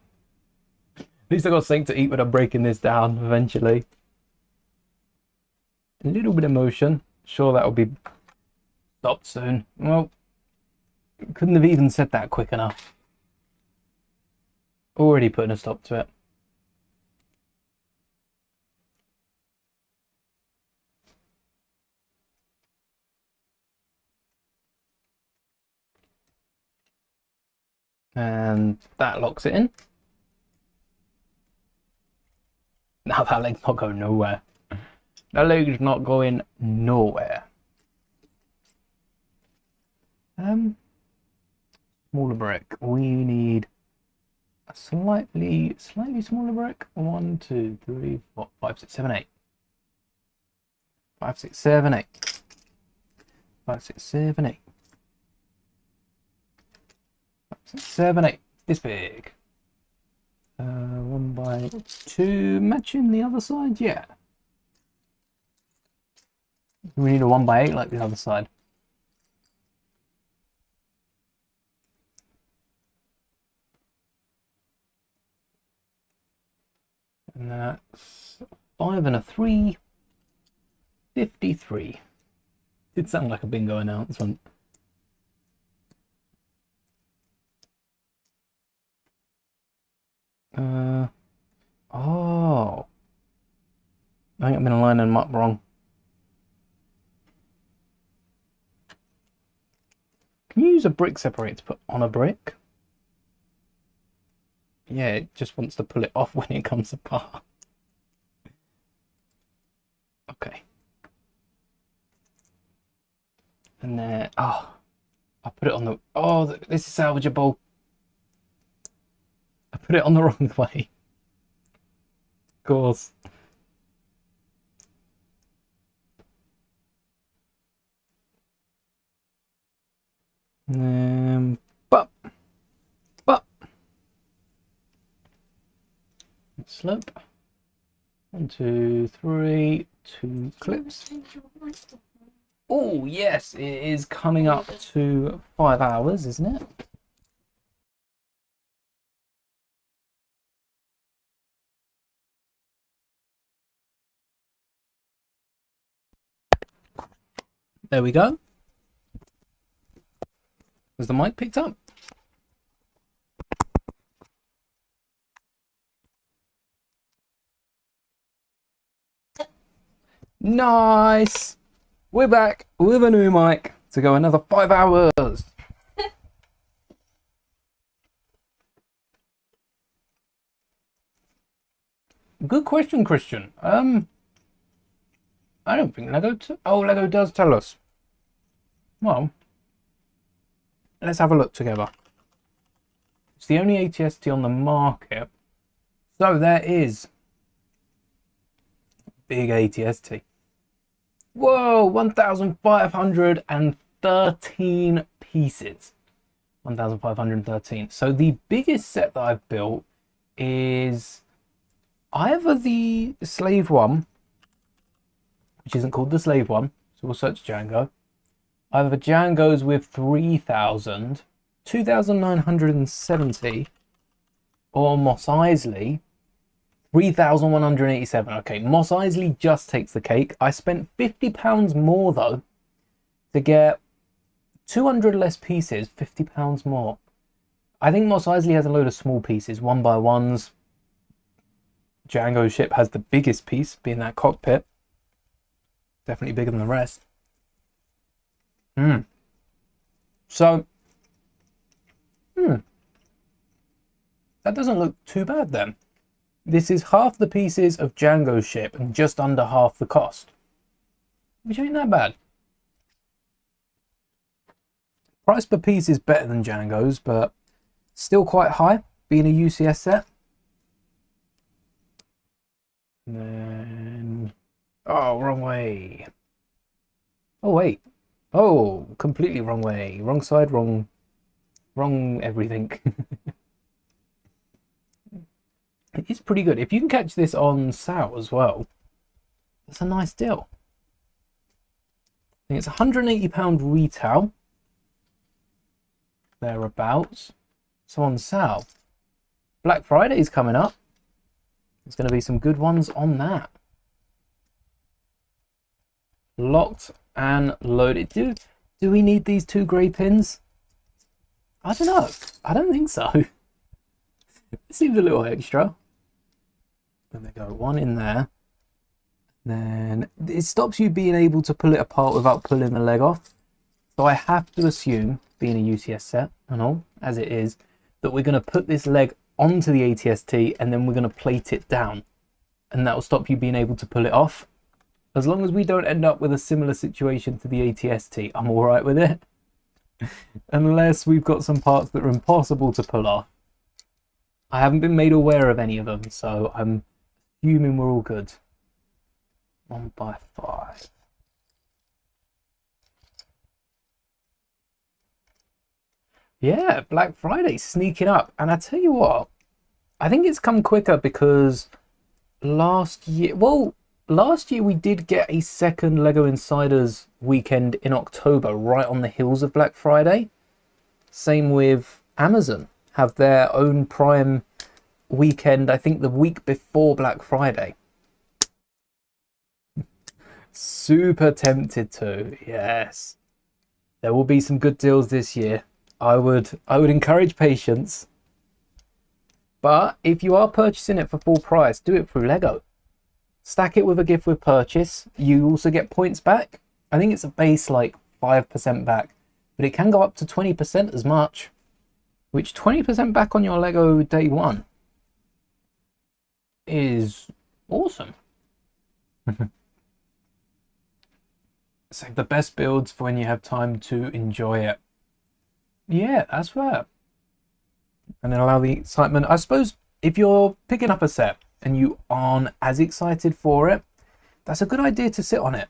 At least I got something to eat when I'm breaking this down eventually. A little bit of motion. Sure, that'll be stopped soon. Well, couldn't have even said that quick enough. Already putting a stop to it. And that locks it in. Now that leg's not going nowhere. That leg's not going nowhere. Smaller brick. We need a slightly smaller brick. 1, 2, 3, 4, 5, 6, 7, 8. 5, 6, 7, 8. 5, 6, 7, 8. 5, 6, 7, 8. This big. 1 by 2, matching the other side, yeah. We need a 1 by 8 like the other side. And that's 5 and a 3. 53. Did sound like a bingo announcement. Oh. I think I've been lining them up wrong. Can you use a brick separator to put on a brick? Yeah, it just wants to pull it off when it comes apart. Okay. And then, oh, I put it on the, oh, this is salvageable. I put it on the wrong way. Of course. But slope. 1, 2, 3, 2 clips. Oh yes, it is coming up to 5 hours, isn't it? There we go. Was the mic picked up? Nice! We're back with a new mic to go another 5 hours. Good question, Christian. I don't think Lego... Lego does tell us. Well, let's have a look together. It's the only ATST on the market. So there is... Big ATST. Whoa, 1,513 pieces. 1,513. So the biggest set that I've built is either the slave one, which isn't called the slave one, so we'll search Django. Either Django's with 3,000, 2,970, or Mos Eisley, 3,187. Okay, Mos Eisley just takes the cake. I spent £50 more though to get 200 less pieces, £50 more. I think Mos Eisley has a load of small pieces, 1x1s. Django ship has the biggest piece, being that cockpit. Definitely bigger than the rest. So, that doesn't look too bad then. This is half the pieces of Django ship and just under half the cost. Which ain't that bad. Price per piece is better than Django's, but still quite high, being a UCS set. And then... Oh, wrong way. Oh, wait. Oh, completely wrong way. Wrong side, wrong everything. It is pretty good. If you can catch this on sale as well, that's a nice deal. I think it's £180 retail. Thereabouts. So on sale. Black Friday is coming up. There's going to be some good ones on that. Locked and loaded. Do we need these 2 grey pins? I don't know. I don't think so. It seems a little extra. There we go. 1 in there. Then it stops you being able to pull it apart without pulling the leg off. So I have to assume, being a UCS set and all, as it is, that we're going to put this leg onto the ATST and then we're going to plate it down. And that will stop you being able to pull it off. As long as we don't end up with a similar situation to the ATST, I'm alright with it. Unless we've got some parts that are impossible to pull off. I haven't been made aware of any of them, so I'm assuming we're all good. 1x5. Yeah, Black Friday sneaking up. And I tell you what, I think it's come quicker because last year we did get a second Lego Insiders weekend in October, right on the heels of Black Friday. Same with Amazon, have their own Prime weekend, I think the week before Black Friday. Super tempted to, yes. There will be some good deals this year. I would encourage patience. But if you are purchasing it for full price, do it through Lego. Stack it with a gift with purchase. You also get points back. I think it's a base like 5% back, but it can go up to 20% as much, which 20% back on your Lego day one is awesome. Save the best builds for when you have time to enjoy it. Yeah, that's fair. And then allow the excitement. I suppose if you're picking up a set and you aren't as excited for it, that's a good idea to sit on it.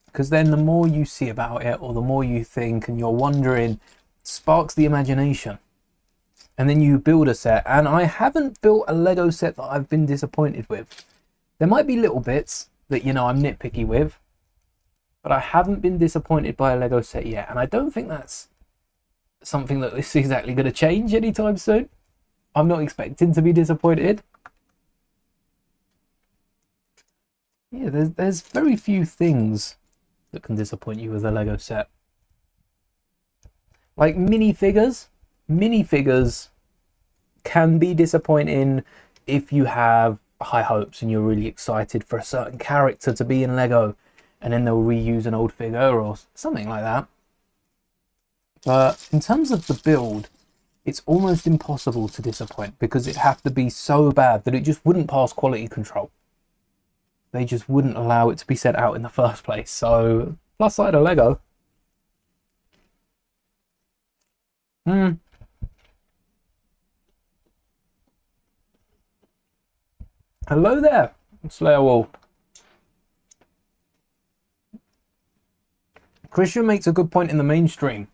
Because then the more you see about it or the more you think and you're wondering, sparks the imagination. And then you build a set. And I haven't built a Lego set that I've been disappointed with. There might be little bits that, you know, I'm nitpicky with, but I haven't been disappointed by a Lego set yet. And I don't think that's something that is exactly going to change anytime soon. I'm not expecting to be disappointed. Yeah, there's very few things that can disappoint you with a Lego set. Like minifigures. Minifigures can be disappointing if you have high hopes and you're really excited for a certain character to be in Lego, and then they'll reuse an old figure or something like that. But in terms of the build, it's almost impossible to disappoint because it'd have to be so bad that it just wouldn't pass quality control. They just wouldn't allow it to be sent out in the first place. So, plus side of Lego. Hello there, Slayer Wolf. Christian makes a good point in the mainstream.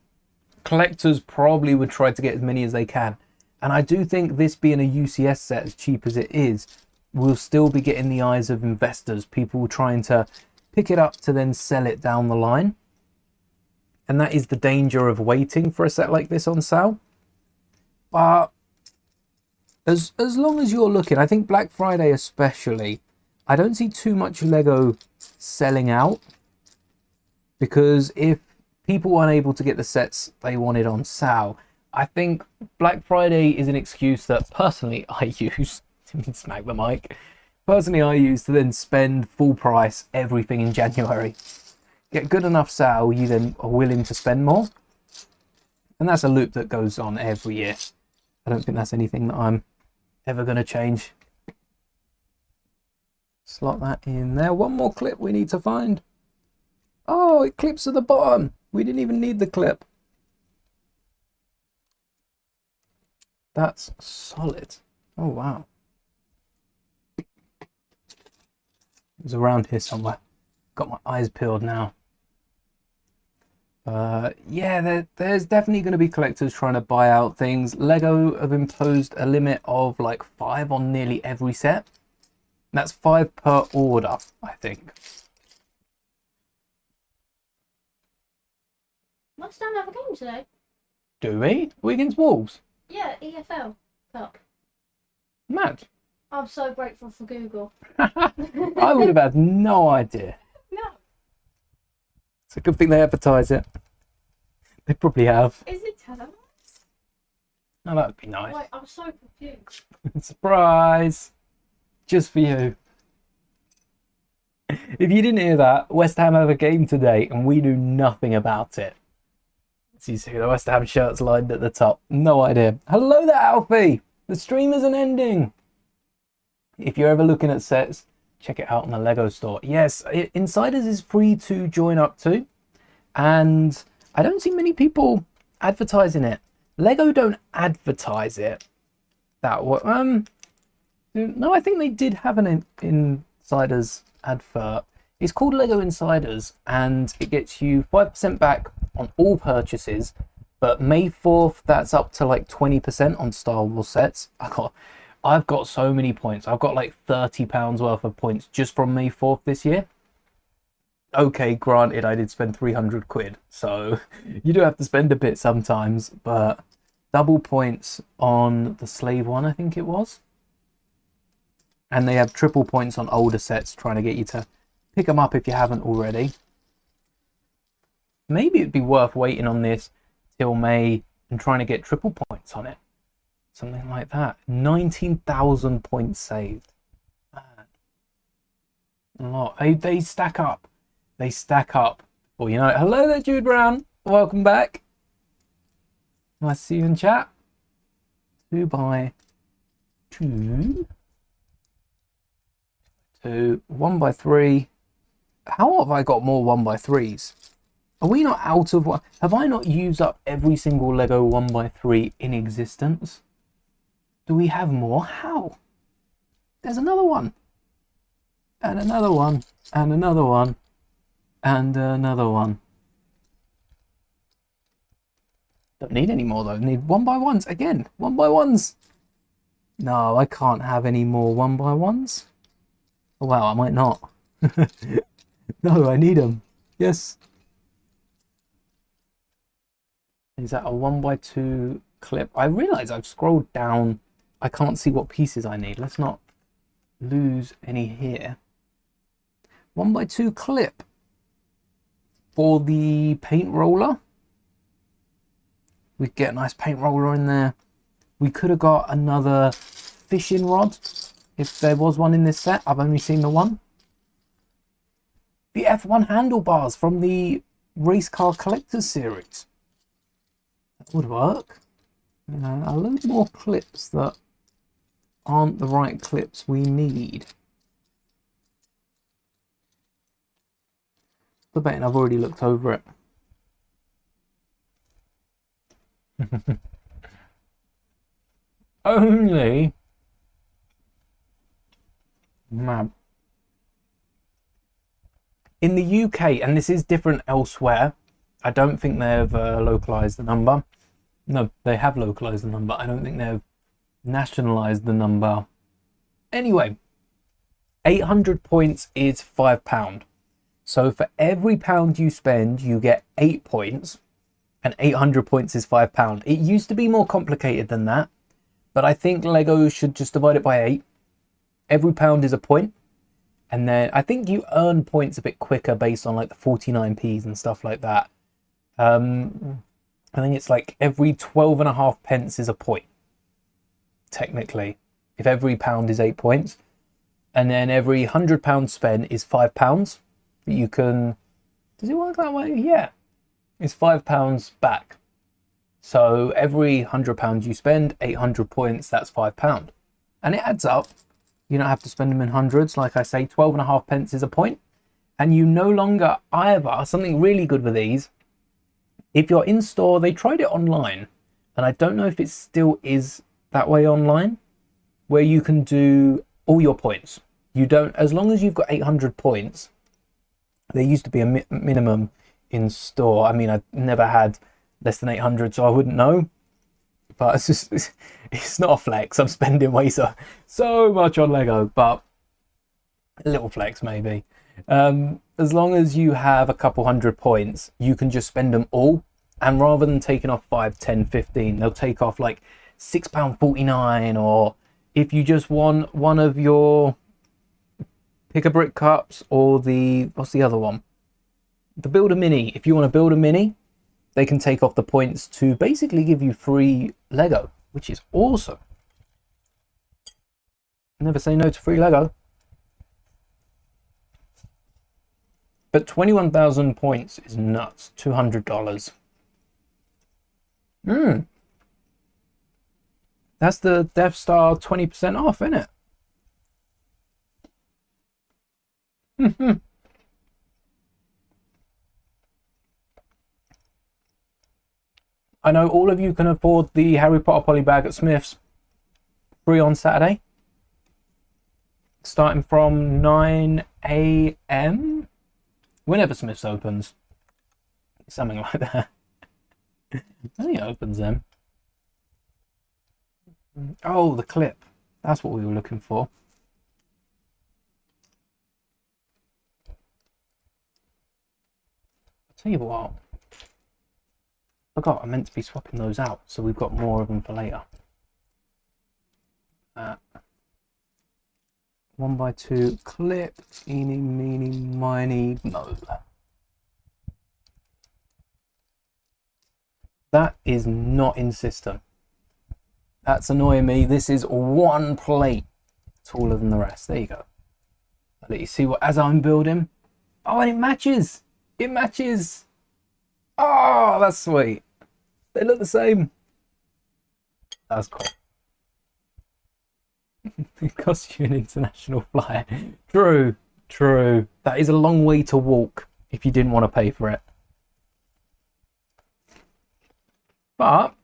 Collectors probably would try to get as many as they can. And I do think this being a UCS set, as cheap as it is, will still be getting the eyes of investors. People trying to pick it up to then sell it down the line. And that is the danger of waiting for a set like this on sale. But as long as you're looking, I think Black Friday especially, I don't see too much Lego selling out. Because if people weren't able to get the sets they wanted on sale, I think Black Friday is an excuse that personally I use. Smack the mic. Personally I use to then spend full price everything in January. Get good enough sale, you then are willing to spend more. And that's a loop that goes on every year. I don't think that's anything that I'm ever going to change. Slot that in there. One more clip we need to find. Oh, it clips at the bottom. We didn't even need the clip. That's solid. Oh, wow. It's around here somewhere. Got my eyes peeled now. Yeah, there's definitely going to be collectors trying to buy out things. Lego have imposed a limit of like 5 on nearly every set. That's 5 per order, I think. West Ham have a game today. Do we? Are we against Wolves? Yeah, EFL Cup. Mad. I'm so grateful for Google. I would have had no idea. No. It's a good thing they advertise it. They probably have. Is it televised? Oh, that would be nice. Wait, I'm so confused. Surprise! Just for you. If you didn't hear that, West Ham have a game today and we knew nothing about it. So you see the West Ham shirts lined at the top. No idea. Hello there, Alfie! The stream isn't ending. If you're ever looking at sets, check it out on the Lego store. Yes, Insiders is free to join up to. And I don't see many people advertising it. Lego don't advertise it that way. No, I think they did have an Insiders advert. It's called Lego Insiders and it gets you 5% back on all purchases. But May 4th, that's up to like 20% on Star Wars sets. I've got so many points. I've got like £30 worth of points just from May 4th this year. Okay, granted, I did spend 300 quid. So you do have to spend a bit sometimes. But double points on the Slave one, I think it was. And they have triple points on older sets, trying to get you to pick them up if you haven't already. Maybe it'd be worth waiting on this till May and trying to get triple points on it. Something like that. 19,000 points saved. Man. A lot. They stack up. They stack up. Well, you know, hello there, Jude Brown. Welcome back. Nice to see you in chat. 2 by 2. 2. 1 by 3. How have I got more 1 by 3s? Are we not out of one? Have I not used up every single Lego 1 by 3 in existence? Do we have more? How? There's another one. And another one. And another one. And another one. Don't need any more though. Need 1 by 1s. Again, 1 by 1s. No, I can't have any more 1 by 1s. Oh, wow, I might not. No, I need them. Yes. Is that a 1 by 2 clip? I realise I've scrolled down. I can't see what pieces I need. Let's not lose any here. 1 by 2 clip for the paint roller. We get a nice paint roller in there. We could have got another fishing rod if there was one in this set. I've only seen the one. The F1 handlebars from the Race Car Collectors series. That would work. A load more clips that aren't the right clips we need. The betting I've already looked over it. Only map in the UK, and this is different elsewhere. I don't think they've localized the number. No, they have localized the number. I don't think they've nationalized the number. Anyway, 800 points is £5. So for every pound you spend, you get 8 points, and 800 points is £5. It used to be more complicated than that, but I think Lego should just divide it by 8. Every pound is a point, and then I think you earn points a bit quicker based on like the 49p's and stuff like that. I think it's like every 12.5 pence is a point, technically, if every pound is 8 points. And then every £100 spent is £5. But you can, does it work that way? Yeah, it's £5 back. So every £100 you spend, 800 points, that's £5. And it adds up. You don't have to spend them in hundreds. Like I say, 12.5 pence is a point. And you no longer either, something really good with these, if you're in store, they tried it online, and I don't know if it still is that way online, where you can do all your points. You don't, as long as you've got 800 points. There used to be a minimum in store. I mean, I never had less than 800, so I wouldn't know. But it's just, it's not a flex. I'm spending way so much on Lego, but a little flex maybe. As long as you have a couple hundred points, you can just spend them all. And rather than taking off 5, 10, 15, they'll take off like £6.49. Or if you just want one of your Pick-a-Brick cups, or what's the other one? The Build a Mini. If you want to build a mini, they can take off the points to basically give you free Lego, which is awesome. Never say no to free Lego. But 21,000 points is nuts. $200. That's the Death Star 20% off, isn't it? I know all of you can afford the Harry Potter polybag at Smith's. Free on Saturday. Starting from 9 AM. Whenever Smith's opens. Something like that. I think it opens them. Oh, the clip. That's what we were looking for. I'll tell you what. I forgot I meant to be swapping those out, so we've got more of them for later. 1x2 clip. Eeny, meeny, miny, mo. That is not in system. That's annoying me. This is one plate taller than the rest. There you go. I'll let you see what, as I'm building. Oh, and it matches. It matches. Oh, that's sweet. They look the same. That's cool. It costs you an international flight. True, true. That is a long way to walk if you didn't want to pay for it. But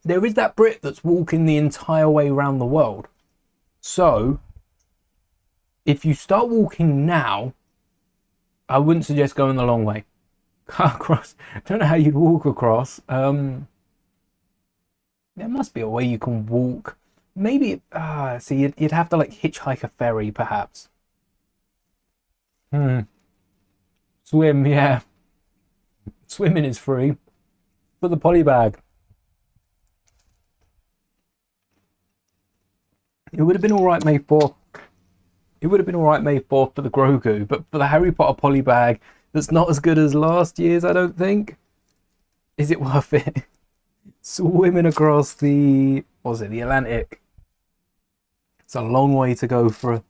there is that Brit that's walking the entire way around the world. So if you start walking now, I wouldn't suggest going the long way. Across. I don't know how you'd walk across. There must be a way you can walk. Maybe, see, you'd have to like hitchhike a ferry, perhaps. Swim, yeah. Swimming is free. For the polybag. It would have been alright May 4th. It would have been alright May 4th for the Grogu, but for the Harry Potter polybag, that's not as good as last year's, I don't think. Is it worth it? Swimming across the, what was it, the Atlantic. It's a long way to go for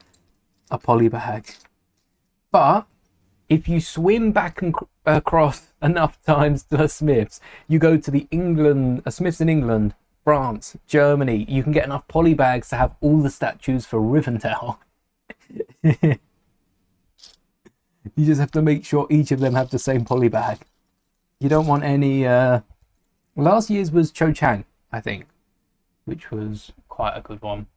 a polybag. But if you swim back and across enough times to the Smiths, you go to the Smiths in England, France, Germany, you can get enough polybags to have all the statues for Rivendell. You just have to make sure each of them have the same polybag. You don't want any... last year's was Cho Chang, I think, which was quite a good one.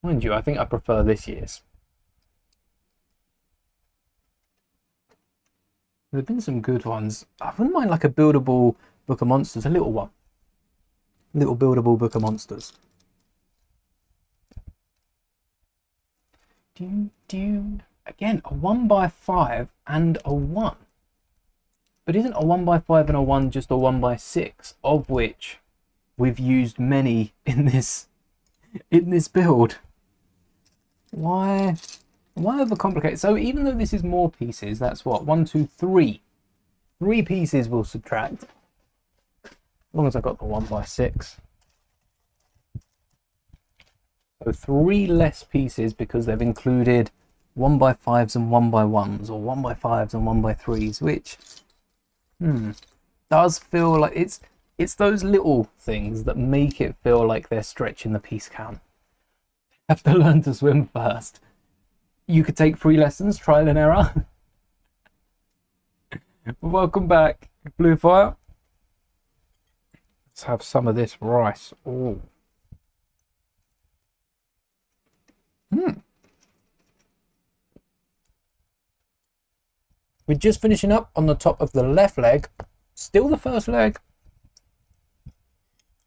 Mind you, I think I prefer this year's. There have been some good ones. I wouldn't mind like a buildable Book of Monsters, a little one. Little buildable Book of Monsters. Again, a 1x5 and a 1. But isn't a 1x5 and a 1 just a 1x6, of which we've used many in this build? Why overcomplicate? So even though this is more pieces, that's what, 1, 2, 3. 3 pieces will subtract. As long as I got the 1x6. So 3 less pieces because they've included 1x5s and 1x1s, or 1x5s and 1x3s, which does feel like it's those little things that make it feel like they're stretching the piece count. Have to learn to swim first. You could take free lessons, trial and error. Welcome back, Blue Fire. Let's have some of this rice. Oh. We're just finishing up on the top of the left leg. Still the first leg.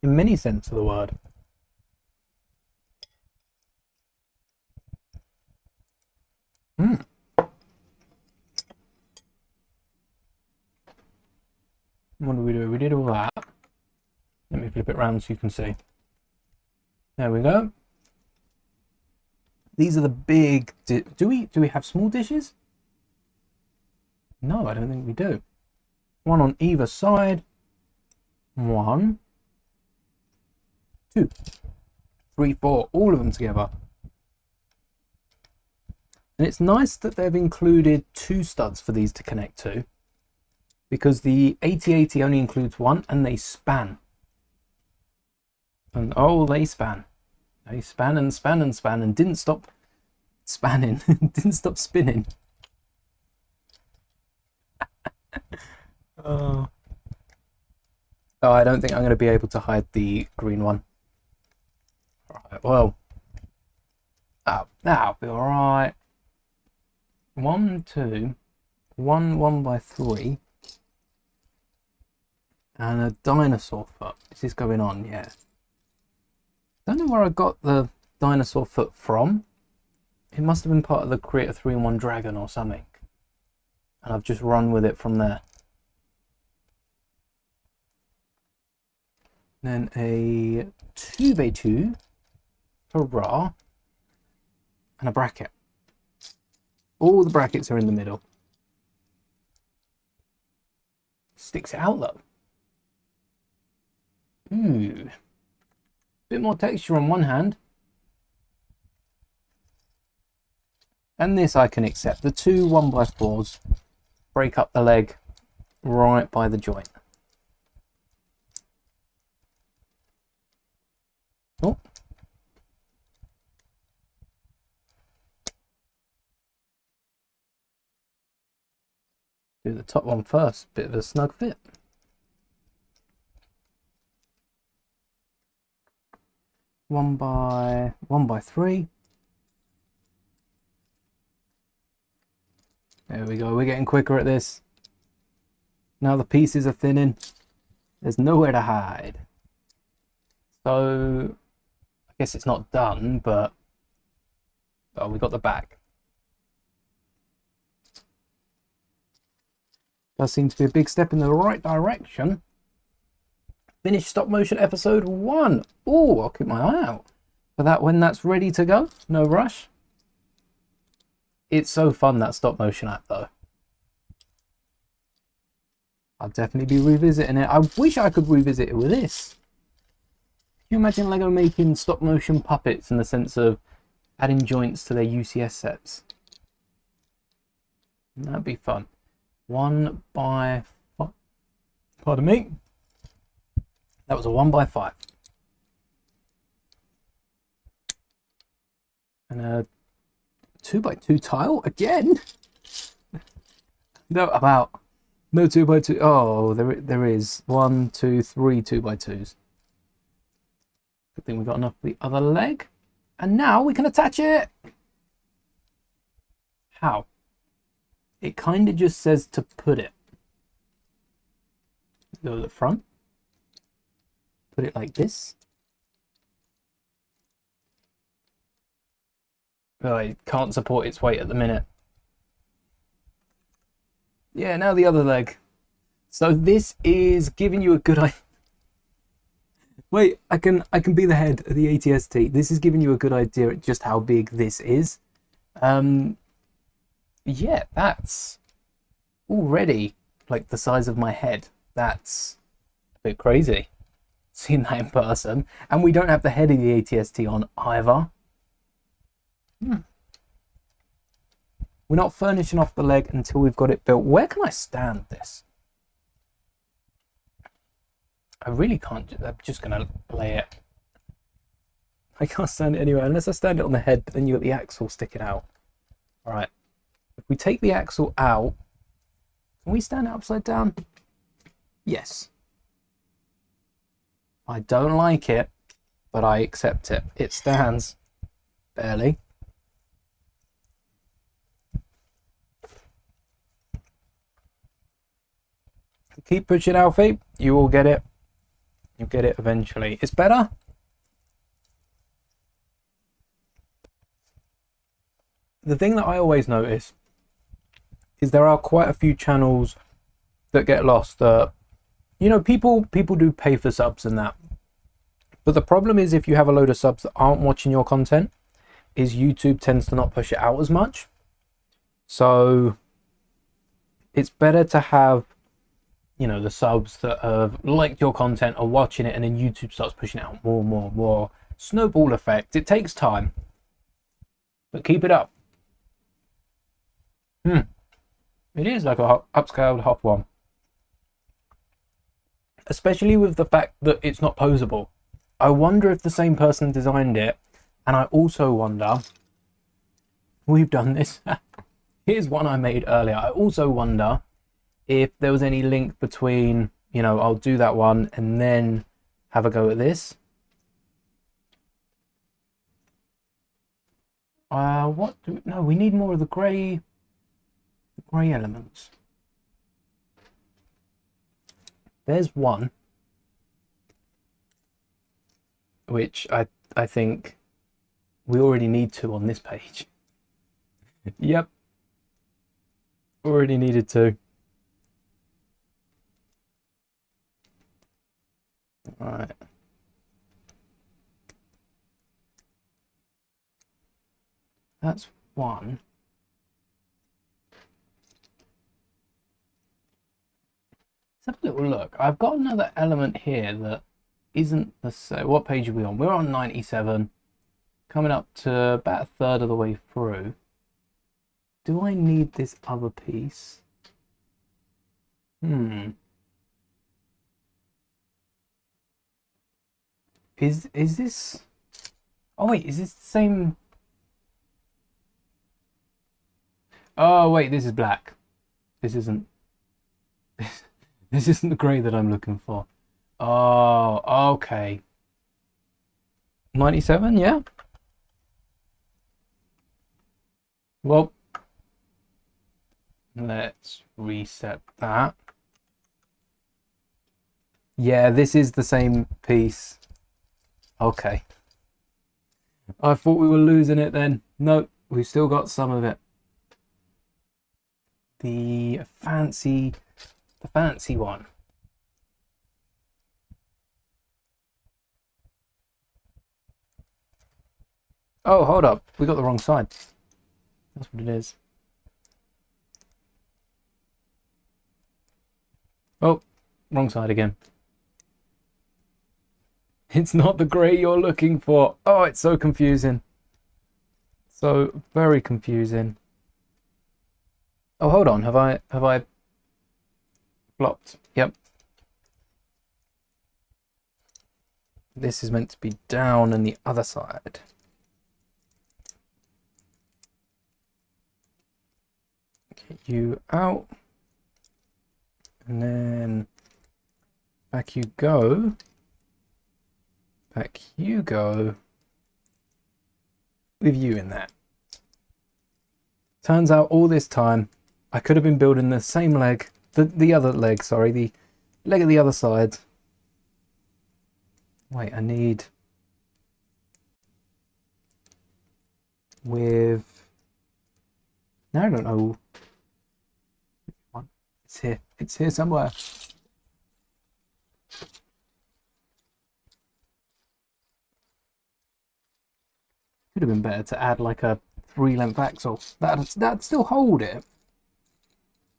In many sense of the word. What do we do? We did all that. Let me flip it around so you can see. There we go. These are the big... Do we have small dishes? No, I don't think we do. One on either side. 1, 2, 3, 4. All of them together. And it's nice that they've included 2 studs for these to connect to. Because the 8080 only includes 1 and they span. And oh, they span. They span and span and span and didn't stop spanning. Didn't stop spinning. Oh, I don't think I'm going to be able to hide the green one. Right, well, that'll be alright. 1, 2, 1 by 3. And a dinosaur foot. Is this going on? Yeah. Don't know where I got the dinosaur foot from. It must have been part of the Create a 3-in-1 Dragon or something. And I've just run with it from there. Then a 2x2 hurrah, and a bracket. All the brackets are in the middle. Sticks it out though. Ooh. Bit more texture on one hand. And this I can accept. The 2 1x4s break up the leg right by the joint. Oh. Do the top one first. Bit of a snug fit. One by 3. There we go. We're getting quicker at this. Now the pieces are thinning. There's nowhere to hide. So I guess it's not done, but oh, we got the back. Does seem to be a big step in the right direction. Finished stop motion episode 1. Oh, I'll keep my eye out for that when that's ready to go. No rush. It's so fun, that stop motion app though. I'll definitely be revisiting it. I wish I could revisit it with this. Can you imagine Lego making stop motion puppets in the sense of adding joints to their UCS sets? That'd be fun. 1 by 5. Pardon me. That was a 1 by 5. And a 2 by 2 tile again. No, about no 2 by 2. Oh, there is 1, 2, 3 2 by 2s. Good thing we got enough for the other leg. And now we can attach it. How? It kind of just says to put it. Go to the front. Put it like this. Oh, it can't support its weight at the minute. Yeah, now the other leg. So this is giving you a good idea. Wait, I can be the head of the ATST. This is giving you a good idea at just how big this is. Yeah, that's already like the size of my head. That's a bit crazy seeing that in person. And we don't have the head of the ATST on either. We're not furnishing off the leg until we've got it built. Where can I stand this? I really can't. I'm just going to lay it. I can't stand it anywhere unless I stand it on the head, but then you got the axle sticking out. All right. If we take the axle out, can we stand it upside down? Yes. I don't like it, but I accept it. It stands. Barely. Keep pushing, Alfie. You will get it. You'll get it eventually. It's better. The thing that I always notice is there are quite a few channels that get lost. You know, people do pay for subs and that. But the problem is if you have a load of subs that aren't watching your content, is YouTube tends to not push it out as much. So it's better to have, you know, the subs that have liked your content are watching it, and then YouTube starts pushing it out more. Snowball effect. It takes time, but keep it up. It is like a upscaled hot one, especially with the fact that it's not posable. I wonder if the same person designed it, and I also wonder, we've done this. Here's one I made earlier. I also wonder if there was any link between, you know, I'll do that one and then have a go at this. No, we need more of the grey elements. There's one which I think we already need to on this page. Yep, already needed to. All right. That's one. Let's have a little look. I've got another element here that isn't the same. What page are we on? We're on 97, coming up to about a third of the way through. Do I need this other piece? Is this? Oh wait, is this the same? Oh wait, this is black. This isn't. This isn't the grey that I'm looking for. Oh, okay. 97, yeah. Well, let's reset that. Yeah, this is the same piece. Okay. I thought we were losing it then. Nope, we've still got some of it. The fancy one. Oh, hold up. We got the wrong side. That's what it is. Oh, wrong side again. It's not the grey you're looking for. Oh, it's so confusing. So very confusing. Oh, hold on. Have I flopped? Yep. This is meant to be down on the other side. Get you out. And then back you go. Back you go. With you in there. Turns out all this time I could have been building the same leg, the other leg, sorry, the leg of the other side. Wait, I need with, now I don't know. It's here somewhere. Could have been better to add like a 3-length axle. That'd still hold it.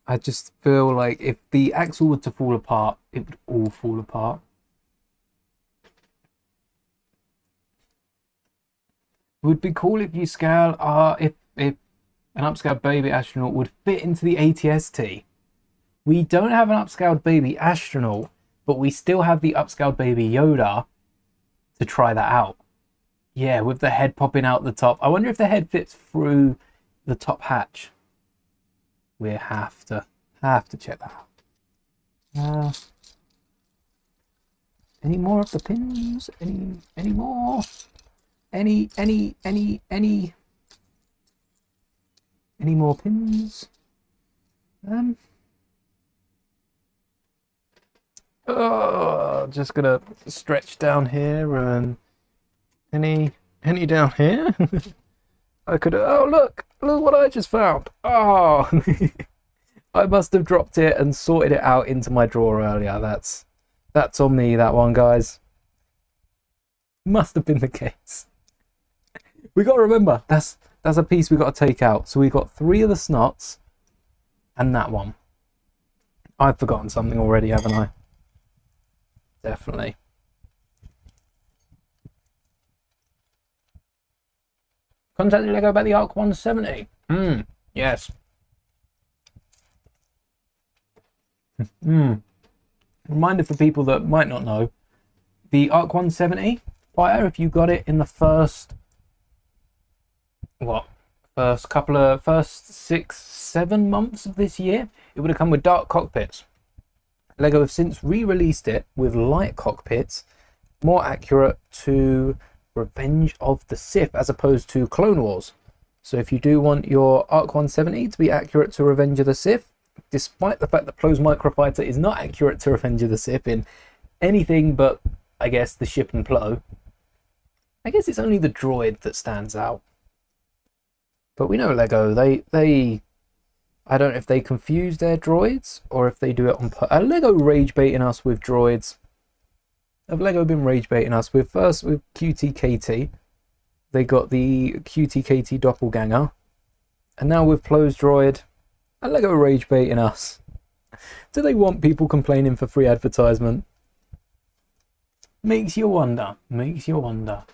I just feel like if the axle were to fall apart, it would all fall apart. It would be cool if you scale, if an upscaled baby astronaut would fit into the ATST. We don't have an upscaled baby astronaut, but we still have the upscaled baby Yoda to try that out. Yeah, with the head popping out the top. I wonder if the head fits through the top hatch. We have to check that out. Any more of the pins? Any more? Any more pins? Oh, just gonna stretch down here and any down here? I could. Oh, look what I just found. Oh, I must have dropped it and sorted it out into my drawer earlier. That's on me, that one, guys. Must have been the case. We got to remember that's a piece we got to take out. So we got 3 of the snots and that one. I've forgotten something already, haven't I? Definitely. Contact Lego about the Arc 170. Yes. Reminder for people that might not know, the Arc 170 fire, if you got it in the first 6-7 months of this year, it would have come with dark cockpits. Lego have since re-released it with light cockpits, more accurate to Revenge of the Sith as opposed to Clone Wars. So if you do want your Arc 170 to be accurate to Revenge of the Sith, despite the fact that Plo's Microfighter is not accurate to Revenge of the Sith in anything but, I guess, the ship and Plo, I guess it's only the droid that stands out. But we know Lego, they I don't know if they confuse their droids or if they do it on purpose. Lego rage baiting us with droids. Have Lego been rage baiting us with QTKT? They got the QTKT doppelganger, and now with Plo's droid, and Lego rage baiting us. Do they want people complaining for free advertisement? Makes you wonder. Makes you wonder.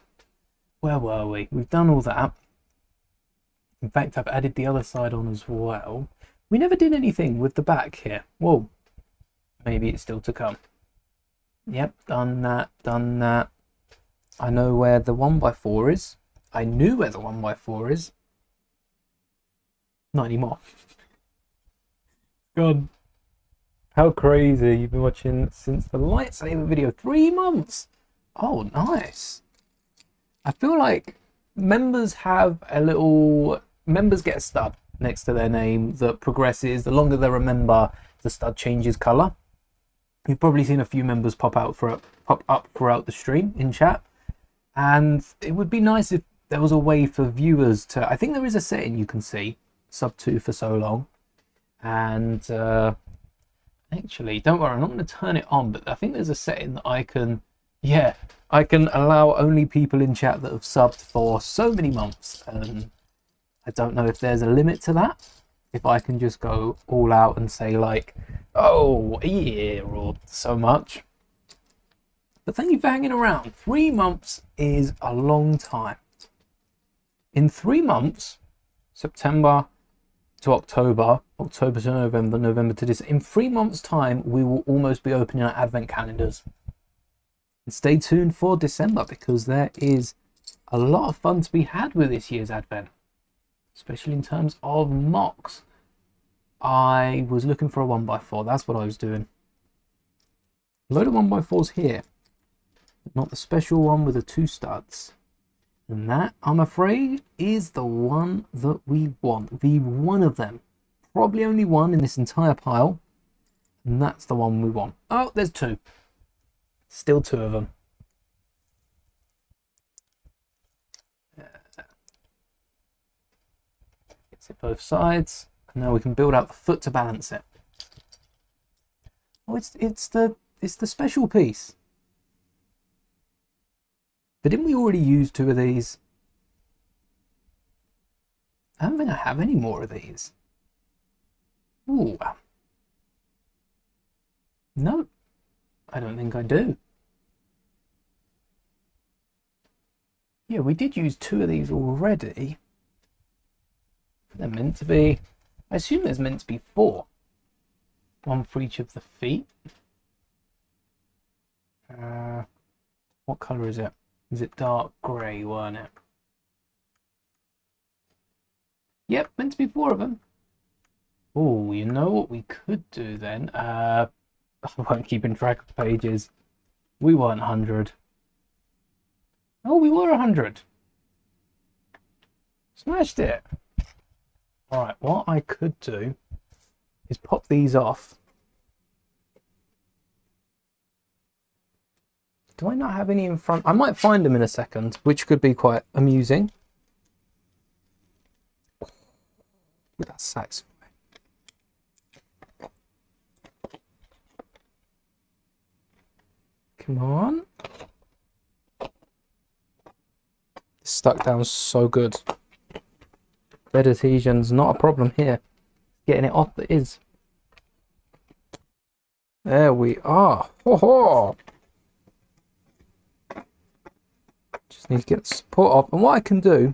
Where were we? We've done all that. In fact, I've added the other side on as well. We never did anything with the back here. Whoa. Maybe it's still to come. Yep, done that, done that. I know where the 1x4 is. I knew where the 1x4 is. Not anymore. God. How crazy. You've been watching since the lightsaber video. 3 months. Oh, nice. I feel like members have a little... Members get a stud next to their name that progresses. The longer they're a member, the stud changes colour. You've probably seen a few members pop up throughout the stream in chat. And it would be nice if there was a way for viewers to... I think there is a setting you can see, sub 2 for so long. And actually, don't worry, I'm not going to turn it on, but I think there's a setting that I can... Yeah, I can allow only people in chat that have subbed for so many months. I don't know if there's a limit to that. If I can just go all out and say like, oh, a year or so much. But thank you for hanging around. 3 months is a long time. In 3 months, September to October, October to November, November to December, in 3 months' time, we will almost be opening our advent calendars. And stay tuned for December because there is a lot of fun to be had with this year's advent, especially in terms of mocks. I was looking for a 1x4, that's what I was doing. A load of 1x4s here, but not the special one with the 2 studs. And that, I'm afraid, is the one that we want. The one of them. Probably only one in this entire pile. And that's the one we want. Oh, there's 2. Still 2 of them. Gets it both sides. And now we can build out the foot to balance it. Oh, it's the special piece. But didn't we already use 2 of these? I don't think I have any more of these. Ooh. No, I don't think I do. Yeah, we did use 2 of these already. They're meant to be... I assume there's meant to be 4. 1 for each of the feet. What colour is it? Is it dark grey, weren't it? Yep, meant to be 4 of them. Oh, you know what we could do then? I won't keep in track of pages. We weren't 100. Oh, we were 100. Smashed it. All right, what I could do is pop these off. Do I not have any in front? I might find them in a second, which could be quite amusing. That's satisfying. Come on. It's stuck down so good. Bed adhesion's not a problem here. Getting it off it is. There we are. Ho ho! Just need to get the support off. And what I can do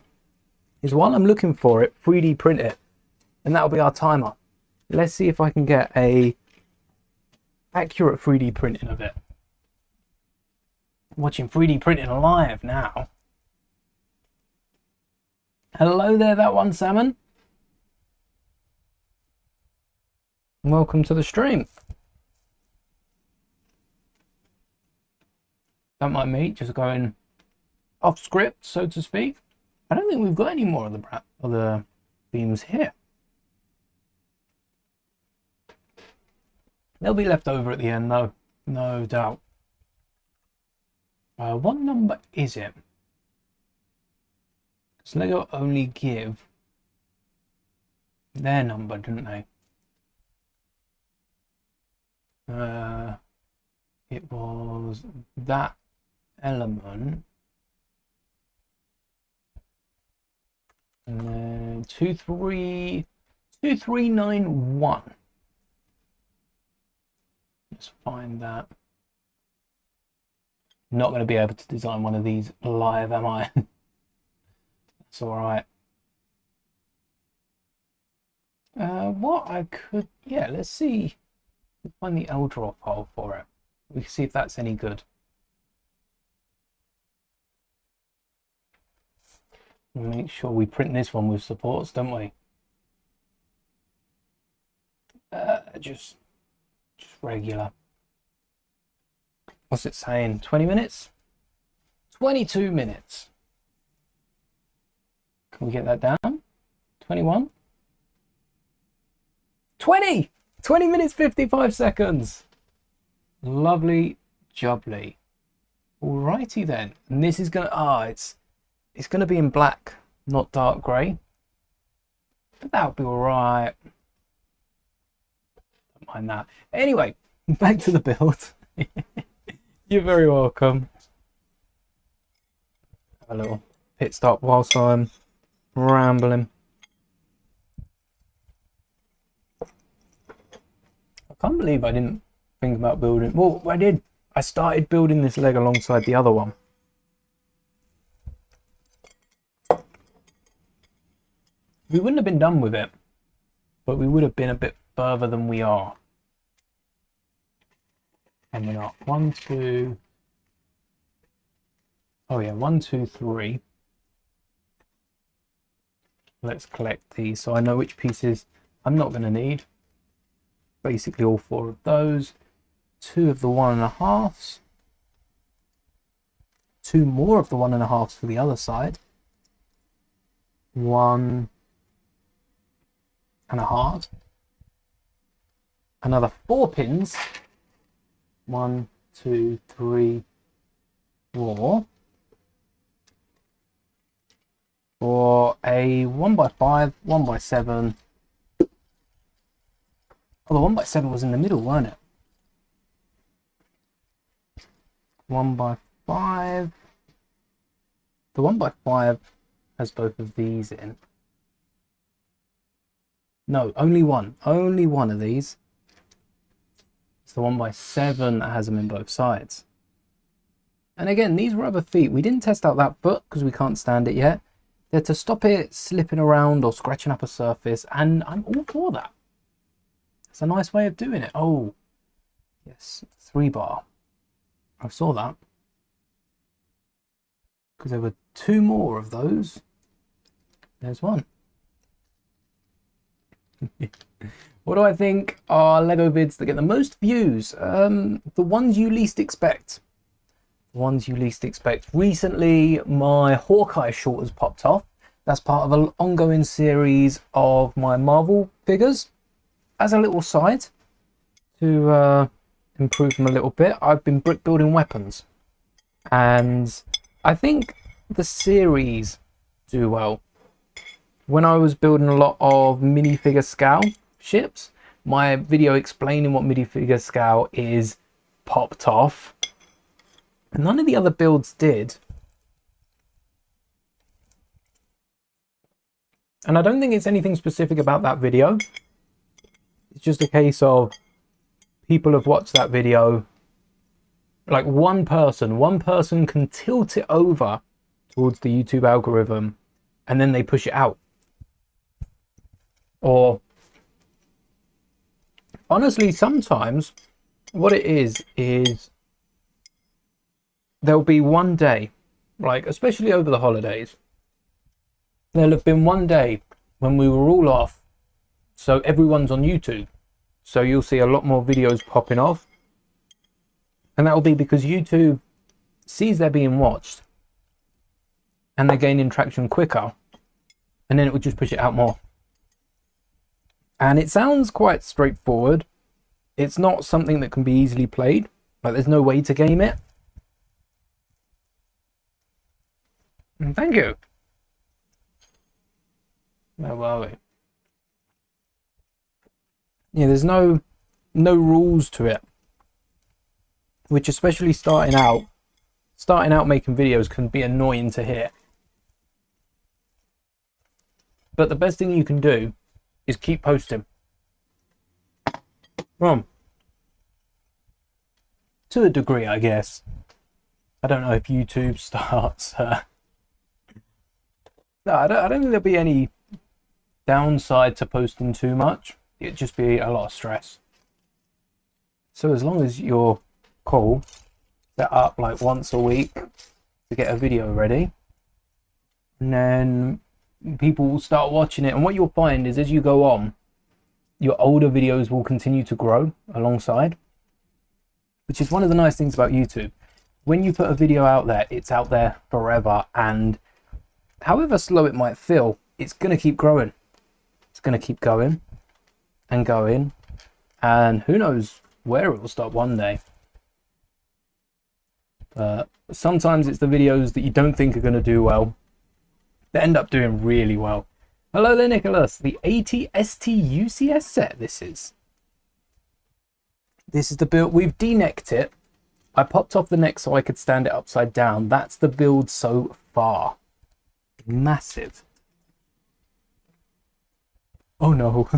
is, while I'm looking for it, 3D print it. And that'll be our timer. Let's see if I can get a accurate 3D printing of it. Watching 3D printing live now. Hello there, that one, Salmon. Welcome to the stream. Don't mind me just going off script, so to speak. I don't think we've got any more of the beams here. They'll be left over at the end, though, no doubt. What number is it? Because Lego only give their number, didn't they? It was that element, and then 2391. Let's find that. Not going to be able to design one of these live, am I? That's all right. What I could, yeah, let's see. Find the L draw file for it. We can see if that's any good. Make sure we print this one with supports, don't we? Just regular. What's it saying? 20 minutes? 22 minutes. Can we get that down? 21? 20! 20 minutes, 55 seconds. Lovely jubbly. Alrighty then. And this is gonna, it's gonna be in black, not dark grey. But that'll be alright. Don't mind that. Anyway, back to the build. You're very welcome. Have a little pit stop whilst I'm rambling. I can't believe I didn't think about building. Well, I did. I started building this leg alongside the other one. We wouldn't have been done with it, but we would have been a bit further than we are. And we're not. 1, 2. Oh yeah, 1, 2, 3. Let's collect these so I know which pieces I'm not going to need. Basically all 4 of those. 2 of the 1.5s. 2 more of the 1.5s for the other side. 1.5. Another 4 pins. 1, 2, 3, 4. For a 1x5, 1x7. Oh, the 1x7 was in the middle, weren't it? 1x5. The 1x5 has both of these in. No, only one. Only one of these. It's the 1x7 that has them in both sides. And again, these rubber feet, we didn't test out that foot because we can't stand it yet. They're to stop it slipping around or scratching up a surface, and I'm all for that. It's a nice way of doing it. Oh, yes, 3-bar. I saw that. Because there were 2 more of those. There's one. What do I think are Lego vids that get the most views? The ones you least expect. ones you least expect. Recently, my Hawkeye short has popped off. That's part of an ongoing series of my Marvel figures. As a little side to improve them a little bit, I've been brick building weapons. And I think the series do well. When I was building a lot of minifigure scale ships, my video explaining what minifigure scale is popped off. None of the other builds did. And I don't think it's anything specific about that video. It's just a case of people have watched that video. Like one person can tilt it over towards the YouTube algorithm and then they push it out. Or honestly, sometimes what it is there'll be one day, like especially over the holidays, there'll have been one day when we were all off, so everyone's on YouTube. So you'll see a lot more videos popping off. And that'll be because YouTube sees they're being watched and they're gaining traction quicker. And then it will just push it out more. And it sounds quite straightforward. It's not something that can be easily played. Like there's no way to game it. And thank you. Where were we? Yeah, there's no rules to it, which especially starting out making videos can be annoying to hear. But the best thing you can do is keep posting. Well, to a degree, I guess. I don't know if YouTube starts. No, I don't think there'll be any downside to posting too much. It'd just be a lot of stress. So as long as you're cool, set up like once a week to get a video ready, and then people will start watching it. And what you'll find is as you go on, your older videos will continue to grow alongside, which is one of the nice things about YouTube. When you put a video out there, it's out there forever, and however slow it might feel, it's going to keep growing. It's going to keep going and going, and who knows where it will stop one day. Sometimes it's the videos that you don't think are going to do well that end up doing really well. Hello there, Nicholas. The ATST UCS set this is. This is the build. We've de-necked it. I popped off the neck so I could stand it upside down. That's the build so far. Massive. Oh no.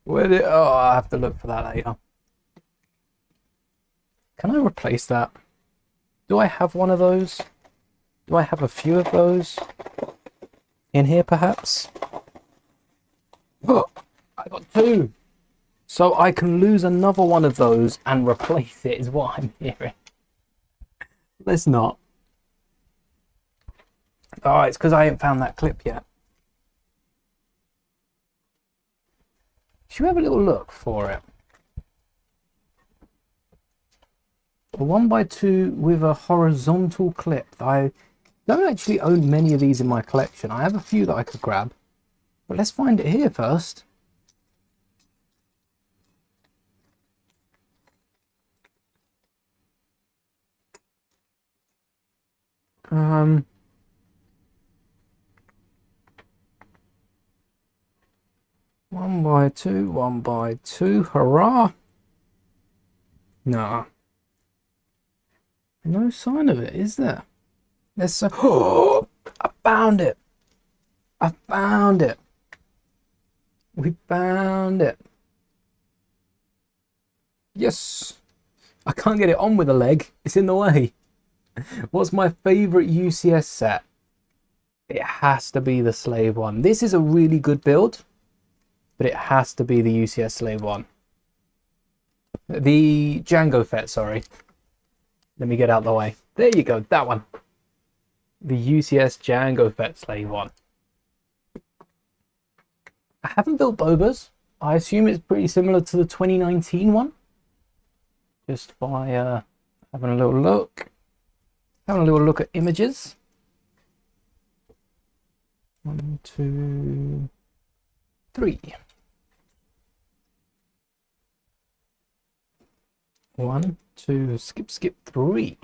Where did, oh, I have to look for that later. Can I replace that? Do I have one of those? Do I have a few of those in here perhaps? Oh, I got two. So I can lose another one of those and replace it is what I'm hearing. Let's not. Oh, it's because I ain't found that clip yet. Should we have a little look for it? A 1x2 with a horizontal clip. I don't actually own many of these in my collection. I have a few that I could grab. But let's find it here first. One by two, hurrah! Nah. No sign of it, is there? There's so. Oh, I found it! I found it! We found it! Yes! I can't get it on with a leg. It's in the way. What's my favourite UCS set? It has to be the Slave one. This is a really good build, but it has to be the UCS Slave one. The Jango Fett, sorry. Let me get out of the way. There you go, that one. The UCS Jango Fett Slave one. I haven't built Bobas. I assume it's pretty similar to the 2019 one. Just by Having a little look. Having a little look at images. 1, 2, 3. 1, 2, skip 3.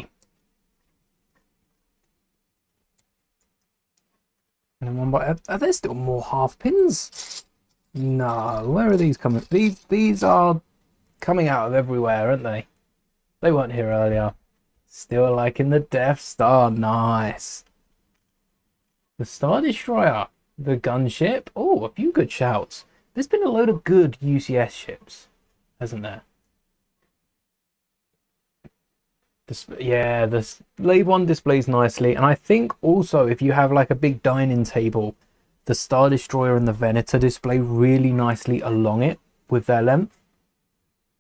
And then one by. Are there still more half pins? No. Where are these coming? These are coming out of everywhere, aren't they? They weren't here earlier. Still liking the Death Star. Nice. The Star Destroyer. The gunship. Oh, a few good shouts. There's been a load of good UCS ships, hasn't there? Yeah, the Slave 1 displays nicely. And I think also if you have like a big dining table, the Star Destroyer and the Venator display really nicely along it with their length.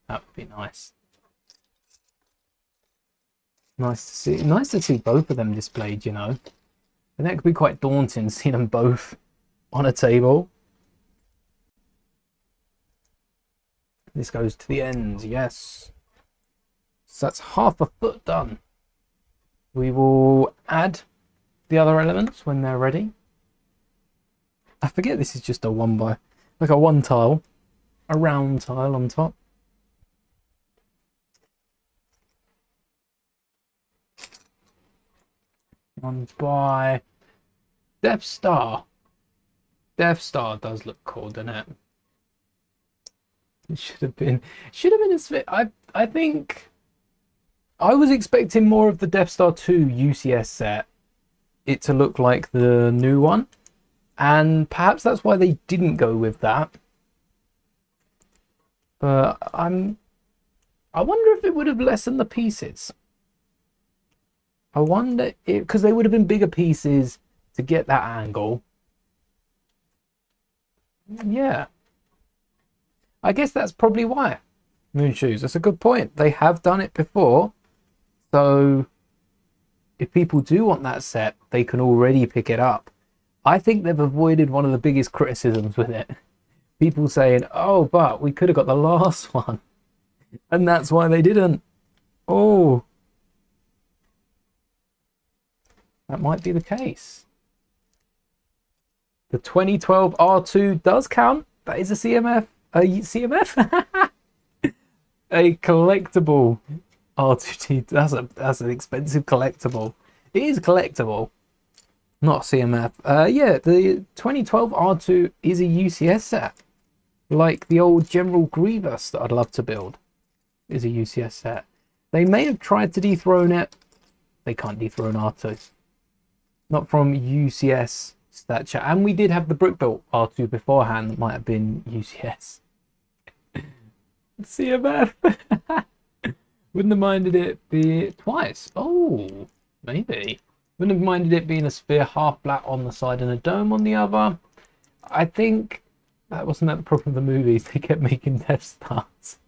That would be nice. Nice to see both of them displayed, you know. And that could be quite daunting, seeing them both on a table. This goes to the ends, yes. So that's half a foot done. We will add the other elements when they're ready. I forget this is just a like a one tile, a round tile on top. One by Death Star. Death Star does look cool, doesn't it? It should have been a spit. I think I was expecting more of the Death Star 2 UCS set, it to look like the new one, and perhaps that's why they didn't go with that. But I wonder if it would have lessened the pieces. I wonder if, because they would have been bigger pieces to get that angle. Yeah. I guess that's probably why. Moon Shoes, that's a good point. They have done it before. So if people do want that set, they can already pick it up. I think they've avoided one of the biggest criticisms with it. People saying, oh, but we could have got the last one. And that's why they didn't. Oh. That might be the case. The 2012 R2 does count. That is a CMF. A CMF? A collectible R2D. That's an expensive collectible. It is collectible. Not CMF. Yeah, the 2012 R2 is a UCS set. Like the old General Grievous that I'd love to build is a UCS set. They may have tried to dethrone it. They can't dethrone R2. Not from UCS stature. And we did have the brick-built R2 beforehand that might have been UCS. CMF. Wouldn't have minded it be twice. Oh, maybe. Wouldn't have minded it being a sphere half flat on the side and a dome on the other. I think that wasn't the problem of the movies. They kept making Death Stars.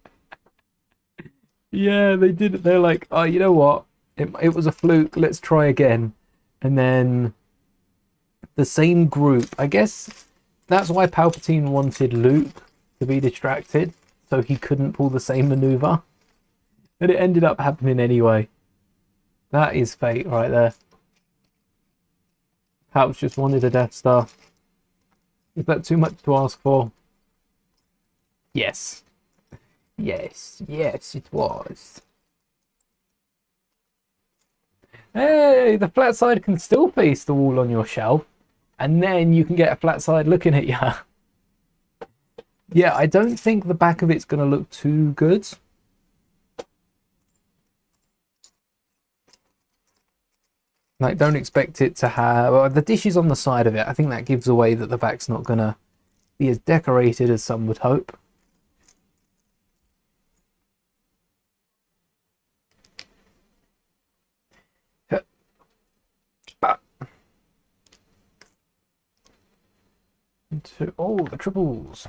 Yeah, they did it. They're like, oh, you know what? It was a fluke. Let's try again. And then the same group, I guess that's why Palpatine wanted Luke to be distracted, so he couldn't pull the same maneuver. And it ended up happening anyway. That is fate right there. Palps just wanted a Death Star. Is that too much to ask for? Yes. Yes, it was. Hey, the flat side can still face the wall on your shelf, and then you can get a flat side looking at you. Yeah, I don't think the back of it's going to look too good. Like, don't expect it to have... Well, the dish is on the side of it. I think that gives away that the back's not going to be as decorated as some would hope. Oh, the triples.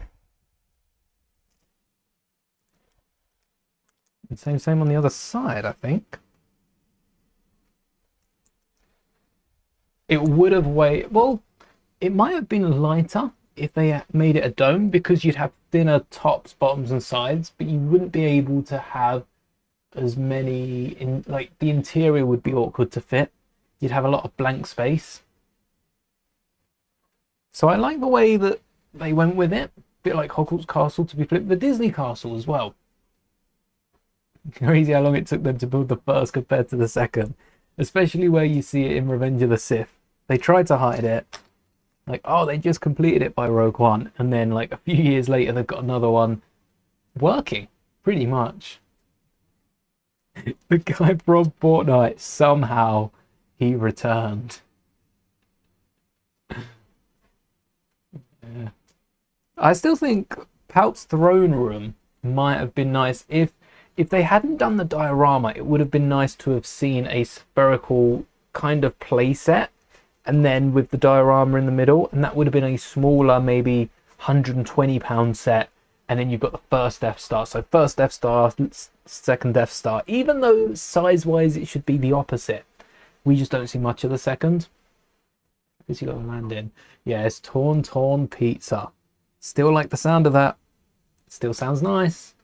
Same on the other side, I think. It would have weighed... Well, it might have been lighter if they made it a dome, because you'd have thinner tops, bottoms and sides, but you wouldn't be able to have as many in, like the interior would be awkward to fit. You'd have a lot of blank space. So I like the way that they went with it. A bit like Hogwarts Castle to be flipped. The Disney Castle as well. Crazy how long it took them to build the first compared to the second. Especially where you see it in Revenge of the Sith. They tried to hide it. Like, oh, they just completed it by Rogue One. And then like a few years later, they've got another one working, pretty much. The guy from Fortnite, somehow he returned. Yeah. I still think Pout's throne room might have been nice if they hadn't done the diorama. It would have been nice to have seen a spherical kind of play set, and then with the diorama in the middle, and that would have been a smaller, maybe £120 set. And then you've got the first Death Star. So first Death Star, second Death Star. Even though size-wise it should be the opposite, we just don't see much of the second. Because you got to land in. Yeah, it's torn pizza. Still like the sound of that. Still sounds nice.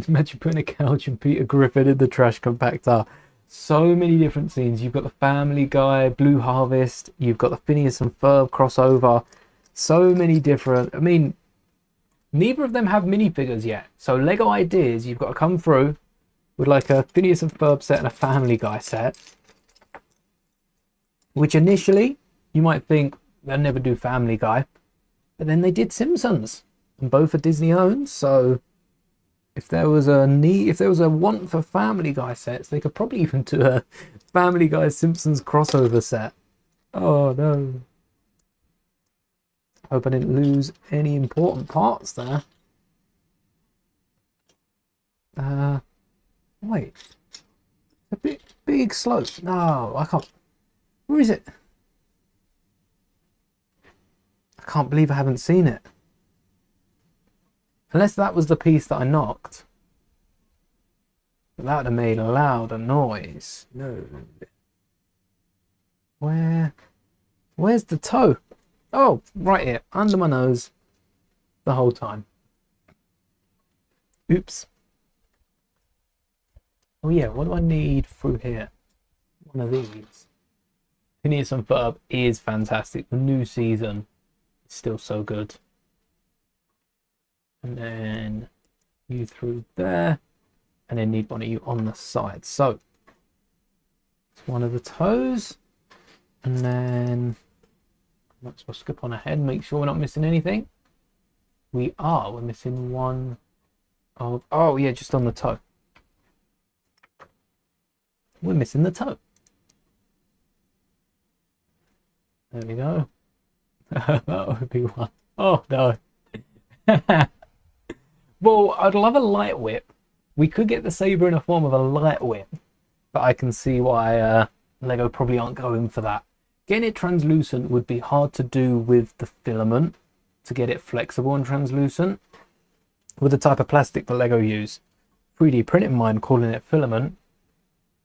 Imagine putting a couch and Peter Griffin in the trash compactor. So many different scenes. You've got the Family Guy, Blue Harvest. You've got the Phineas and Ferb crossover. So many different. I mean, neither of them have minifigures yet. So Lego Ideas, you've got to come through with like a Phineas and Ferb set and a Family Guy set. Which initially, you might think they'll never do Family Guy. But then they did Simpsons. And both are Disney owned. So if there was a need, if there was a want for Family Guy sets, they could probably even do a Family Guy Simpsons crossover set. Oh no. Hope I didn't lose any important parts there. Wait. A big slope. No, I can't. Where is it? I can't believe I haven't seen it. Unless that was the piece that I knocked. That would have made a louder noise. No. Where's the toe? Oh, right here, under my nose, the whole time. Oops. Oh yeah, what do I need through here? One of these. Phineas and Ferb is fantastic. The new season is still so good. And then you through there, and then need one of you on the side. So, it's one of the toes, and then let's skip on ahead, make sure we're not missing anything. We are. We're missing one of... Oh, yeah, just on the toe. We're missing the toe. There we go. That would be one. Oh, no. Well, I'd love a light whip. We could get the saber in a form of a light whip. But I can see why Lego probably aren't going for that. Getting it translucent would be hard to do with the filament to get it flexible and translucent with the type of plastic that Lego use. 3D printing mine calling it filament.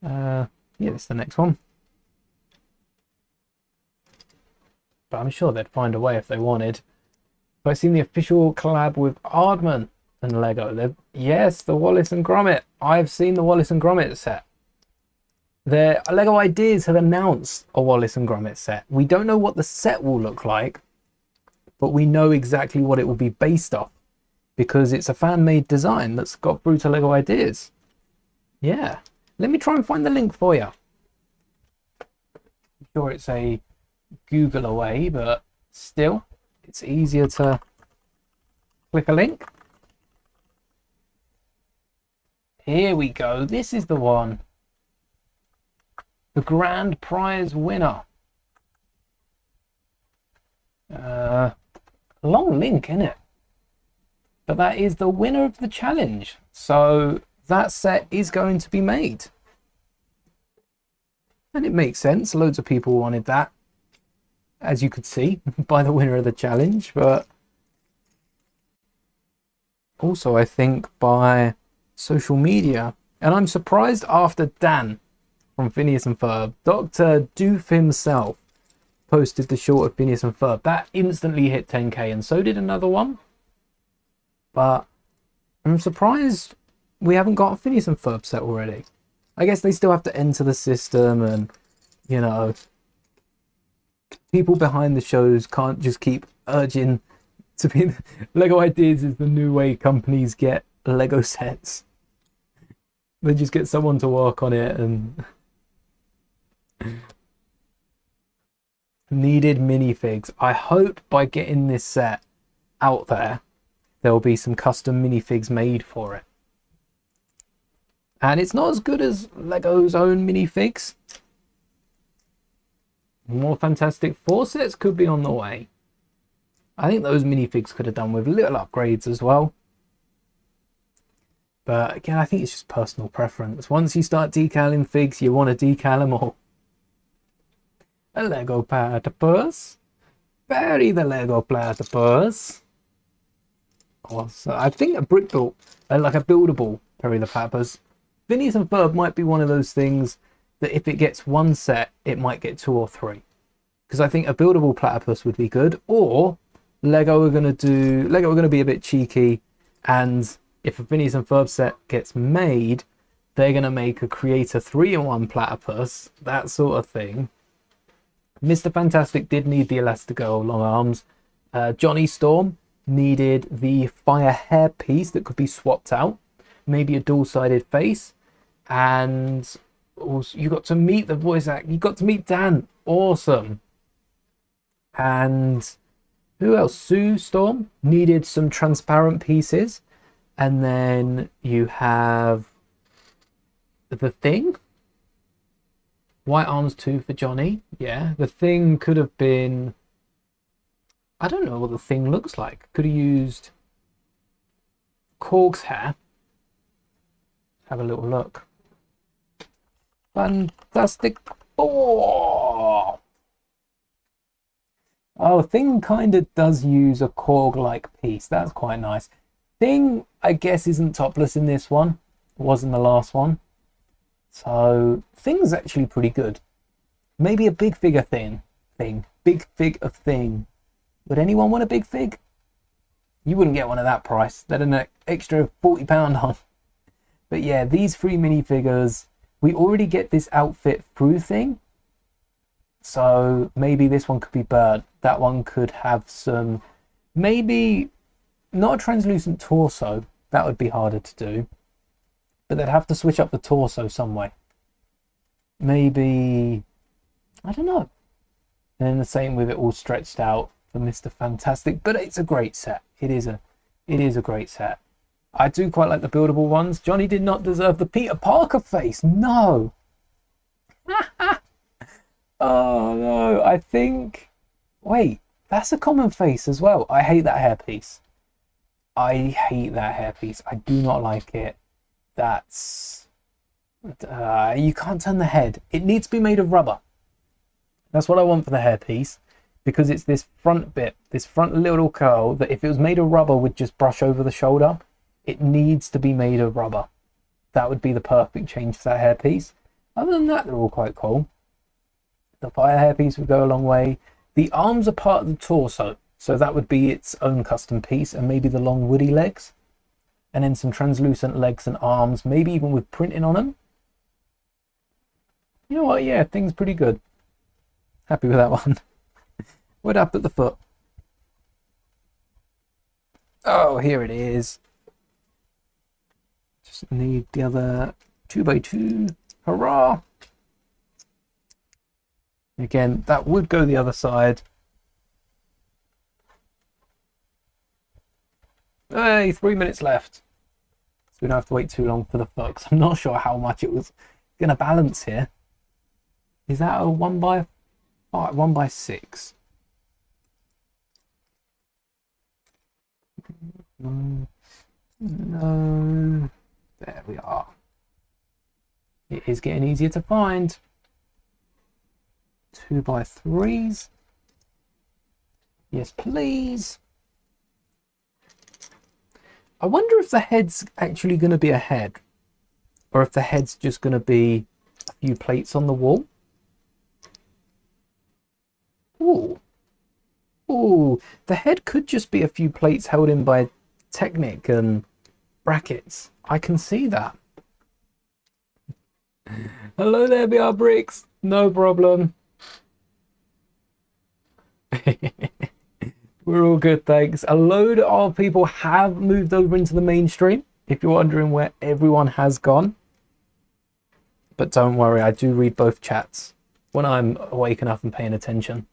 Yeah, it's the next one. But I'm sure they'd find a way if they wanted. But I've seen the official collab with Aardman and Lego. Yes, the Wallace and Gromit. I've seen the Wallace and Gromit set. The Lego Ideas have announced a Wallace and Gromit set. We don't know what the set will look like, but we know exactly what it will be based off because it's a fan-made design that's got through to Lego Ideas. Yeah. Let me try and find the link for you. I'm sure it's a Google away, but still, it's easier to click a link. Here we go. This is the one. The grand prize winner. Long link, isn't it? But that is the winner of the challenge. So that set is going to be made. And it makes sense. Loads of people wanted that, as you could see, by the winner of the challenge. But also, I think, by social media. And I'm surprised after Dan from Phineas and Ferb, Dr. Doof himself posted the short of Phineas and Ferb. That instantly hit 10k, and so did another one. But I'm surprised we haven't got a Phineas and Ferb set already. I guess they still have to enter the system, and you know, people behind the shows can't just keep urging to be. Lego Ideas is the new way companies get Lego sets. They just get someone to work on it and needed minifigs. I hope by getting this set out there, there'll be some custom minifigs made for it. And it's not as good as Lego's own minifigs. More Fantastic Four sets could be on the way. I think those minifigs could have done with little upgrades as well. But again, I think it's just personal preference. Once you start decaling figs, you want to decal them all. A Lego platypus. Bury the Lego platypus. Also, I think a brick built, like a buildable Bury the Platypus. Phineas and Ferb might be one of those things that if it gets one set, it might get 2 or 3. Because I think a buildable platypus would be good. Or Lego are going to be a bit cheeky, and if a Phineas and Ferb set gets made, they're going to make a Creator 3-in-1 platypus, that sort of thing. Mr. Fantastic did need the Elastigirl long arms. Johnny Storm needed the fire hair piece that could be swapped out. Maybe a dual-sided face. And also, you got to meet the voice act. You got to meet Dan. Awesome. And who else? Sue Storm needed some transparent pieces. And then you have the Thing. White arms too for Johnny. Yeah, the Thing could have been... I don't know what the Thing looks like. Could have used Korg's hair. Have a little look. Fantastic Four. Oh, Thing kind of does use a Korg-like piece. That's quite nice. Thing, I guess, isn't topless in this one. It was in the last one. So, Thing's actually pretty good. Maybe a big figure thing. Big fig of Thing. Would anyone want a big fig? You wouldn't get one at that price. They'd an extra £40 on. But yeah, these 3 minifigures, we already get this outfit through Thing. So maybe this one could be Bird. That one could have some, maybe not a translucent torso. That would be harder to do. But they'd have to switch up the torso some way. Maybe, I don't know. And then the same with it all stretched out for Mr. Fantastic. But it's a great set. It is a great set. I do quite like the buildable ones. Johnny did not deserve the Peter Parker face. No. Oh no. I think, wait, that's a common face as well. I hate that hairpiece. I do not like it. That's you can't turn the head. It needs to be made of rubber. That's what I want for the hairpiece, because it's this front bit, this front little curl that if it was made of rubber would just brush over the shoulder. It needs to be made of rubber. That would be the perfect change for that hairpiece. Other than that, they're all quite cool. The fire hairpiece would go a long way. The arms are part of the torso, so that would be its own custom piece, and maybe the long woody legs. And then some translucent legs and arms, maybe even with printing on them. You know what? Yeah, Thing's pretty good. Happy with that one. What up at the foot? Oh, here it is. Just need the other 2x2. Hurrah! Again, that would go the other side. Hey, 3 minutes left. So we don't have to wait too long for the foot, 'cause I'm not sure how much it was going to balance here. Is that a 1x5? 1x6? No. No. There we are. It is getting easier to find. 2x3s. Yes, please. I wonder if the head's actually going to be a head, or if the head's just going to be a few plates on the wall. Ooh. Ooh. The head could just be a few plates held in by Technic and brackets. I can see that. Hello there, BR Bricks. No problem. We're all good, thanks. A load of people have moved over into the mainstream, if you're wondering where everyone has gone. But don't worry, I do read both chats when I'm awake enough and paying attention.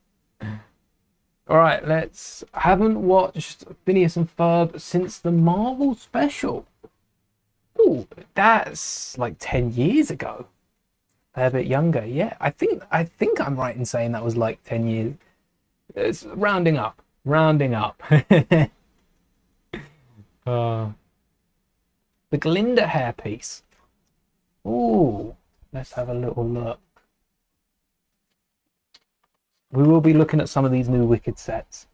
All right, haven't watched Phineas and Ferb since the Marvel special. Oh, that's like 10 years ago. A bit younger, yeah. I think I'm right in saying that was like 10 years. It's rounding up. The Glinda hairpiece. Oh, let's have a little look. We will be looking at some of these new Wicked sets.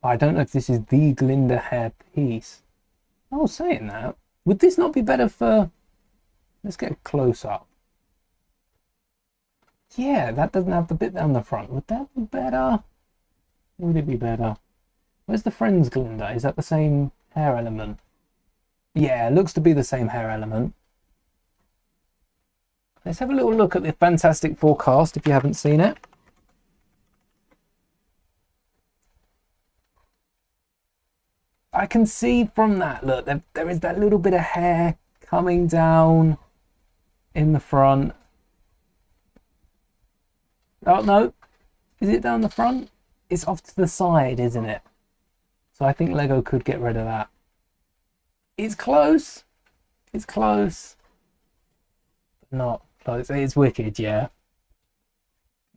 I don't know if this is the Glinda hairpiece. Oh, saying that, would this not be better for... Let's get a close-up. Yeah, that doesn't have the bit down the front. Would that be better? Would it be better? Where's the Friends Glinda? Is that the same hair element? Yeah, it looks to be the same hair element. Let's have a little look at the Fantastic Four cast if you haven't seen it. I can see from that, look, there is that little bit of hair coming down in the front. Oh, no. Is it down the front? It's off to the side, isn't it? So I think Lego could get rid of that. It's close. It's close. Not close. It's Wicked, yeah. I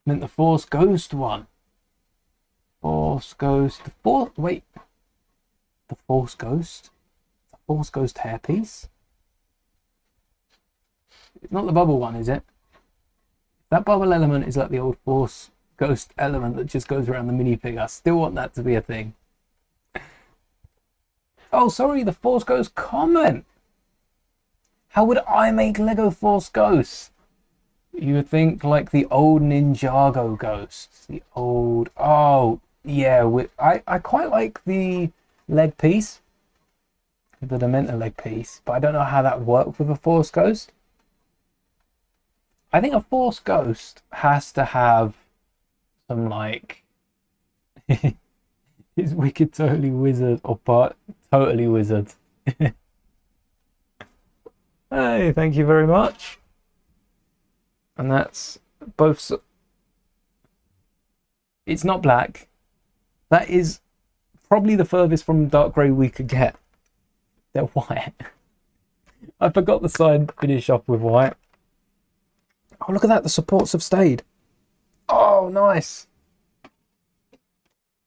meant the Force Ghost one. Force Ghost. Wait. The Force Ghost? The Force Ghost hairpiece? It's not the bubble one, is it? That bubble element is like the old Force Ghost element that just goes around the minifigure. I still want that to be a thing. Oh, sorry, the Force Ghost comment. How would I make Lego Force Ghosts? You would think like the old Ninjago ghosts. The old... Oh, yeah. I quite like the leg piece. The Dementor leg piece. But I don't know how that would work with a Force Ghost. I think a Force Ghost has to have some like... Is Wicked totally wizard or part totally wizard? Hey, thank you very much. And that's both. It's not black. That is probably the furthest from dark grey we could get. They're white. I forgot the side finish off with white. Oh, look at that. The supports have stayed. Oh, nice.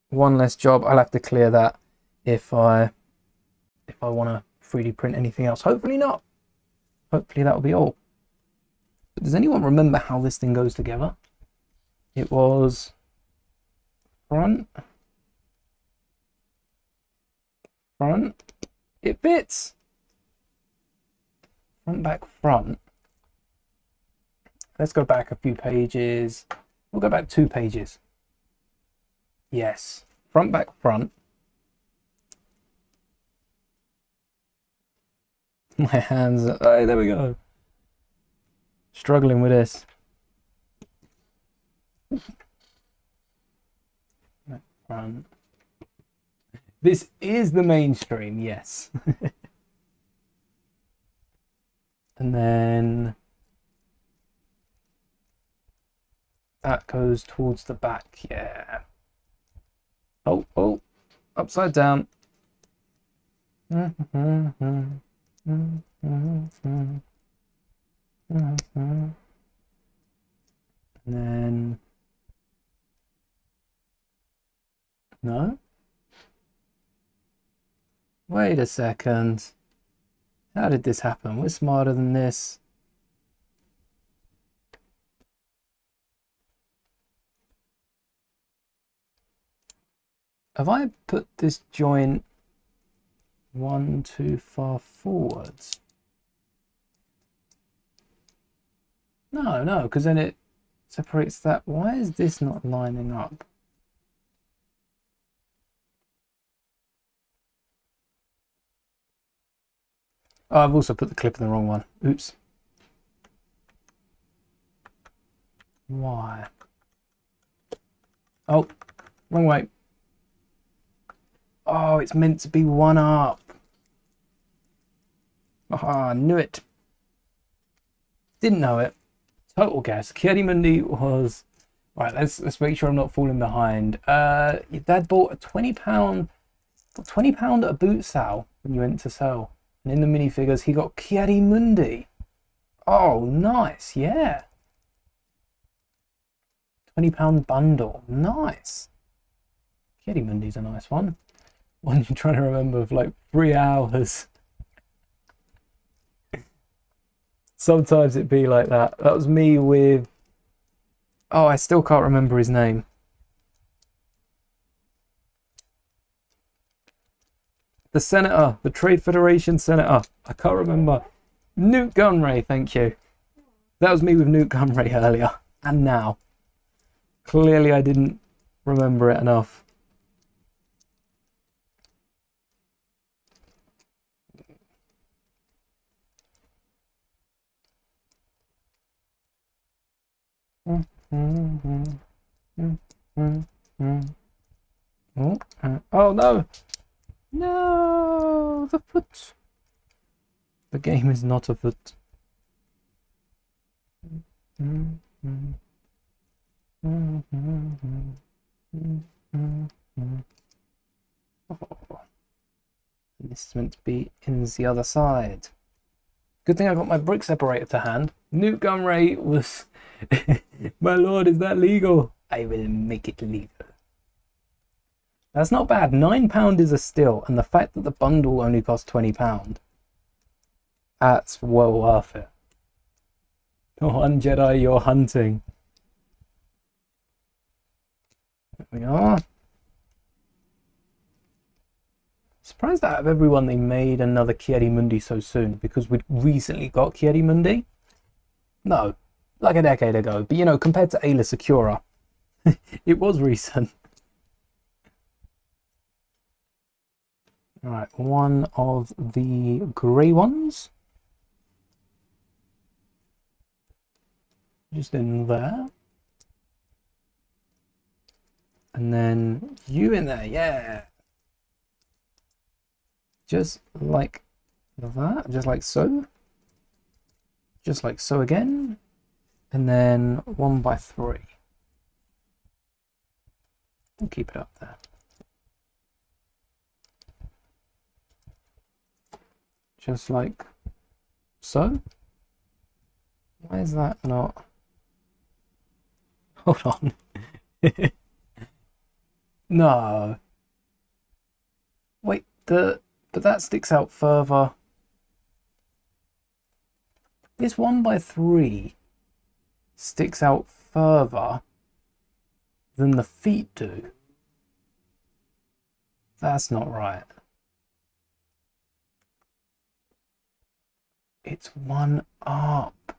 One less job. I'll have to clear that if I want to 3D print anything else. Hopefully not. Hopefully that'll be all. But does anyone remember how this thing goes together? It was front. It fits. Front, back, front. Let's go back a few pages. We'll go back 2 pages. Yes. Front, back, front. My hands. Oh, there we go. Struggling with this. Front. This is the mainstream, yes. And then that goes towards the back, yeah. Oh, upside down. And then no. Wait a second. How did this happen? We're smarter than this. Have I put this joint 1 too far forwards? No, because then it separates that. Why is this not lining up? Oh, I've also put the clip in the wrong one. Oops. Why? Oh, wrong way. Oh, it's meant to be one up. Ah, I knew it. Didn't know it. Total guess. Mundi was... Right, let's make sure I'm not falling behind. Your dad bought a £20 at a boot sale when you went to sell. And in the minifigures, he got Mundi. Oh, nice. Yeah. £20 bundle. Nice. Mundi's a nice one. One you're trying to remember for like 3 hours. Sometimes it'd be like that. That was me with... Oh, I still can't remember his name. The senator, the Trade Federation senator. I can't remember. Newt Gunray, thank you. That was me with Newt Gunray earlier. And now. Clearly I didn't remember it enough. Oh no! No! The foot! The game is not a foot. Oh. This is meant to be in the other side. Good thing I got my brick separator to hand. Newt Gunray was... My lord, is that legal? I will make it legal. That's not bad. £9 is a steal, and the fact that the bundle only costs £20, that's well worth it. One Jedi you're hunting. There we are. Surprised that out of everyone they made another Mundi so soon, because we'd recently got Mundi. No, like a decade ago. But you know, compared to Ayla Secura, it was recent. Alright, one of the grey ones. Just in there. And then you in there, yeah. Just like that, just like so. Just like so again. And then 1 by 3. We'll keep it up there. Just like so. Why is that not? Hold on. No. Wait, but that sticks out further. This 1 by 3 sticks out further than the feet do. That's not right. It's one up.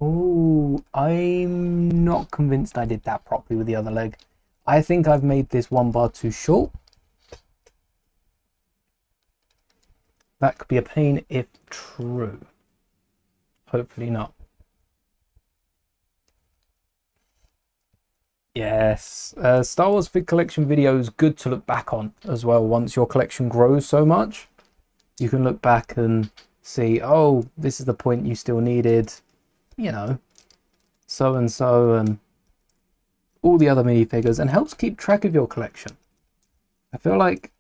Oh, I'm not convinced I did that properly with the other leg. I think I've made this 1 bar too short. That could be a pain if true. Hopefully not. Yes, Star Wars Fig Collection video is good to look back on as well. Once your collection grows so much, you can look back and see, oh, this is the point you still needed, you know, so and all the other minifigures, and helps keep track of your collection. I feel like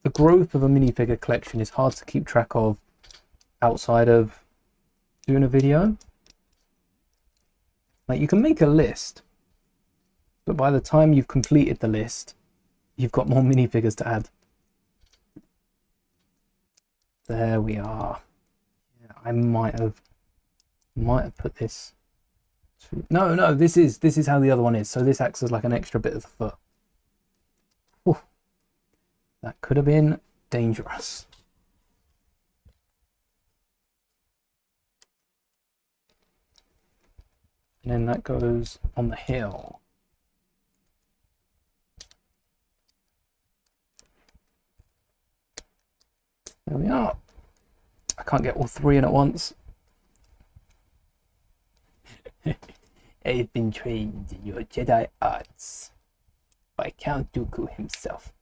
the growth of a minifigure collection is hard to keep track of outside of doing a video. Like, you can make a list, but by the time you've completed the list, you've got more minifigures to add. There we are. Yeah, I might have put this to... No, this is how the other one is. So this acts as like an extra bit of the foot. Whew. That could have been dangerous. And then that goes on the hill. There we are. I can't get all three in at once. I've been trained in your Jedi arts by Count Dooku himself.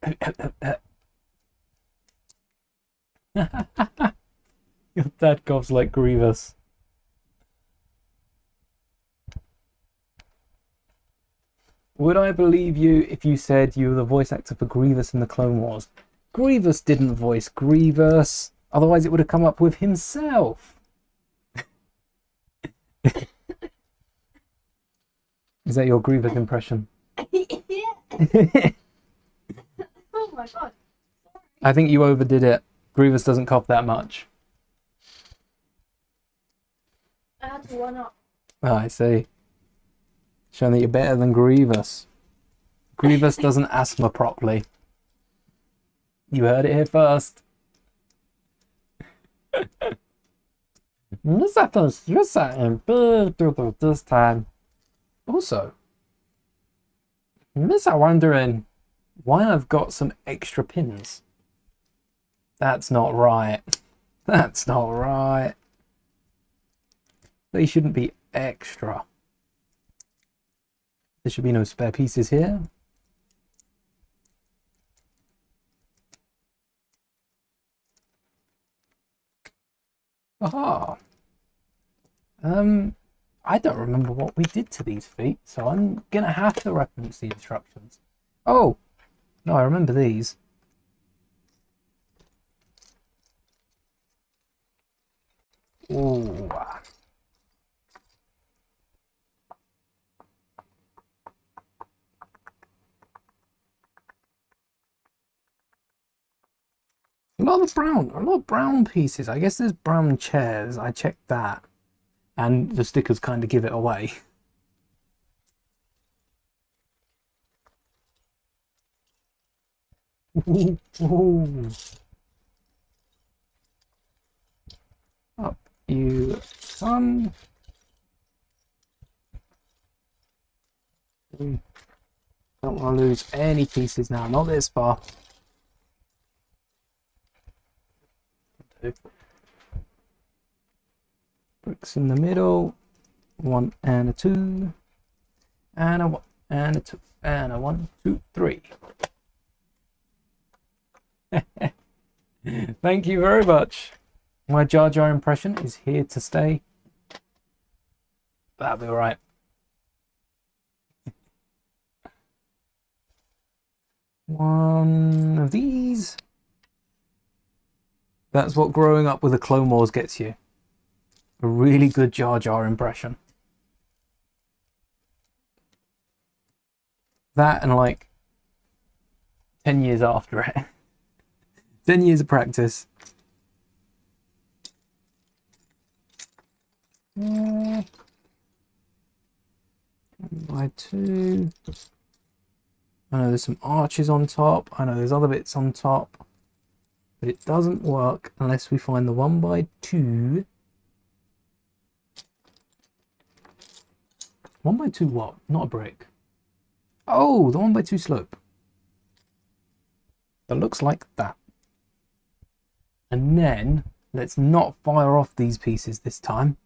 Your dad coughs like Grievous. Would I believe you if you said you were the voice actor for Grievous in the Clone Wars? Grievous didn't voice Grievous. Otherwise it would have come up with himself. Is that your Grievous impression? Yeah. Oh my god. I think you overdid it. Grievous doesn't cough that much. I had to one up. Oh, I see. Showing that you're better than Grievous. Grievous doesn't asthma properly. You heard it here first. This time. Also, Miss, I'm wondering why I've got some extra pins. That's not right. That's not right. They shouldn't be extra. There should be no spare pieces here. Aha. I don't remember what we did to these feet, so I'm gonna have to reference the instructions. Oh, no, I remember these. Ooh. A lot of brown pieces. I guess there's brown chairs. I checked that. And the stickers kind of give it away. Ooh. Up you come. Don't want to lose any pieces now. Not this far. Bricks in the middle, 1 and a 2, and a 1 and a 2, and a 1, 2, 3. Thank you very much. My Jar Jar impression is here to stay. That'll be alright. One of these. That's what growing up with the Clone Wars gets you. A really good Jar Jar impression. That and like 10 years after it. 10 years of practice. By 2. I know there's some arches on top. I know there's other bits on top. But it doesn't work unless we find the 1x2. 1x2 what? Not a brick. Oh, the 1x2 slope. That looks like that. And then let's not fire off these pieces this time.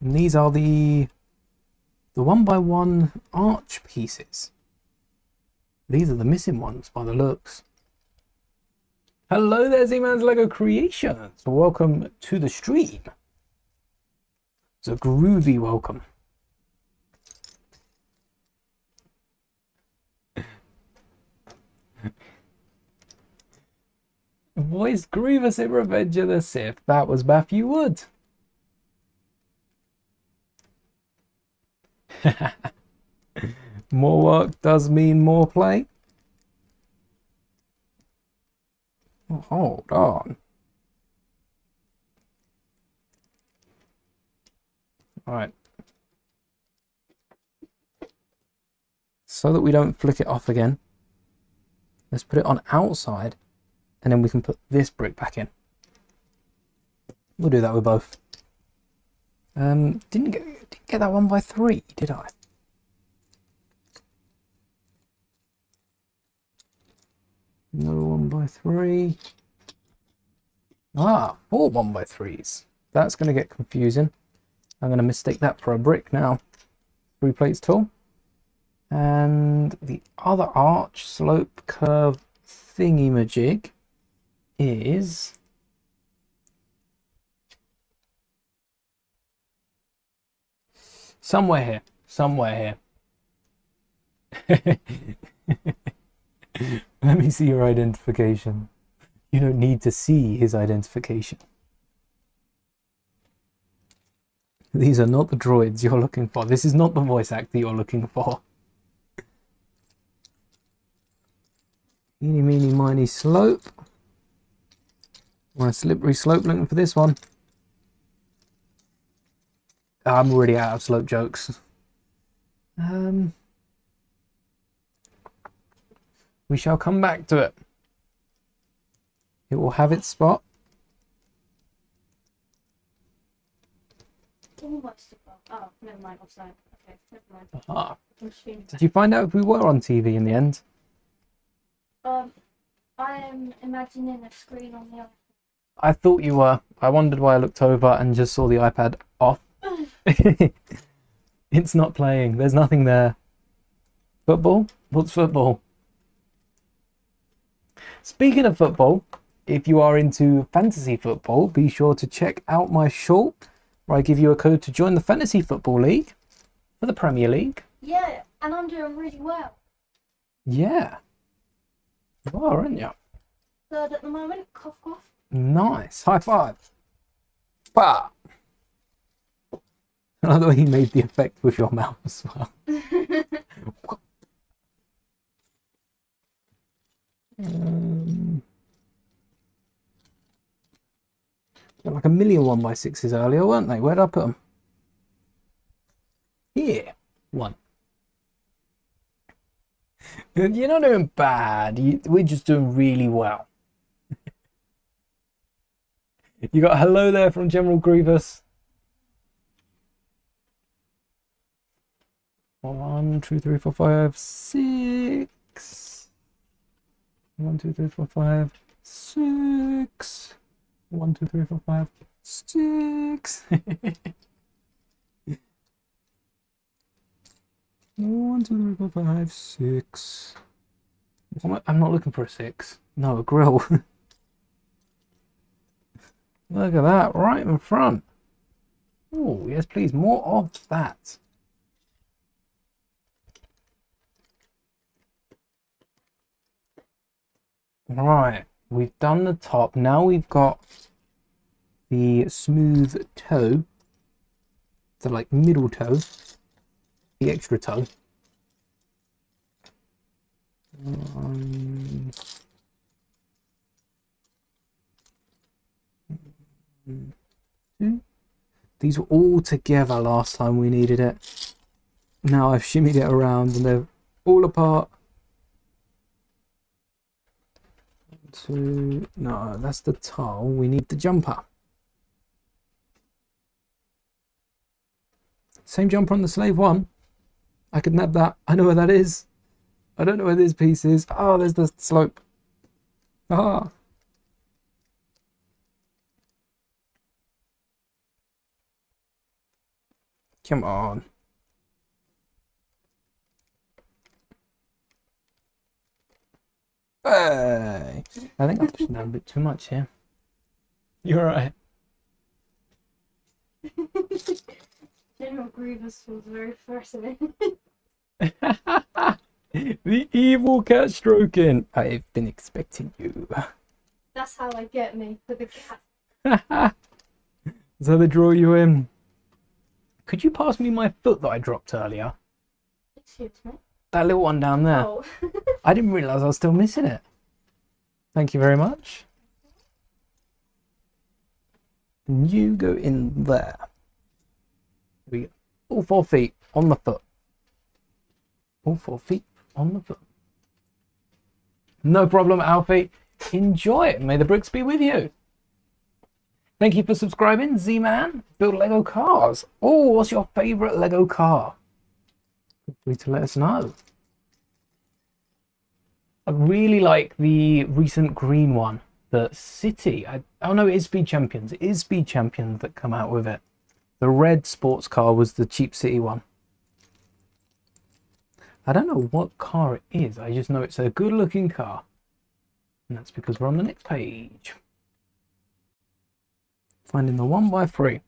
And these are the 1x1 arch pieces. These are the missing ones by the looks. Hello there, Z-Man's Lego Creations. Welcome to the stream. It's a groovy welcome. Voice Grievous in Revenge of the Sith. That was Matthew Wood. More work does mean more play. Oh, hold on. All right. So that we don't flick it off again, let's put it on outside, and then we can put this brick back in. We'll do that with both. Didn't get that 1x3, did I? Another 1x3. Ah, 4 1x3s. That's going to get confusing. I'm going to mistake that for a brick now. 3 plates tall. And the other arch, slope, curve, thingy-majig is... somewhere here. Somewhere here. Let me see your identification. You don't need to see his identification. These are not the droids you're looking for. This is not the voice actor you're looking for. Eeny, meeny, miny, slope. Want a slippery slope looking for this one. I'm already out of slope jokes. We shall come back to it. It will have its spot. Almost above. Oh, never mind. Offside. Okay, never mind. Aha. Did you find out if we were on TV in the end? I am imagining a screen on the other. I thought you were. I wondered why I looked over and just saw the iPad off. It's not playing. There's nothing there. Football? What's football? Speaking of football, if you are into fantasy football, be sure to check out my short where I give you a code to join the Fantasy Football League for the Premier League. Yeah, and I'm doing really well. Yeah. You are, aren't you? Third at the moment. Cough, cough. Nice. High five. Bah. I like the way you made the effect with your mouth as well. Like a million 1x6s earlier, weren't they? Where did I put them? Here. 1. You're not doing bad. We're just doing really well. You got a hello there from General Grievous. 1, 2, 3, 4, 5, 6. 1, 2, 3, 4, 5, 6. 1, 2, 3, 4, 5, 6. 1, 2, 3, 4, 5, 6. I'm not looking for a 6. No, a grill. Look at that, right in front. Oh, yes, please, more of that. Right, we've done the top. Now we've got the smooth toe, the like middle toe, the extra toe. 1, 2. These were all together last time we needed it. Now I've shimmied it around and they're all apart. 2. No, that's the tile. We need the jumper. Same jumper on the slave one. I could nab that. I know where that is. I don't know where this piece is. Oh, there's the slope. Ah. Come on. Hey. I think I'm pushing down a bit too much here. You're right. General Grievous was very threatening. The evil cat stroking. I've been expecting you. That's how I get me for the cat. That's how they draw you in. Could you pass me my foot that I dropped earlier? Excuse me? That little one down there. Oh. I didn't realise I was still missing it. Thank you very much. And you go in there. Here we go. All 4 feet on the foot. All 4 feet on the foot. No problem, Alfie. Enjoy it. May the bricks be with you. Thank you for subscribing, Z-Man. Build Lego cars. Oh, what's your favourite Lego car? Feel free to let us know. I really like the recent green one, the City. Oh no, it is Speed Champions. It is Speed Champions that come out with it. The red sports car was the cheap City one. I don't know what car it is. I just know it's a good looking car. And that's because we're on the next page. Finding the 1x3.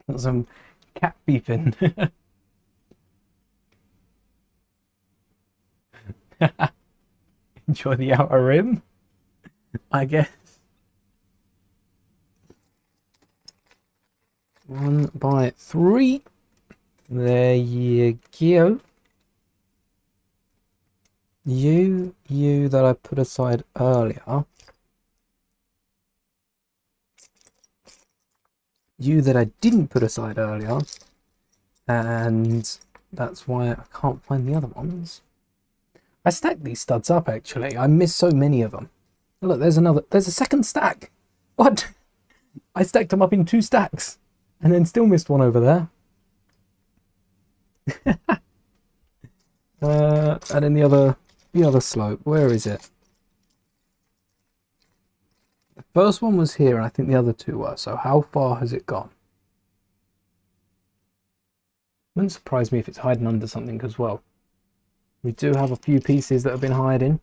Got some cat beeping. Enjoy the outer rim, I guess. 1x3. There you go. You that I put aside earlier. You that I didn't put aside earlier. And that's why I can't find the other ones. I stacked these studs up, actually. I missed so many of them. Look, there's a second stack. What? I stacked them up in 2 stacks and then still missed one over there. And then the other slope, where is it? The first one was here, and I think the other 2 were. So how far has it gone? Wouldn't surprise me if it's hiding under something as well. We do have a few pieces that have been hiding.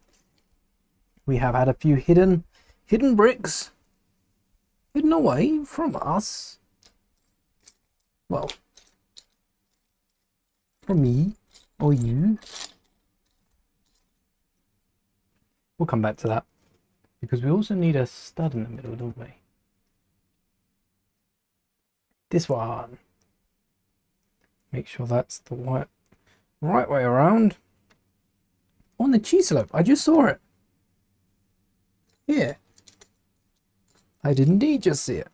We have had a few hidden bricks hidden away from us. Well, from me or you. We'll come back to that because we also need a stud in the middle, don't we? This one. Make sure that's the right way around. On the cheese slope, I just saw it. Here. I did indeed just see it.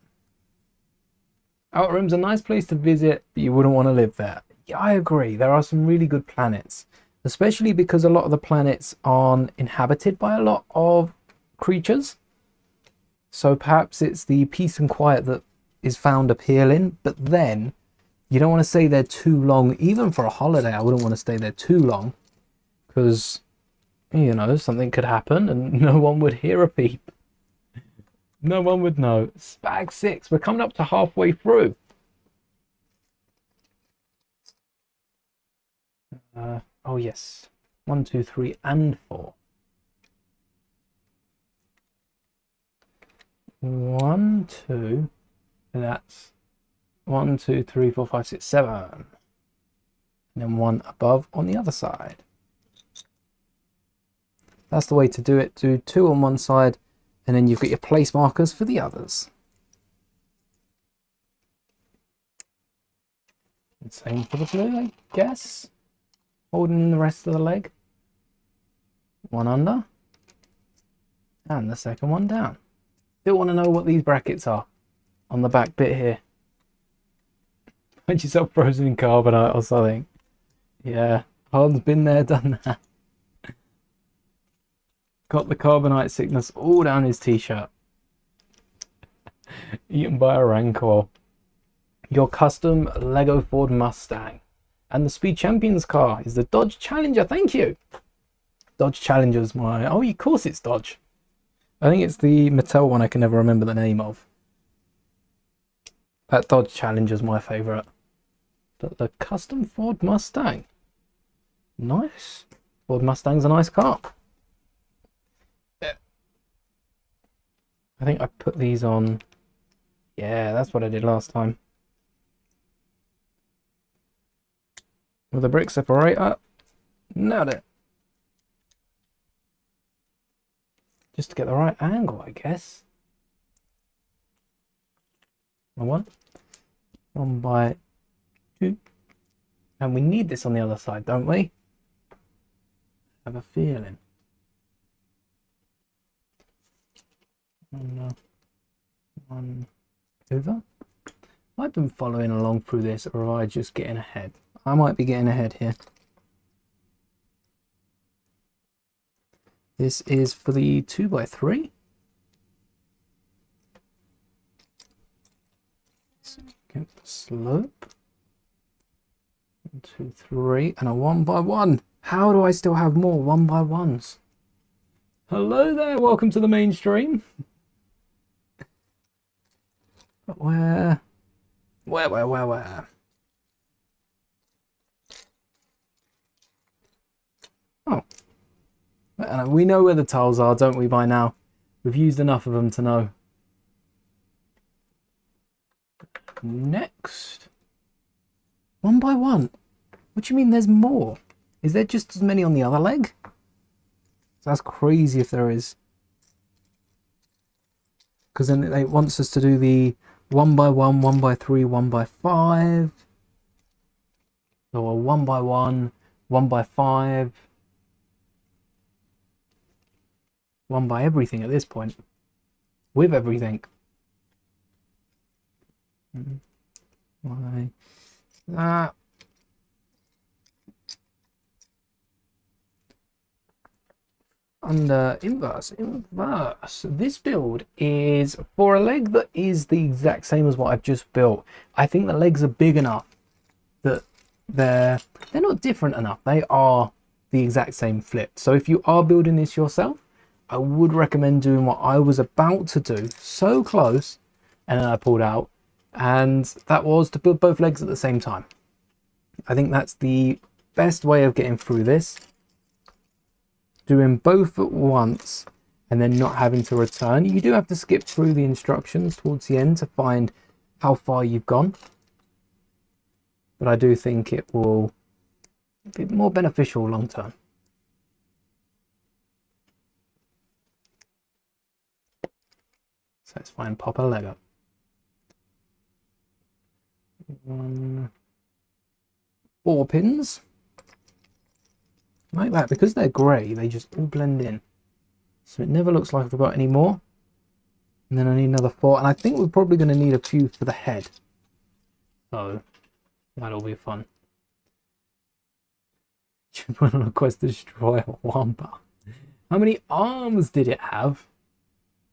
Outer Rim's a nice place to visit, but you wouldn't want to live there. Yeah, I agree. There are some really good planets, especially because a lot of the planets aren't inhabited by a lot of creatures. So perhaps it's the peace and quiet that is found appealing, but then you don't want to stay there too long. Even for a holiday, I wouldn't want to stay there too long because, you know, something could happen and no one would hear a peep. No one would know. Spag 6. We're coming up to halfway through. Oh, yes. 1, 2, 3, and 4. 1, 2. And that's 1, 2, 3, 4, 5, 6, 7. And then 1 above on the other side. That's the way to do it. Do 2 on one side, and then you've got your place markers for the others. And same for the blue, I guess. Holding in the rest of the leg. 1 under. And the second one down. Still want to know what these brackets are on the back bit here. Find yourself frozen in carbonite or something. Yeah, Han's been there, done that. Got the carbonite sickness all down his t-shirt. Eaten by a rancor. Your custom Lego Ford Mustang. And the Speed Champions car is the Dodge Challenger. Thank you. Dodge Challenger's my... Oh, of course it's Dodge. I think it's the Mattel one I can never remember the name of. That Dodge Challenger's my favourite. But the custom Ford Mustang. Nice. Ford Mustang's a nice car. I think I put these on. Yeah, that's what I did last time. With a brick separator. Nailed it. Just to get the right angle, I guess. 1 by 2. And we need this on the other side, don't we? I have a feeling. One over. I've been following along through this, or am I just getting ahead? I might be getting ahead here. This is for the 2 by 3. Check the slope. 1, 2, 3, and a 1 by 1. How do I still have more 1 by 1s? Hello there, welcome to the mainstream. Where? Oh. And we know where the tiles are, don't we, by now? We've used enough of them to know. Next. 1 by 1. What do you mean there's more? Is there just as many on the other leg? That's crazy if there is. Because then it wants us to do the 1 by 1, 1 by 3, 1 by 5. Or 1 by 1, 1 by 5. 1 by everything at this point. With everything. Why that? Under inverse. This build is for a leg that is the exact same as what I've just built. I think the legs are big enough that they're not different enough. They are the exact same flip. So if you are building this yourself, I would recommend doing what I was about to do. So close, and then I pulled out, and that was to build both legs at the same time. I think that's the best way of getting through this. Doing both at once and then not having to return. You do have to skip through the instructions towards the end to find how far you've gone. But I do think it will be more beneficial long term. So let's find pop a leg up. 4 pins. Like that, because they're grey, they just all blend in. So it never looks like I've got any more. And then I need another 4, and I think we're probably going to need a few for the head. So that'll be fun. Just went on a quest to destroy a wampa. How many arms did it have?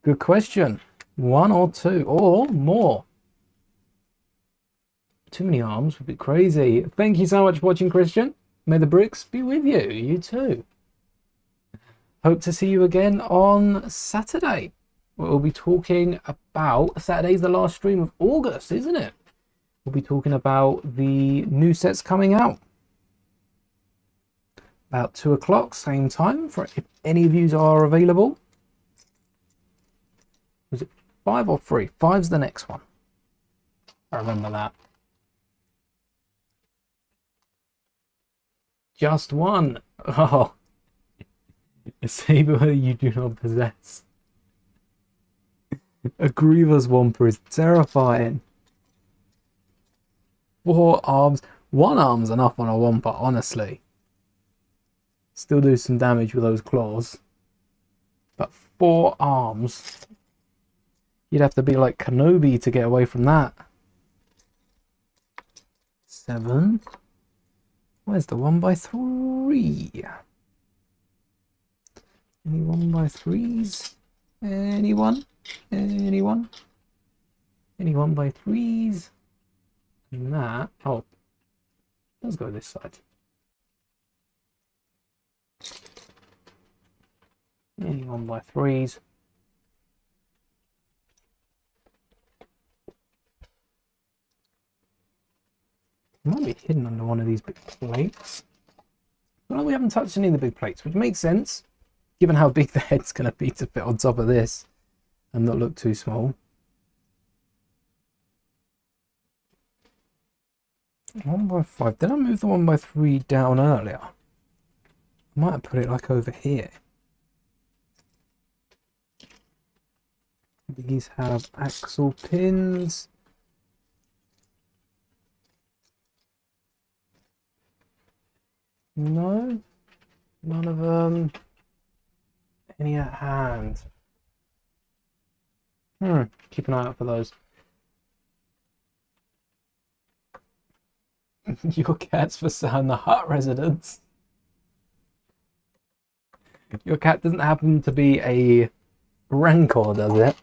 Good question. 1 or 2 or more. Too many arms would be crazy. Thank you so much for watching, Christian. May the bricks be with you. You too. Hope to see you again on Saturday. We'll be talking about... Saturday's the last stream of August, isn't it? We'll be talking about the new sets coming out. About 2 o'clock, same time, for if any of you are available. Was it 5 or 3? 5's the next one. I remember that. Just 1. Oh. A saber you do not possess. A grievous wampa is terrifying. 4 arms. 1 arm's enough on a wampa, honestly. Still do some damage with those claws. But 4 arms. You'd have to be like Kenobi to get away from that. 7. Where's the 1 by 3? Any 1 by 3s? Anyone? Anyone? Any 1 by 3s? And that. Oh, let's go this side. Any 1 by 3s? Might be hidden under one of these big plates. Well, we haven't touched any of the big plates, which makes sense, given how big the head's going to be to fit on top of this and not look too small. 1 by 5. Did I move the 1 by 3 down earlier? I might have put it like over here. These have axle pins. No, none of them. Any at hand? Keep an eye out for those. Your cat's for sale in the hut residence. Your cat doesn't happen to be a rancor, does it?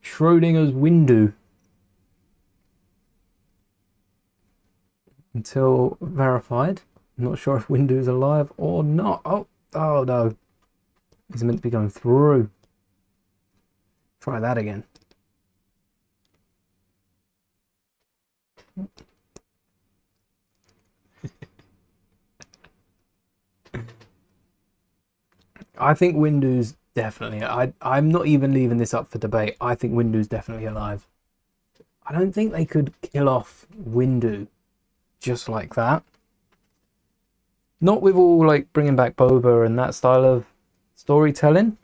Schrodinger's window. Until verified. I'm not sure if Window's alive or not. Oh no. He's meant to be going through. Try that again. I think Window's definitely. I'm not even leaving this up for debate. I think Window's definitely alive. I don't think they could kill off Window just like that. Not with all like bringing back Boba and that style of storytelling.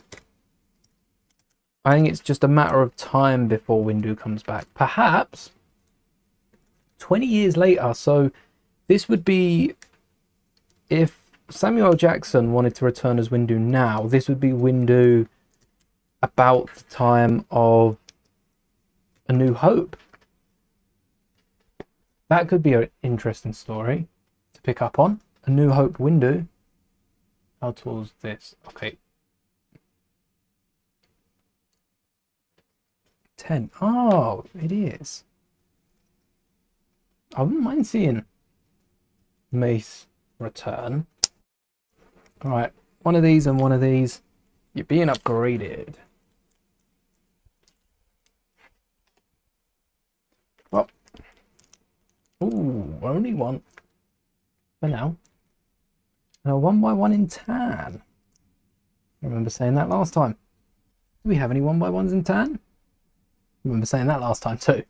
I think it's just a matter of time before Windu comes back. Perhaps 20 years later. So this would be, if Samuel L. Jackson wanted to return as Windu now, this would be Windu about the time of A New Hope. That could be an interesting story to pick up on. A New Hope Windu. How tall is this? Okay. 10. Oh, it is. I wouldn't mind seeing Mace return. Alright, one of these and one of these. You're being upgraded. Oh. Ooh, only one. For now. And a 1x1 in tan. I remember saying that last time. Do we have any 1x1s in tan? I remember saying that last time too.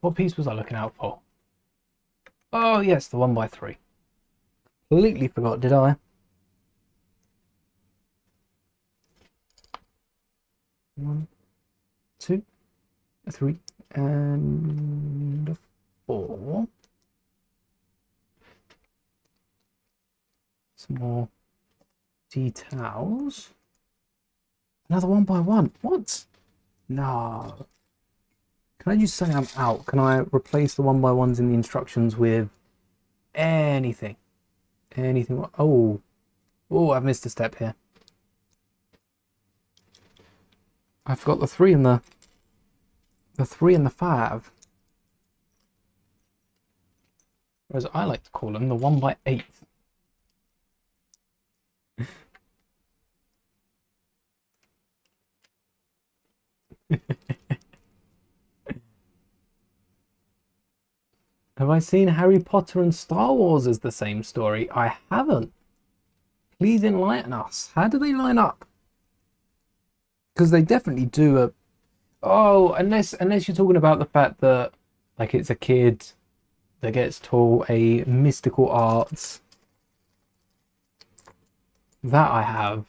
What piece was I looking out for? Oh yes, the 1x3. Completely forgot, did I? One, two, three, and 4. Some more details. Another 1x1. What? No. Can I just say I'm out? Can I replace the 1x1s in the instructions with anything? Anything? Oh, I've missed a step here. I forgot the 3 and the 3 and the 5. Or as I like to call them, the 1x8. Have I seen Harry Potter and Star Wars as the same story? I haven't. Please enlighten us. How do they line up? Because they definitely do a... Oh, unless you're talking about the fact that like it's a kid that gets taught a mystical arts. That I have.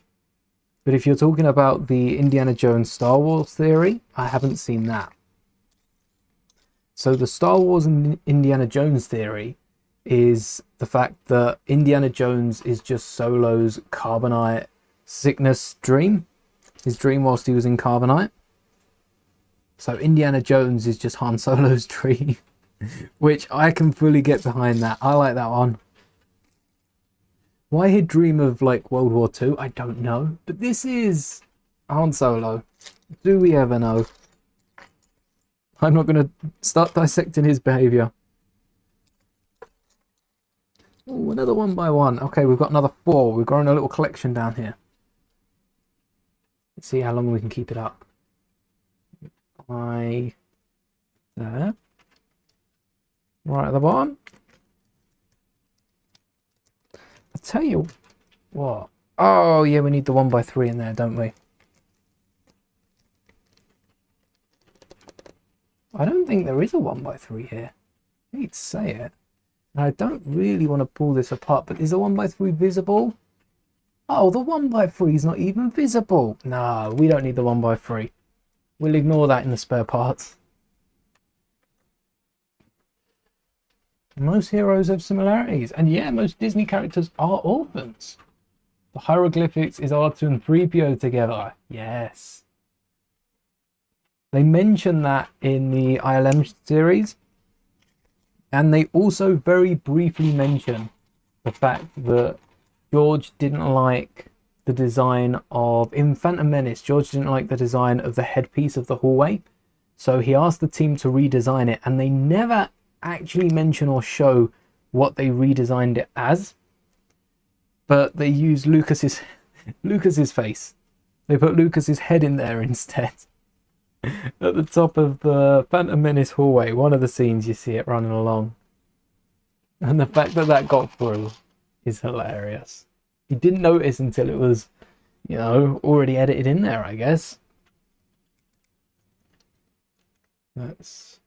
But if you're talking about the Indiana Jones Star Wars theory, I haven't seen that. So the Star Wars and Indiana Jones theory is the fact that Indiana Jones is just Solo's carbonite sickness dream. His dream whilst he was in carbonite. So Indiana Jones is just Han Solo's dream. Which I can fully get behind that. I like that one. Why he'd dream of like World War II, I don't know. But this is Han Solo. Do we ever know? I'm not going to start dissecting his behaviour. Oh, another 1x1. Okay, we've got another 4. We've grown a little collection down here. Let's see how long we can keep it up. There. Right at the bottom. I'll tell you what. Oh, yeah, we need the 1x3 in there, don't we? I don't think there is a 1x3 here. I hate to say it. And I don't really want to pull this apart, but is a 1x3 visible? Oh, the 1x3 is not even visible. No, we don't need the 1x3. We'll ignore that in the spare parts. Most heroes have similarities. And yeah, most Disney characters are orphans. The hieroglyphics is R2 and 3PO together. Yes. They mention that in the ILM series. And they also very briefly mention the fact that George didn't like the design of, in Phantom Menace, George didn't like the design of the headpiece of the hallway. So he asked the team to redesign it, and they never actually mention or show what they redesigned it as. But they used Lucas's face. They put Lucas's head in there instead. At the top of the Phantom Menace hallway, one of the scenes you see it running along. And the fact that that got through is hilarious. You didn't notice until it was, you know, already edited in there, I guess. This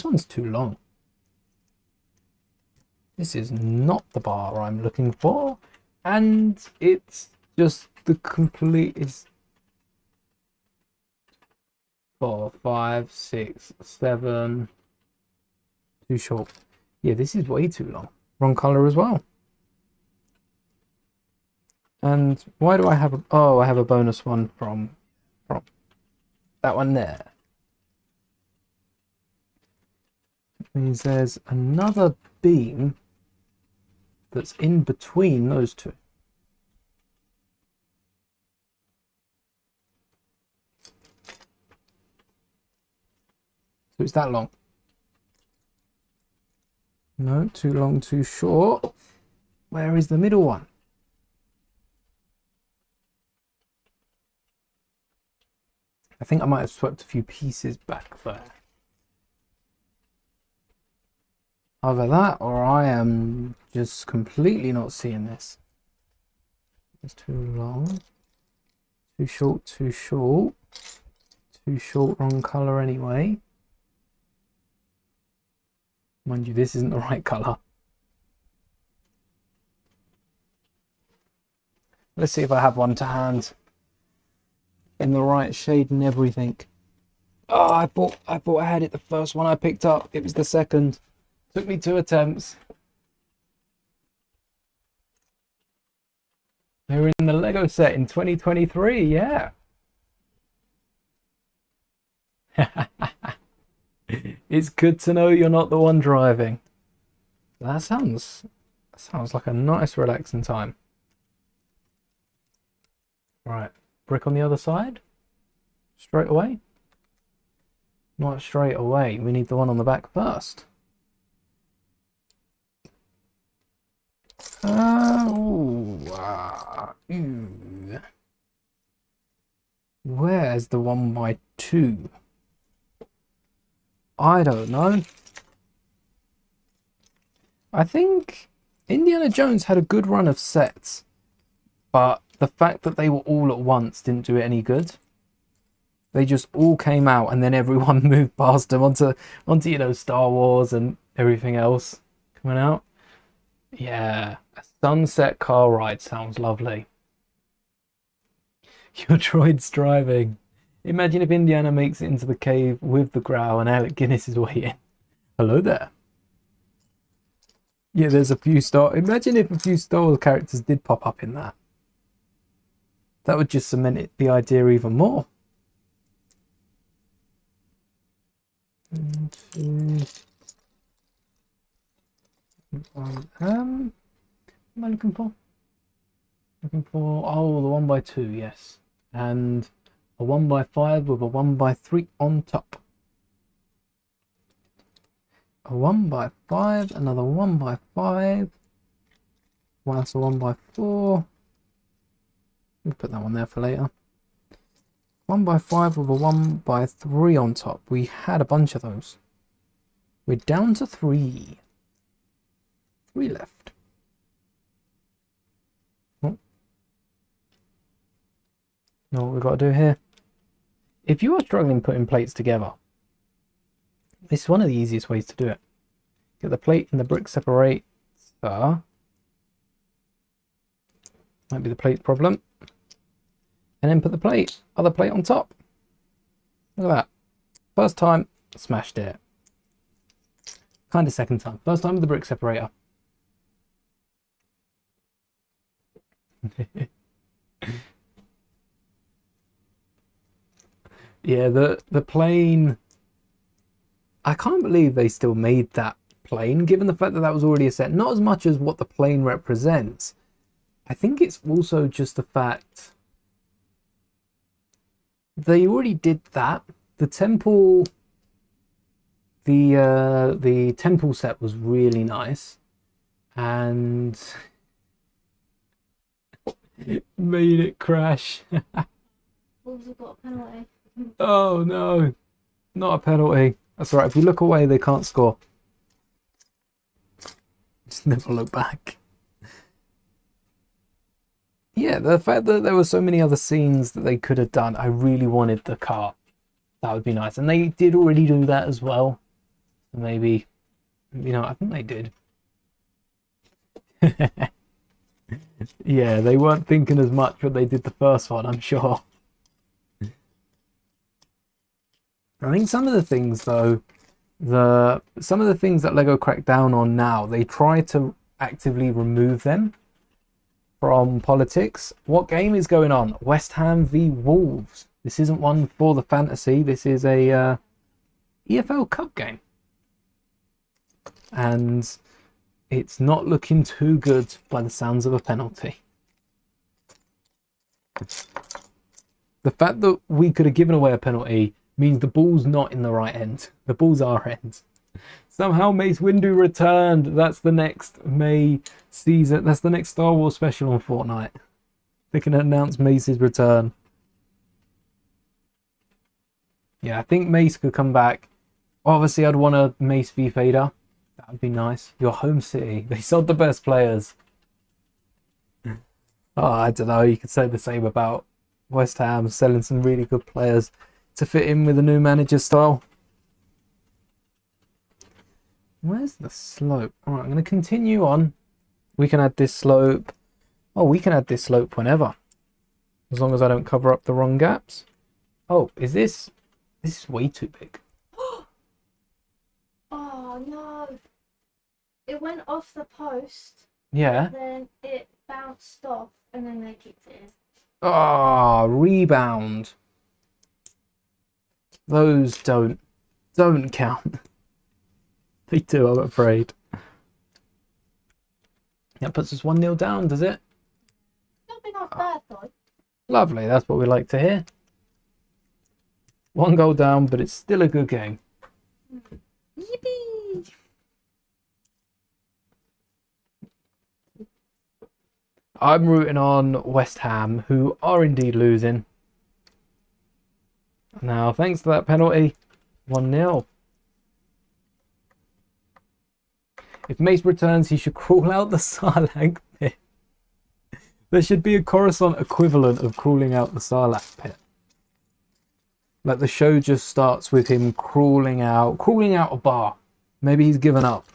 one's too long. This is not the bar I'm looking for, and it's just the complete is 4, 5, 6, 7. Too short. Yeah, this is way too long. Wrong color as well. And why do I have a... Oh, I have a bonus one from that one there. That means there's another beam that's in between those two. So it's that long. No, too long, too short. Where is the middle one? I think I might have swept a few pieces back there. Either that or I am just completely not seeing this. It's too long. Too short, too short. Too short, wrong colour anyway. Mind you, this isn't the right colour. Let's see if I have one to hand. In the right shade and everything. Oh, I thought I had it the first one I picked up. It was the second. Took me 2 attempts. They were in the Lego set in 2023, yeah. It's good to know you're not the one driving. That sounds like a nice relaxing time. Right, brick on the other side. Straight away. Not straight away. We need the one on the back first. Where's the 1x2? I don't know. I think Indiana Jones had a good run of sets, but the fact that they were all at once didn't do it any good. They just all came out and then everyone moved past them onto you know, Star Wars and everything else coming out. Yeah, a sunset car ride sounds lovely. Your droid's driving. Imagine if Indiana makes it into the cave with the Growl and Alec Guinness is waiting. Hello there. Yeah, there's a few Imagine if a few Star Wars characters did pop up in that. That would just cement the idea even more. 1, 2. What am I looking for? Looking for, oh, the 1x2, yes. And a 1x5 with a 1x3 on top. A 1x5, another 1x5. Well, that's a 1x4. We'll put that one there for later. 1x5 with a 1x3 on top. We had a bunch of those. We're down to 3. 3 left. Oh. Know what we've got to do here? If you are struggling putting plates together, this is one of the easiest ways to do it. Get the plate and the brick separator. Might be the plate problem. And then put the other plate on top. Look at that. First time, smashed it. Kind of second time. First time with the brick separator. Yeah, the plane. I can't believe they still made that plane, given the fact that that was already a set, not as much as what the plane represents. I think it's also just the fact they already did that. The temple, the temple set was really nice, and made it crash. Wolves have got a penalty. Oh no, not a penalty. That's all right. If we look away, they can't score. Just never look back. Yeah, the fact that there were so many other scenes that they could have done, I really wanted the car. That would be nice. And they did already do that as well. Maybe, I think they did. Yeah, they weren't thinking as much when they did the first one, I'm sure. I think some of the things, though, some of the things that Lego cracked down on now, they try to actively remove them from politics. What game is going on? West Ham v Wolves. This isn't one for the fantasy. This is a EFL Cup game. And it's not looking too good by the sounds of a penalty. The fact that we could have given away a penalty means the ball's not in the right end. The ball's our end. Somehow Mace Windu returned. That's the next May season. That's the next Star Wars special on Fortnite. They can announce Mace's return. Yeah, I think Mace could come back. Obviously, I'd want a Mace v Vader. That would be nice. Your home city. They sold the best players. Oh, I don't know. You could say the same about West Ham selling some really good players to fit in with the new manager style. Where's the slope? All right, I'm going to continue on. We can add this slope. Oh, we can add this slope whenever. As long as I don't cover up the wrong gaps. Oh, is this... This is way too big. Oh, no. It went off the post. Yeah. Then it bounced off and then they kicked it in. Oh, rebound. Those don't count. They do, I'm afraid. That puts us 1-0 down, does it? Not been off bad though. Lovely, that's what we like to hear. 1 goal down, but it's still a good game. Yippee! I'm rooting on West Ham, who are indeed losing. Now, thanks to that penalty, 1-0. If Mace returns, he should crawl out the Sarlacc pit. There should be a Coruscant equivalent of crawling out the Sarlacc pit. Like the show just starts with him crawling out a bar. Maybe he's given up.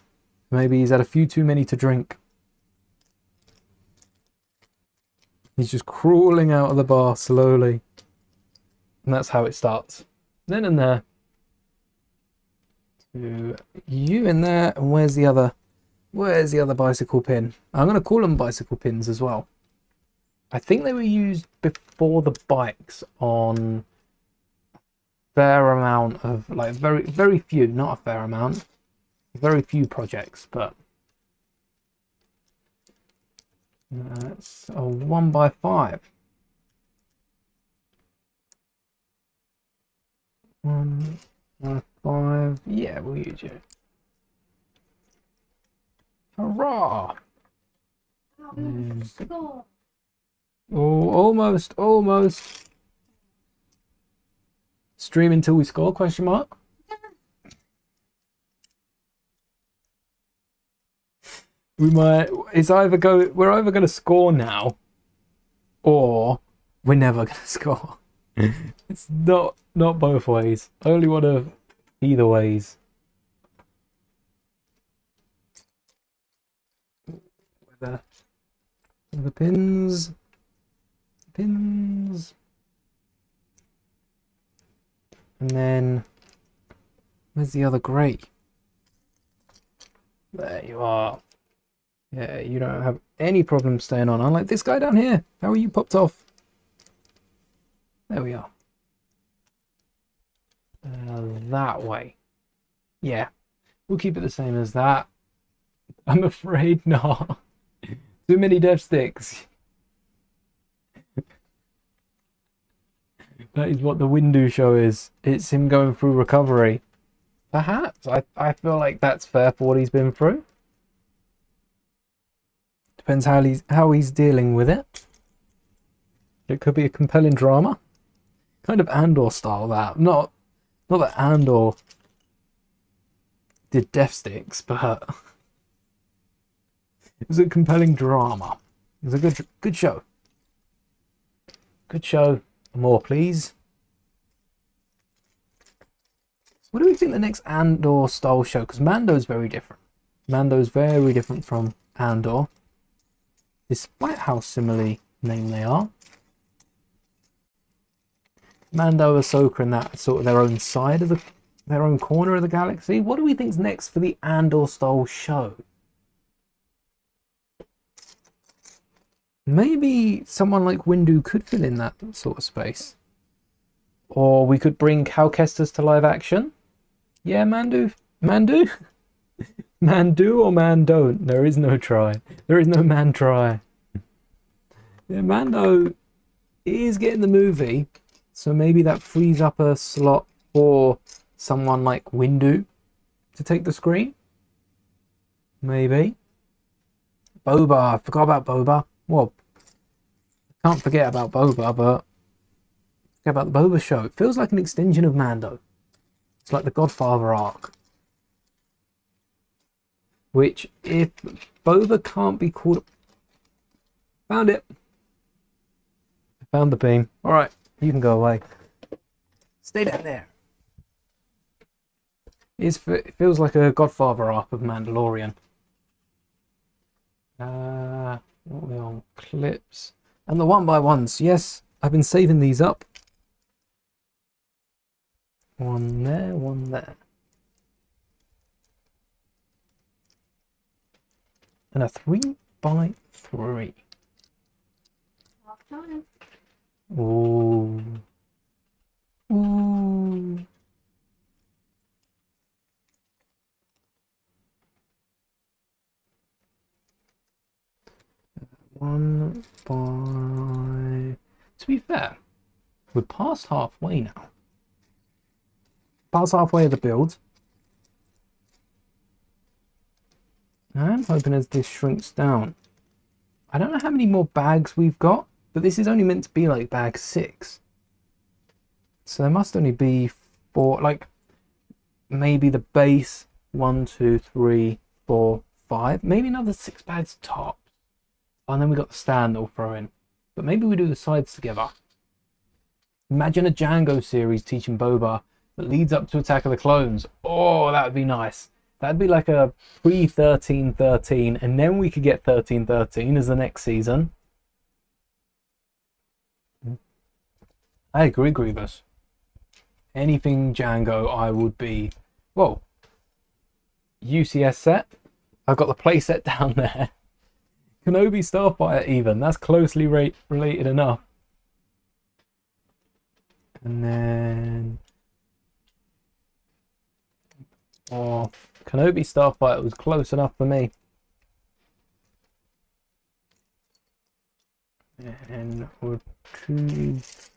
Maybe he's had a few too many to drink. He's just crawling out of the bar slowly. And that's how it starts. Then and there. To you in there. And where's the other bicycle pin? I'm going to call them bicycle pins as well. I think they were used before the bikes on a fair amount of, like, very few, not a fair amount. Very few projects, but it's a 1x5. 1x5. Yeah, we'll use you. Hurrah! Score. Oh, almost. Stream until we score, question mark? We might, we're either going to score now, or we're never going to score. It's not both ways. I only want to either ways. The pins. And then, where's the other grey? There you are. Yeah, you don't have any problem staying on. Unlike this guy down here. How are you popped off? There we are. That way. Yeah. We'll keep it the same as that. I'm afraid not. Too many death sticks. That is what the Windu show is. It's him going through recovery. Perhaps. I feel like that's fair for what he's been through. Depends how he's dealing with it. It could be a compelling drama. Kind of Andor style that. Not that Andor did death sticks, but it was a compelling drama. It was a good show. Good show. More, please. What do we think the next Andor style show? Because Mando's very different. Mando's very different from Andor, despite how similarly named they are. Mando, Ahsoka, and that sort of their own side of their own corner of the galaxy. What do we think's next for the Andor style show? Maybe someone like Windu could fill in that sort of space. Or we could bring Cal Kestis to live action. Yeah, Mandu? Mandu or man don't? There is no try. There is no man try. Yeah, Mando is getting the movie, so maybe that frees up a slot for someone like Windu to take the screen. Maybe. Boba. I forgot about Boba. Well, can't forget about Boba, but forget about the Boba show. It feels like an extension of Mando. It's like the Godfather arc. Which, if Boba can't be called... Found it. Found the beam. Alright, you can go away. Stay down there. It feels like a Godfather arc of Mandalorian. What are we on? Clips. And the 1x1s. Yes, I've been saving these up. One there, one there. And a 3x3. Ooh. Ooh. One by... To be fair, we're past halfway now. Past halfway of the build. I'm hoping as this shrinks down. I don't know how many more bags we've got, but this is only meant to be like bag 6. So there must only be 4, like maybe the base 1, 2, 3, 4, 5, maybe another 6 bags top. And then we got the stand they'll throw in. But maybe we do the sides together. Imagine a Django series teaching Boba that leads up to Attack of the Clones. Oh, that would be nice. That'd be like a pre-13-13, and then we could get 13-13 as the next season. I agree, Grievous. Anything Django, I would be... Whoa. UCS set. I've got the play set down there. Kenobi Starfighter even. That's closely related enough. And then... Oh, Kenobi Starfighter was close enough for me. And we'll choose...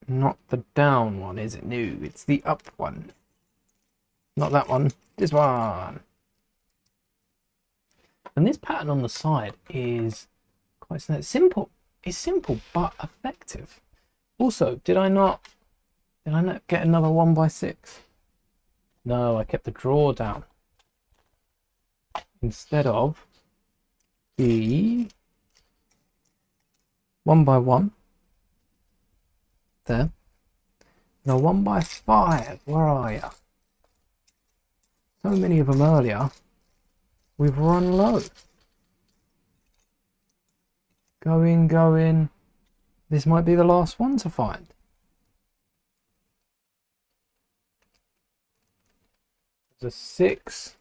Not the down one, is it? No, it's the up one. Not that one. This one. And this pattern on the side is quite simple. It's simple but effective. Also, did I not get another 1x6? No, I kept the draw down instead of the 1x1 there. No, 1x5. Where are you? So many of them earlier. We've run low. Going. This might be the last one to find. There's a 6,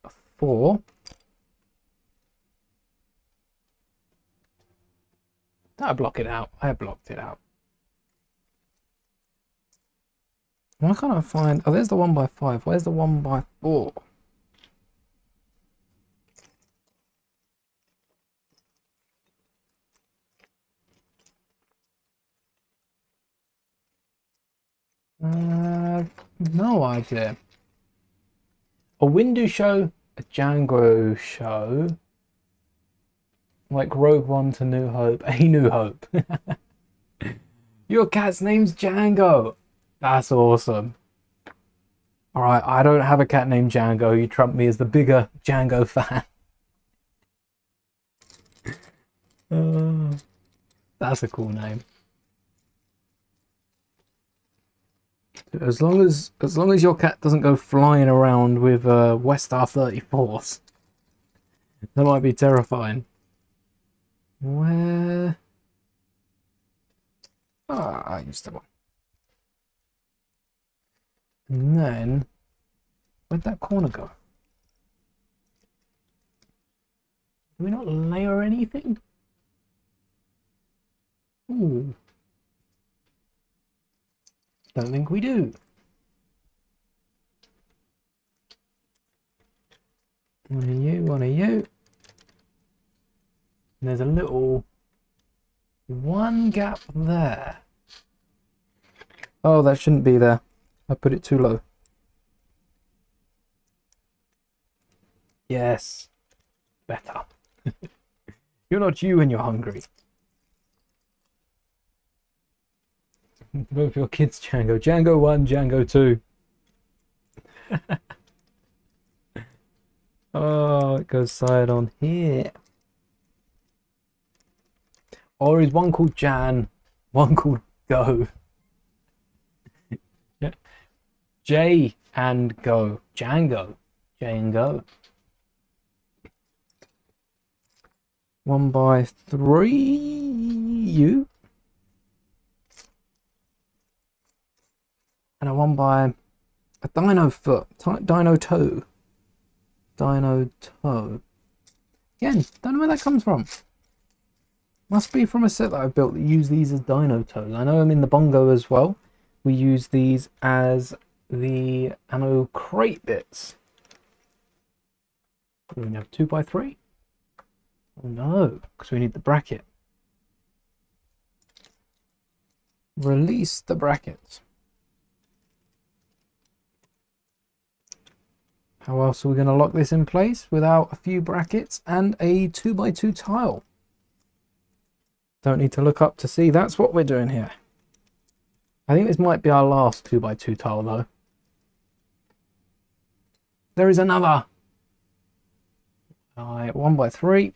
a 4. Did I block it out? I blocked it out. Why can't I find... Oh, there's the 1x5. Where's the 1x4? No idea. A window show, a Django show, like Rogue One to New Hope, a New Hope. Your cat's name's Django. That's awesome. All right, I don't have a cat named Django. You trump me as the bigger Django fan. That's a cool name. As long as your cat doesn't go flying around with Westar 34s, that might be terrifying. Where? Ah, I used to one. And then, where'd that corner go? Do we not layer anything? Ooh. Don't think we do. One of you, one of you. And there's a little one gap there. Oh, that shouldn't be there. I put it too low. Yes. Better. You're not you when you're hungry. Both your kids, Django. Django 1, Django 2. Oh, it goes side on here. Or is one called Jan, one called Go? J and Go. Django. J and Go. 1x3. You. And a 1 by a dino foot, dino toe. Dino toe. Again, don't know where that comes from. Must be from a set that I've built that use these as dino toes. I know I'm in the bongo as well. We use these as the ammo crate bits. We have 2x3. Oh no, because we need the bracket. Release the brackets. How else are we going to lock this in place without a few brackets and a 2x2 tile? Don't need to look up to see. That's what we're doing here. I think this might be our last 2x2 tile though. There is another. 1x3.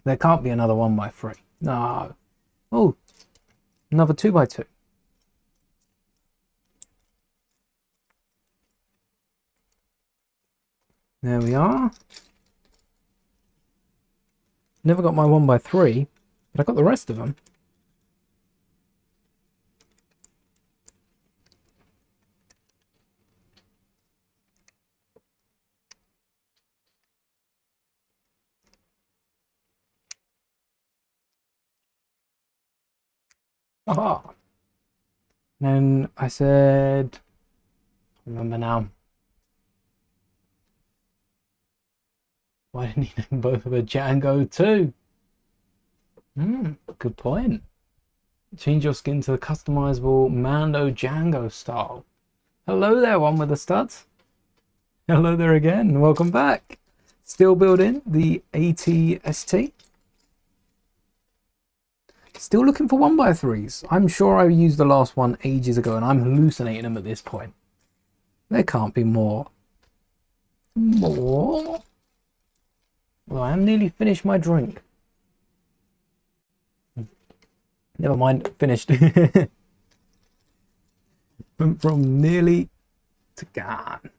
There can't be another 1x3. No. Oh, another 2x2. There we are. Never got my 1x3, but I got the rest of them. Aha! Then I said, remember now. Why didn't he name both of a Django too? Good point. Change your skin to the customizable Mando Django style. Hello there, one with the studs. Hello there again, welcome back. Still building the ATST. Still looking for 1x3s. I'm sure I used the last one ages ago and I'm hallucinating them at this point. There can't be more. More? Well, I am nearly finished my drink. Never mind, finished. Went from nearly to gone.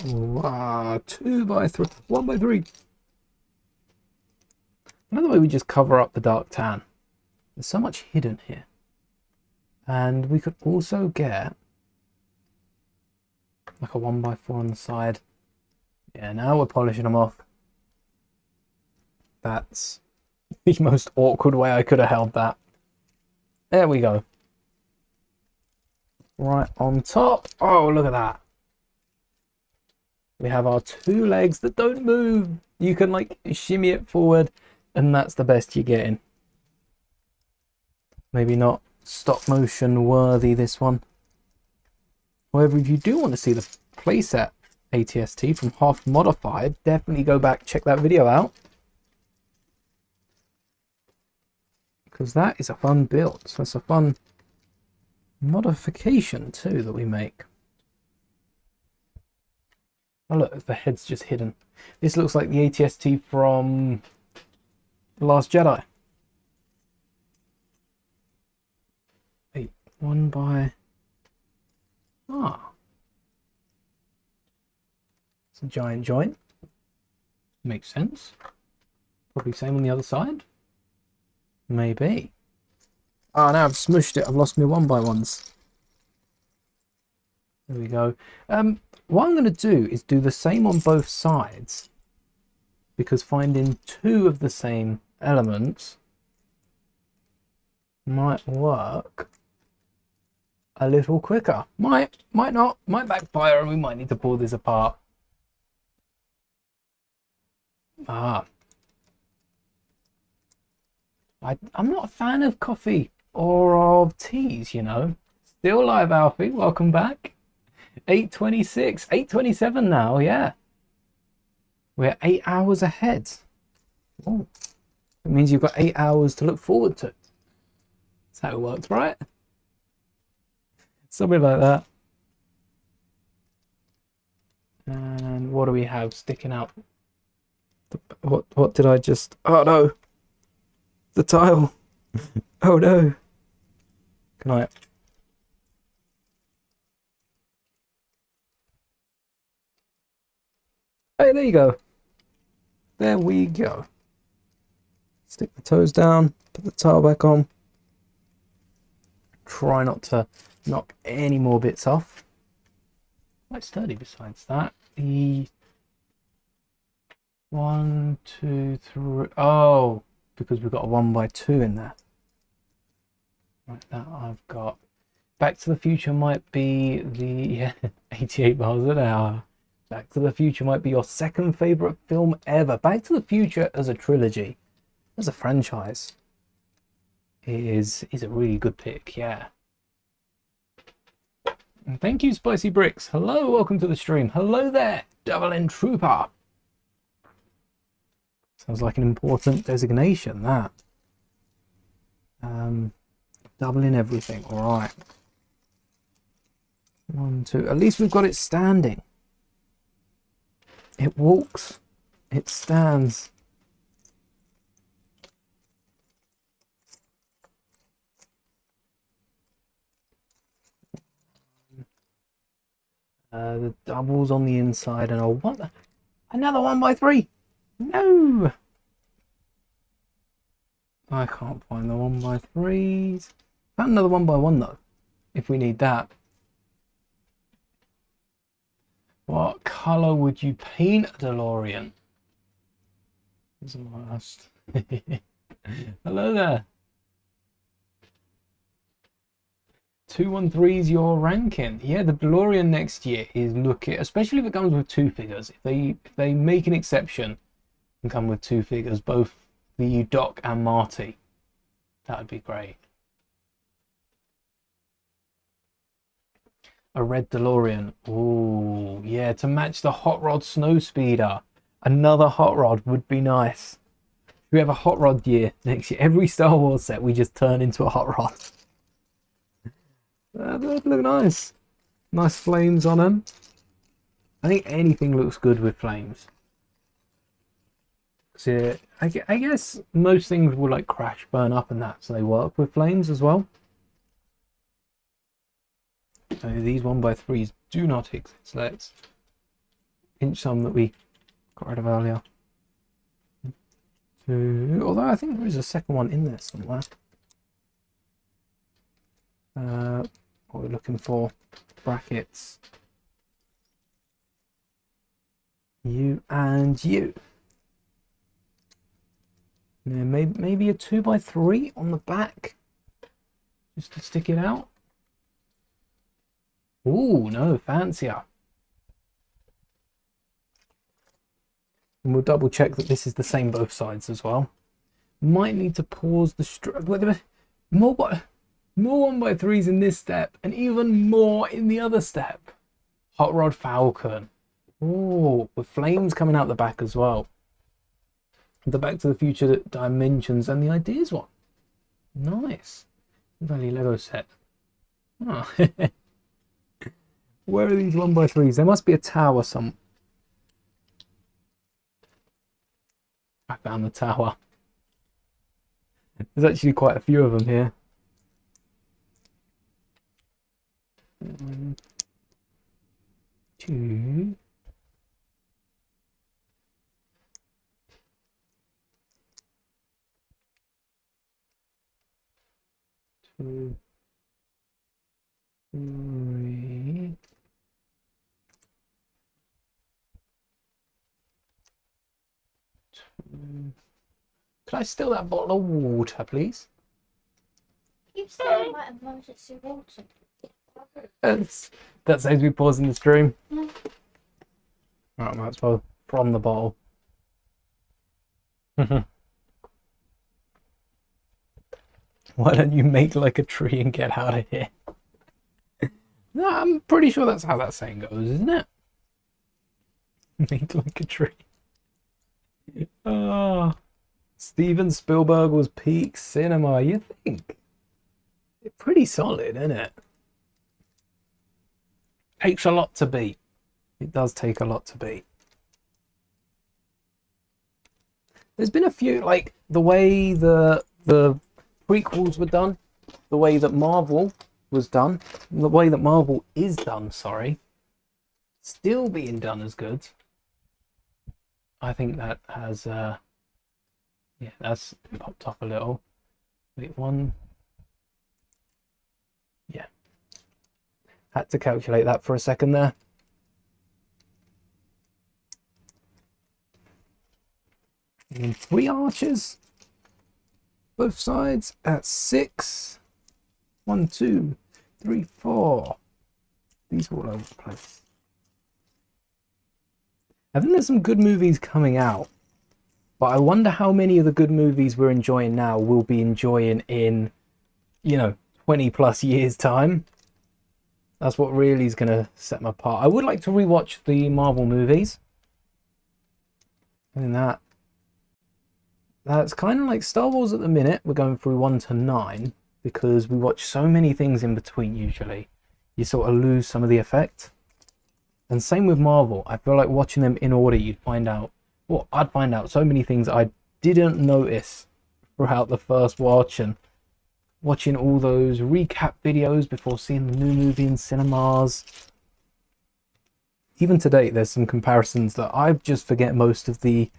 Wow, 2x3, 1x3. Another way we just cover up the dark tan. There's so much hidden here. And we could also get like a 1x4 on the side. Yeah, now we're polishing them off. That's The most awkward way I could have held that. There we go. Right on top. Oh, look at that. We have our two legs that don't move. You can like shimmy it forward, and that's the best you're getting. Maybe not stop motion worthy, this one. However, if you do want to see the playset ATST from Half Modified, definitely go back, check that video out. Because that is a fun build. So that's a fun modification too that we make. Oh look, the head's just hidden. This looks like the ATST from The Last Jedi. Wait, one by... Ah. It's a giant joint. Makes sense. Probably same on the other side. Maybe. Oh, now I've smushed it. I've lost my 1x1s. There we go. What I'm going to do is do the same on both sides, because finding two of the same elements might work a little quicker. Might not, might backfire, and we might need to pull this apart. I'm not a fan of coffee or of teas, you know. Still live, Alfie. Welcome back. 8:26, 8:27 now. Yeah, we're 8 hours ahead. Oh, it means you've got 8 hours to look forward to. That's how it works, right? Something like that. And what do we have sticking out? What did I just... Oh no, the tile. Oh no. Can I... Hey, there you go. There we go. Stick the toes down, put the tile back on. Try not to knock any more bits off. Quite sturdy besides that. The 1, 2, 3. Oh, because we've got a 1x2 in there. Like that, I've got. Back to the Future might be the 88 miles an hour. Back to the Future might be your second favorite film ever. Back to the Future as a trilogy, as a franchise, is a really good pick. Yeah. And thank you, Spicy Bricks. Hello, welcome to the stream. Hello there, Double N Trooper. Sounds like an important designation, that. Doubling everything. All right. 1, 2. At least we've got it standing. It walks. It stands. The doubles on the inside, and another 1x3. No, I can't find the 1x3s. Found another 1x1 though, if we need that. What color would you paint a DeLorean? Hello there. 213's your ranking. Yeah, the DeLorean next year is looking, especially if it comes with two figures. If they make an exception and come with two figures, both the Doc and Marty, that would be great. A red DeLorean. Oh yeah, to match the Hot Rod Snowspeeder. Another Hot Rod would be nice. If we have a Hot Rod year next year, every Star Wars set we just turn into a Hot Rod. That would look nice. Nice flames on them. I think anything looks good with flames. So I guess most things will like crash, burn up and that, so they work with flames as well. So these 1x3s do not exist. Let's pinch some that we got rid of earlier. Although I think there is a second one in there somewhere. What we're looking for, brackets, you and you. Yeah, maybe a 2x3 on the back, just to stick it out. Ooh, no, fancier. And we'll double check that this is the same both sides as well. Might need to pause the strip. More 1x3s in this step, and even more in the other step. Hot Rod Falcon. Ooh, with flames coming out the back as well. The Back to the Future Dimensions and the Ideas one. Nice. Valley Lego set. Oh. Where are these 1x3s? There must be a tower some. I found the tower. There's actually quite a few of them here. 1, 2. 2, 3. Can I steal that bottle of water, please? You said I might have wanted some water. That saves me pausing the stream. Mm. Right, I might as well from the bottle. Why don't you make like a tree and get out of here? No, I'm pretty sure that's how that saying goes, isn't it? Make like a tree. Oh, Steven Spielberg was peak cinema, you think? Pretty solid, isn't it? Takes a lot to beat. It does take a lot to beat. There's been a few, like the way the prequels were done, the way that Marvel was done, the way that Marvel is done, sorry, still being done as good. I think that has, yeah, that's popped off a little. Wait, one. Yeah. Had to calculate that for a second there. And 3 archers. Both sides at 6. 1, 2, 3, 4. These are all over the place. I think there's some good movies coming out, but I wonder how many of the good movies we're enjoying now we'll be enjoying in, 20 plus years time. That's what really is going to set them apart. I would like to rewatch the Marvel movies. And that's kind of like Star Wars at the minute. We're going through 1 to 9 because we watch so many things in between usually. You sort of lose some of the effect. And same with Marvel. I feel like watching them in order, you'd find out, well, I'd find out so many things I didn't notice throughout the first watch, and watching all those recap videos before seeing the new movie in cinemas. Even today, there's some comparisons that I just forget most of the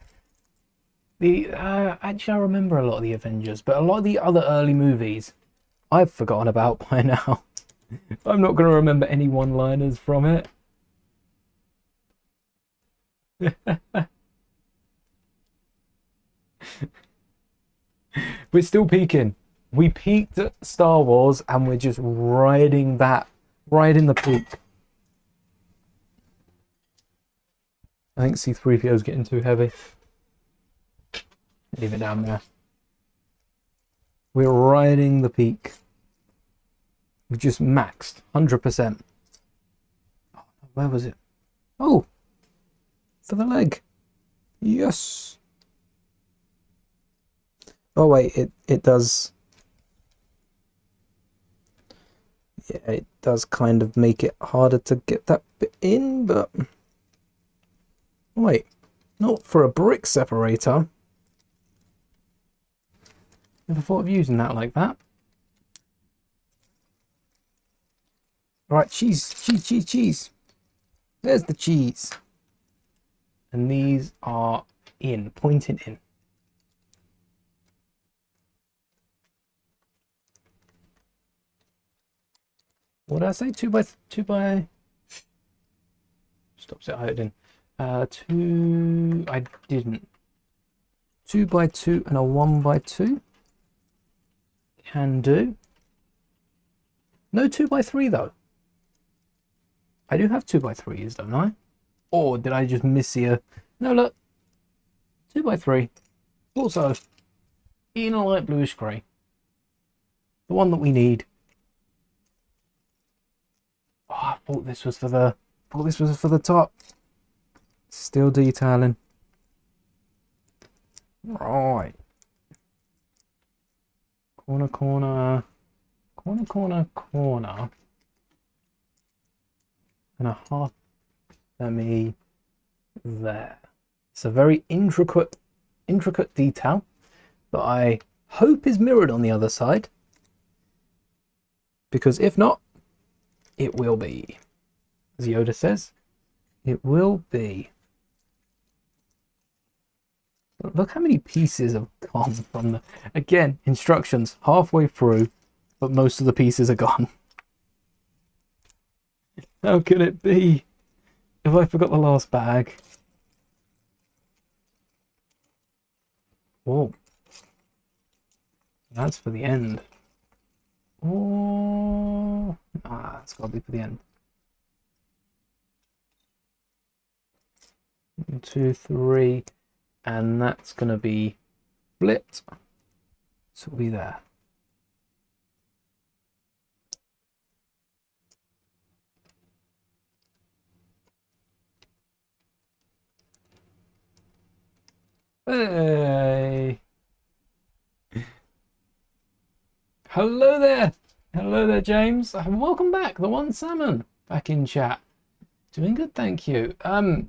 actually I remember a lot of the Avengers, but a lot of the other early movies I've forgotten about by now. I'm not going to remember any one-liners from it. We're still peaking. We peaked at Star Wars and we're just riding the peak. I think C-3PO is getting too heavy. Leave it down there. We're riding the peak. We've just maxed 100%. Oh, where was it? Oh, for the leg. Yes. Oh wait, it does. Yeah, it does kind of make it harder to get that bit in, but wait, not for a brick separator. Never thought of using that like that. Right, cheese. There's the cheese. And these are pointing in. What did I say? 2 by. Stops it hiding. 2. I didn't. 2x2 and a 1x2. Can do. No 2x3 though. I do have 2x3s, don't I? Or did I just miss here? No, look. 2x3. Also, in a light bluish grey. The one that we need. Oh, I thought this was for the top. Still detailing. Right. Corner, corner. Corner, corner, corner. And a half semi there. It's a very intricate detail that I hope is mirrored on the other side. Because if not, it will be. As Yoda says, it will be. Look how many pieces have gone from the... Again, instructions halfway through, but most of the pieces are gone. How can it be? If I forgot the last bag. Whoa. That's for the end. Oh, it's got to be for the end. 1, 2, 3, and that's going to be flipped. So it'll be there. Hey. Hello there, James. Welcome back. The One Salmon back in chat. Doing good, thank you. What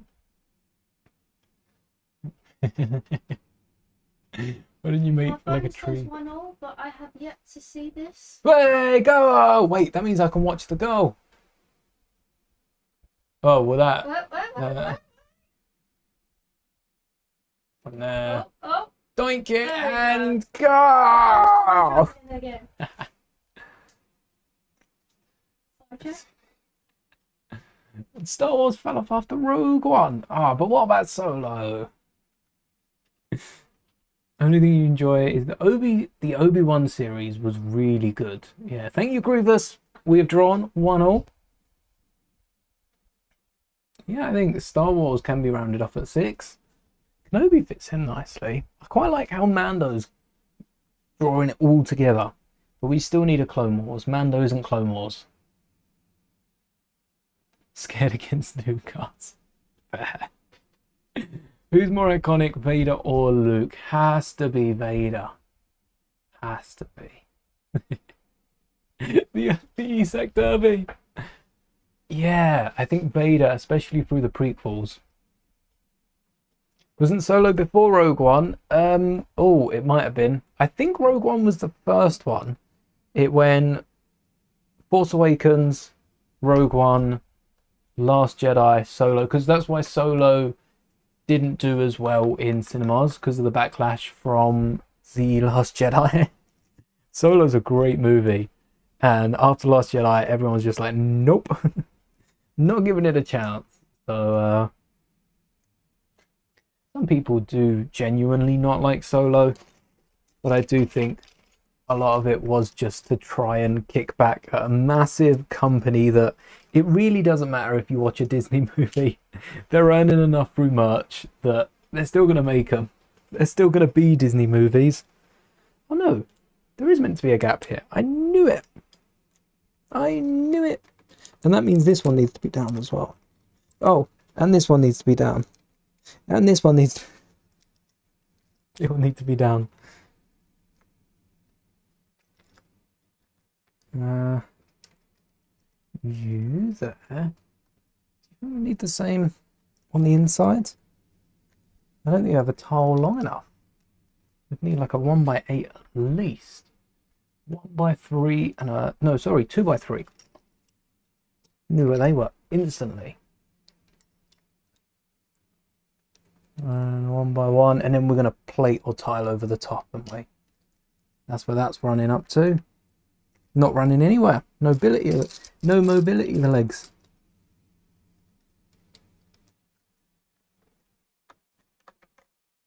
did you make like a tree? 1-1, but I have yet to see this. Hey, go! Wait, that means I can watch the goal. Oh, well that. What? From there. Oh. Doink it and go! Again. Star Wars fell off after Rogue One. Ah, but what about Solo? Only thing you enjoy is the Obi-Wan series was really good. Yeah, thank you, Grievous. We have drawn 1-1. Yeah, I think Star Wars can be rounded off at 6. Kenobi fits in nicely. I quite like how Mando's drawing it all together. But we still need a Clone Wars. Mando isn't Clone Wars. Scared against new cards. Fair. Who's more iconic, Vader or Luke? Has to be Vader. Has to be. the Isaac Derby. Yeah, I think Vader, especially through the prequels. Wasn't Solo before Rogue One? Oh, it might have been. I think Rogue One was the first one. It went Force Awakens, Rogue One, Last Jedi, Solo, because that's why Solo didn't do as well in cinemas, because of the backlash from The Last Jedi. Solo's a great movie, and after Last Jedi, everyone's just like, nope, not giving it a chance. So, some people do genuinely not like Solo, but I do think a lot of it was just to try and kick back at a massive company that it really doesn't matter if you watch a Disney movie. They're earning enough through merch that they're still going to make them. They're still going to be Disney movies. Oh no, there is meant to be a gap here. I knew it. I knew it. And that means this one needs to be down as well. Oh, and this one needs to be down. And this one needs to... It will need to be down. You there. Do you need the same on the inside? I don't think you have a tile long enough. We'd need like a 1x8 at least. 1x3 and a... No, sorry, 2x3. Knew where they were instantly. And 1x1, and then we're going to plate or tile over the top, aren't we? That's where that's running up to. Not running anywhere. No mobility in the legs.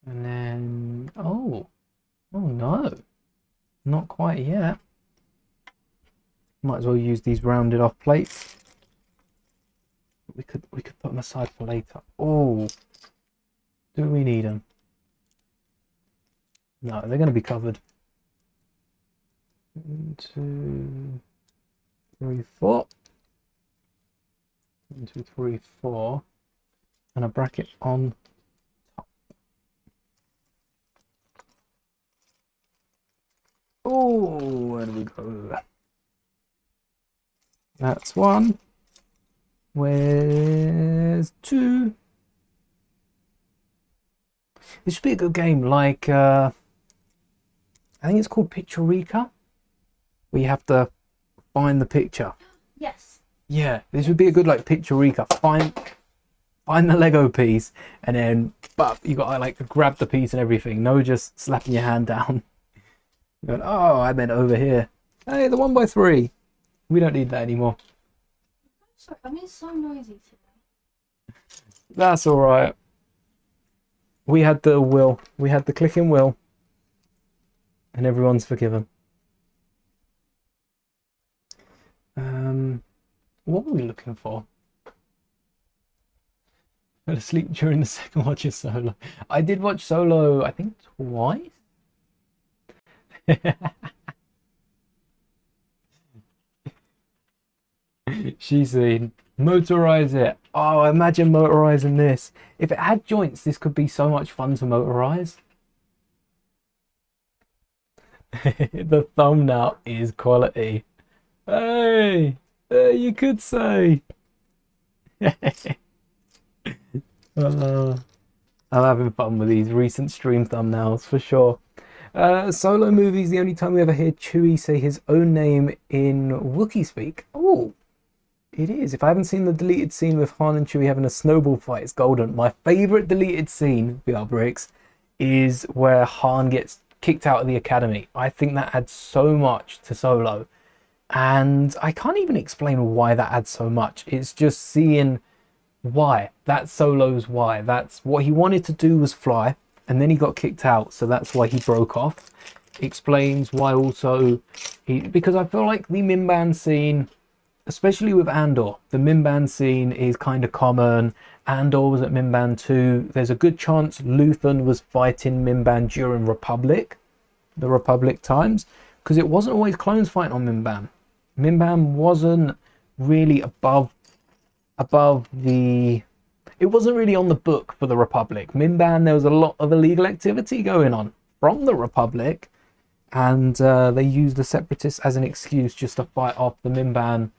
And then, oh, No, not quite yet. Might as well use these rounded off plates. We could put them aside for later. Oh, do we need them? No, they're going to be covered. 1, 2, 3, 4. 1, 2, 3, 4. And a bracket on top. Oh, where do we go? That's 1. Where's 2? This should be a good game, like I think it's called Picturica, where you have to find the picture. Yes. Yeah, this would be a good like Picturica. Find the Lego piece, and then but you got to like grab the piece and everything. No, just slapping your hand down. You're going, oh, I meant over here. Hey, the 1x3. We don't need that anymore. Sorry, I mean, it's so noisy today. That's all right. We had the wheel. We had the clicking wheel. And everyone's forgiven. What were we looking for? Fell asleep during the second watch of Solo. I did watch Solo, I think, twice. She's seen. Motorize it. Oh, imagine motorizing this. If it had joints, this could be so much fun to motorize. The thumbnail is quality. Hey, you could say. I'm having fun with these recent stream thumbnails for sure. Solo movie is the only time we ever hear Chewie say his own name in Wookiee speak. Oh, it is. If I haven't seen the deleted scene with Han and Chewie having a snowball fight, it's golden. My favorite deleted scene, VR Bricks, is where Han gets kicked out of the academy. I think that adds so much to Solo, and I can't even explain why that adds so much. It's just seeing why. That's Solo's why. That's what he wanted to do, was fly, and then he got kicked out, so that's why he broke off. Explains why also because I feel like the Mimban scene, especially with Andor, the Mimban scene is kind of common. Andor was at Mimban 2. There's a good chance Luthen was fighting Mimban during the Republic times, because it wasn't always clones fighting on Mimban. Mimban wasn't really above the... It wasn't really on the book for the Republic. Mimban, there was a lot of illegal activity going on from the Republic, and they used the Separatists as an excuse just to fight off the Mimban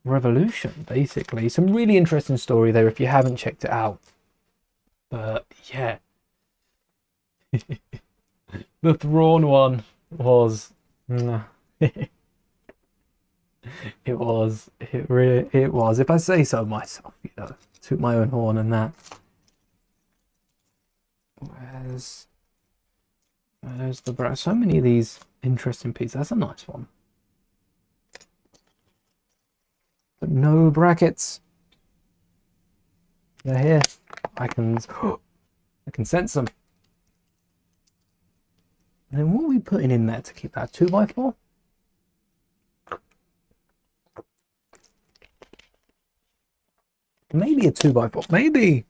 revolution, basically. Some really interesting story there if you haven't checked it out. But yeah. The Thrawn one was... It was. If I say so myself, you know, toot my own horn and that. Where's the bracket? So many of these interesting pieces. That's a nice one. But no brackets. They're here. I can sense them. And then what are we putting in there to keep that 2x4? Maybe a 2x4.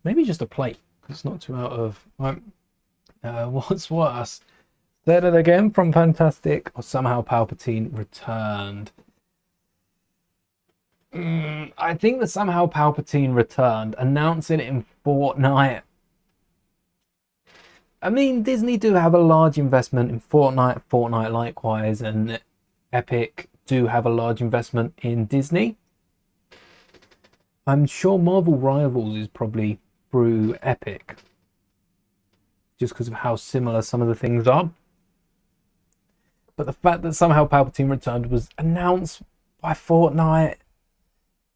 Maybe just a plate. It's not too out of... what's worse? Said it again from Fantastic, or somehow Palpatine returned. I think that somehow Palpatine returned, announcing it in Fortnite. I mean, Disney do have a large investment in Fortnite likewise, and Epic do have a large investment in Disney. I'm sure Marvel Rivals is probably through Epic, just because of how similar some of the things are. But the fact that somehow Palpatine returned was announced by Fortnite.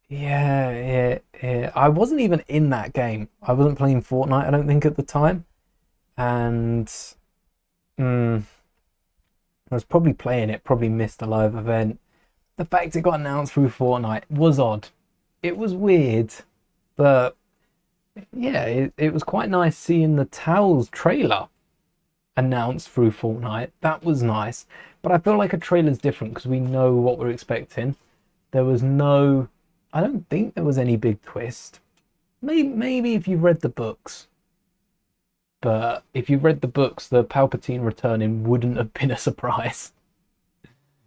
Yeah. I wasn't even in that game. I wasn't playing Fortnite, I don't think, at the time. And I was probably playing it, probably missed the live event. The fact it got announced through Fortnite was odd. It was weird, but yeah, it was quite nice seeing the Towels trailer announced through Fortnite. That was nice. But I feel like a trailer's different because we know what we're expecting. There was no... I don't think there was any big twist. Maybe if you've read the books. But if you've read the books, the Palpatine returning wouldn't have been a surprise.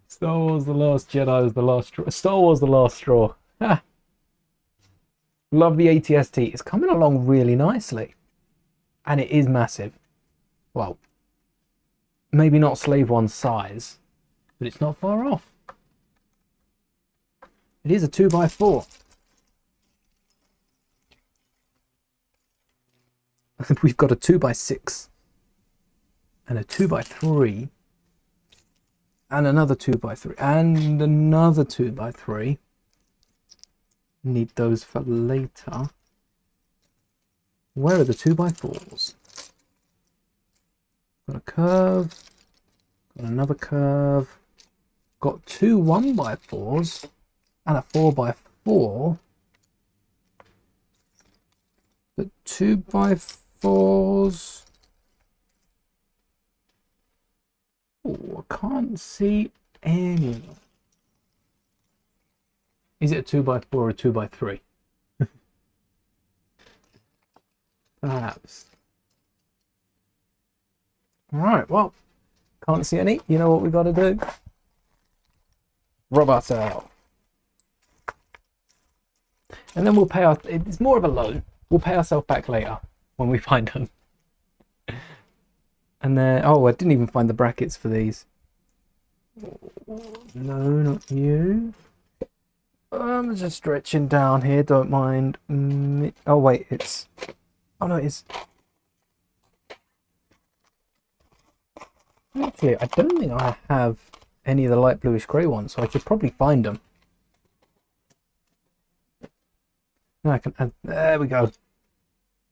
Star Wars The Last Jedi was the last straw. Star Wars The Last Straw. Ha! Love the ATST. It's coming along really nicely. And it is massive. Well, maybe not Slave One's size, but it's not far off. It is a 2x4. We've got a 2x6 and a 2x3 and another 2x3 and another 2x3. Need those for later. Where are the 2x4s? Got a curve, got another curve, got two 1x4s and a 4x4. The 2x4s. Oh, I can't see any. Is it a 2x4 or a 2x3? Perhaps. Alright, well, can't see any. You know what we've got to do? Rob ourselves. And then we'll pay our... It's more of a loan. We'll pay ourselves back later when we find them. And then... Oh, I didn't even find the brackets for these. No, not you. I'm just stretching down here, don't mind. Oh, wait, it's... Oh, no, it's... Actually, I don't think I have any of the light bluish grey ones, so I should probably find them. Now I can add... There we go.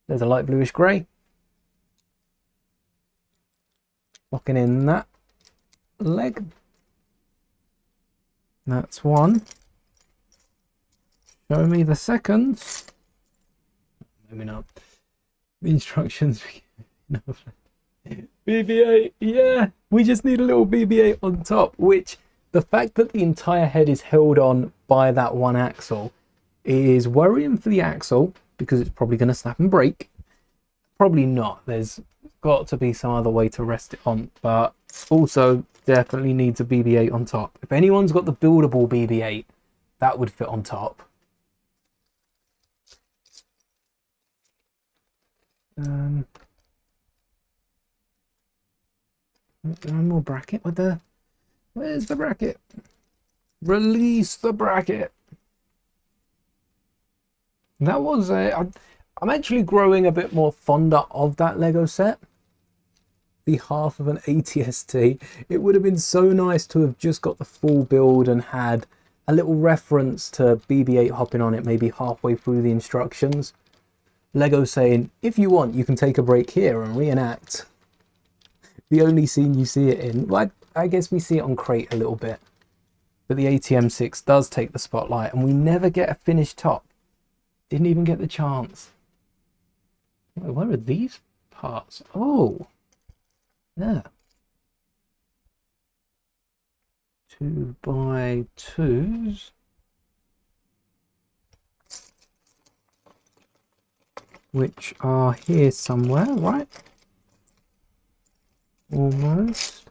There's a light bluish grey. Locking in that leg. That's one. Show me the second. Maybe not. The instructions. BB-8, yeah. We just need a little BB-8 on top, which the fact that the entire head is held on by that one axle is worrying for the axle because it's probably going to snap and break. Probably not. There's got to be some other way to rest it on, but also definitely needs a BB-8 on top. If anyone's got the buildable BB-8, that would fit on top. No more bracket with the... Where's the bracket? Release the bracket. That was a... I'm actually growing a bit more fonder of that Lego set. The half of an ATST. It would have been so nice to have just got the full build and had a little reference to BB-8 hopping on it maybe halfway through the instructions. Lego saying, if you want, you can take a break here and reenact the only scene you see it in. Well, I guess we see it on Crate a little bit. But the ATM6 does take the spotlight and we never get a finished top. Didn't even get the chance. Wait, where are these parts? Oh, there. 2x2s. Which are here somewhere, right? Almost.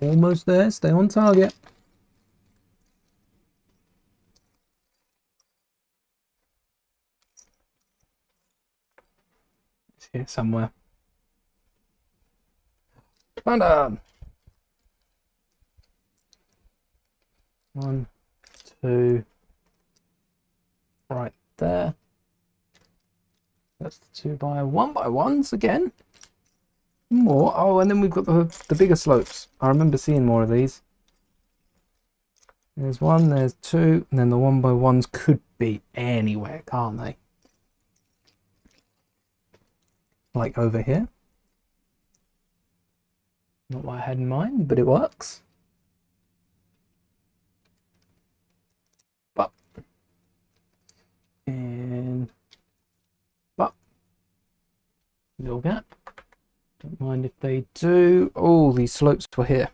Almost there. Stay on target. It's here somewhere. Found them. 1, 2. Right there. That's the 2x1x1s again. More. Oh, and then we've got the bigger slopes. I remember seeing more of these. There's 1, there's 2, and then the 1x1s could be anywhere, can't they? Like over here. Not what I had in mind, but it works. But and but little gap. Don't mind if they do. Oh, these slopes were here.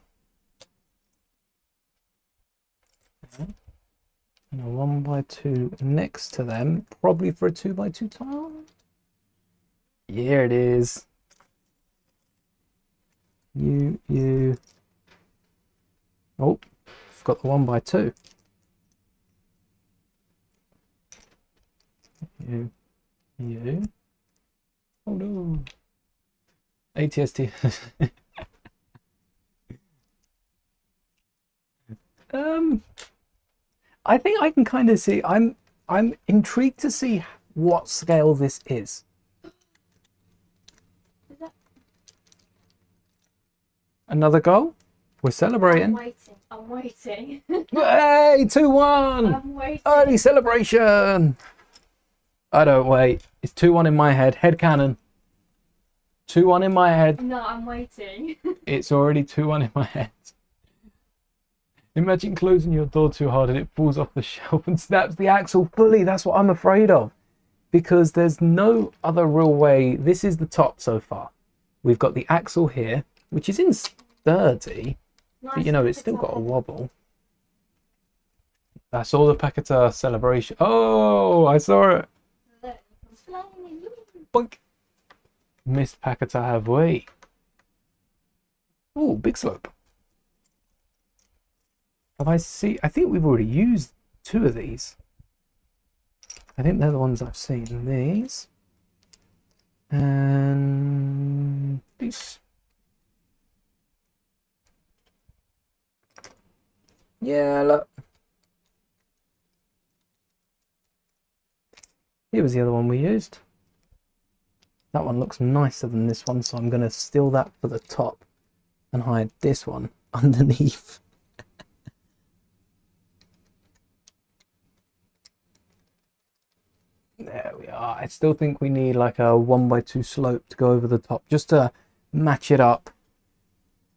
Okay. And a 1x2 next to them, probably for a 2x2 tile. Here it is. You. Oh, forgot the 1x2. You. Oh no. ATST. I think I can kind of see. I'm intrigued to see what scale this is. Another goal? We're celebrating. I'm waiting. Hey, 2-1! I'm waiting. Early celebration! I don't wait. It's 2-1 in my head. Head cannon. 2-1 in my head. No, I'm waiting. It's already 2-1 in my head. Imagine closing your door too hard and it falls off the shelf and snaps the axle fully. That's what I'm afraid of. Because there's no other real way. This is the top so far. We've got the axle here, which is in sturdy. Nice, but you know, it's still got a wobble. That's all the Packata celebration. Oh, I saw it. Boink. Missed Packata have we. Oh, big slope. I think we've already used 2 of these. I think they're the ones I've seen. These. And these. Yeah, look. Here was the other one we used. That one looks nicer than this one, so I'm going to steal that for the top and hide this one underneath. There we are. I still think we need like a 1x2 slope to go over the top, just to match it up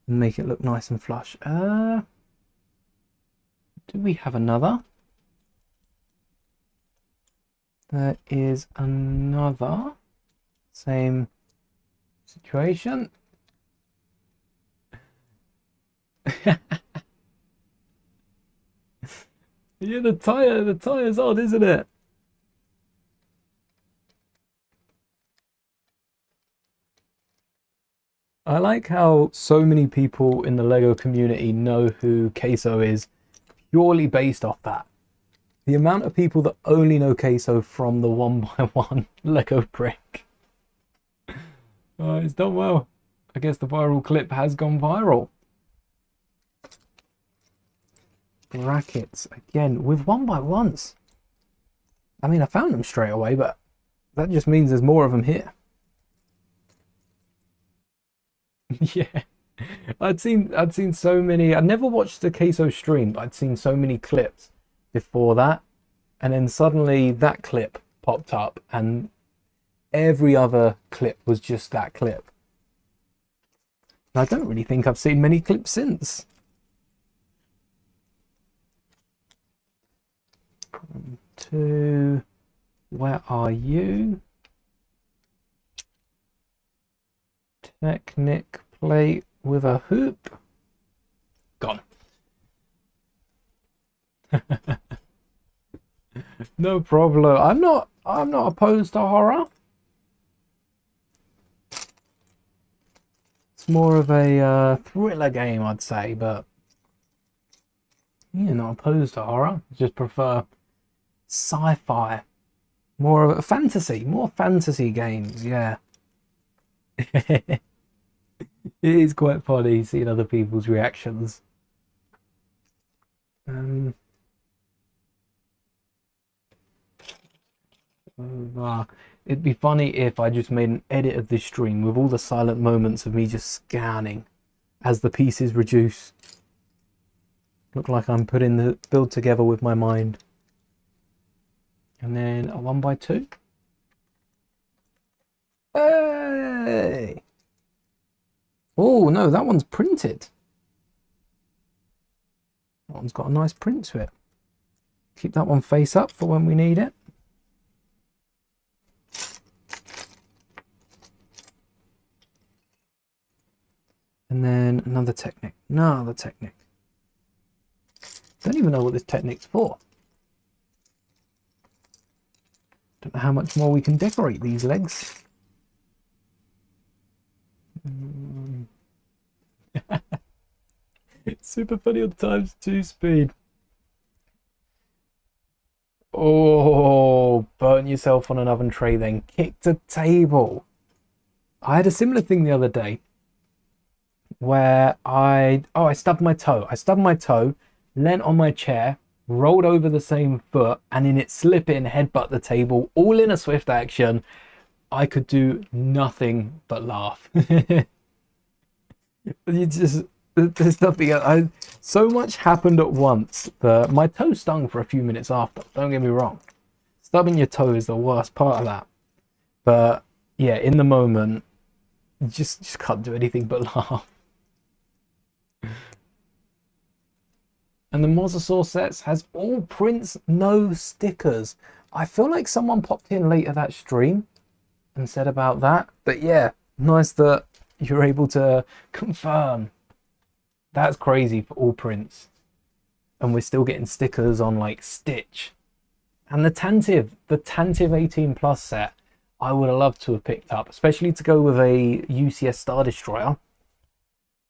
and make it look nice and flush. Do we have another? There is another. Same situation. Yeah, the tire's odd, isn't it? I like how so many people in the Lego community know who Queso is purely based off that. The amount of people that only know Queso from the 1x1 Lego brick. It's done well. I guess the viral clip has gone viral. Brackets again with 1x1s. I mean, I found them straight away, but that just means there's more of them here. Yeah, I'd seen so many. I never watched the Queso stream, but I'd seen so many clips before that, and then suddenly that clip popped up, and every other clip was just that clip. And I don't really think I've seen many clips since. 2, where are you? Technic plate with a hoop. Gone. No problem. I'm not opposed to horror. It's more of a thriller game, I'd say, but yeah, not opposed to horror. Just prefer sci-fi. More of a fantasy, more fantasy games, yeah. It is quite funny seeing other people's reactions. It'd be funny if I just made an edit of this stream with all the silent moments of me just scanning as the pieces reduce. Look like I'm putting the build together with my mind. And then a 1x2. Hey! Oh no, that one's printed. That one's got a nice print to it. Keep that one face up for when we need it. And then another Technic. Another Technic. Don't even know what this Technic's for. Don't know how much more we can decorate these legs. It's super funny on ×2 speed. Oh, burn yourself on an oven tray, then kicked a table. I had a similar thing the other day where I stubbed my toe. I stubbed my toe, leant on my chair, rolled over the same foot, and in it slipping, headbutt the table, all in a swift action. I could do nothing but laugh. There's nothing. So much happened at once that my toe stung for a few minutes after. Don't get me wrong. Stubbing your toe is the worst part of that. But yeah, in the moment, you just can't do anything but laugh. And the Mosasaur sets has all prints, no stickers. I feel like someone popped in later that stream and said about that. But yeah, nice that you're able to confirm. That's crazy for all prints. And we're still getting stickers on like Stitch. And the Tantive 18 Plus set, I would have loved to have picked up, especially to go with a UCS Star Destroyer.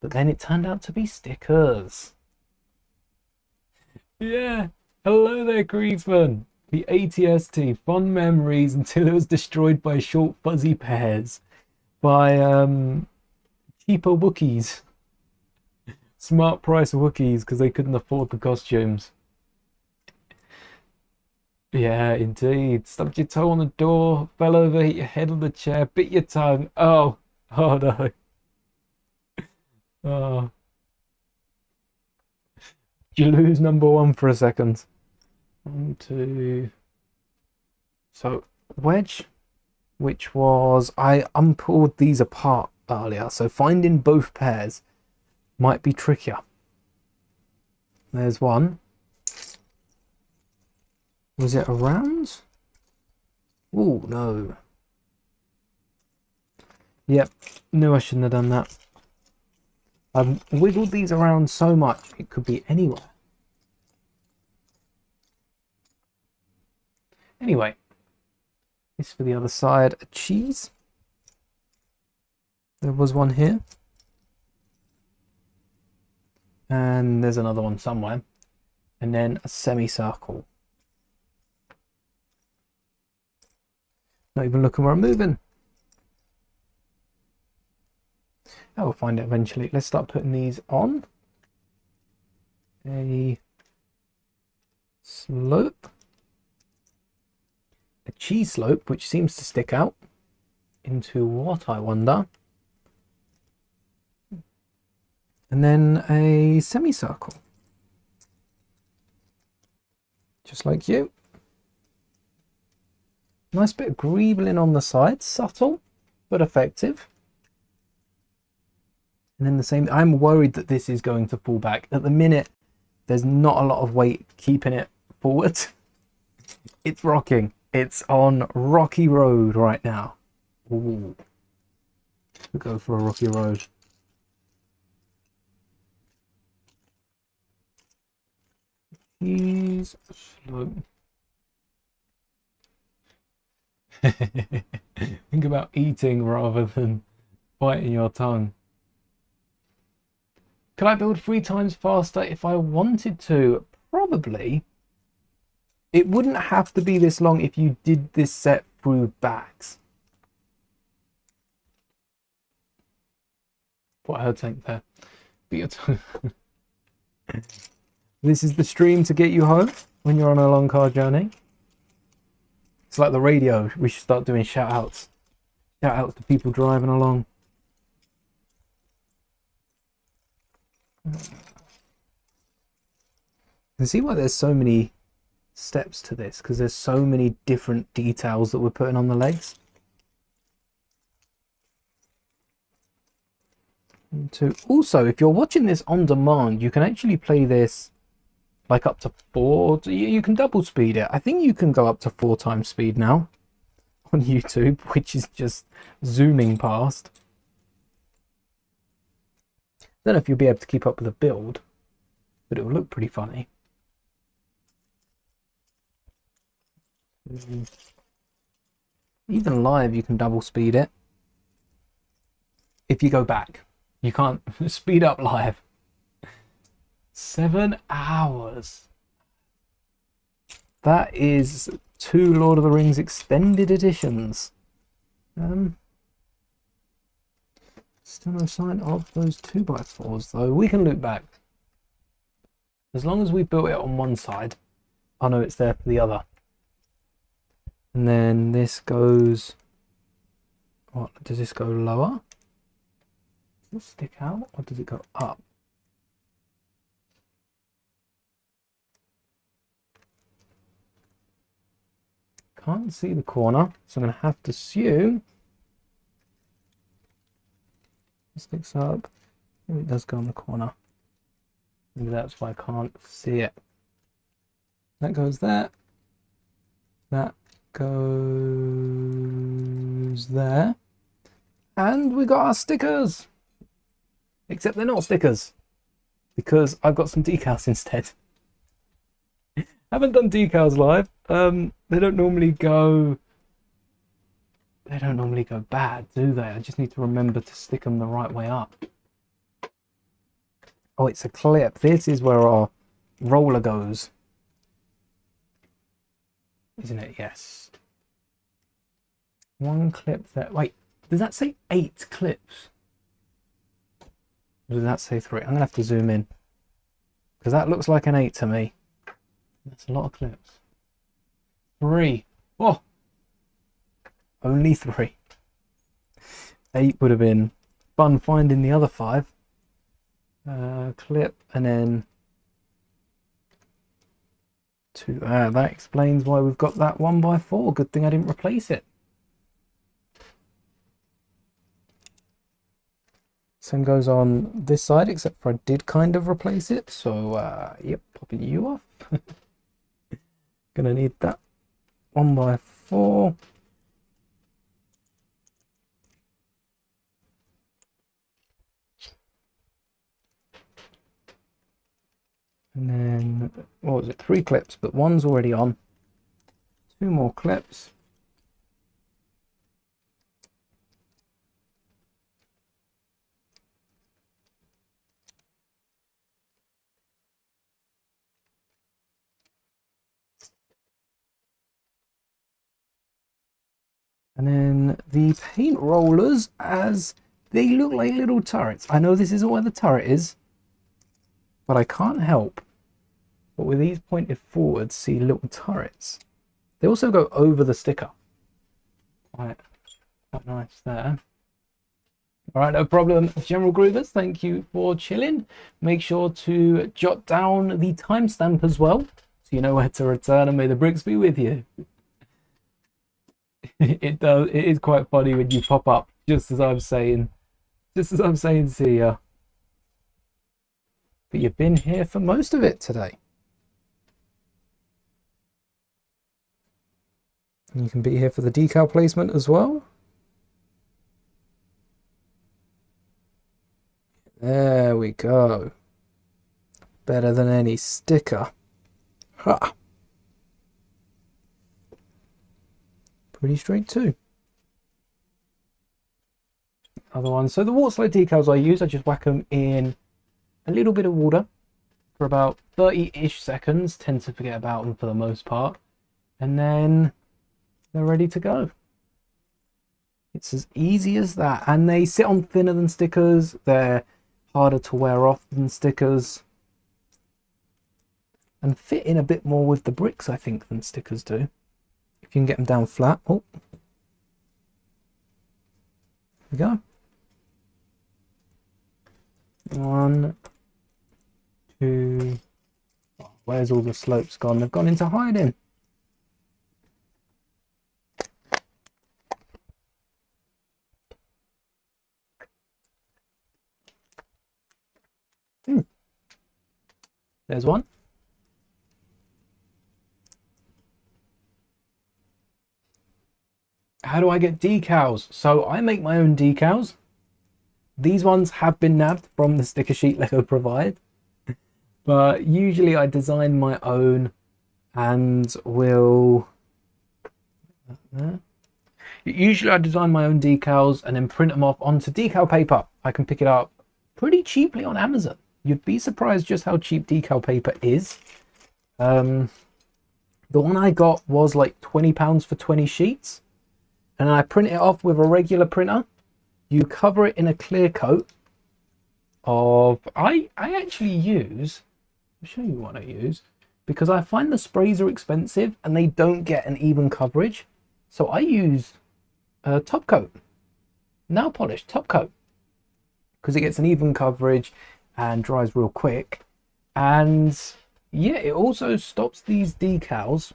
But then it turned out to be stickers. Yeah, hello there, Griezmann. The ATST, fond memories until it was destroyed by short fuzzy pairs. By cheaper Wookiees. Smart price Wookiees because they couldn't afford the costumes. Yeah, indeed. Stubbed your toe on the door, fell over, hit your head on the chair, bit your tongue. Oh no. Oh. Did you lose number one for a second? 1, 2. So wedge, which was, I unpulled these apart earlier, so finding both pairs might be trickier. There's one. Was it around? Oh no. Yep, knew I shouldn't have done that. I've wiggled these around so much, it could be anywhere. Anyway, this for the other side, a cheese. There was one here. And there's another one somewhere. And then a semicircle. Not even looking where I'm moving. I will find it eventually. Let's start putting these on. A slope. A cheese slope, which seems to stick out. Into what, I wonder? And then a semicircle. Just like you. Nice bit of greebling on the side. Subtle, but effective. And then the same, I'm worried that this is going to fall back. At the minute, there's not a lot of weight keeping it forward. It's rocking. It's on rocky road right now. Ooh. We'll go for a rocky road. Cheese slope. Think about eating rather than biting your tongue. Could I build 3 times faster if I wanted to? Probably. It wouldn't have to be this long if you did this set through bags. What I heard something there. But your tongue. This is the stream to get you home when you're on a long car journey. It's like the radio. We should start doing shout outs. Shout outs to people driving along. You see why there's so many steps to this, because there's so many different details that we're putting on the legs. 1, 2. Also, if you're watching this on demand, you can actually play this like up to 4. You can double speed it. I think you can go up to 4 times speed now on YouTube, which is just zooming past. Don't know if you'll be able to keep up with the build, but it will look pretty funny. Even live, you can double speed it. If you go back, you can't speed up live. 7 hours. That is 2 Lord of the Rings extended editions. Still no sign of those 2x4s though. We can loop back. As long as we built it on one side. Oh no, it's there for the other. And then this goes... What, does this go lower? Does it stick out or does it go up? Can't see the corner, so I'm going to have to assume it sticks up. Maybe it does go on the corner. Maybe that's why I can't see it. That goes there. That goes there. And we got our stickers. Except they're not stickers, because I've got some decals instead. Haven't done decals live. They don't normally go bad, do they? I just need to remember to stick them the right way up. Oh, it's a clip. This is where our roller goes, isn't it? Yes. 1 clip there. Wait, does that say 8 clips? Or does that say 3? I'm gonna have to zoom in, because that looks like an 8 to me. That's a lot of clips. 3. Oh, only 3. 8 would have been fun finding the other 5. Clip and then 2. That explains why we've got that 1x4. Good thing I didn't replace it. Same goes on this side, except for I did kind of replace it. So, yep, popping you off. Gonna need that 1x4. And then, what was it? 3 clips, but one's already on. 2 more clips. And then the paint rollers, as they look like little turrets. I know this isn't where the turret is, but I can't help but with these pointed forward see little turrets. They also go over the sticker. Quite nice there. All right, no problem. General Groovers, thank you for chilling. Make sure to jot down the timestamp as well, so you know where to return, and may the bricks be with you. It is quite funny when you pop up just as I'm saying see ya. But you've been here for most of it today. And you can be here for the decal placement as well. There we go. Better than any sticker. Ha! Pretty straight too. Other ones. So the water slide decals I use, I just whack them in a little bit of water for about 30-ish seconds. Tend to forget about them for the most part. And then they're ready to go. It's as easy as that. And they sit on thinner than stickers. They're harder to wear off than stickers. And fit in a bit more with the bricks, I think, than stickers do. If you can get them down flat. Oh, there we go. 1, 2. Oh, where's all the slopes gone? They've gone into hiding. There's one. How do I get decals? So I make my own decals. These ones have been nabbed from the sticker sheet Lego provide, but usually I design my own and will... Usually I design my own decals and then print them off onto decal paper. I can pick it up pretty cheaply on Amazon. You'd be surprised just how cheap decal paper is. The one I got was like £20 for 20 sheets. And I print it off with a regular printer. You cover it in a clear coat of... I actually use... I'll show you what I use. Because I find the sprays are expensive and they don't get an even coverage. So I use top coat. Nail polish top coat. Because it gets an even coverage and dries real quick. And yeah, it also stops these decals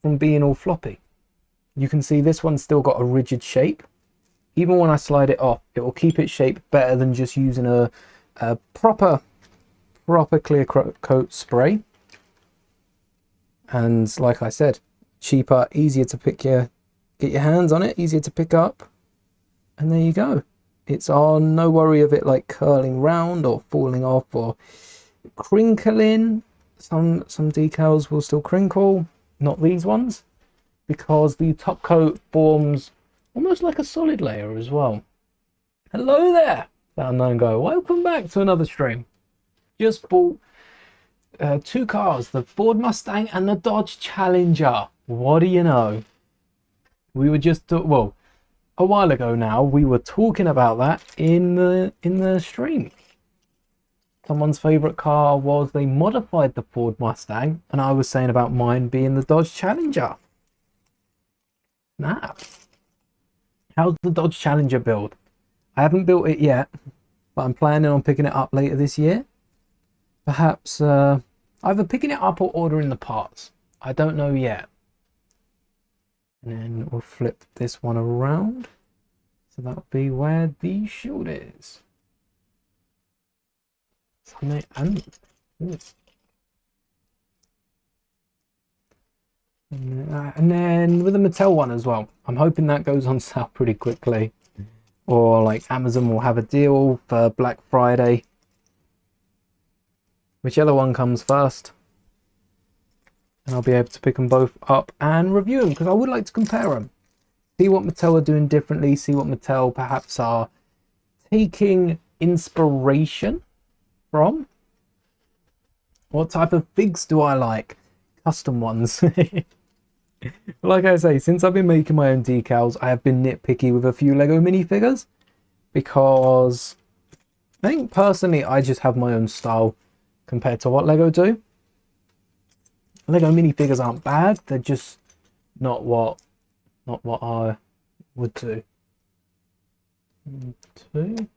from being all floppy. You can see this one's still got a rigid shape. Even when I slide it off, it will keep its shape better than just using a proper clear coat spray. And like I said, cheaper, easier to get your hands on it, easier to pick up. And there you go. It's on, no worry of it like curling round or falling off or crinkling. Some decals will still crinkle, not these ones, because the top coat forms almost like a solid layer as well. Hello there, unknown guy. Welcome back to another stream. Just bought two cars, the Ford Mustang and the Dodge Challenger. What do you know? We were just, well, a while ago now, we were talking about that in the stream. Someone's favorite car was, they modified the Ford Mustang, and I was saying about mine being the Dodge Challenger. Snap. How's the Dodge Challenger build? I haven't built it yet, but I'm planning on picking it up later this year. Perhaps either picking it up or ordering the parts. I don't know yet. And then we'll flip this one around. So that'll be where the shield is. And then with the Mattel one as well. I'm hoping that goes on sale pretty quickly. Or like Amazon will have a deal for Black Friday. Whichever one comes first. And I'll be able to pick them both up and review them, because I would like to compare them. See what Mattel are doing differently. See what Mattel perhaps are taking inspiration from. What type of figs do I like? Custom ones. Like I say, since I've been making my own decals, I have been nitpicky with a few Lego minifigures. Because I think personally, I just have my own style compared to what Lego do. Lego minifigures aren't bad, they're just not what I would do. 2.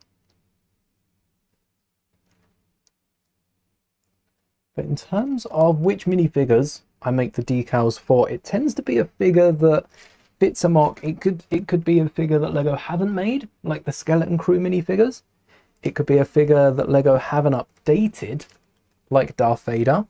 But in terms of which minifigures I make the decals for, it tends to be a figure that fits a mock. It could be a figure that Lego haven't made, like the Skeleton Crew minifigures. It could be a figure that Lego haven't updated, like Darth Vader.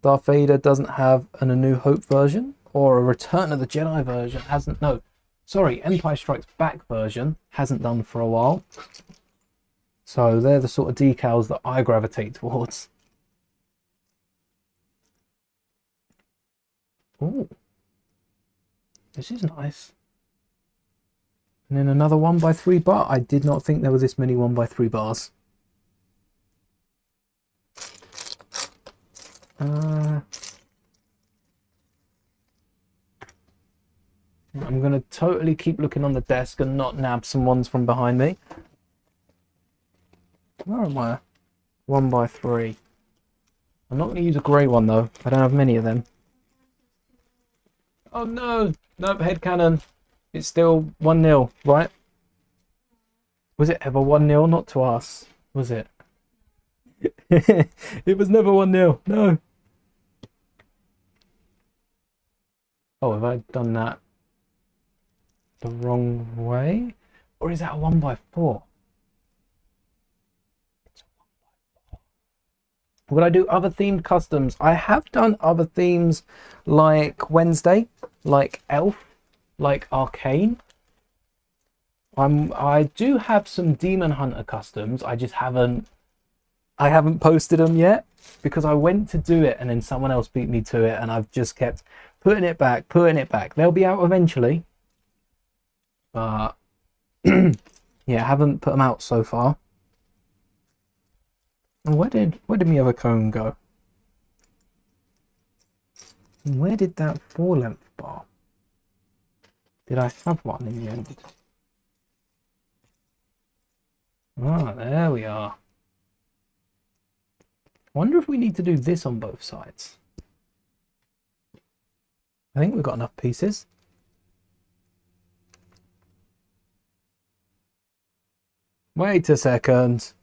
Darth Vader doesn't have an A New Hope version, or a Return of the Jedi version hasn't, no, sorry, Empire Strikes Back version hasn't done for a while. So they're the sort of decals that I gravitate towards. Oh, this is nice. And then another 1x3 bar. I did not think there were this many 1x3 bars. I'm going to totally keep looking on the desk and not nab some ones from behind me. Where am I? 1x3. I'm not going to use a grey one though. I don't have many of them. Oh no! Nope, headcanon. It's still 1-0, right? Was it ever 1-0? Not to us, was it? It was never 1-0, no. Oh, have I done that the wrong way? Or is that a 1x4? It's a 1x4. Would I do other themed customs? I have done other themes like Wednesday, like Elf, like Arcane. I do have some Demon Hunter customs. I just haven't posted them yet because I went to do it and then someone else beat me to it, and I've just kept putting it back. They'll be out eventually, but yeah, I haven't put them out so far. And where did my other cone go? Where did that 4-length bar? Did I have one in the end? Ah, there we are. Wonder if we need to do this on both sides. I think we've got enough pieces. Wait a second.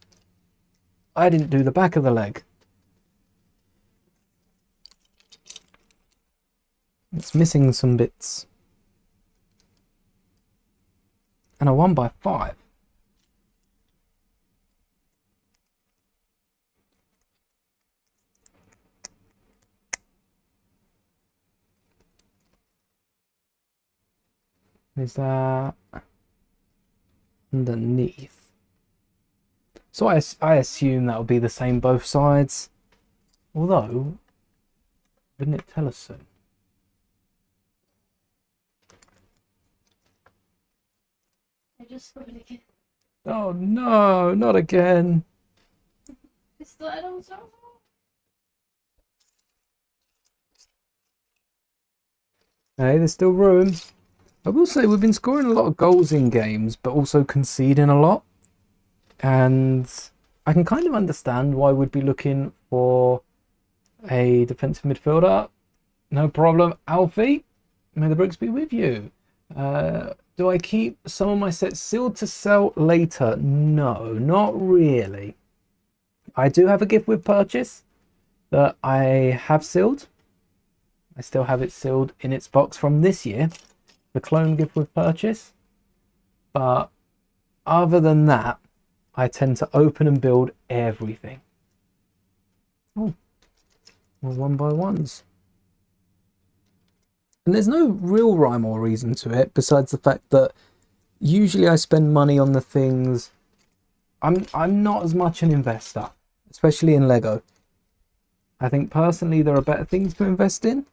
I didn't do the back of the leg. It's missing some bits. And a 1x5. Is that underneath? So I assume that will be the same both sides. Although, wouldn't it tell us so? I just saw it again. Oh no, not again. It's still I don't know. Hey, there's still room. I will say we've been scoring a lot of goals in games, but also conceding a lot. And I can kind of understand why we'd be looking for a defensive midfielder. No problem. Alfie, may the bricks be with you. Do I keep some of my sets sealed to sell later? No, not really. I do have a gift with purchase that I have sealed. I still have it sealed in its box from this year. The clone gift with purchase. But other than that, I tend to open and build everything. Oh, well, 1x1s. And there's no real rhyme or reason to it besides the fact that usually I spend money on the things. I'm not as much an investor, especially in Lego. I think personally there are better things to invest in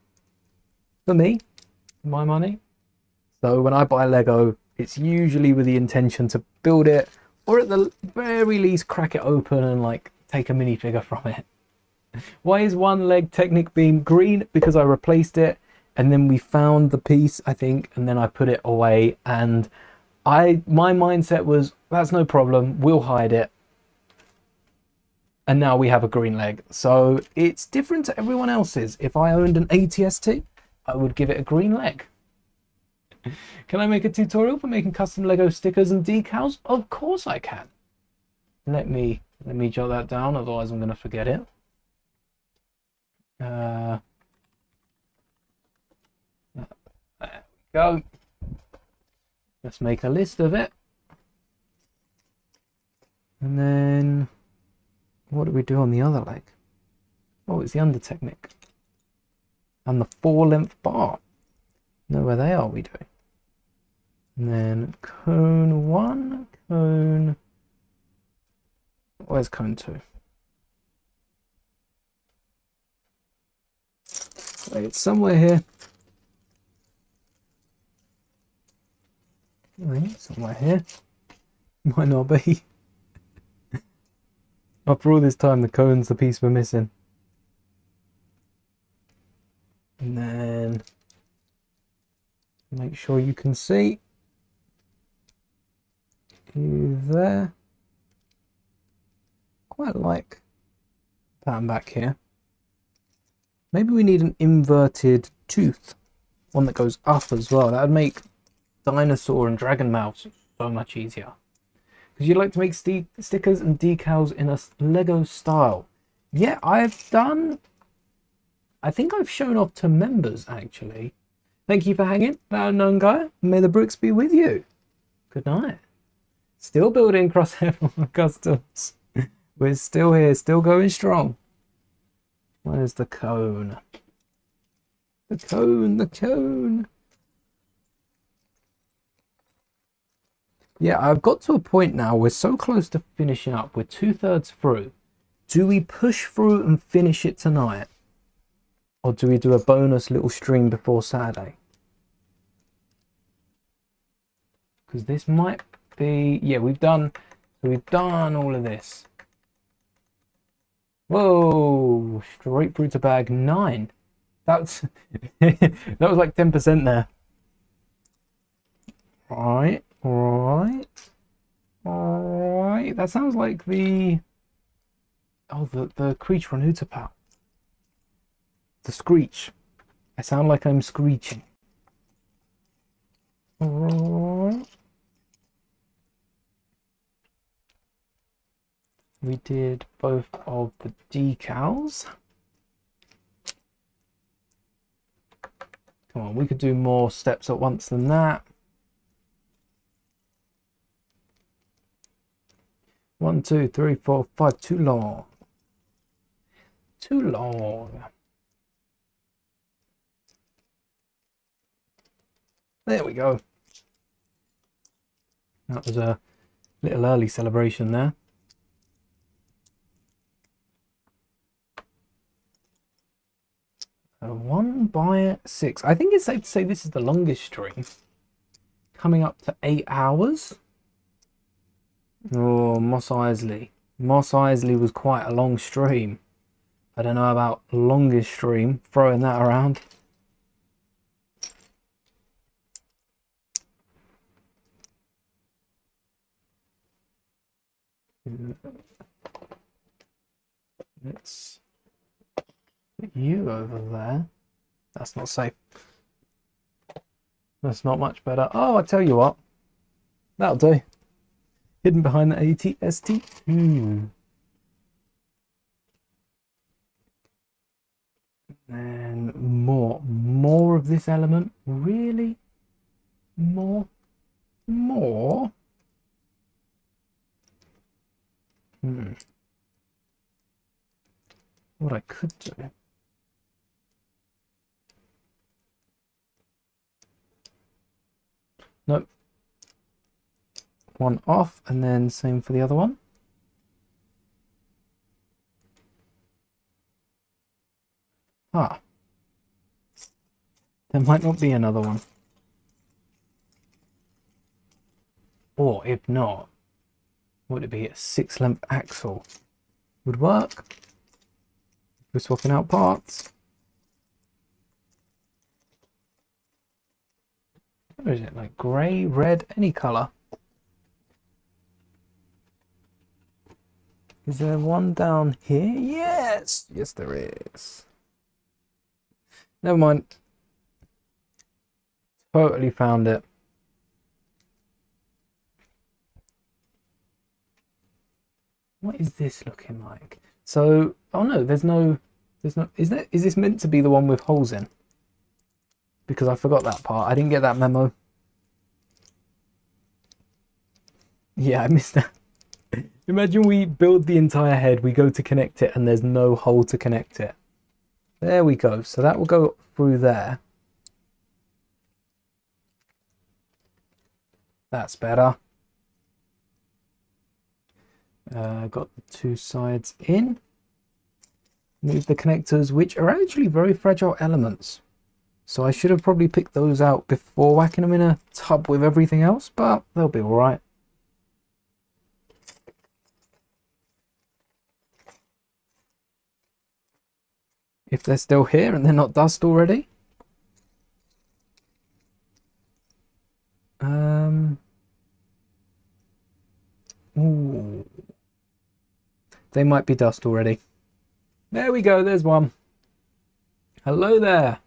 for me, my money. So when I buy Lego, it's usually with the intention to build it, or at the very least crack it open and like take a minifigure from it. Why is one leg Technic beam green? Because I replaced it and then we found the piece, I think, and then I put it away, and my mindset was that's no problem, we'll hide it. And now we have a green leg. So it's different to everyone else's. If I owned an ATST, I would give it a green leg. Can I make a tutorial for making custom Lego stickers and decals? Of course I can. Let me jot that down, otherwise I'm going to forget it. There we go. Let's make a list of it. And then what do we do on the other leg? Oh, it's the under Technic. And the 4-length bar. Know where they are we doing? And then cone 1, cone. Where's cone 2? Wait, it's somewhere here. Wait, somewhere here. Might not be. After all this time, the cone's the piece we're missing. And then make sure you can see. You there. Quite like that back here. Maybe we need an inverted tooth. One that goes up as well. That would make dinosaur and dragon mouths so much easier. Because you'd like to make stickers and decals in a Lego style. Yeah, I've done. I think I've shown off to members actually. Thank you for hanging, that unknown guy. May the bricks be with you. Good night. Still building crosshair customs. We're still here, still going strong. Where's the cone? The cone, the cone. Yeah, I've got to a point now, we're so close to finishing up, we're 2/3 through. Do we push through and finish it tonight? Or do we do a bonus little stream before Saturday? Because this might be, yeah, we've done all of this. Whoa, straight through to bag 9. That's that was like 10% there. Right. That sounds like the creature on Utapau. The screech. I sound like I'm screeching. Alright. We did both of the decals. Come on, we could do more steps at once than that. 1, 2, 3, 4, 5. Too long. Too long. There we go. That was a little early celebration there. A 1/6. I think it's safe to say this is the longest stream. Coming up to 8 hours. Oh, Moss Isley. Moss Isley was quite a long stream. I don't know about longest stream, throwing that around. Let's put you over there. That's not safe. That's not much better. Oh, I tell you what. That'll do. Hidden behind the ATST. And more of this element. Really? More? What I could do. Nope. One off, and then same for the other one. Ah. There might not be another one. Or if not, would it be a 6-length axle? Would work. We're swapping out parts. What is it? Like grey, red, any colour? Is there one down here? Yes! Yes, there is. Never mind. Totally found it. What is this looking like? So, oh no, there's no, is this meant to be the one with holes in? Because I forgot that part. I didn't get that memo. Yeah, I missed that. Imagine we build the entire head, we go to connect it, and there's no hole to connect it. There we go. So that will go through there. That's better. Got the 2 sides in. Move the connectors, which are actually very fragile elements. So I should have probably picked those out before whacking them in a tub with everything else, but they'll be all right. If they're still here and they're not dust already. Ooh. They might be dust already. There we go, there's one. Hello there.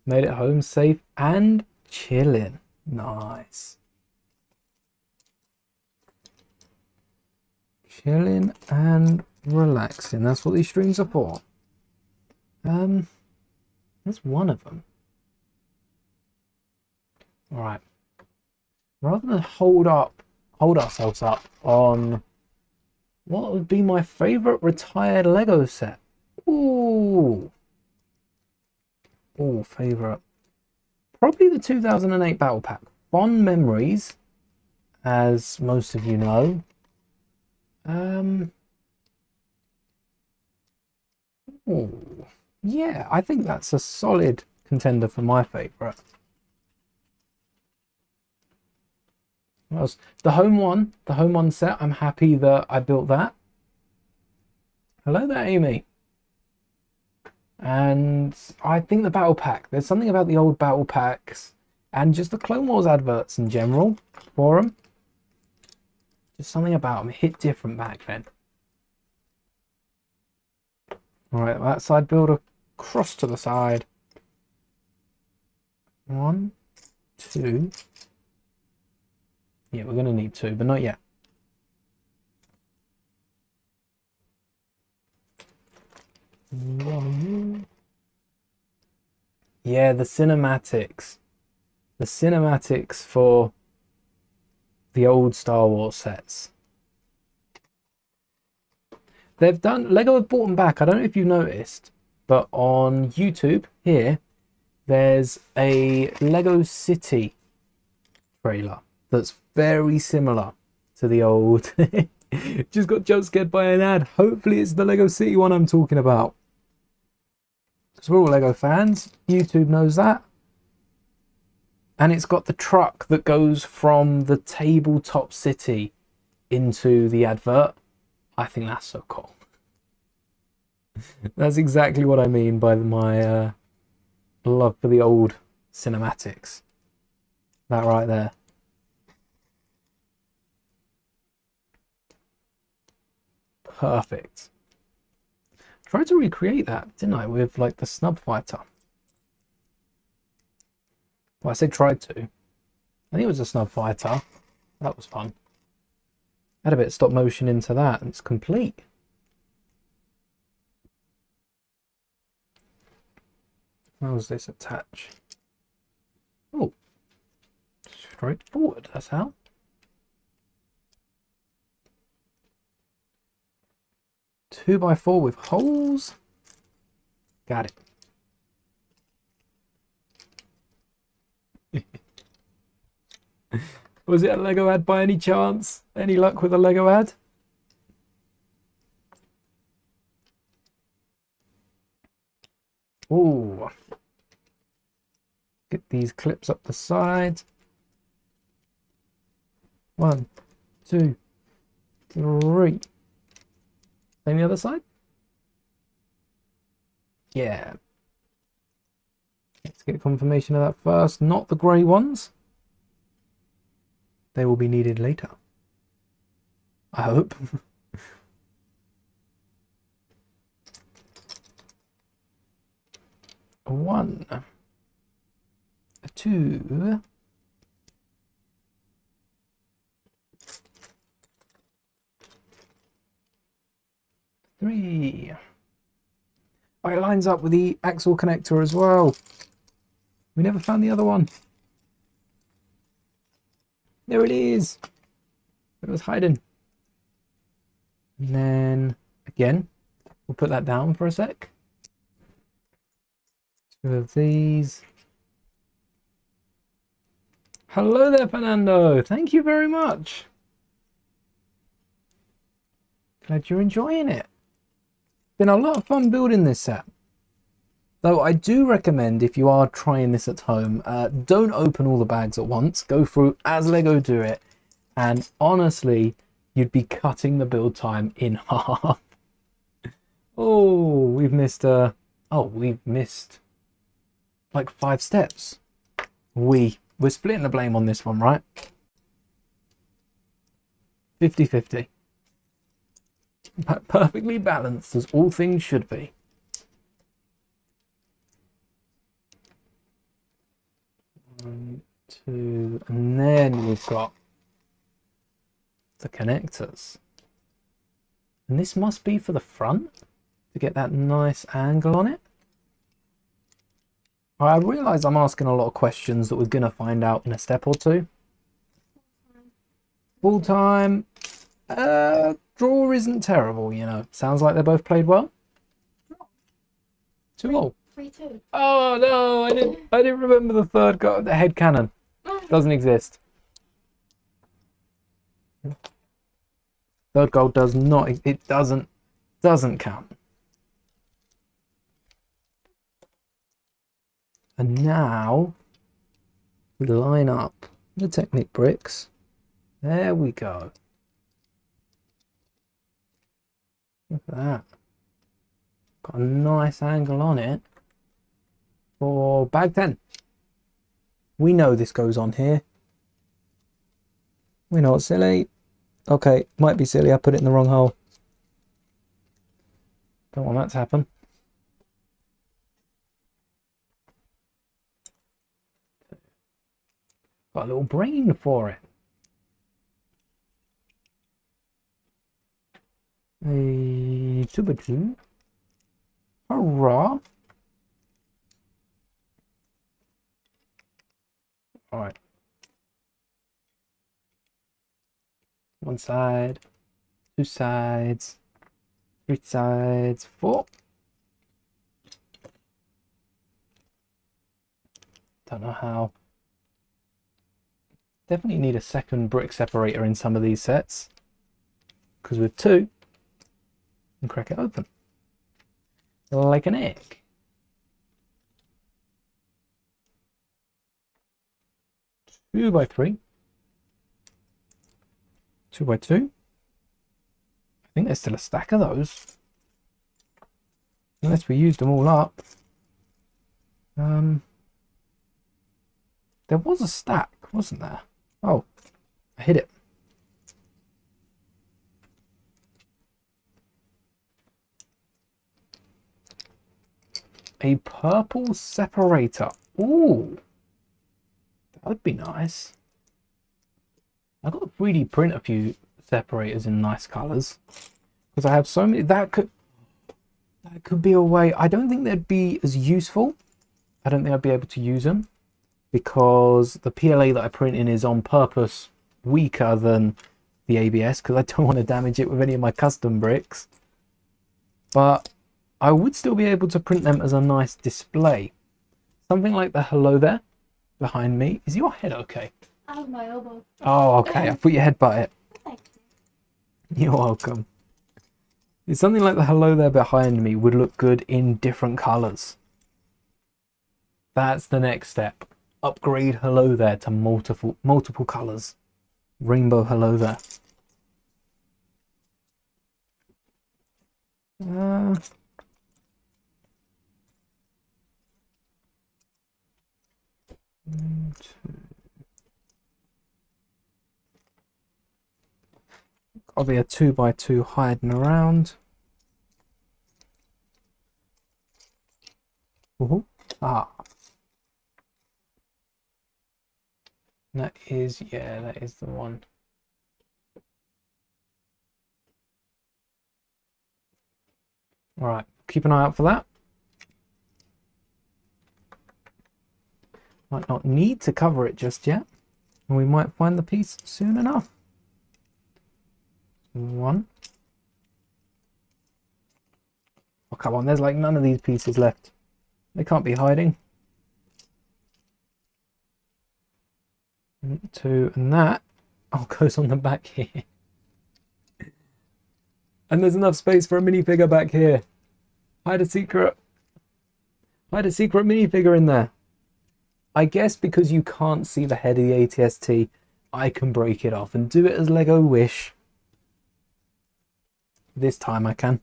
Made it home safe and chilling. Nice. Chilling and relaxing. That's what these streams are for. That's one of them. All right. Rather than hold ourselves up on what would be my favorite retired Lego set. Ooh, favorite. Probably the 2008 Battle Pack. Fond memories as most of you know. Ooh, yeah, I think that's a solid contender for my favourite. What else? The home one set, I'm happy that I built that. Hello there, Amy. And I think the battle pack, there's something about the old battle packs and just the Clone Wars adverts in general for them. Just something about them hit different back then. All right, that side builder across to the side. 1, 2. Yeah, we're going to need 2, but not yet. Yeah, the cinematics. The cinematics for the old Star Wars sets. They've done, Lego have brought them back. I don't know if you've noticed, but on YouTube here, there's a Lego City trailer that's very similar to the old. Just got jump scared by an ad. Hopefully it's the Lego City one I'm talking about. Because we're all Lego fans. YouTube knows that. And it's got the truck that goes from the tabletop city into the advert. I think that's so cool. That's exactly what I mean by my love for the old cinematics. That right there. Perfect. Tried to recreate that, didn't I, with like the snub fighter. Well, I said tried to. I think it was a snub fighter. That was fun. Add a bit of stop motion into that and it's complete. How does this attach? Oh, straightforward, that's how. Two by 4 with holes. Got it. Was it a Lego ad by any chance? Any luck with a Lego ad? Ooh. Get these clips up the side. 1, 2, 3. Same the other side? Yeah. Let's get confirmation of that first. Not the grey ones. They will be needed later. I hope. 1, 2. 3. Oh, it lines up with the axle connector as well. We never found the other one. There it is. It was hiding. And then again, we'll put that down for a sec. 2 of these. Hello there, Fernando. Thank you very much. Glad you're enjoying it. Been a lot of fun building this set. Though I do recommend, if you are trying this at home, don't open all the bags at once. Go through as Lego do it. And honestly, you'd be cutting the build time in half. Oh, we've missed like 5 steps. We're splitting the blame on this one, right? 50-50. Perfectly balanced, as all things should be. One, 2, and then we've got the connectors. And this must be for the front to get that nice angle on it. I realise I'm asking a lot of questions that we're going to find out in a step or two. Full time. Draw isn't terrible, you know. Sounds like they both played well. 2-all. 3-2. Oh no, I didn't remember the third guy, the head cannon. Doesn't exist. Third gold does not, it doesn't count. And now we line up the Technic bricks. There we go. Look at that. Got a nice angle on it for bag 10. We know this goes on here. We know it's silly. Okay, might be silly. I put it in the wrong hole. Don't want that to happen. Got a little brain for it. A 2x2. Hurrah. All right. One side, two sides, three sides, 4. Don't know how. Definitely need a second brick separator in some of these sets, because with 2, you can crack it open like an egg. Two by 3. 2x2. I think there's still a stack of those, unless we used them all up. There was a stack, wasn't there? Oh, I hit it. A purple separator. Ooh, that would be nice. I've got to 3D print a few separators in nice colors, because I have so many. That could be a way. I don't think they'd be as useful. I don't think I'd be able to use them, because the PLA that I print in is on purpose weaker than the ABS, because I don't want to damage it with any of my custom bricks. But I would still be able to print them as a nice display. Something like the hello there behind me. Is your head okay? I have my elbow. Oh, okay. I put your head by it. You're welcome. It's something like the hello there behind me would look good in different colors. That's the next step. Upgrade hello there to multiple colors. Rainbow hello there. I'll be a 2x2 hiding around. Ooh. Ah. That is, yeah, that is the one. All right, keep an eye out for that. Might not need to cover it just yet, and we might find the piece soon enough. 1. Oh, come on, there's like none of these pieces left. They can't be hiding. 2, and that goes on the back here. And there's enough space for a minifigure back here. Hide a secret minifigure in there. I guess because you can't see the head of the ATST, I can break it off and do it as Lego wish. This time I can.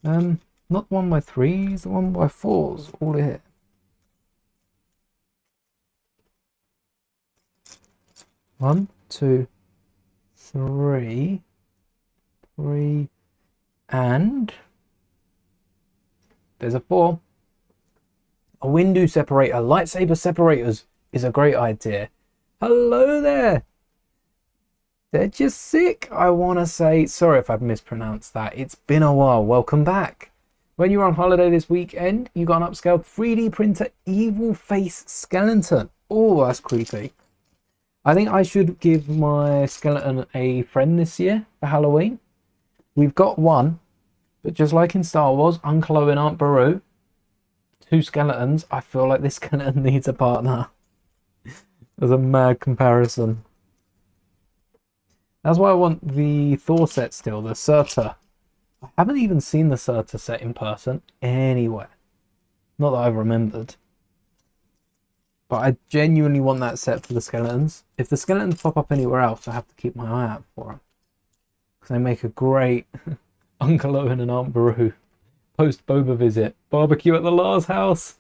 Not 1x3s, the 1x4s, all here. One, two, three, and there's a 4. A window separator. Lightsaber separators is a great idea. Hello there. They're just sick, I want to say. Sorry if I've mispronounced that. It's been a while. Welcome back. When you were on holiday this weekend, you got an upscaled 3D printer evil face skeleton. Oh, that's creepy. I think I should give my skeleton a friend this year for Halloween. We've got one, but just like in Star Wars, Uncle Owen, Aunt Beru, 2 skeletons. I feel like this skeleton needs a partner. There's a mad comparison. That's why I want the Thor set still, the Surtur. I haven't even seen the Surtur set in person anywhere. Not that I've remembered. But I genuinely want that set for the skeletons. If the skeletons pop up anywhere else, I have to keep my eye out for them. Because they make a great Uncle Owen and Aunt Beru post-Boba visit. Barbecue at the Lars house.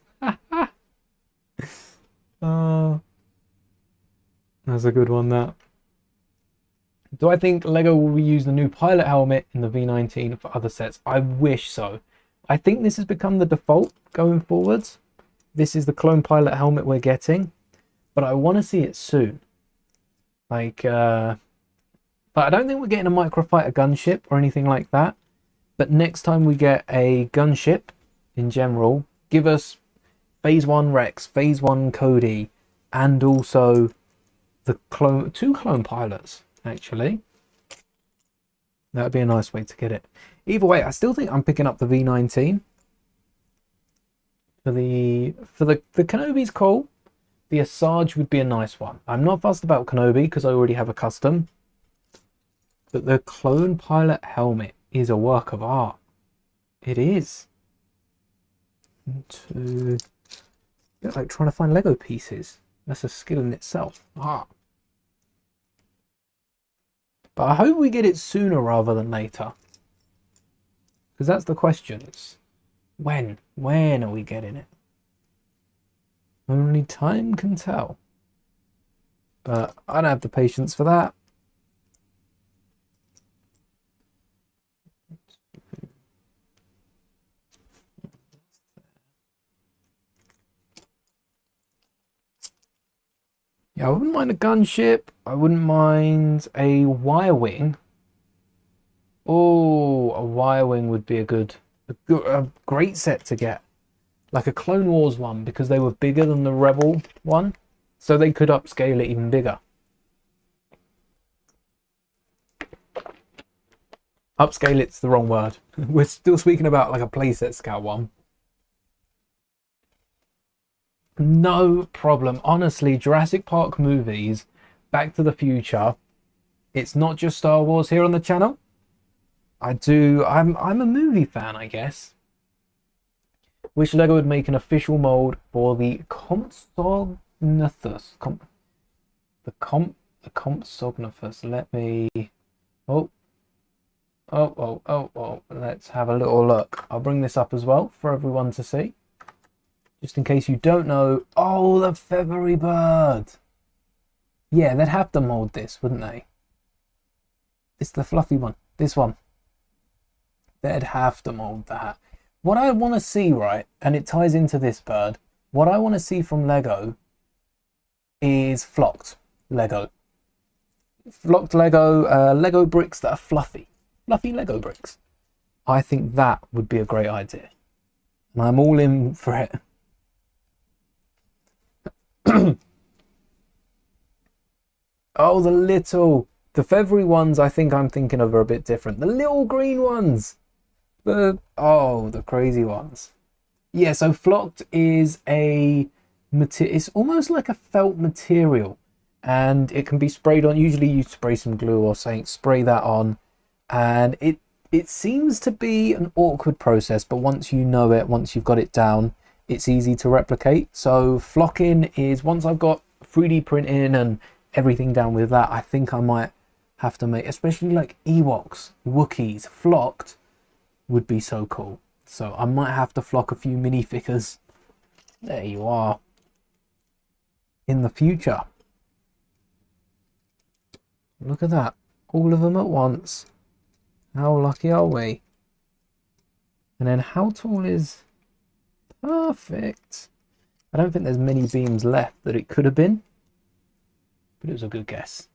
That's a good one, that. Do I think LEGO will reuse the new pilot helmet in the V19 for other sets? I wish so. I think this has become the default going forwards. This is the clone pilot helmet we're getting, but I want to see it soon. But I don't think we're getting a microfighter gunship or anything like that. But next time we get a gunship in general, give us Phase 1 Rex, Phase 1 Cody, and also the two clone pilots, actually. That would be a nice way to get it. Either way, I still think I'm picking up the V19. For the Kenobi's cool. The Asajj would be a nice one. I'm not fussed about Kenobi because I already have a custom. But the clone pilot helmet is a work of art. It is. Like trying to find Lego pieces. That's a skill in itself. But I hope we get it sooner rather than later. Because that's the question. It's when? When are we getting it? Only time can tell. But I don't have the patience for that. Yeah, I wouldn't mind a gunship. I wouldn't mind a wire wing. Oh, a wire wing would be a great set to get. Like a Clone Wars one, because they were bigger than the Rebel one. So they could upscale it even bigger. Upscale it's the wrong word. We're still speaking about like a playset Scout one. No problem. Honestly, Jurassic Park movies, Back to the Future, it's not just Star Wars here on the channel. I'm a movie fan, I guess. Wish LEGO would make an official mold for the Compsognathus. The Compsognathus. Let me... Oh. Let's have a little look. I'll bring this up as well for everyone to see. Just in case you don't know. Oh, the feathery bird. Yeah, they'd have to mold this, wouldn't they? It's the fluffy one. This one. They'd have to mold that. What I want to see, right, and it ties into this bird, what I want to see from LEGO is flocked LEGO. Flocked LEGO, LEGO bricks that are fluffy. Fluffy LEGO bricks. I think that would be a great idea. And I'm all in for it. Oh, the feathery ones I think I'm thinking of are a bit different. The little green ones. The crazy ones. Yeah, so flocked is it's almost like a felt material, and it can be sprayed on. Usually you spray some glue or something, spray that on, and it seems to be an awkward process, but once you know it, once you've got it down, it's easy to replicate. So flocking is, once I've got 3D printing and everything down with that, I think I might have to make, especially like Ewoks, Wookiees, flocked would be so cool. So I might have to flock a few minifigures. There you are. In the future. Look at that. All of them at once. How lucky are we? And then how tall is... Perfect. I don't think there's many beams left that it could have been. But it was a good guess.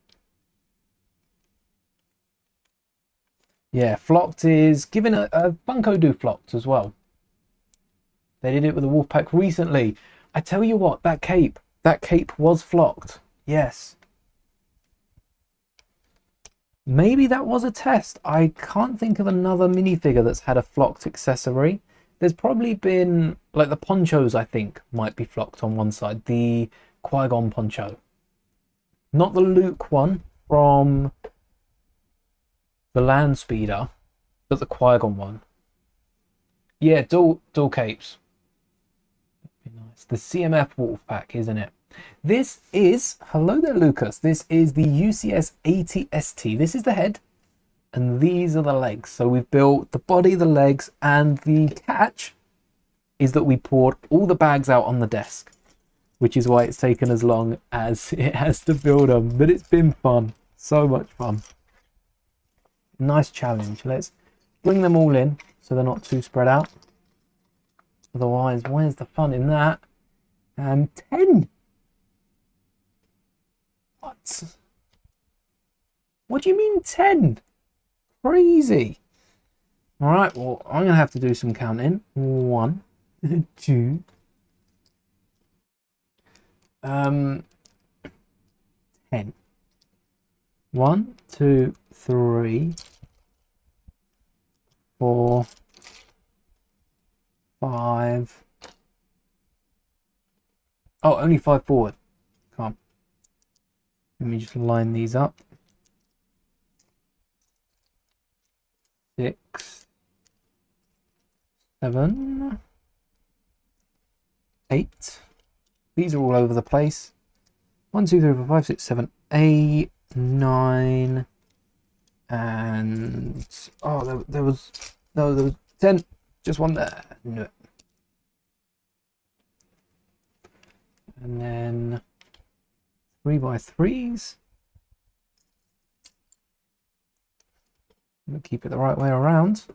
Yeah, flocked is given a Funko do flocked as well. They did it with the Wolfpack recently. I tell you what, that cape was flocked. Yes. Maybe that was a test. I can't think of another minifigure that's had a flocked accessory. There's probably been, like the ponchos I think might be flocked on one side. The Qui-Gon poncho. Not the Luke one from the land speeder, but the Qui-Gon one. Yeah, dual capes. Be nice. The CMF Wolf Pack, isn't it? This is, hello there, Lucas. This is the UCS 80ST. This is the head, and these are the legs. So we've built the body, the legs, and the catch is that we poured all the bags out on the desk, which is why it's taken as long as it has to build them. But it's been fun. So much fun. Nice challenge. Let's bring them all in so they're not too spread out. Otherwise, where's the fun in that? And 10. What? What do you mean 10? Crazy. All right, well, I'm going to have to do some counting. 1, 2. 10. 1, 2, 3, 4, 5. Oh, only 5 forward. Come on. Let me just line these up. 6, 7, 8. These are all over the place. 1, 2, 3, 4, 5, 6, 7, 8, 9, and oh, there was 10. Just one there. No. And then 3x3s. We'll keep it the right way around.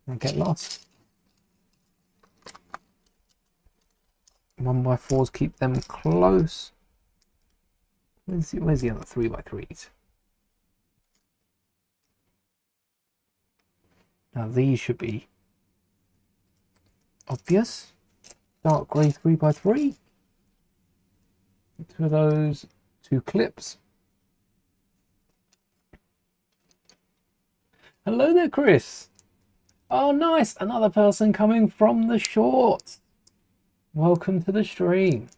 Don't get lost. 1x4s, keep them close. Where's the other 3x3s? Now these should be obvious. Dark grey 3x3. 2 of those, 2 clips. Hello there, Chris. Oh, nice. Another person coming from the shorts. Welcome to the stream.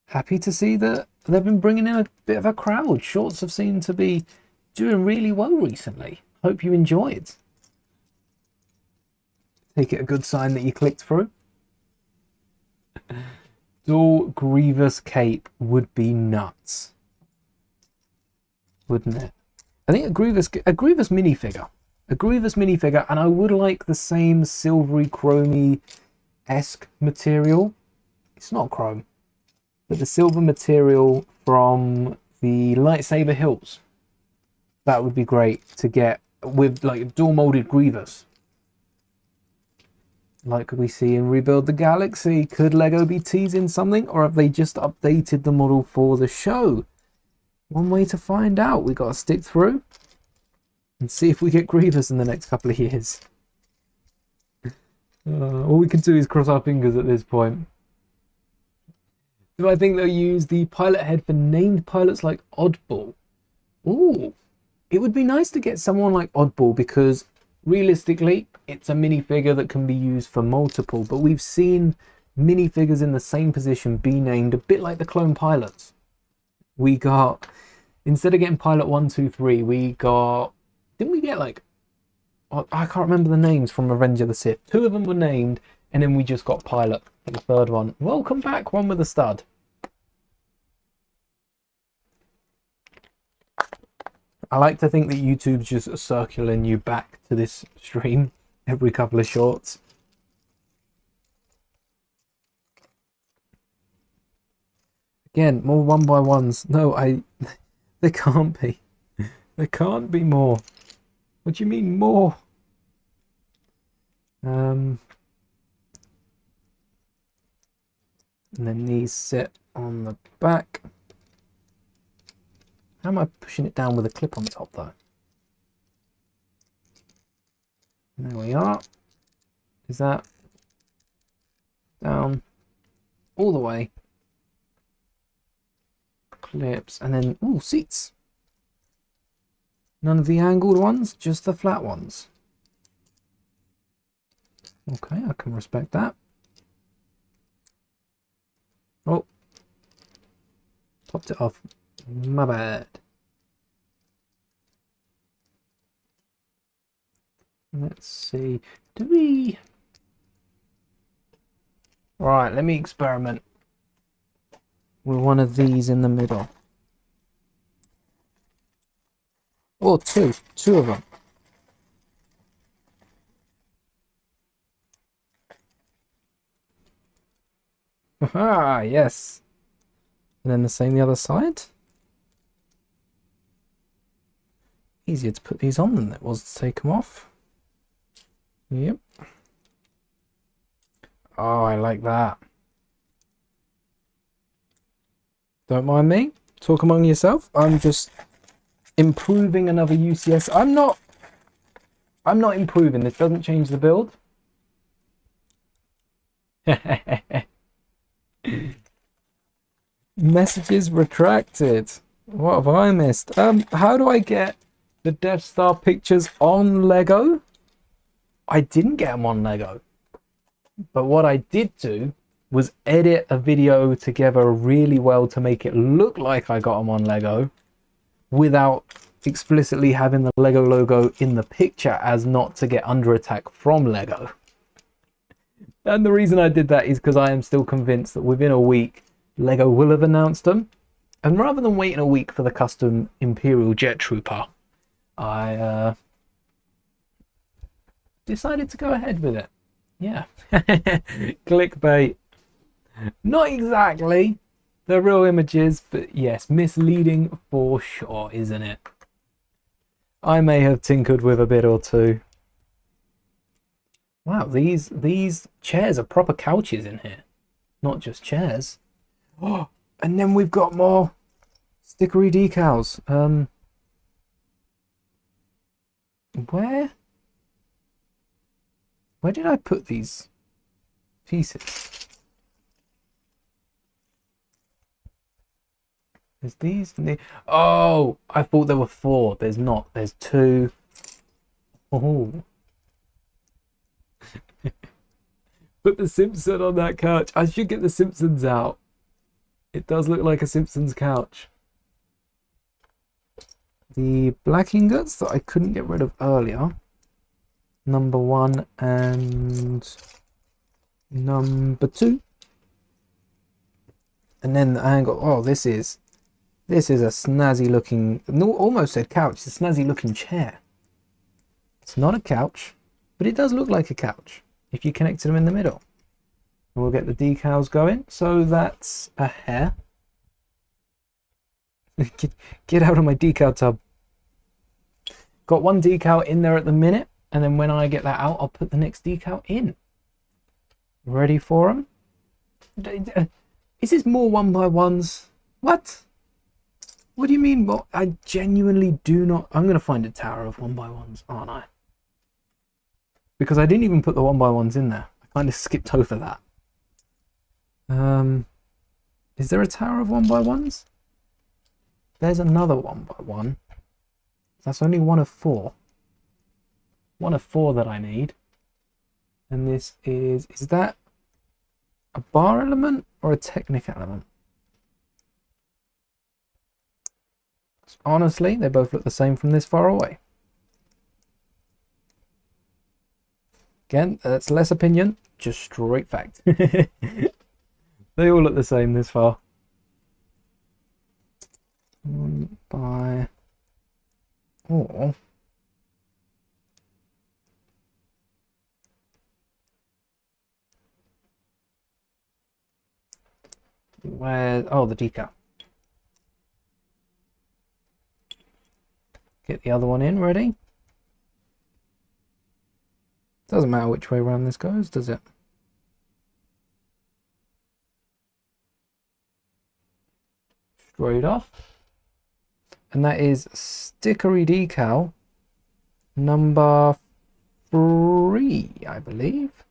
Happy to see that they've been bringing in a bit of a crowd. Shorts have seemed to be doing really well recently. Hope you enjoyed. Take it a good sign that you clicked through. Dual Grievous cape would be nuts, wouldn't it? I think a Grievous minifigure. A Grievous minifigure, and I would like the same silvery chromey-esque material. It's not chrome, but the silver material from the lightsaber hilts. That would be great to get with like dual molded Grievous. Like we see in Rebuild the Galaxy. Could LEGO be teasing something, or have they just updated the model for the show? One way to find out. We got to stick through and see if we get Grievous in the next couple of years. All we can do is cross our fingers at this point. Do I think they'll use the pilot head for named pilots like Oddball? Ooh, it would be nice to get someone like Oddball, because realistically, it's a minifigure that can be used for multiple, but we've seen minifigures in the same position be named a bit like the clone pilots. We got, instead of getting pilot 1, 2, 3, we got, didn't we get like, I can't remember the names from Revenge of the Sith. 2 of them were named, and then we just got pilot for the 3rd one. Welcome back, one with a stud. I like to think that YouTube's just circling you back to this stream every couple of shorts. Again, more 1x1s. No, there can't be. There can't be more. What do you mean more? And then these sit on the back. How am I pushing it down with a clip on top though? There we are. Is that down all the way? Clips, and then, ooh, seats. None of the angled ones, just the flat ones. Okay, I can respect that. Oh, popped it off. My bad. Let's see. Do we... Right, let me experiment with one of these in the middle. Or two of them. Ah, yes. And then the same the other side. Easier to put these on than it was to take them off. Yep. Oh, I like that. Don't mind me. Talk among yourself. I'm just improving another UCS. I'm not improving. This doesn't change the build. Messages retracted. What have I missed? How do I get the Death Star pictures on Lego? I didn't get them on Lego. But what I did do was edit a video together really well to make it look like I got them on Lego without explicitly having the Lego logo in the picture as not to get under attack from Lego. And the reason I did that is because I am still convinced that within a week, Lego will have announced them. And rather than waiting a week for the custom Imperial Jet Trooper, I decided to go ahead with it. Yeah. Clickbait. Not exactly the real images, but yes, misleading for sure, isn't it? I may have tinkered with a bit or two. Wow, these chairs are proper couches in here, not just chairs. Oh, and then we've got more stickery decals. Where did I put these pieces? There's these and the... Oh, I thought there were 4. There's not. There's 2. Oh. Put the Simpson on that couch. I should get the Simpsons out. It does look like a Simpsons couch. The black ingots that I couldn't get rid of earlier. Number 1 and number 2. And then the angle. Oh, this is a snazzy looking, no, almost said couch. It's a snazzy looking chair. It's not a couch, but it does look like a couch if you connected them in the middle. And we'll get the decals going. So that's a hair. Get out of my decal tub. Got one decal in there at the minute, and then when I get that out, I'll put the next decal in. Ready for them? Is this more 1x1s? What? What do you mean? Well, I genuinely do not. I'm going to find a tower of 1x1s, aren't I? Because I didn't even put the 1x1s in there. I kind of skipped over that. Is there a tower of 1x1s? There's another 1x1. That's only one of 4. One of 4 that I need. And this is that a bar element or a Technic element? Honestly, they both look the same from this far away. Again, that's less opinion, just straight fact. They all look the same this far. 1 by... Or... Where... Oh, the decal. Get the other one in, ready? Doesn't matter which way around this goes, does it? Straight off. And that is stickery decal number 3, I believe.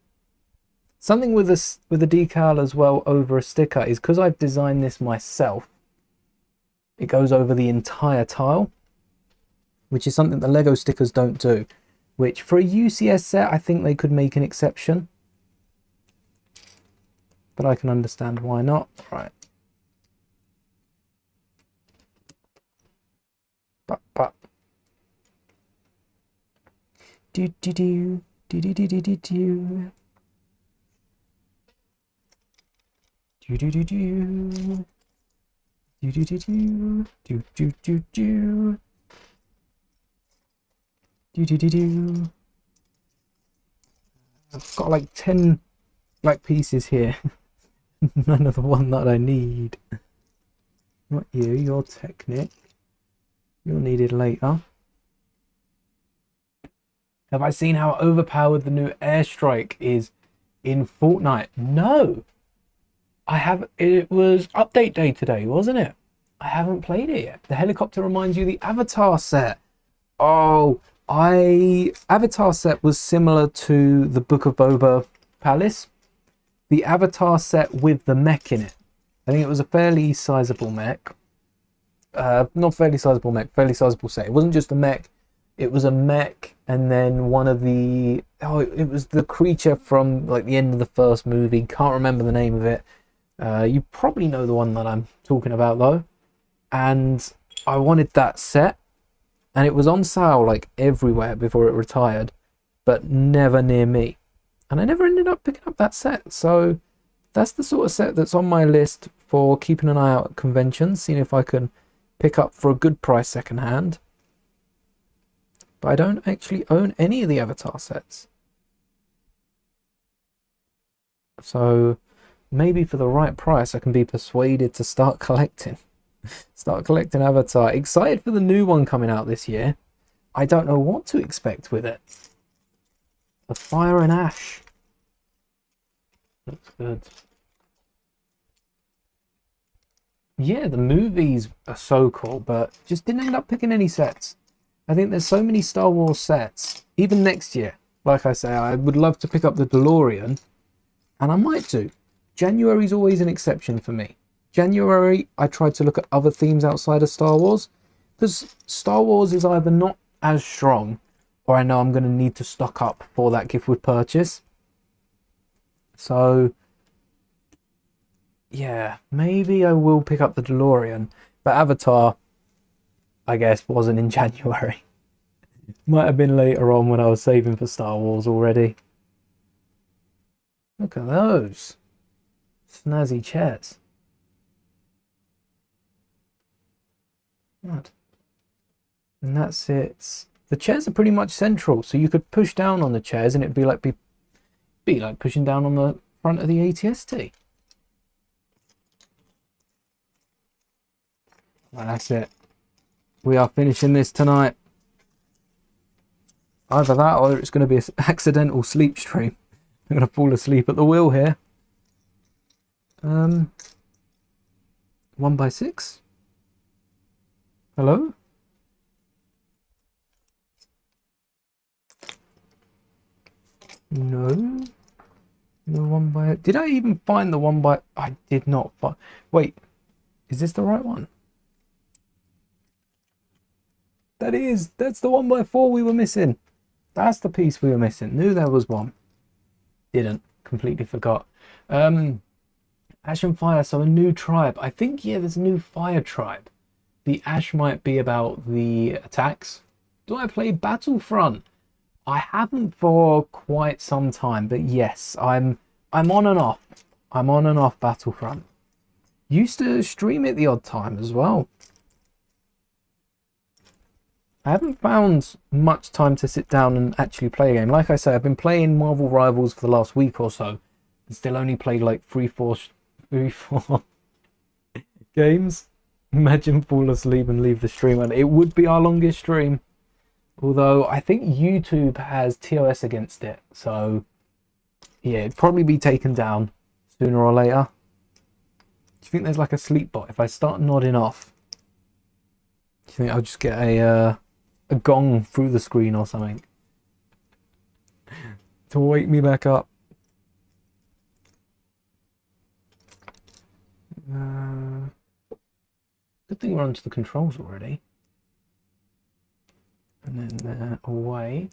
Something with a decal as well over a sticker is because I've designed this myself. It goes over the entire tile, which is something the Lego stickers don't do. Which for a UCS set, I think they could make an exception. But I can understand why not. Right. But. Do do do do do do do do do. Do do do do. Do do do do. Do do do do. Do do do do. I've got like 10 black pieces here. None of the one that I need. Not you, you're Technic. You're needed later. Have I seen how overpowered the new airstrike is in Fortnite? No. I have. It was update day today, wasn't it? I haven't played it yet. The helicopter reminds you of the Avatar set. Oh, Avatar set was similar to the Book of Boba Palace. The Avatar set with the mech in it. I think it was a fairly sizable mech. Not fairly sizable mech, fairly sizable set. It wasn't just a mech. It was a mech, and then one of the... Oh, it was the creature from like the end of the first movie. Can't remember the name of it. You probably know the one that I'm talking about though. And I wanted that set. And it was on sale like everywhere before it retired. But never near me. And I never ended up picking up that set. So that's the sort of set that's on my list for keeping an eye out at conventions. Seeing if I can pick up for a good price second hand. But I don't actually own any of the Avatar sets. So maybe for the right price I can be persuaded to start collecting. Start collecting Avatar. Excited for the new one coming out this year. I don't know what to expect with it. A Fire and Ash. Looks good. Yeah, the movies are so cool, but just didn't end up picking any sets. I think there's so many Star Wars sets. Even next year, like I say, I would love to pick up the DeLorean, and I might do. January's always an exception for me. January, I try to look at other themes outside of Star Wars, because Star Wars is either not as strong, or I know I'm going to need to stock up for that gift with purchase. So, yeah, maybe I will pick up the DeLorean, but Avatar, I guess, wasn't in January. Might have been later on when I was saving for Star Wars already. Look at those snazzy chairs. What? And that's it. The chairs are pretty much central, so you could push down on the chairs and it'd be like pushing down on the front of the ATST. Well, that's it. We are finishing this tonight. Either that or it's going to be an accidental sleep stream. I'm going to fall asleep at the wheel here. 1x6? Hello? No. No 1x... Did I even find the 1x... I did not find... Wait. Is this the right one? That's the 1x4 we were missing. That's the piece we were missing. Knew there was one. Didn't. Completely forgot. Ash and Fire, so a new tribe. I think, yeah, there's a new Fire tribe. The Ash might be about the attacks. Do I play Battlefront? I haven't for quite some time, but yes, I'm on and off. I'm on and off Battlefront. Used to stream it the odd time as well. I haven't found much time to sit down and actually play a game. Like I say, I've been playing Marvel Rivals for the last week or so. And still only played like three, four games. Imagine fall asleep and leave the stream. And it would be our longest stream. Although I think YouTube has TOS against it. So yeah, it'd probably be taken down sooner or later. Do you think there's like a sleep bot? If I start nodding off, do you think I'll just get a gong through the screen or something to wake me back up? Good thing we're onto the controls already. And then away.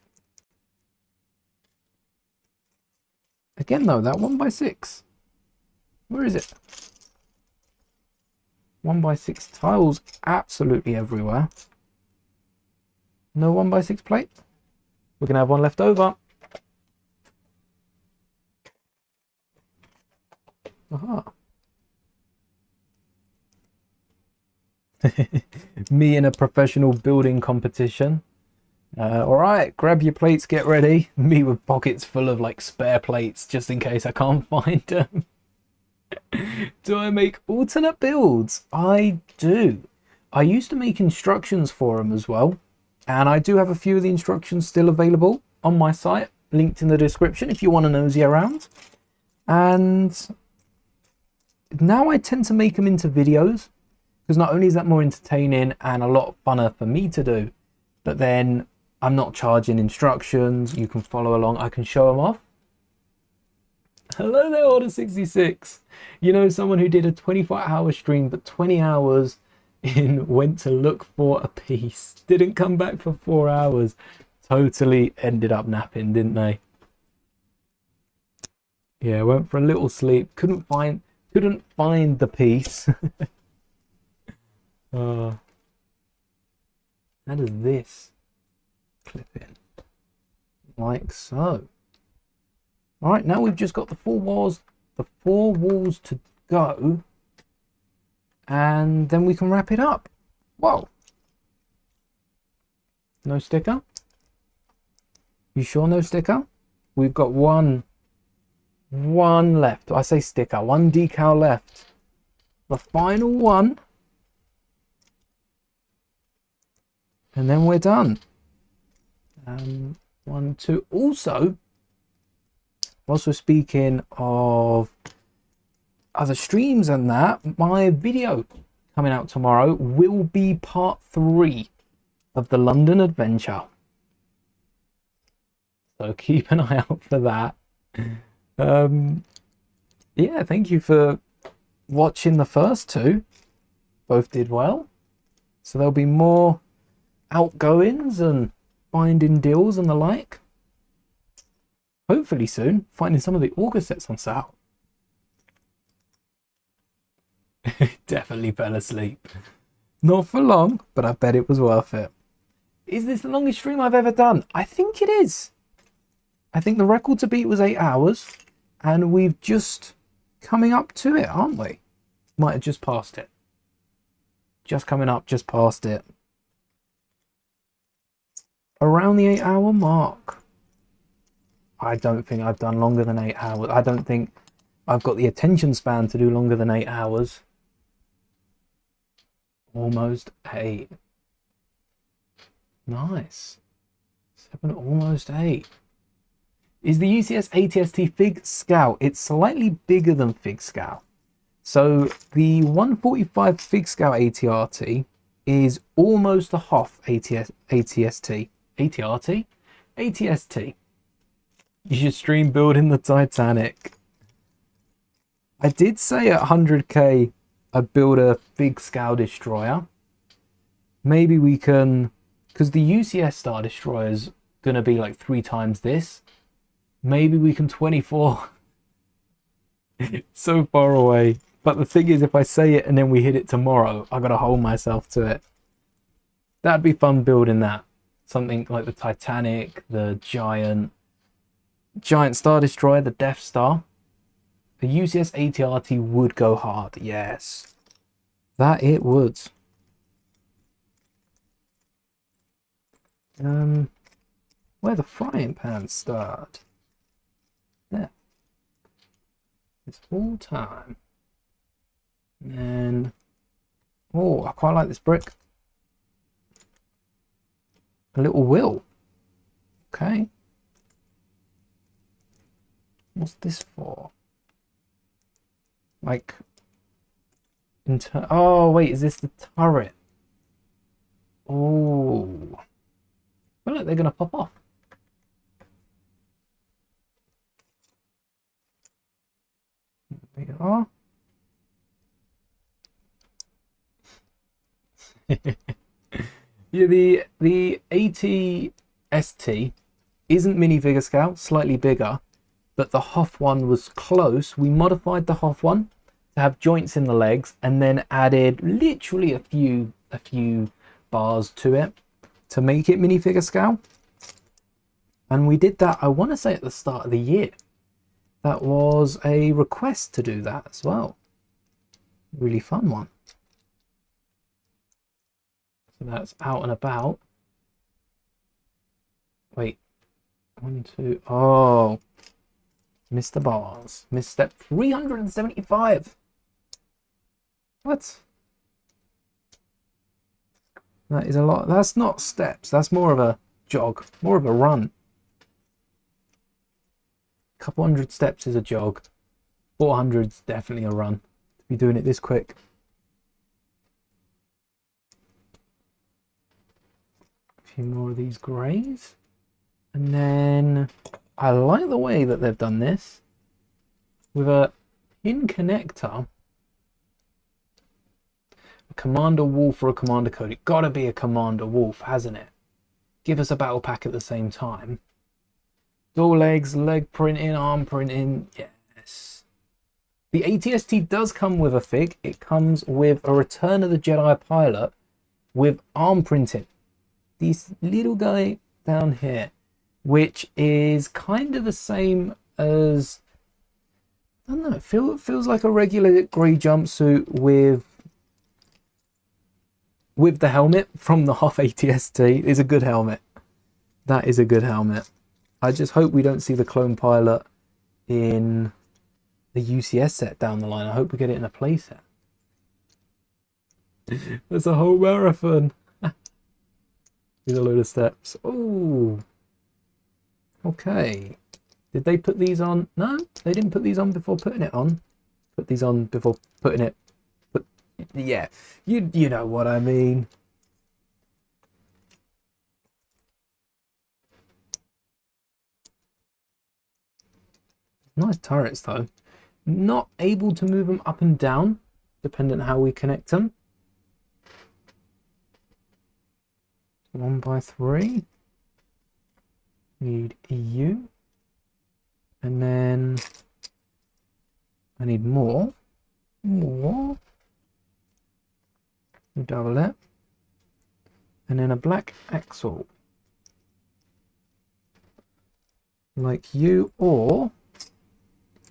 Again though, that 1x6. Where is it? 1x6 tiles absolutely everywhere. No 1x6 plate? We're going to have one left over. Aha. Me in a professional building competition. All right, grab your plates, get ready. Me with pockets full of like spare plates just in case I can't find them. Do I make alternate builds? I do. I used to make instructions for them as well. And I do have a few of the instructions still available on my site, linked in the description if you want to nosy around. And now I tend to make them into videos, because not only is that more entertaining and a lot funner for me to do, but then I'm not charging instructions. You can follow along. I can show them off. Hello there, Order 66. You know, someone who did a 24-hour stream, but 20 hours in went to look for a piece. Didn't come back for 4 hours. Totally ended up napping, didn't they? Yeah, went for a little sleep. Couldn't find the piece. How does this clip in? Like so. All right, now we've just got the four walls to go, and then we can wrap it up. Whoa. No sticker? You sure no sticker? We've got one left. I say sticker, one decal left. The final one. And then we're done. 1, 2. Also, whilst we're speaking of other streams and that, my video coming out tomorrow will be part 3 of the London adventure. So keep an eye out for that. Yeah, thank you for watching the first 2. Both did well. So there'll be more outgoings and finding deals and the like. Hopefully soon, finding some of the Augur sets on sale. Definitely fell asleep. Not for long, but I bet it was worth it. Is this the longest stream I've ever done? I think it is. I think the record to beat was 8 hours, and we've just coming up to it, aren't we? Might have just passed it. Just coming up, just past it. Around the 8-hour mark. I don't think I've done longer than 8 hours. I don't think I've got the attention span to do longer than 8 hours. Almost 8. Nice. 7, almost 8. Is the UCS ATST Fig Scout? It's slightly bigger than Fig Scout. So the 145 Fig Scout ATRT is almost a Hoff ATST. ATRT? ATST. You should stream building the Titanic. I did say at 100k I'd build a Fig Scout destroyer. Maybe we can, because the UCS Star Destroyer's gonna be like 3 times this. Maybe we can 24. So far away. But the thing is, if I say it and then we hit it tomorrow, I gotta hold myself to it. That'd be fun building that. Something like the Titanic, the giant Star Destroyer, the Death Star. The UCS ATRT would go hard, yes. That it would. Where the frying pans start. There. It's all time. And oh, I quite like this brick. A little wheel. Okay. What's this for? Like, oh wait, is this the turret? Oh, well, look, they're gonna pop off. There we are. Yeah, the ATST isn't minifigure scale, slightly bigger, but the Hoff one was close. We modified the Hoff one to have joints in the legs and then added literally a few bars to it to make it minifigure scale. And we did that, I want to say, at the start of the year. That was a request to do that as well. Really fun one. So that's out and about. Wait. 1, 2. Oh. Missed the bars. Missed step 375. What? That is a lot. That's not steps. That's more of a jog. More of a run. Couple hundred steps is a jog. 400's definitely a run. To be doing it this quick. A few more of these greys. And then I like the way that they've done this with a pin connector. A commander wolf or a commander code. It's gotta be a commander wolf, hasn't it? Give us a battle pack at the same time. Dual legs, leg printing, arm printing, yes. The ATST does come with a fig. It comes with a Return of the Jedi pilot with arm printing. This little guy down here, which is kind of the same as, I don't know, it feels like a regular grey jumpsuit with the helmet from the Hoth ATST. It's a good helmet. That is a good helmet. I just hope we don't see the clone pilot in the UCS set down the line. I hope we get it in a playset. There's a whole marathon. Here's a load of steps. Oh. Okay. Did they put these on? No, they didn't put these on before putting it on. Put these on before putting it. But yeah, you know what I mean. Nice turrets though. Not able to move them up and down, depending on how we connect them. 1x3. Need EU. And then I need more. More. Double it. And then a black axle. Like you, or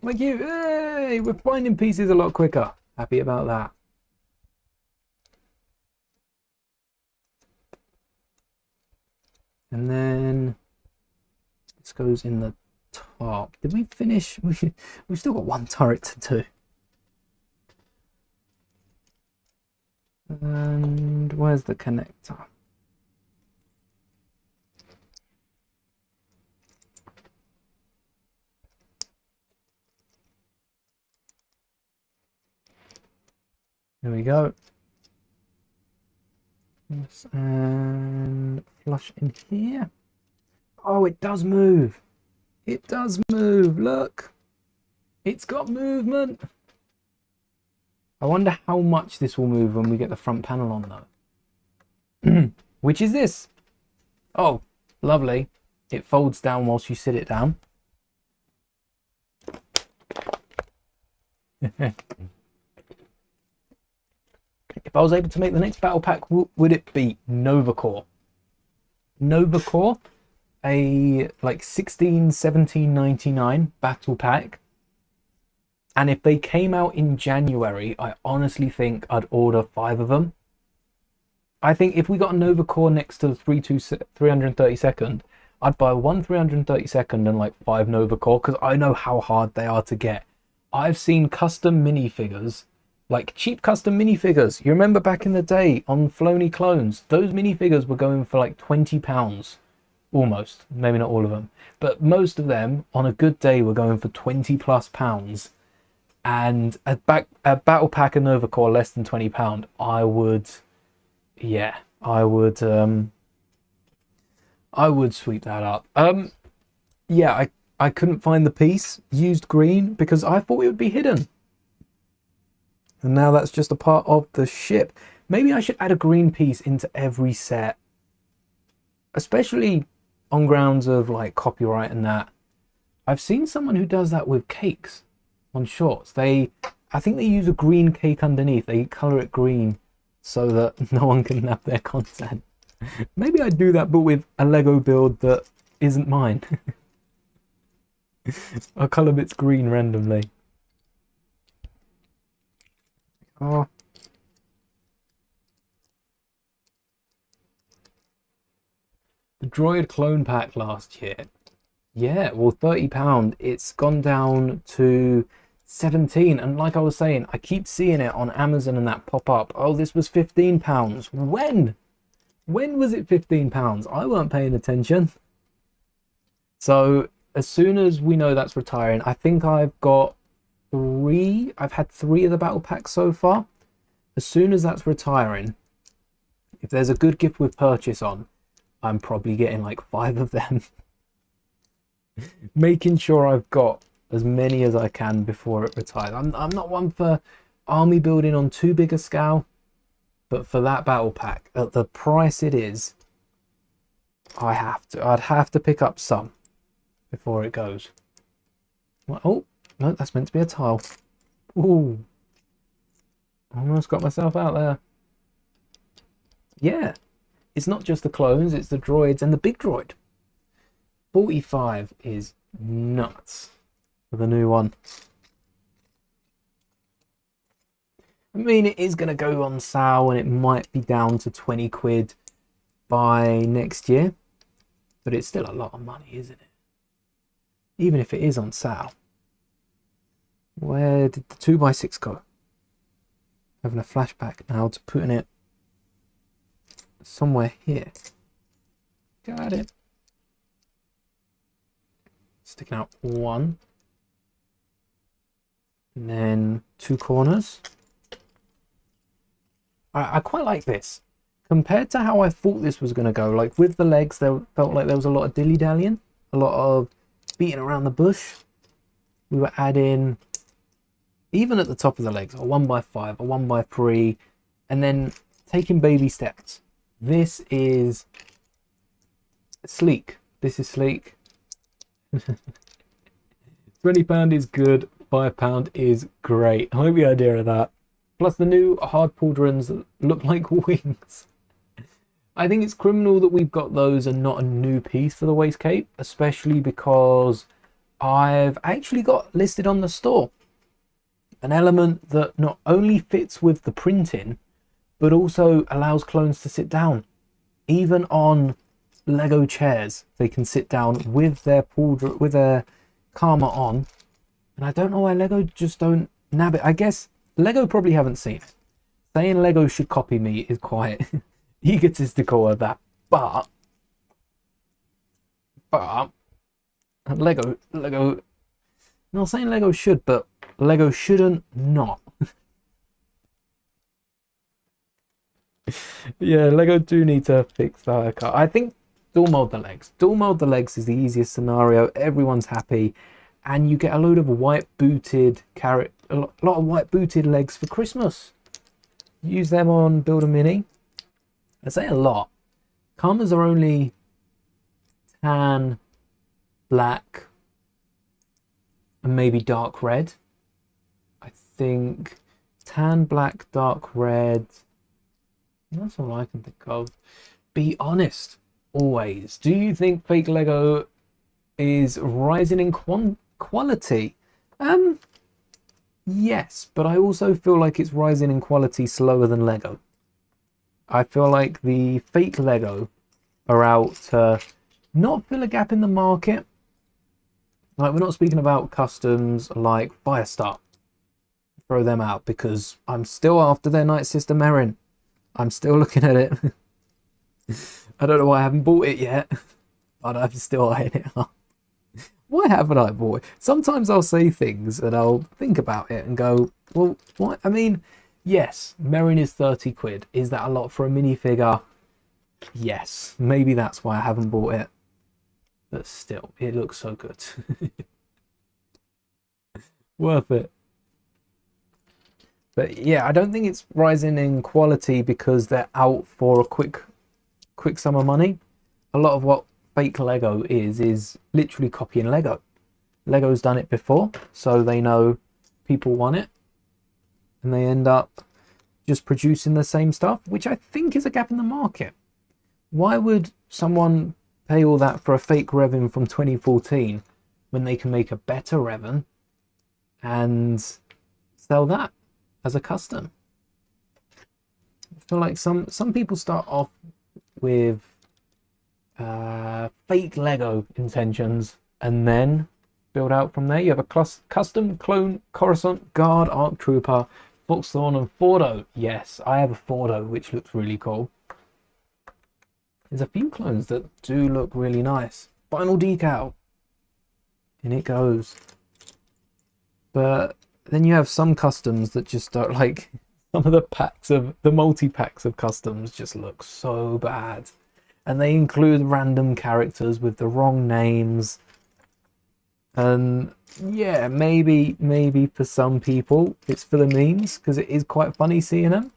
like you. Hey, we're finding pieces a lot quicker. Happy about that. And then this goes in the top. Did we finish? We've still got one turret to do. And where's the connector? There we go. Yes, and flush in here. Oh, it does move. It does move. Look, it's got movement. I wonder how much this will move when we get the front panel on though. Which is this? Oh, lovely. It folds down whilst you sit it down. If I was able to make the next battle pack, would it be Nova Core? Nova Core, a like 16, 17.99 battle pack. And if they came out in January, I honestly think I'd order 5 of them. I think if we got a Nova Core next to the 332nd, I'd buy 1 332nd and like 5 Nova Core, because I know how hard they are to get. I've seen custom minifigures, like cheap custom minifigures. You remember back in the day on Floney Clones, those minifigures were going for like £20. Almost, maybe not all of them, but most of them on a good day were going for £20+. And a battle pack of Nova Core less than £20, I would sweep that up. Yeah, I couldn't find the piece used green because I thought it would be hidden, and now that's just a part of the ship. Maybe I should add a green piece into every set, especially on grounds of like copyright and that. I've seen someone who does that with cakes on shorts. I think they use a green cake underneath. They color it green so that no one can nab their content. Maybe I'd do that, but with a Lego build that isn't mine. I'll colour bits green randomly. Oh. The Droid clone pack last year. Yeah, well, £30. It's gone down to 17. And like I was saying, I keep seeing it on Amazon and that pop up. Oh, this was £15. When? When was it £15? I weren't paying attention. So as soon as we know that's retiring, I think I've got I've had 3 of the battle packs so far. As soon as that's retiring, if there's a good gift with purchase on, I'm probably getting like 5 of them. Making sure I've got as many as I can before it retires. I'm not one for army building on too big a scale, but for that battle pack, at the price it is, I'd have to pick up some before it goes. Oh, no, that's meant to be a tile. Ooh. Almost got myself out there. Yeah. It's not just the clones, it's the droids and the big droid. 45 is nuts for the new one. I mean, it is going to go on sale and it might be down to 20 quid by next year. But it's still a lot of money, isn't it? Even if it is on sale. Where did the 2x6 go? Having a flashback now to putting it somewhere here. Got it. Sticking out 1. And then 2 corners. I quite like this. Compared to how I thought this was going to go, like with the legs, there felt like there was a lot of dilly-dallying. A lot of beating around the bush. We were adding, even at the top of the legs, a 1x5, a 1x3, and then taking baby steps. This is sleek. This is sleek. £20 is good, £5 is great. I like the idea of that. Plus the new hard pauldrons look like wings. I think it's criminal that we've got those and not a new piece for the waist cape, especially because I've actually got listed on the store an element that not only fits with the printing, but also allows clones to sit down. Even on Lego chairs, they can sit down with their Karma on. And I don't know why Lego just don't nab it. I guess Lego probably haven't seen it. Saying Lego should copy me is quite egotistical of that. But Lego, not saying Lego should, but Lego shouldn't not. Yeah, Lego do need to fix the haircut. I think dual mold the legs. Dual mold the legs is the easiest scenario. Everyone's happy. And you get a load of white booted a lot of white booted legs for Christmas. Use them on Build a Mini. I say a lot. Karmas are only tan, black, and maybe dark red. I think tan, black, dark red. That's all I can think of. Be honest, always. Do you think fake Lego is rising in quality? Yes, but I also feel like it's rising in quality slower than Lego. I feel like the fake Lego are out to not fill a gap in the market. Like, we're not speaking about customs like Firestar. Throw them out because I'm still after their Night Sister Merrin. I'm still looking at it. I don't know why I haven't bought it yet, but I'm still eyeing it up. Why haven't I bought it? Sometimes I'll say things and I'll think about it and go, well, what? I mean, yes, Merrin is 30 quid. Is that a lot for a minifigure? Yes, maybe that's why I haven't bought it. But still, it looks so good. Worth it. But yeah, I don't think it's rising in quality because they're out for a quick sum of money. A lot of what fake Lego is literally copying Lego. Lego's done it before, so they know people want it. And they end up just producing the same stuff, which I think is a gap in the market. Why would someone pay all that for a fake Revan from 2014 when they can make a better Revan and sell that as a custom. I feel like some people start off with fake Lego intentions and then build out from there. You have a custom clone Coruscant Guard Arc Trooper, Foxthorn and Fordo. Yes, I have a Fordo, which looks really cool. There's a few clones that do look really nice. Final decal. In it goes. But then you have some customs that just don't, like, some of the packs of the multi-packs of customs just look so bad. And they include random characters with the wrong names. And yeah, maybe for some people it's for the memes, because it is quite funny seeing them.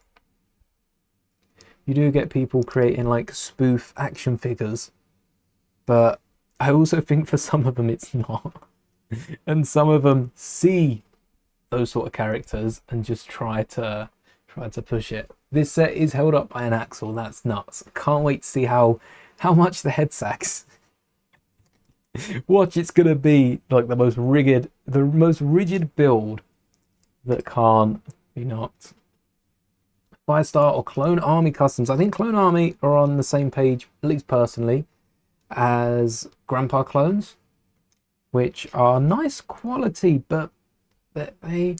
You do get people creating like spoof action figures, but I also think for some of them it's not. And some of them see those sort of characters and just try to push it. This set is held up by an axle. That's nuts. Can't wait to see how much the head sacks. Watch, it's gonna be like the most rigid build that can't be knocked. 5-star or Clone Army customs. I think Clone Army are on the same page, at least personally, as Grandpa clones, which are nice quality, but they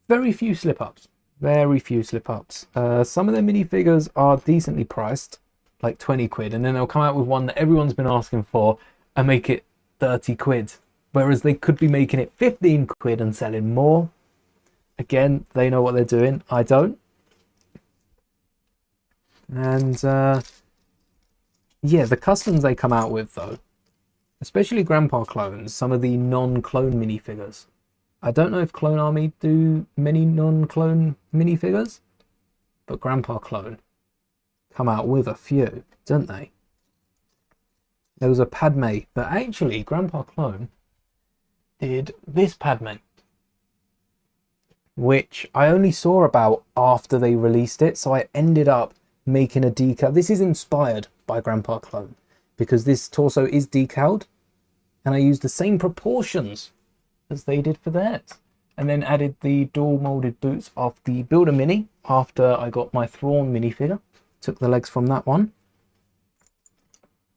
very few slip-ups. Very few slip-ups. Some of their minifigures are decently priced, like 20 quid, and then they'll come out with one that everyone's been asking for and make it 30 quid. Whereas they could be making it 15 quid and selling more. Again, they know what they're doing. I don't. And yeah, the customs they come out with, though, especially Grandpa clones, some of the non-clone minifigures. I don't know if Clone Army do many non-clone minifigures, but Grandpa clone come out with a few, don't they? There was a Padme that actually Grandpa clone did this Padme, which I only saw about after they released it, so I ended up making a decal. This is inspired by Grandpa clone because this torso is decaled, and I used the same proportions as they did for theirs, and then added the dual molded boots off the Builder Mini after I got my Thrawn minifigure. Took the legs from that one,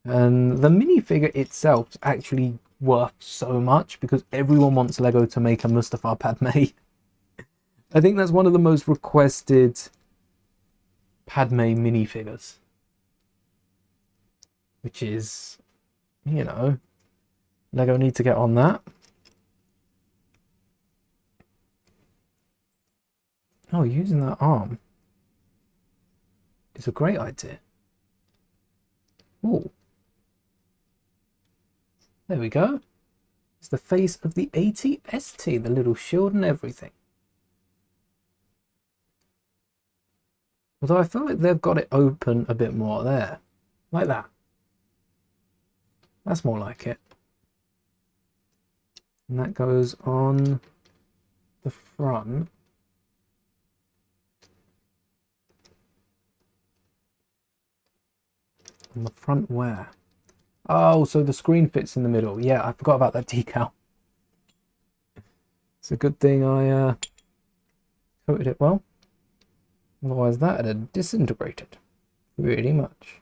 and the minifigure itself is actually worth so much because everyone wants Lego to make a Mustafar Padme. I think that's one of the most requested Padme minifigures, which is, you know, Lego need to get on that. Oh, using that arm is a great idea. Oh, there we go. It's the face of the AT-ST, the little shield and everything. Although I feel like they've got it open a bit more there. Like that. That's more like it. And that goes on the front. On the front where? Oh, so the screen fits in the middle. Yeah, I forgot about that decal. It's a good thing I coated it well. Otherwise that would have disintegrated really much.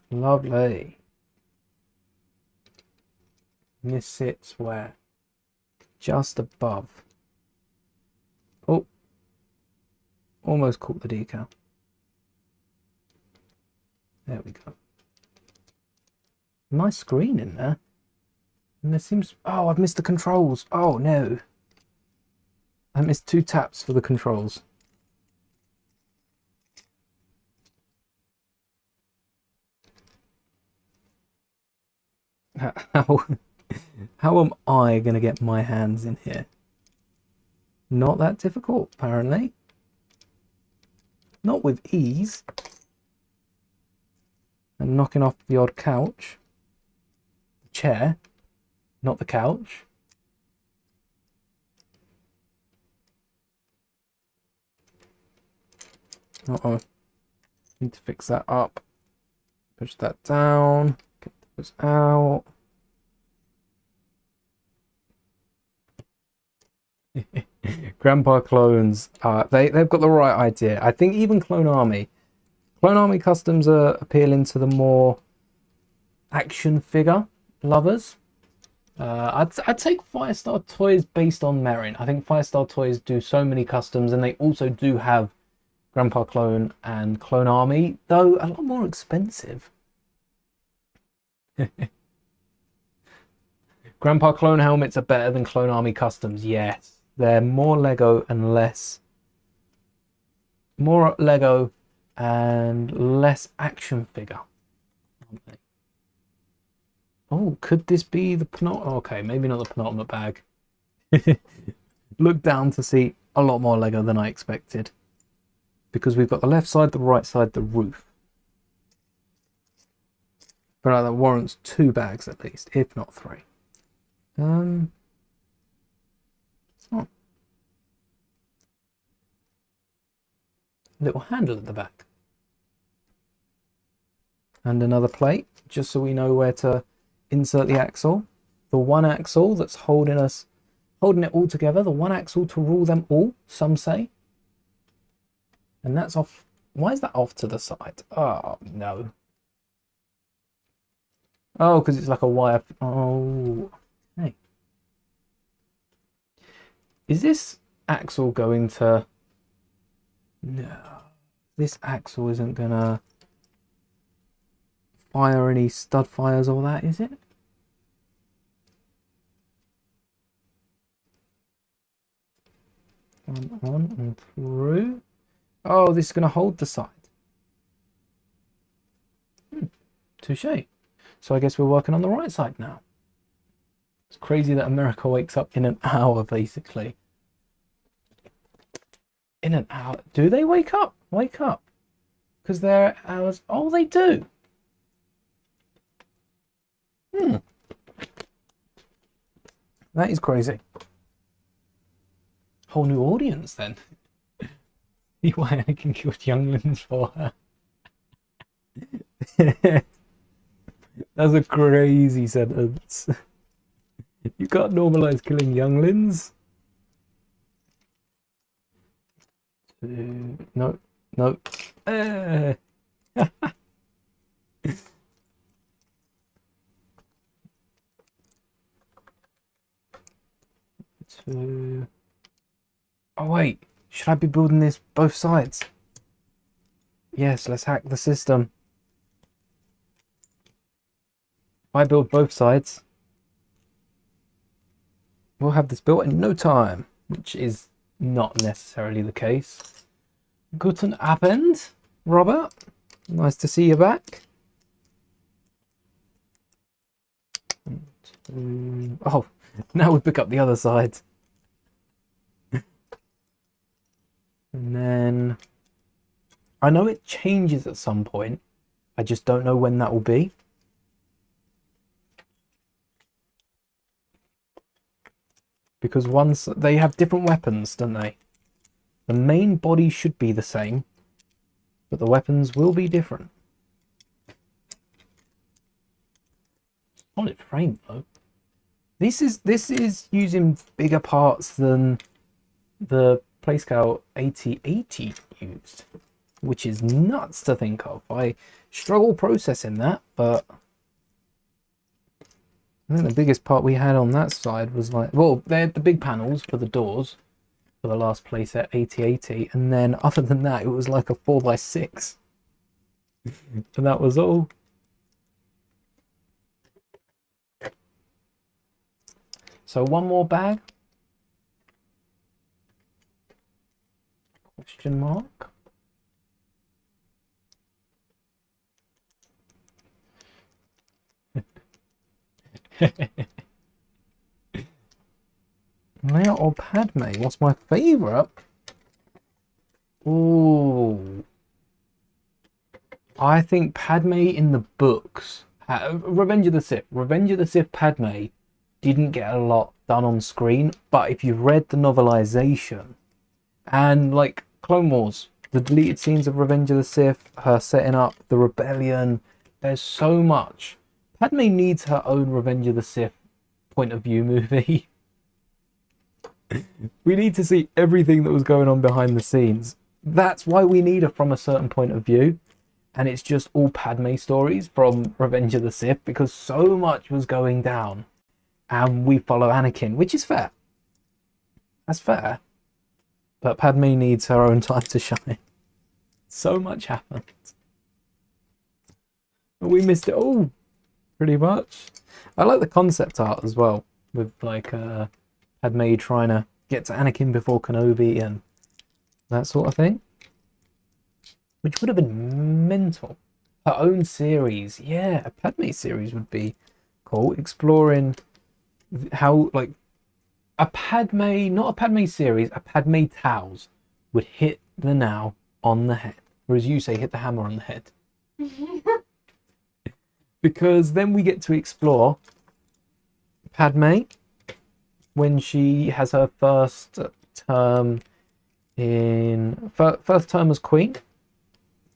Lovely. And this sits where? Just above. Oh, almost caught the decal. There we go. Nice screen in there. And there seems... Oh, I've missed the controls. Oh, no. I missed 2 taps for the controls. How am I going to get my hands in here? Not that difficult, apparently. Not with ease. And knocking off the odd couch. The chair. Not the couch. Uh-oh. Need to fix that up. Push that down. Get those out. Grandpa clones. They've got the right idea. I think even Clone Army customs are appealing to the more action figure lovers. I'd take Firestar Toys based on merit. I think Firestar Toys do so many customs, and they also do have Grandpa Clone and Clone Army, though a lot more expensive. Grandpa Clone helmets are better than Clone Army customs. Yes, they're more Lego and less action figure. Oh, could this be the penultimate? Okay, maybe not the penultimate bag. Look down to see a lot more Lego than I expected, because we've got the left side, the right side, the roof. But that warrants 2 bags at least, if not 3. It's not. Little handle at the back. And another plate, just so we know where to insert the axle. The one axle that's holding it all together. The one axle to rule them all, some say. And that's off. Why is that off to the side? Oh, no. Oh, because it's like a wire. Oh, okay. Is this axle going to... No. This axle isn't going to fire any stud fires or that, is it? On and through. Oh, this is going to hold the side. Touche. So I guess we're working on the right side now. It's crazy that America wakes up in an hour, basically. In an hour. Do they wake up? Wake up. Because they're hours. Oh, they do. That is crazy. Whole new audience then. See why I can kill younglings for her. That's a crazy sentence. You can't normalize killing younglings. No, no. Oh wait, should I be building this both sides? Yes, let's hack the system. If I build both sides, we'll have this built in no time, which is not necessarily the case. Guten Abend, Robert. Nice to see you back. Oh, now we pick up the other side. And then I know it changes at some point. I just don't know when that will be. Because once they have different weapons, don't they? The main body should be the same, but the weapons will be different. Solid frame though. This is using bigger parts than the PlayScale 8080 used, which is nuts to think of. I struggle processing that, but I think the biggest part we had on that side was like, well, they had the big panels for the doors for the last playset 8080, and then other than that, it was like a 4x6, and that was all. So one more bag? Question mark. Leia or Padme? What's my favourite? Ooh. I think Padme in the books. Revenge of the Sith. Revenge of the Sith Padme didn't get a lot done on screen, but if you've read the novelization and like Clone Wars, the deleted scenes of Revenge of the Sith, her setting up the rebellion. There's so much. Padme needs her own Revenge of the Sith point of view movie. We need to see everything that was going on behind the scenes. That's why we need her from a certain point of view. And it's just all Padme stories from Revenge of the Sith, because so much was going down. And we follow Anakin, which is fair. That's fair. But Padme needs her own time to shine. So much happened. But we missed it all, pretty much. I like the concept art as well, with like Padme trying to get to Anakin before Kenobi and that sort of thing. Which would have been mental. Her own series. Yeah, a Padme series would be cool. Exploring how, like, a Padme, not a Padme series, a Padme Tales would hit the nail on the head. Or as you say, hit the hammer on the head. Because then we get to explore Padme when she has her first term as queen.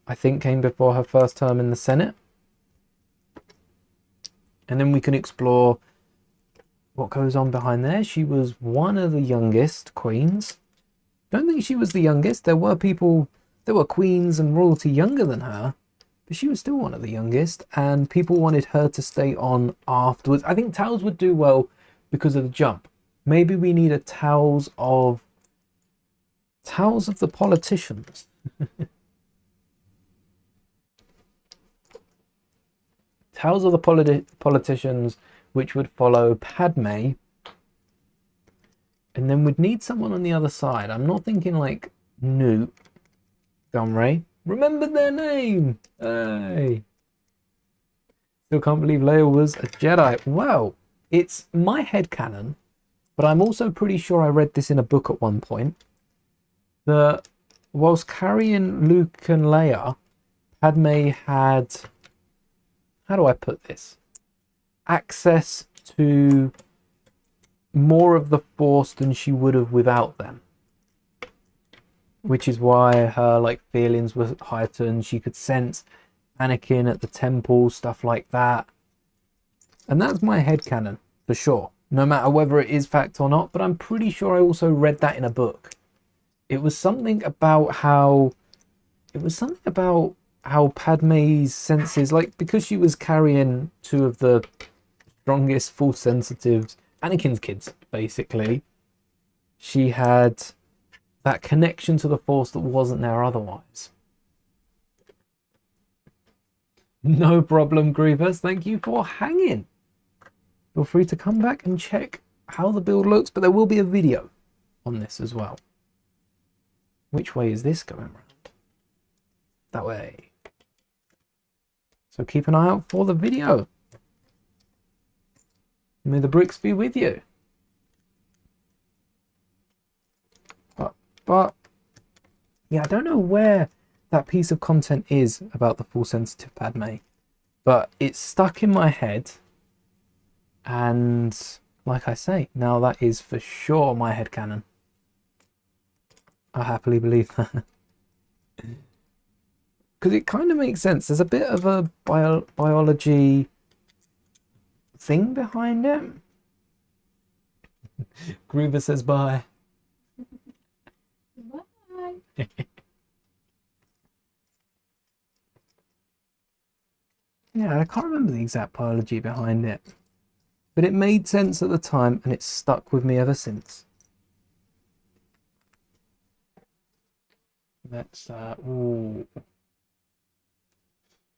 I think came before her first term in the Senate. And then we can explore what goes on behind there. She was one of the youngest queens. Don't think she was the youngest. There were queens and royalty younger than her, but she was still one of the youngest, and people wanted her to stay on afterwards. I think Tales would do well because of the jump. Maybe we need a Tales of the politicians. Tales of the politicians, which would follow Padme, and then we'd need someone on the other side. I'm not thinking like Newt Gunray. Remembered their name. Hey. Still can't believe Leia was a Jedi. Well, it's my headcanon, but I'm also pretty sure I read this in a book at one point, that whilst carrying Luke and Leia, Padme had, how do I put this? Access to more of the Force than she would have without them. Which is why her like feelings were heightened. She could sense Anakin at the temple, stuff like that. And that's my headcanon, for sure. No matter whether it is fact or not, but I'm pretty sure I also read that in a book. It was something about how Padme's senses, like, because she was carrying two of the strongest Force sensitives, Anakin's kids, basically, she had that connection to the Force that wasn't there otherwise. No problem, Grievous. Thank you for hanging. Feel free to come back and check how the build looks, but there will be a video on this as well. Which way is this going around? That way. So keep an eye out for the video. May the bricks be with you. But yeah, I don't know where that piece of content is about the Force sensitive Padme, but it's stuck in my head, and like I say, now that is for sure my headcanon. I happily believe that. Because it kind of makes sense. There's a bit of a biology thing behind it. Groover says bye. Bye. Yeah, I can't remember the exact biology behind it, but it made sense at the time and it's stuck with me ever since. That's ooh,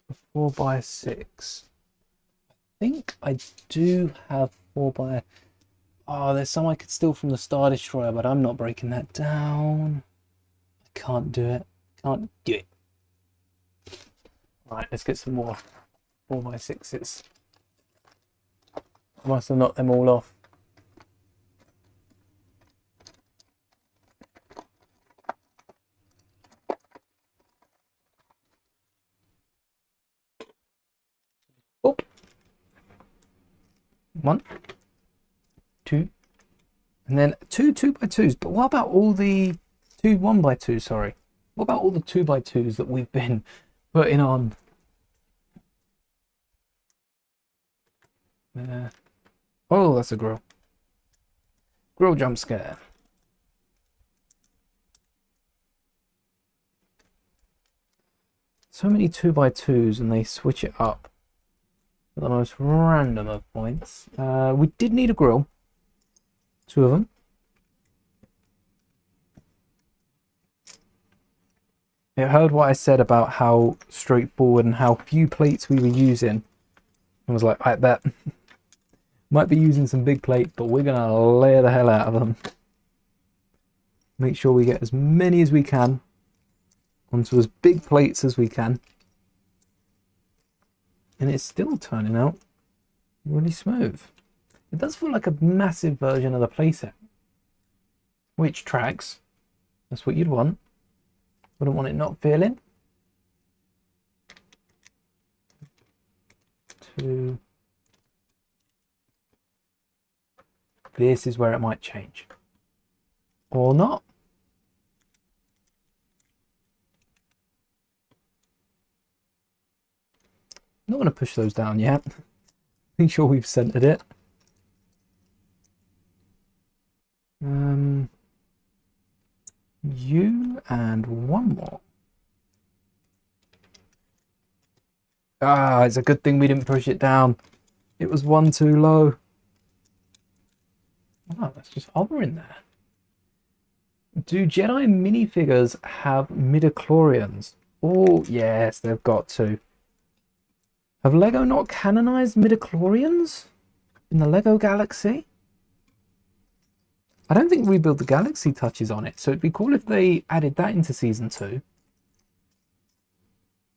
a 4x6. I think I do have 4x. Oh, there's some I could steal from the Star Destroyer, but I'm not breaking that down. I can't do it. Can't do it. Right, let's get some more 4x6s. I must have knocked them all off. Oh. 1, 2, and then two 2x2s. But what about all the two 1x2? Sorry, What about all the 2x2s that we've been putting on? Oh, that's a grill. Grill jump scare. So many 2x2s and they switch it up at the most random of points. We did need a grill. 2 of them. It heard what I said about how straightforward and how few plates we were using. I was like, I bet. Might be using some big plates, but we're going to layer the hell out of them. Make sure we get as many as we can onto as big plates as we can. And it's still turning out really smooth. It does feel like a massive version of the playset, which tracks. That's what you'd want. Wouldn't want it not feeling. 2. This is where it might change. Or not. Not going to push those down yet. Make sure we've centered it. You and one more. Ah, it's a good thing we didn't push it down. It was one too low. Oh, that's just hovering there. Do Jedi minifigures have midichlorians? Oh, yes, they've got to. Have Lego not canonized midichlorians in the Lego Galaxy? I don't think Rebuild the Galaxy touches on it, so it'd be cool if they added that into Season 2.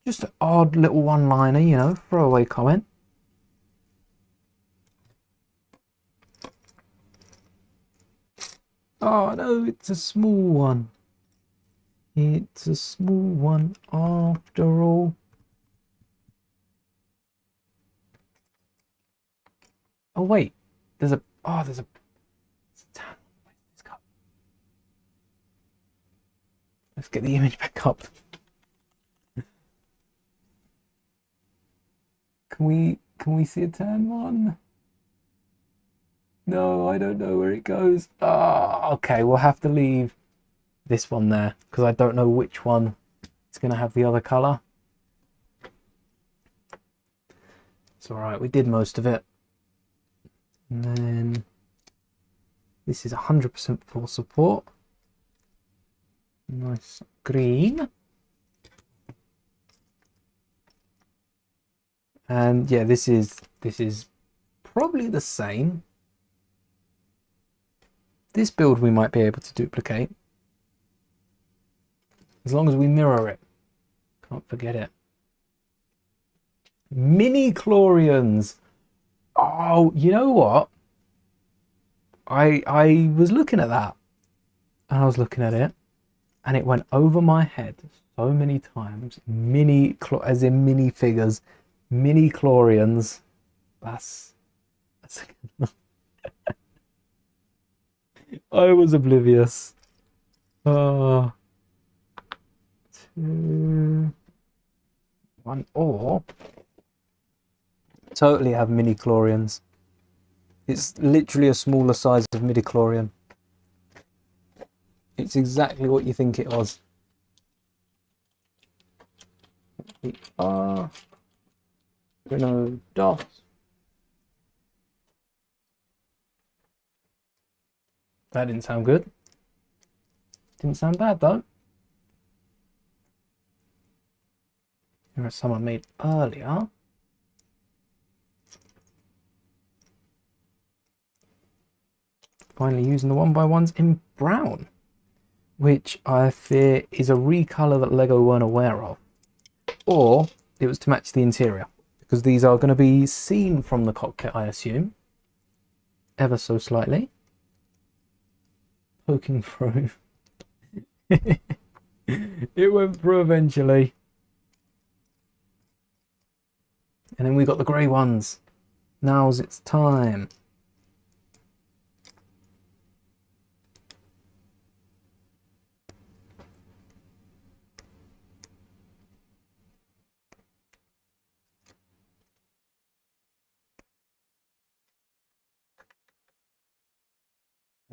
Just an odd little one-liner, you know, throwaway comment. Oh no, it's a small one. It's a small one after all. Oh wait, there's a let's get the image back up. Can we see a tan one? No, I don't know where it goes. Ah, okay, we'll have to leave this one there because I don't know which one is going to have the other color. It's all right, we did most of it. And then this is 100% full support. Nice green. And yeah, this is probably the same. This build we might be able to duplicate. As long as we mirror it. Can't forget it. Mini Chlorians. Oh, you know what? I was looking at that. And I was looking at it. And it went over my head so many times. As in mini figures. Mini Chlorians. That's I was oblivious. 2, 1, or totally have mini Chlorians. It's literally a smaller size of midi Chlorian. It's exactly what you think it was. We are Renault Dot. That didn't sound good. Didn't sound bad though. Here are some I made earlier. Finally using the 1x1s in brown, which I fear is a recolor that Lego weren't aware of. Or it was to match the interior, because these are going to be seen from the cockpit, I assume. Ever so slightly. Poking through. It went through eventually. And then we got the grey ones. Now's its time.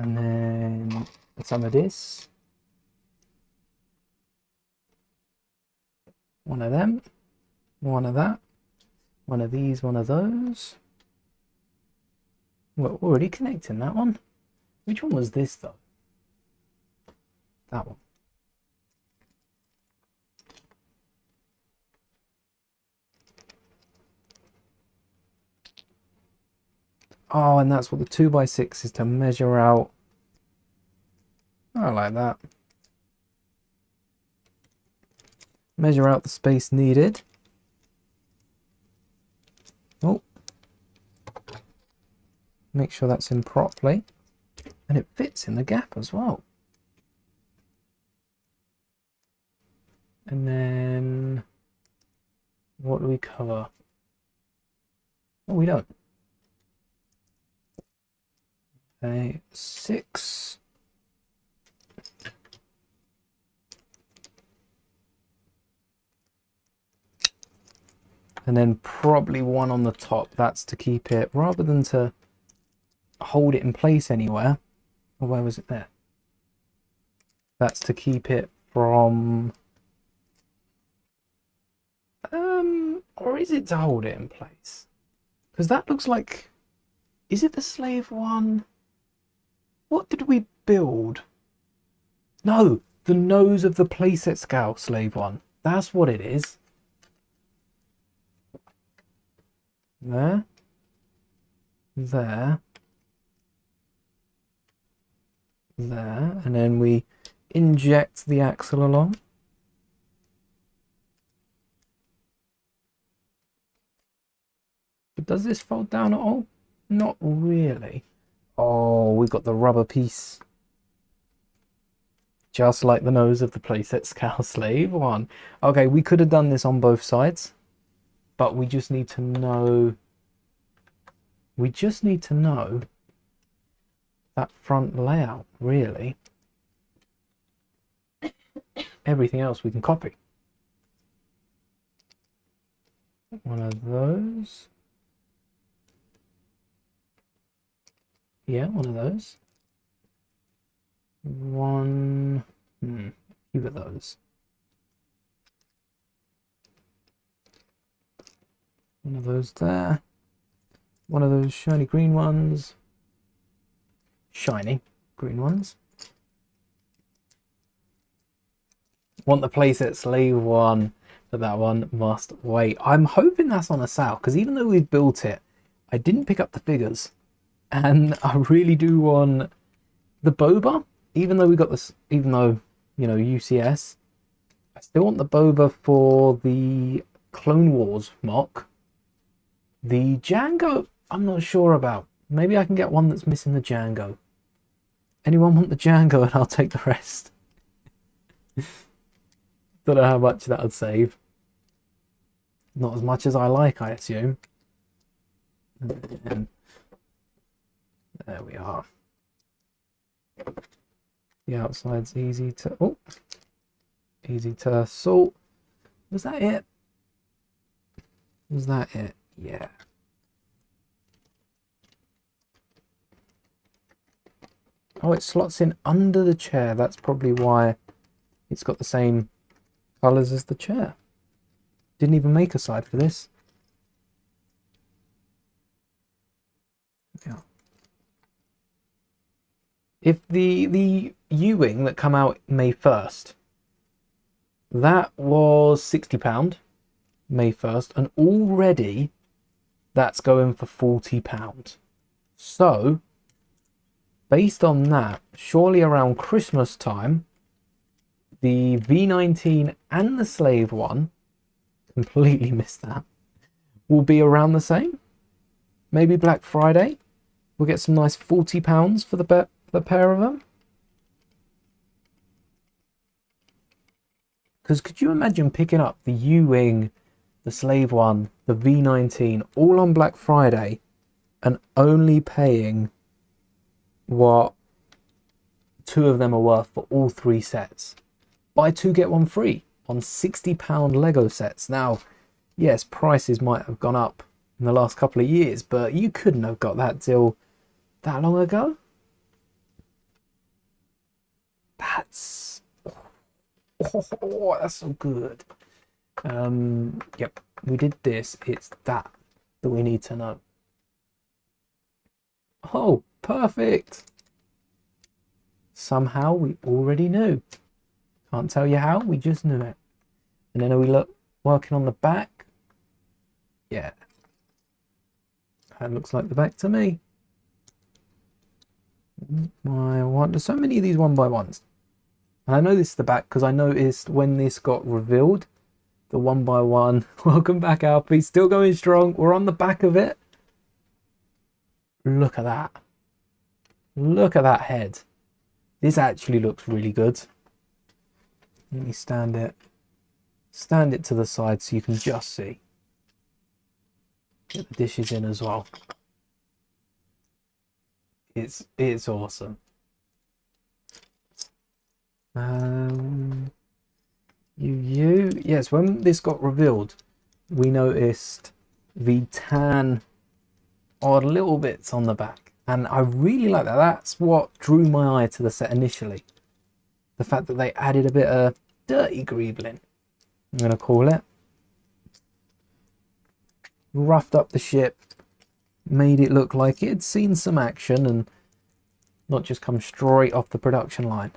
And then some of this. One of them. One of that. One of these, one of those. We're already connecting that one. Which one was this though? That one. Oh, and that's what the 2x6 is to measure out. I like that. Measure out the space needed. Oh. Make sure that's in properly. And it fits in the gap as well. And then what do we cover? Oh, we don't. Okay, 6. And then probably one on the top. That's to keep it, rather than to hold it in place anywhere. Or where was it there? That's to keep it from... or is it to hold it in place? Because that looks like... Is it the slave one? What did we build? No, the nose of the playset scale slave one. That's what it is. There. There. There. And then we inject the axle along. But does this fold down at all? Not really. Oh, we've got the rubber piece. Just like the nose of the playset scale slave one. Okay, we could have done this on both sides. But we just need to know... We just need to know that front layout, really. Everything else we can copy. One of those. Yeah, one of those. One... few of those. One of those there. One of those shiny green ones. Shiny green ones. Want the playset slave one, but that one must wait. I'm hoping that's on a sale, because even though we've built it, I didn't pick up the figures. And I really do want the boba, even though we got this, even though, you know, UCS, I still want the boba for the Clone Wars mock. The Django, I'm not sure about. Maybe I can get one that's missing the Django. Anyone want the Django and I'll take the rest. Don't know how much that would save. Not as much as I like, I assume. And there we are. The outside's easy to... Oh! Easy to sort. Was that it? Was that it? Yeah. Oh, it slots in under the chair. That's probably why it's got the same colours as the chair. Didn't even make a side for this. Yeah. If the U-wing that come out May 1st, that was £60 May 1st, and already that's going for £40. So, based on that, surely around Christmas time, the V19 and the Slave one, completely missed that, will be around the same. Maybe Black Friday, we'll get some nice £40 for the pair of them. Because could you imagine picking up the U-wing, the Slave one, the V19, all on Black Friday, and only paying what 2 of them are worth for all 3 sets? Buy 2 get 1 free on £60 Lego sets. Now, yes, prices might have gone up in the last couple of years, but you couldn't have got that deal that long ago. That's that's so good. Yep, we did this. It's that we need to know. Oh, perfect. Somehow we already knew. Can't tell you how, we just knew it. And then we look working on the back. Yeah. That looks like the back to me. There's so many of these 1x1s. And I know this is the back because I noticed when this got revealed, the 1x1. Welcome back, Alfie. Still going strong. We're on the back of it. Look at that. Look at that head. This actually looks really good. Let me stand it to the side so you can just see. Get the dishes in as well. It's awesome. Yes, when this got revealed, we noticed the tan odd little bits on the back, and I really like that. That's what drew my eye to the set initially. The fact that they added a bit of dirty greebling, I'm gonna call it. Roughed up the ship, made it look like it had seen some action and not just come straight off the production line.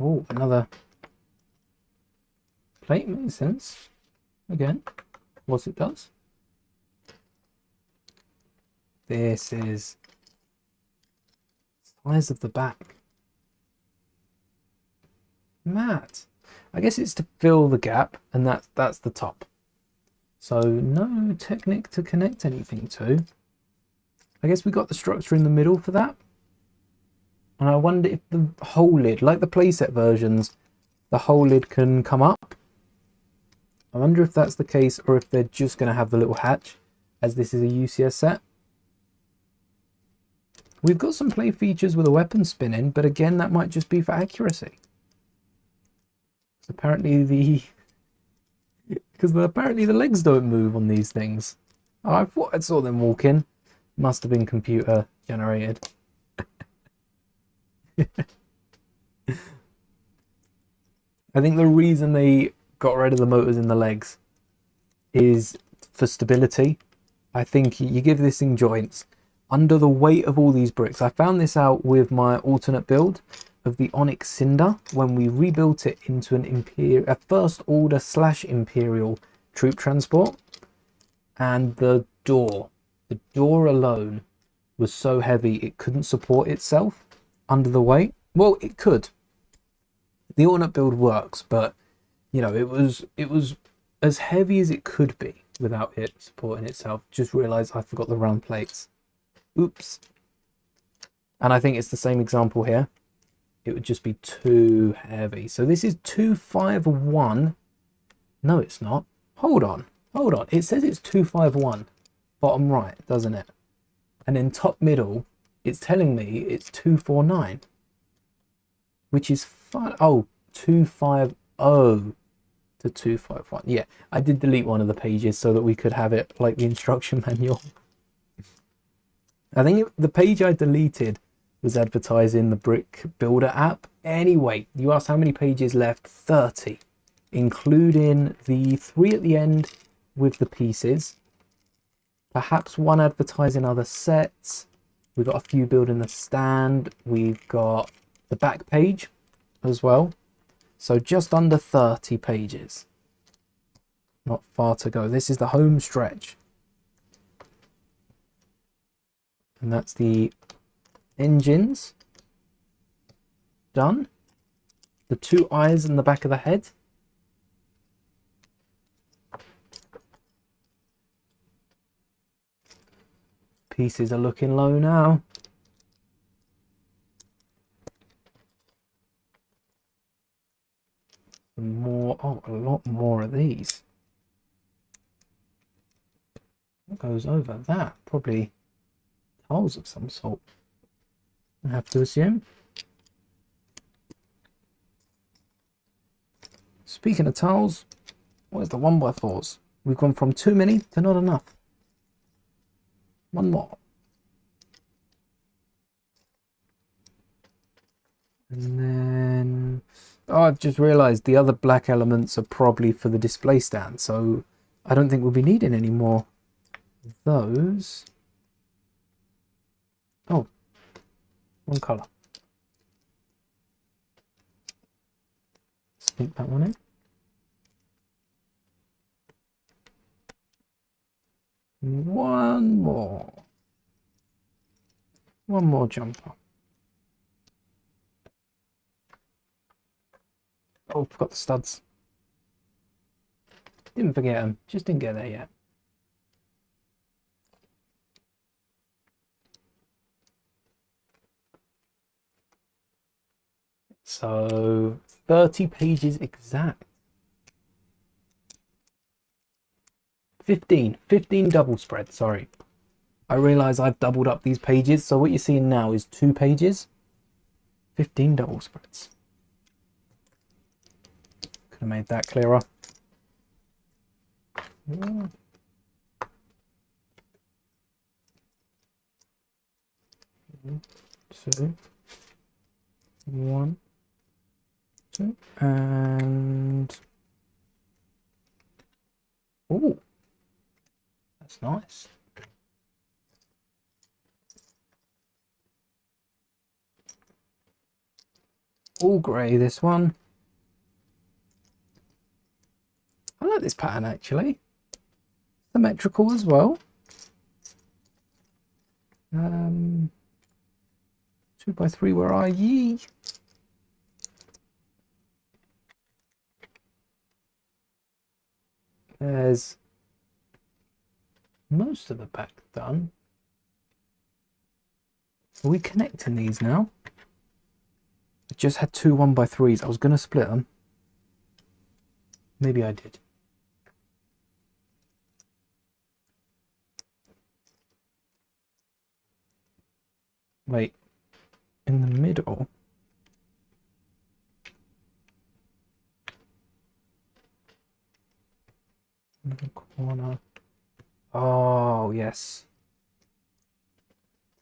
Oh, another plate makes sense. Again, what it does. This is size of the back. Matt. I guess it's to fill the gap, and that's the top. So no Technic to connect anything to. I guess we got the structure in the middle for that. And I wonder if the whole lid, like the playset versions, the whole lid can come up. I wonder if that's the case, or if they're just going to have the little hatch, as this is a UCS set. We've got some play features with a weapon spinning, but again, that might just be for accuracy. Apparently the legs don't move on these things. Oh, I thought I saw them walk in. Must have been computer generated. I think the reason they got rid of the motors in the legs is for stability. I think you give this thing joints under the weight of all these bricks. I found this out with my alternate build of the Onyx Cinder when we rebuilt it into a first order / Imperial troop transport, and the door alone was so heavy it couldn't support itself under the weight. Well, it could. The alternate build works, but you know, it was as heavy as it could be without it supporting itself. Just realized I forgot the round plates. Oops. And I think it's the same example here. It would just be too heavy. So this is 251. No, it's not. Hold on. It says it's 251 bottom right, doesn't it? And then top middle, it's telling me it's 249, which is fun. Oh, 250 to 251. Yeah, I did delete one of the pages so that we could have it like the instruction manual. I think the page I deleted was advertising the Brick Builder app. Anyway, you asked how many pages left? 30, including the 3 at the end with the pieces. Perhaps one advertising other sets. We've got a few building the stand. We've got the back page as well. So just under 30 pages. Not far to go. This is the home stretch. And that's the engines done. The 2 eyes in the back of the head. Pieces are looking low now. More, oh, a lot more of these. What goes over that? Probably tiles of some sort, I have to assume. Speaking of tiles, Where's the 1x4s? We've gone from too many to not enough. One more. And then... Oh, I've just realised the other black elements are probably for the display stand, so I don't think we'll be needing any more of those. Oh, one colour. Sneak that one in. One more. One more jumper. Oh, forgot the studs. Didn't forget them, just didn't get there yet. So 30 pages exact. 15 double spread, sorry. I realise I've doubled up these pages, so what you're seeing now is 2 pages. 15 double spreads. Could have made that clearer. Yeah. 2, 1, 2, and oh, that's nice. All grey, this one. I like this pattern actually. Symmetrical as well. 2x3, where are ye? There's most of the back done. Are we connecting these now? I just had 2 1x3s. I was going to split them. Maybe I did. Wait, in the middle. In the corner. Oh, yes.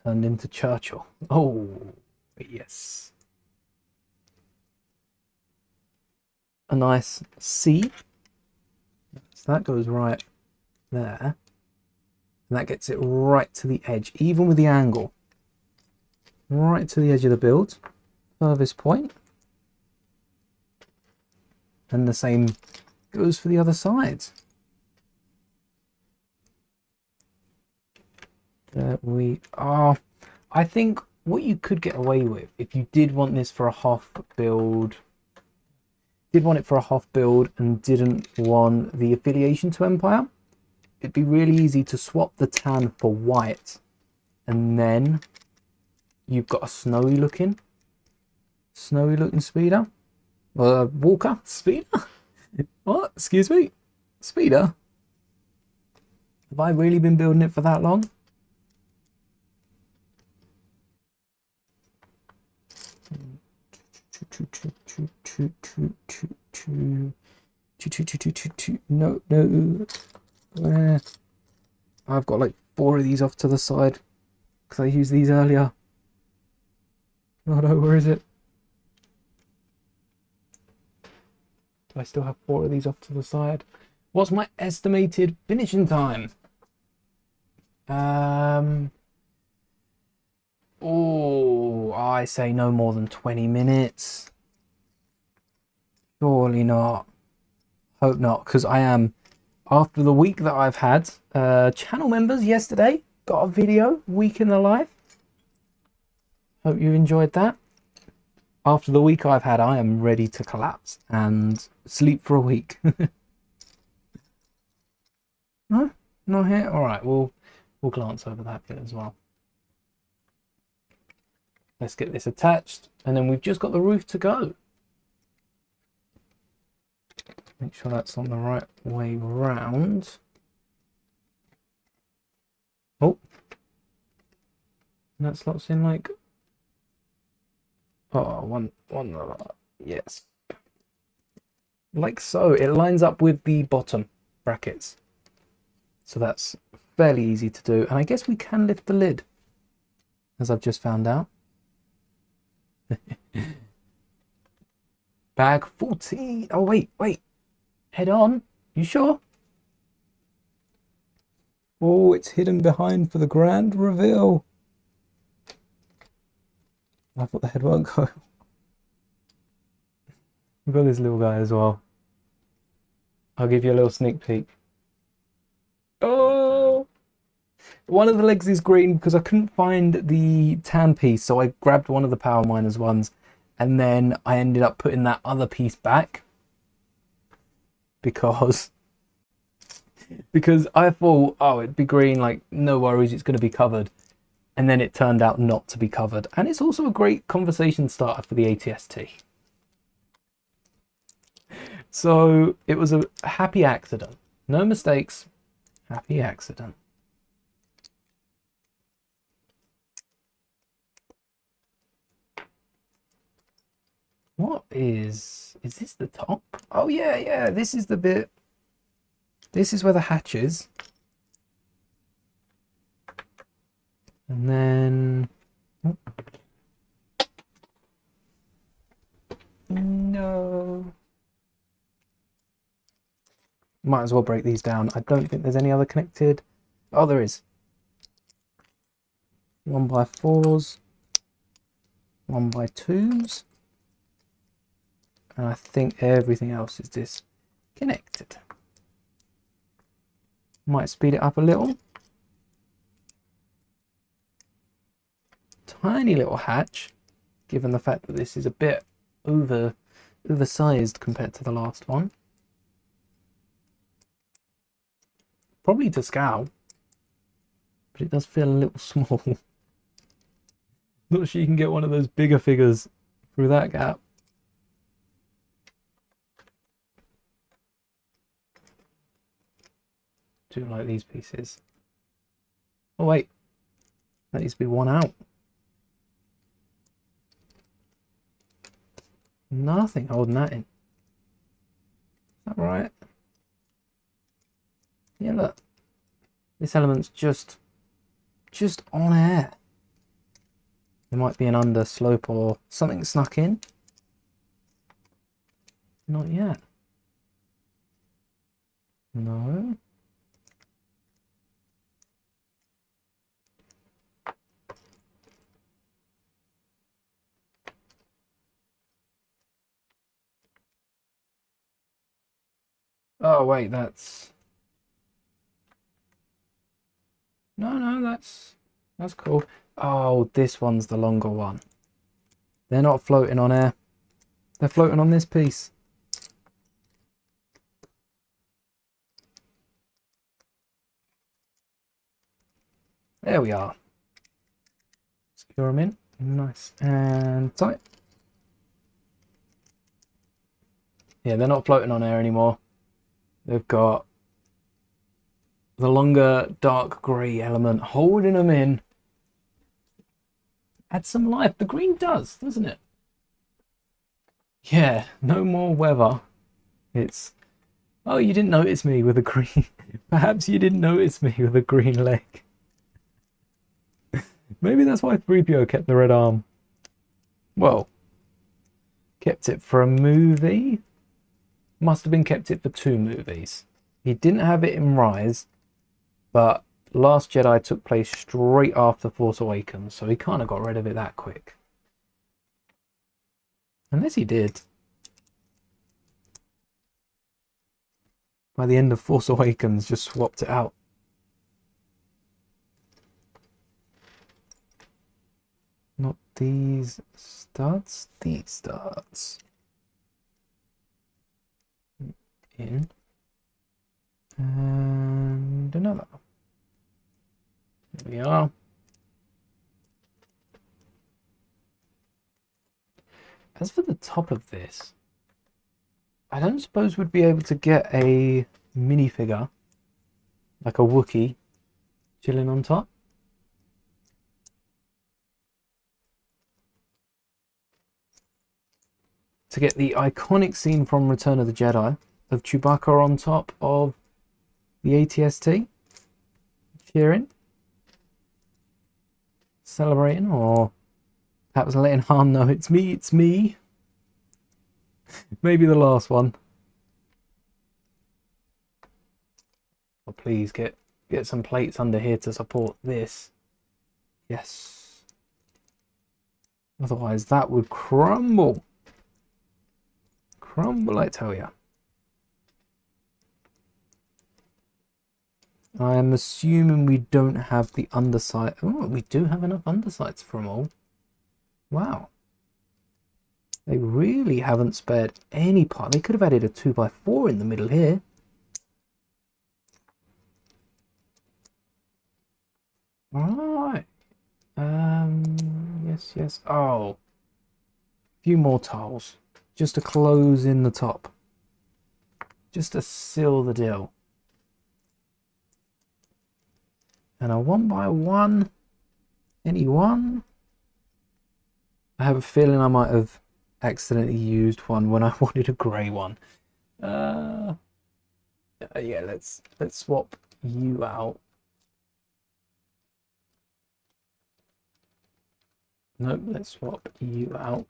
Turned into Churchill. Oh, yes. A nice C. So that goes right there. And that gets it right to the edge, even with the angle. Right to the edge of the build. Furthest point. And the same goes for the other side. There we are. I think what you could get away with if you did want this for a half build, and didn't want the affiliation to Empire, it'd be really easy to swap the tan for white, and then you've got a snowy looking speeder. Walker? Speeder? What? Excuse me? Speeder? Have I really been building it for that long? No. Where? I've got like 4 of these off to the side because I used these earlier. Oh no, where is it? Do I still have 4 of these off to the side? What's my estimated finishing time? Oh, I say no more than 20 minutes. Surely not. Hope not, because I am, after the week that I've had, channel members yesterday got a video, week in the life. Hope you enjoyed that. After the week I've had, I am ready to collapse and sleep for a week. No? Not here? Alright, we'll glance over that bit as well. Let's get this attached, and then we've just got the roof to go. Make sure that's on the right way round. Oh. And that slots in like... Oh, one, yes. like so. It lines up with the bottom brackets. So that's fairly easy to do. And I guess we can lift the lid, as I've just found out. Bag 14. Oh, wait. Head on. You sure? Oh, it's hidden behind for the grand reveal. I thought the head won't go. We've got this little guy as well. I'll give you a little sneak peek. Oh! One of the legs is green because I couldn't find the tan piece, so I grabbed one of the Power Miners ones, and then I ended up putting that other piece back because I thought, oh, it'd be green, like, no worries, it's going to be covered. And then it turned out not to be covered. And it's also a great conversation starter for the ATST. So it was a happy accident. No mistakes, happy accident. What is this the top? Oh yeah, this is the bit. This is where the hatch is. And then... Oh. No. Might as well break these down. I don't think there's any other connected. Oh, there is. 1x4s. 1x2s. And I think everything else is disconnected. Might speed it up a little. Tiny little hatch, given the fact that this is a bit oversized compared to the last one. Probably to scale, but it does feel a little small. Not sure you can get one of those bigger figures through that gap. Do like these pieces. Oh wait, that needs to be one out. Nothing holding that in. Is that right? Yeah, look. This element's just on air. There might be an underslope or something snuck in. Not yet. No. Oh wait, that's... No, that's cool. Oh, this one's the longer one. They're not floating on air. They're floating on this piece. There we are. Secure them in. Nice and tight. Yeah, they're not floating on air anymore. They've got the longer dark grey element holding them in. Add some life. The green does, doesn't it? Yeah, no more weather. It's... Oh, you didn't notice me with a green... Perhaps you didn't notice me with a green leg. Maybe that's why 3PO kept the red arm. Well, kept it for a movie. Must have been kept it for 2 movies. He didn't have it in Rise, but Last Jedi took place straight after Force Awakens, so he kind of got rid of it that quick. Unless he did. By the end of Force Awakens, just swapped it out. Not these studs, these studs. In. And another. There we are. As for the top of this, I don't suppose we'd be able to get a minifigure, like a Wookiee, chilling on top. to get the iconic scene from Return of the Jedi of Chewbacca on top of the AT-ST, cheering, celebrating, or perhaps letting Han know it's me, it's me. Maybe the last one. Oh, please get some plates under here to support this. Yes. Otherwise that would crumble. Crumble, I tell ya. I am assuming we don't have the undersight. Oh, we do have enough undersights for them all. Wow. They really haven't spared any part. They could have added a 2x4 in the middle here. Alright. Yes. Oh. A few more tiles. Just to close in the top. Just to seal the deal. And a 1x1. Anyone? I have a feeling I might have accidentally used one when I wanted a grey one. Yeah, let's swap you out. Nope, let's swap you out.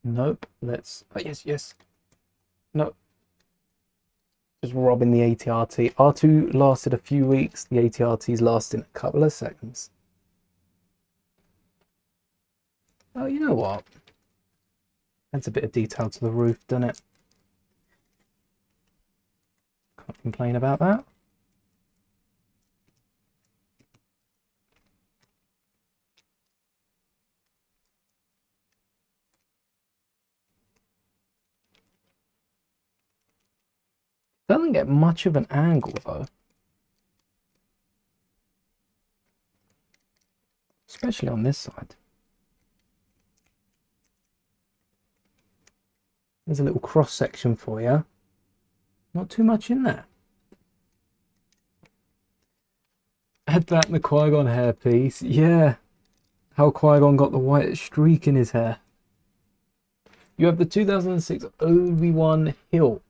Nope, let's... Oh, yes. Nope. Just robbing the AT-RT. R2 lasted a few weeks. The AT-RT's lasting a couple of seconds. Oh, you know what? Adds a bit of detail to the roof, doesn't it? Can't complain about that. Doesn't get much of an angle though. Especially on this side. There's a little cross section for you. Not too much in there. Add that in the Qui-Gon hairpiece. Yeah. How Qui-Gon got the white streak in his hair. You have the 2006 Obi-Wan hilt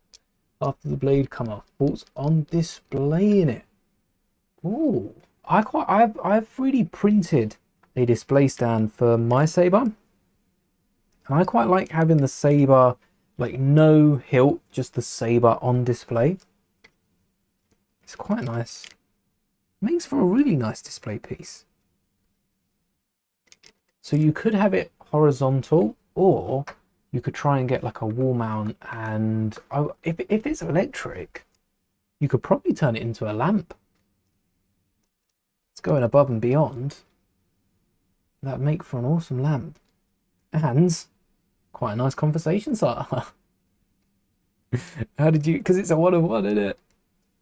after the blade come off. Thoughts on displaying it? Ooh. I've 3D printed a display stand for my saber. And I quite like having the saber, like no hilt, just the saber on display. It's quite nice. Makes for a really nice display piece. So you could have it horizontal, or you could try and get like a wall mount, and if it's electric, you could probably turn it into a lamp. It's going above and beyond. That'd make for an awesome lamp. And quite a nice conversation starter. How did you... Because it's a 1 of 1, isn't it?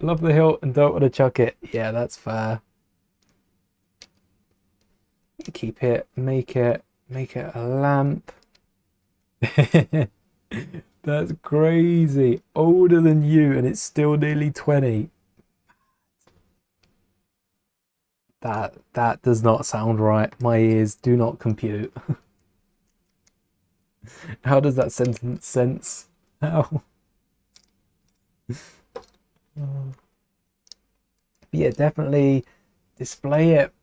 Love the hilt and don't want to chuck it. Yeah, that's fair. Keep it. Make it a lamp. That's crazy. Older than you and it's still nearly 20. That does not sound right. My ears do not compute. How does that sentence sense? How? Yeah, definitely display it.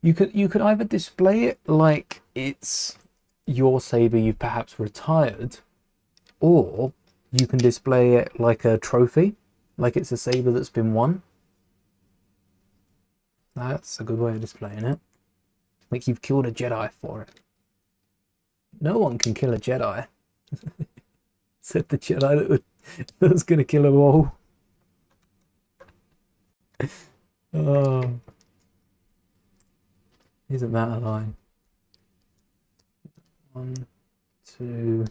You could either display it like it's your saber you've perhaps retired, or you can display it like a trophy, like it's a saber that's been won. That's a good way of displaying it. Like you've killed a Jedi for it. No one can kill a Jedi. Said the Jedi that was going to kill them all. Oh. Isn't that a line? 1, 2.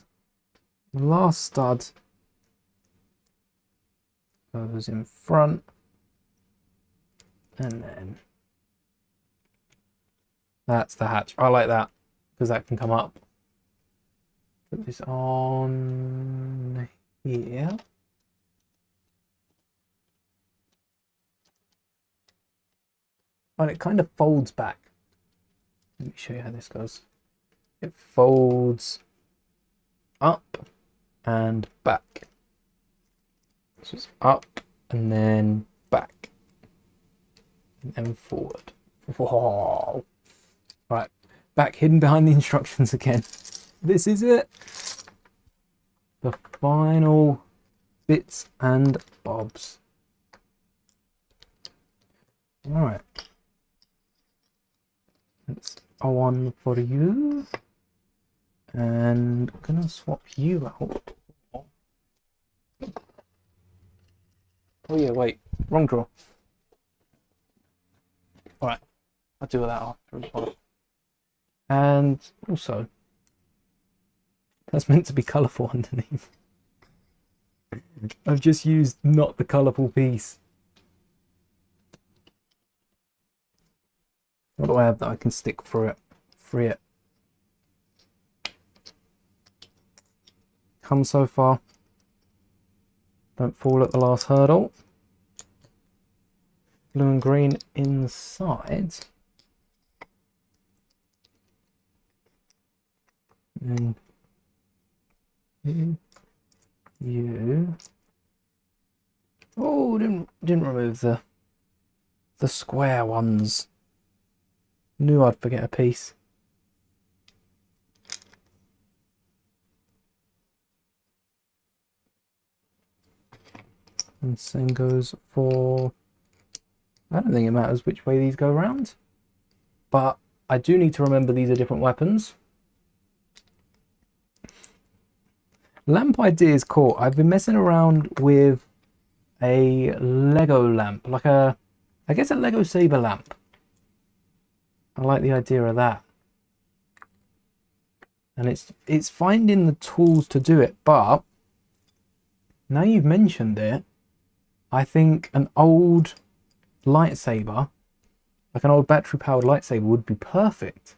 The last stud goes in front. And then that's the hatch. I like that because that can come up. Put this on here. And it kind of folds back. Let me show you how this goes. It folds up and back. So it's up and then back and then forward. Whoa. Right, back hidden behind the instructions again. This is it. The final bits and bobs. Right. That's a one for you. And I'm gonna swap you out. Oh yeah, wait, wrong draw. Alright, I'll do that after as well. And also, that's meant to be colourful underneath. I've just used not the colourful piece. What do I have that I can stick through it? Free it. Come so far. Don't fall at the last hurdle. Blue and green inside. And you. Oh, didn't remove the square ones. Knew I'd forget a piece. And same goes for, I don't think it matters which way these go around, but I do need to remember these are different weapons. Lamp idea is cool. I've been messing around with a Lego lamp, like I guess a Lego saber lamp. I like the idea of that. And it's finding the tools to do it, but now you've mentioned it, I think an old lightsaber, like an old battery powered lightsaber, would be perfect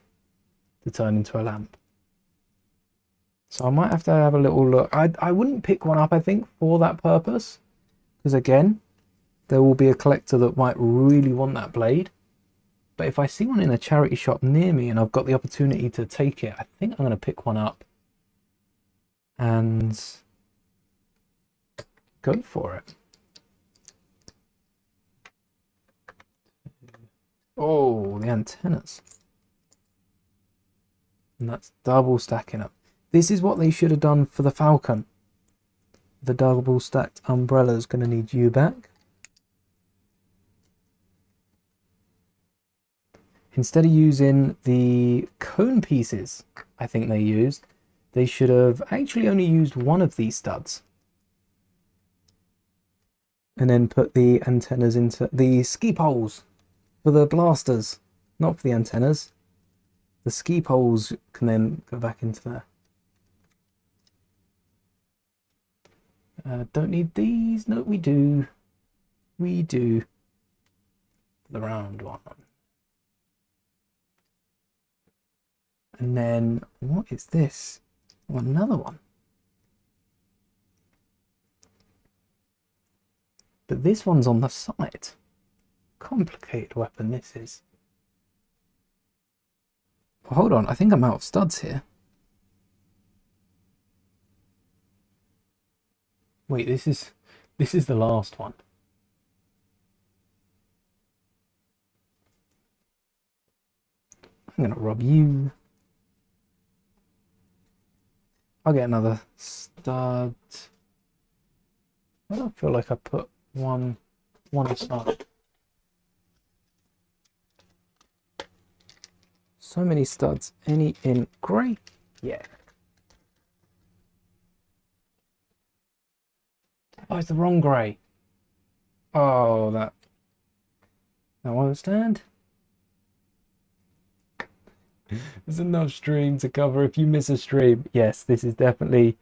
to turn into a lamp. So I might have to have a little look. I wouldn't pick one up, I think, for that purpose, because again, there will be a collector that might really want that blade. But if I see one in a charity shop near me and I've got the opportunity to take it, I think I'm going to pick one up and go for it. Oh, the antennas. And that's double stacking up. This is what they should have done for the Falcon. The double stacked umbrella is going to need you back. Instead of using the cone pieces, I think they used, they should have actually only used one of these studs. And then put the antennas into the ski poles for the blasters, not for the antennas. The ski poles can then go back into there. Don't need these. No, we do. We do. The round one. And then, what is this? Oh, another one. But this one's on the side. Complicated weapon this is. Well, hold on, I think I'm out of studs here. Wait, this is the last one. I'm gonna rob you. I'll get another stud. I don't feel like I put one aside. So many studs. Any in grey? Yeah. Oh, it's the wrong grey. Oh, that won't stand. There's enough stream to cover if you miss a stream. Yes, this is definitely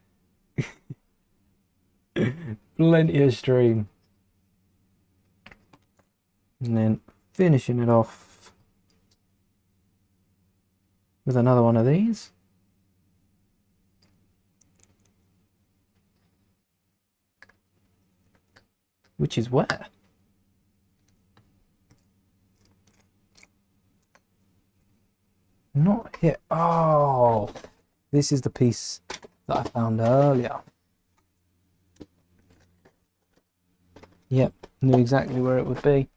plenty of stream. And then finishing it off with another one of these. Which is where? Not here. Oh, this is the piece that I found earlier. Yep, knew exactly where it would be.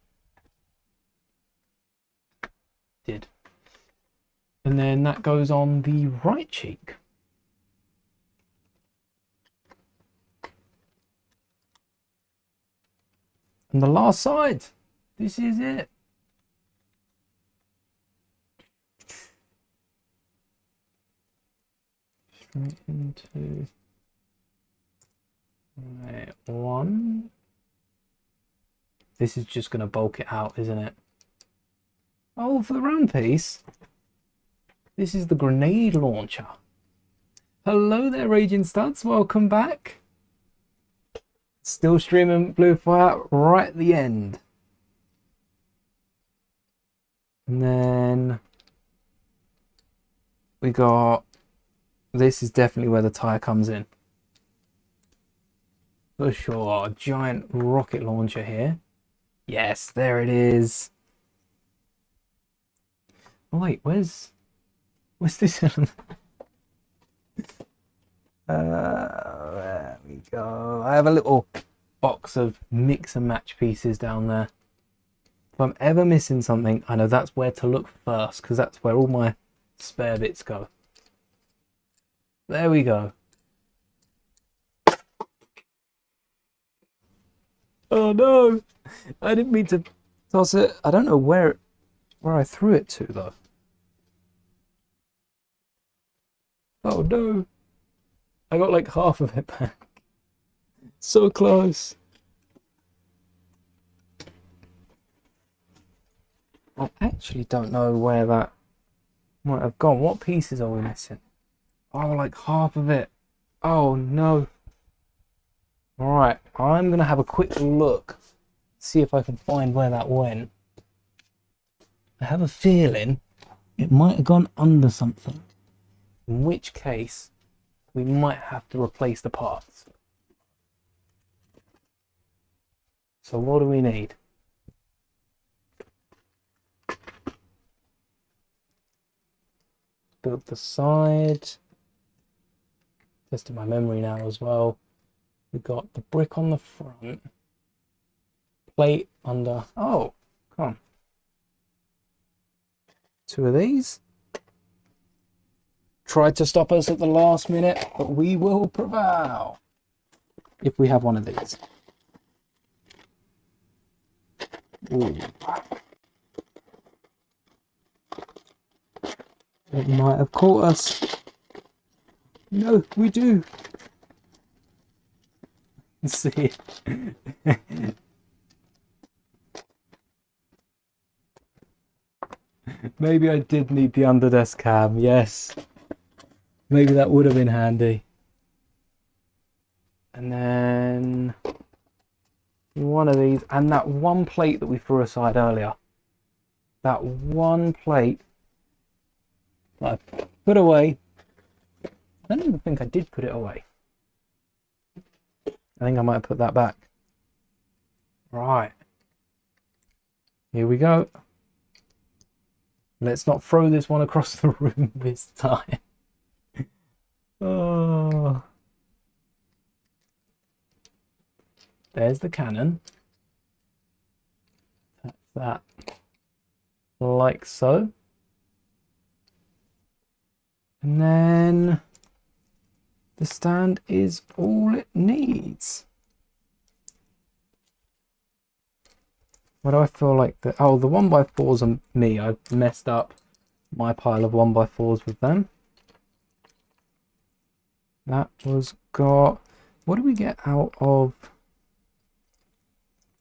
Did. And then that goes on the right cheek. And the last side. This is it. Straight into one. This is just going to bulk it out, isn't it? Oh, for the round piece, this is the grenade launcher. Hello there, Raging Studs. Welcome back. Still streaming Blue Fire right at the end. And then we got, this is definitely where the tire comes in. For sure, a giant rocket launcher here. Yes, there it is. Oh wait, where's this? There we go. I have a little box of mix and match pieces down there. If I'm ever missing something, I know that's where to look first, because that's where all my spare bits go. There we go. Oh no! I didn't mean to toss it. I don't know where I threw it to though. Oh no! I got like half of it back. So close. I actually don't know where that might have gone. What pieces are we missing? Oh, like half of it. Oh no. Alright, I'm going to have a quick look. See if I can find where that went. I have a feeling it might have gone under something. In which case, we might have to replace the parts. So what do we need? Build the side. Testing my memory now as well. We've got the brick on the front. Plate under. Oh, come on. 2 of these. Tried to stop us at the last minute, but we will prevail. If we have one of these. Ooh. It might have caught us. No, we do. Let's see. Maybe I did need the underdesk cam, yes. Maybe that would have been handy. And then one of these, and that one plate that we threw aside earlier. That one plate that I put away. I don't even think I did put it away. I think I might have put that back. Right. Here we go. Let's not throw this one across the room this time. Oh. There's the cannon. That's that. Like so. And then the stand is all it needs. What do I feel like the oh, the 1x4s are me. I messed up my pile of 1x4s with them. That was got, what do we get out of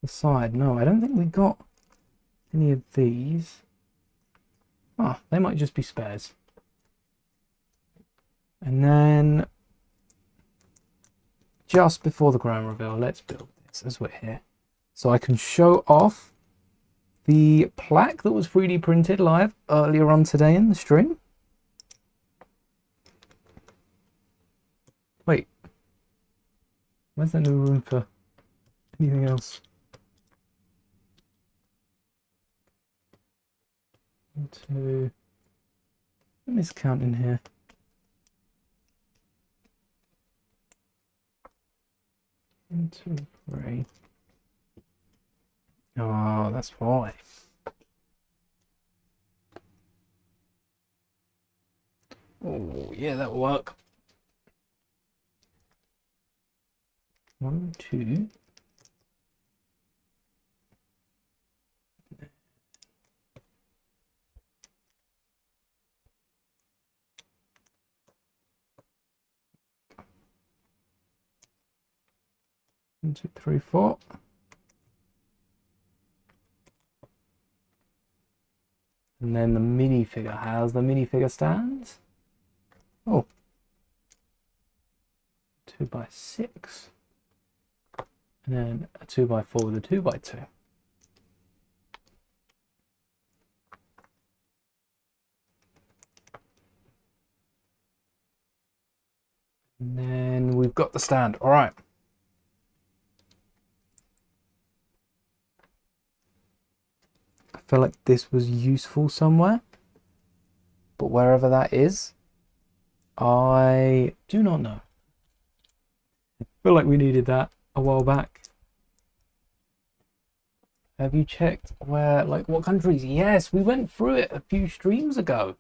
the side? No, I don't think we got any of these. Ah, they might just be spares. And then just before the ground reveal, let's build this as we're here. So I can show off the plaque that was 3D printed live earlier on today in the stream. Wait, where's there no room for anything else? 1, 2, let me just count in here. 2, 3. Oh, that's why. Oh, yeah, that'll work. 1, 2. One, 2, 3, 4. And then the minifigure. How's the minifigure stands? Oh. 2x6. And then a 2x4 with a 2x2. And then we've got the stand. All right. I feel like this was useful somewhere, but wherever that is, I do not know. I feel like we needed that a while back. Have you checked where, like, what countries? Yes, we went through it a few streams ago,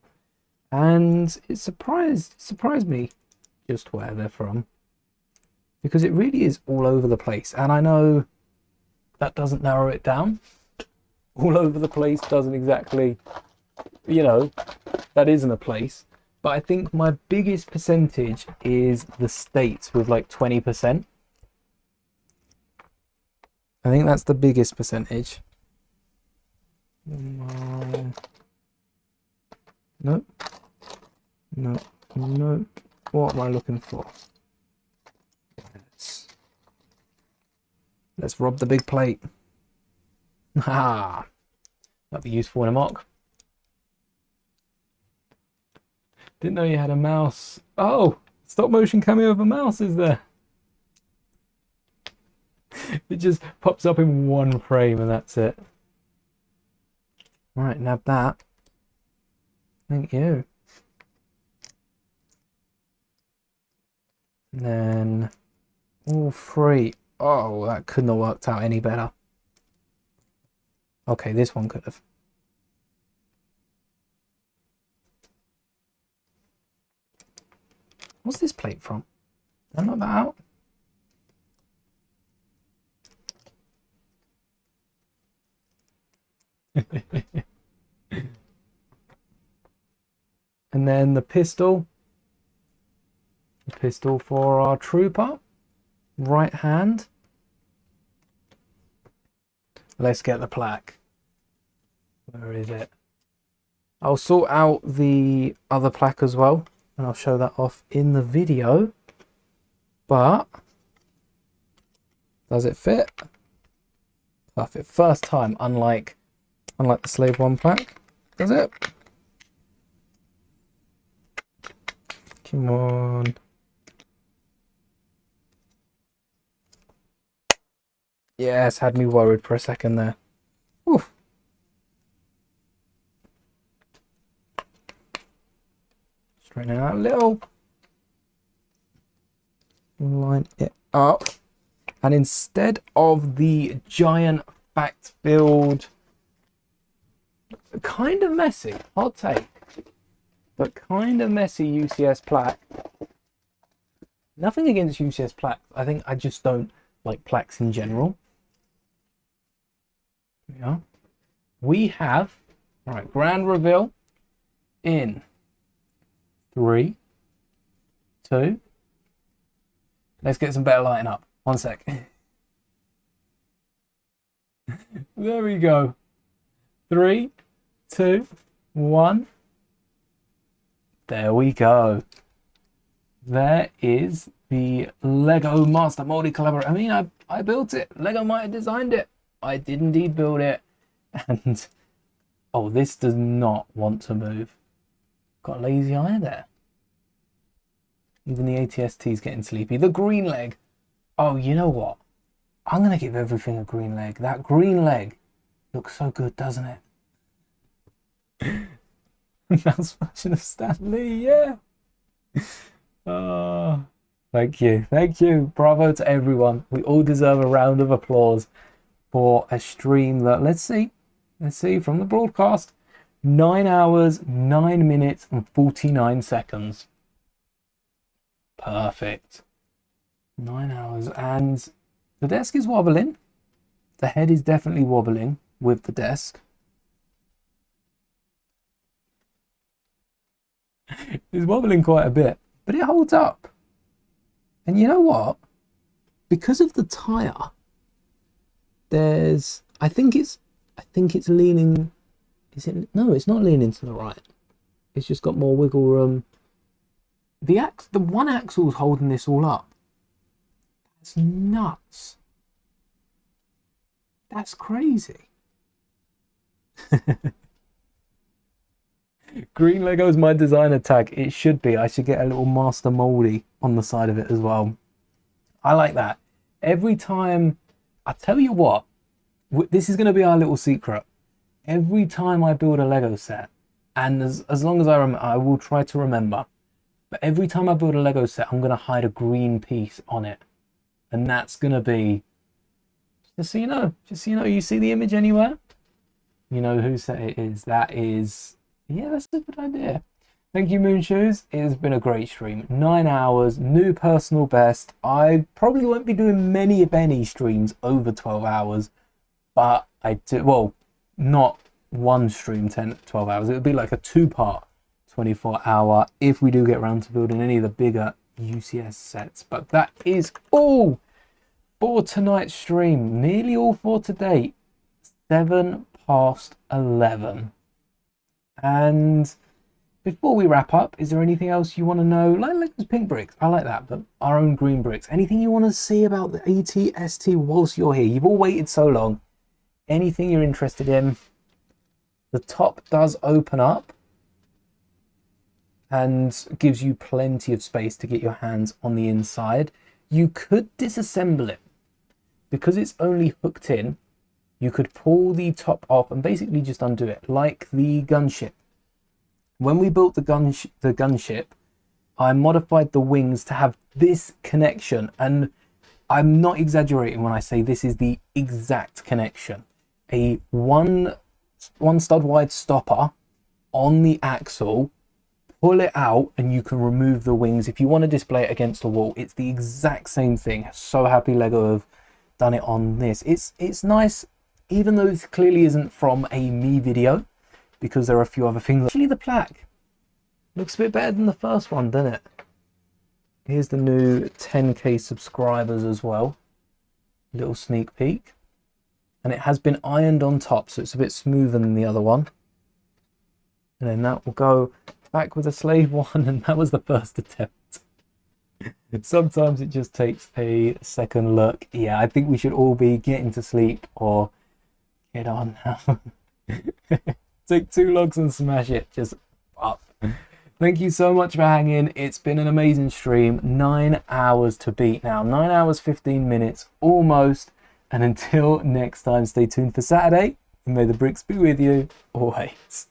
and it surprised me just where they're from, because it really is all over the place. And I know that doesn't narrow it down. All over the place doesn't exactly, you know, that isn't a place. But I think my biggest percentage is the States with like 20%. I think that's the biggest percentage. Nope. Nope. Nope. What am I looking for? Let's rob the big plate. Ha! That'd be useful in a mock. Didn't know you had a mouse. Oh! Stop motion cameo of a mouse is there. It just pops up in one frame and that's it. Right, nab that. Thank you. And then all three. Oh, that couldn't have worked out any better. Okay, this one could have. What's this plate from? Did I knock that out? And then the pistol. The pistol for our trooper. Right hand. Let's get the plaque. Where is it? I'll sort out the other plaque as well, and I'll show that off in the video. But does it fit? Perfect. First time, unlike the Slave 1 plaque. Does it? Come on. Yes, had me worried for a second there. Oof. Straighten it out a little. Line it up. And instead of the giant fact-filled, kind of messy, hot take, but kind of messy UCS plaque. Nothing against UCS plaques. I think I just don't like plaques in general. Yeah. We have, all right, grand reveal in 3, 2. Let's get some better lighting up. 1 sec. There we go. 3, 2, 1. There we go. There is the Lego Master Mouldie collaborator. I mean, I built it. Lego might have designed it. I did indeed build it. And, oh, this does not want to move. Got a lazy eye there. Even the ATST is getting sleepy. The green leg. Oh, you know what? I'm going to give everything a green leg. That green leg looks so good, doesn't it? Mouse version of Stanley, yeah. Thank you. Thank you. Bravo to everyone. We all deserve a round of applause for a stream that, let's see from the broadcast, 9 hours, 9 minutes and 49 seconds. Perfect. 9 hours. And the desk is wobbling. The head is definitely wobbling with the desk. It's wobbling quite a bit, but it holds up. And you know what? Because of the tire, I think it's leaning. Is it? No, it's not leaning to the right. It's just got more wiggle room. The one axle's holding this all up. That's nuts. That's crazy. Green Lego is my designer tag. It should be. I should get a little Master Mouldie on the side of it as well. I like that. Every time, I tell you what, this is going to be our little secret. Every time I build a Lego set, and as long as I remember, I will try to remember, but every time I build a Lego set, I'm going to hide a green piece on it. And that's going to be, just so you know, you see the image anywhere? You know whose set it is. That is, yeah, that's a good idea. Thank you, Moonshoes. It has been a great stream. 9 hours, new personal best. I probably won't be doing many, if any, streams over 12 hours, but I do, well, not one stream 12 hours. It would be like a 2-part 24-hour if we do get around to building any of the bigger UCS sets. But that is all for tonight's stream. Nearly all for today. 7 past 11. And before we wrap up, is there anything else you want to know? Like those pink bricks, I like that, but our own green bricks. Anything you want to see about the ATST whilst you're here? You've all waited so long. Anything you're interested in? The top does open up and gives you plenty of space to get your hands on the inside. You could disassemble it. Because it's only hooked in, you could pull the top off and basically just undo it, like the gunship. When we built the gunship, I modified the wings to have this connection, and I'm not exaggerating when I say this is the exact connection. A one stud wide stopper on the axle, pull it out and you can remove the wings. If you want to display it against the wall, it's the exact same thing. So happy Lego have done it on this. It's nice, even though this clearly isn't from a me video, because there are a few other things. Actually, the plaque looks a bit better than the first one, doesn't it? Here's the new 10k subscribers as well. Little sneak peek. And it has been ironed on top, so it's a bit smoother than the other one. And then that will go back with a slave one, and that was the first attempt. Sometimes it just takes a second look. Yeah, I think we should all be getting to sleep or get on now. Take 2 logs and smash it just up. Thank you so much for hanging. It's been an amazing stream. 9 hours to beat now. 9 hours, 15 minutes, almost. And until next time, stay tuned for Saturday. And may the bricks be with you always.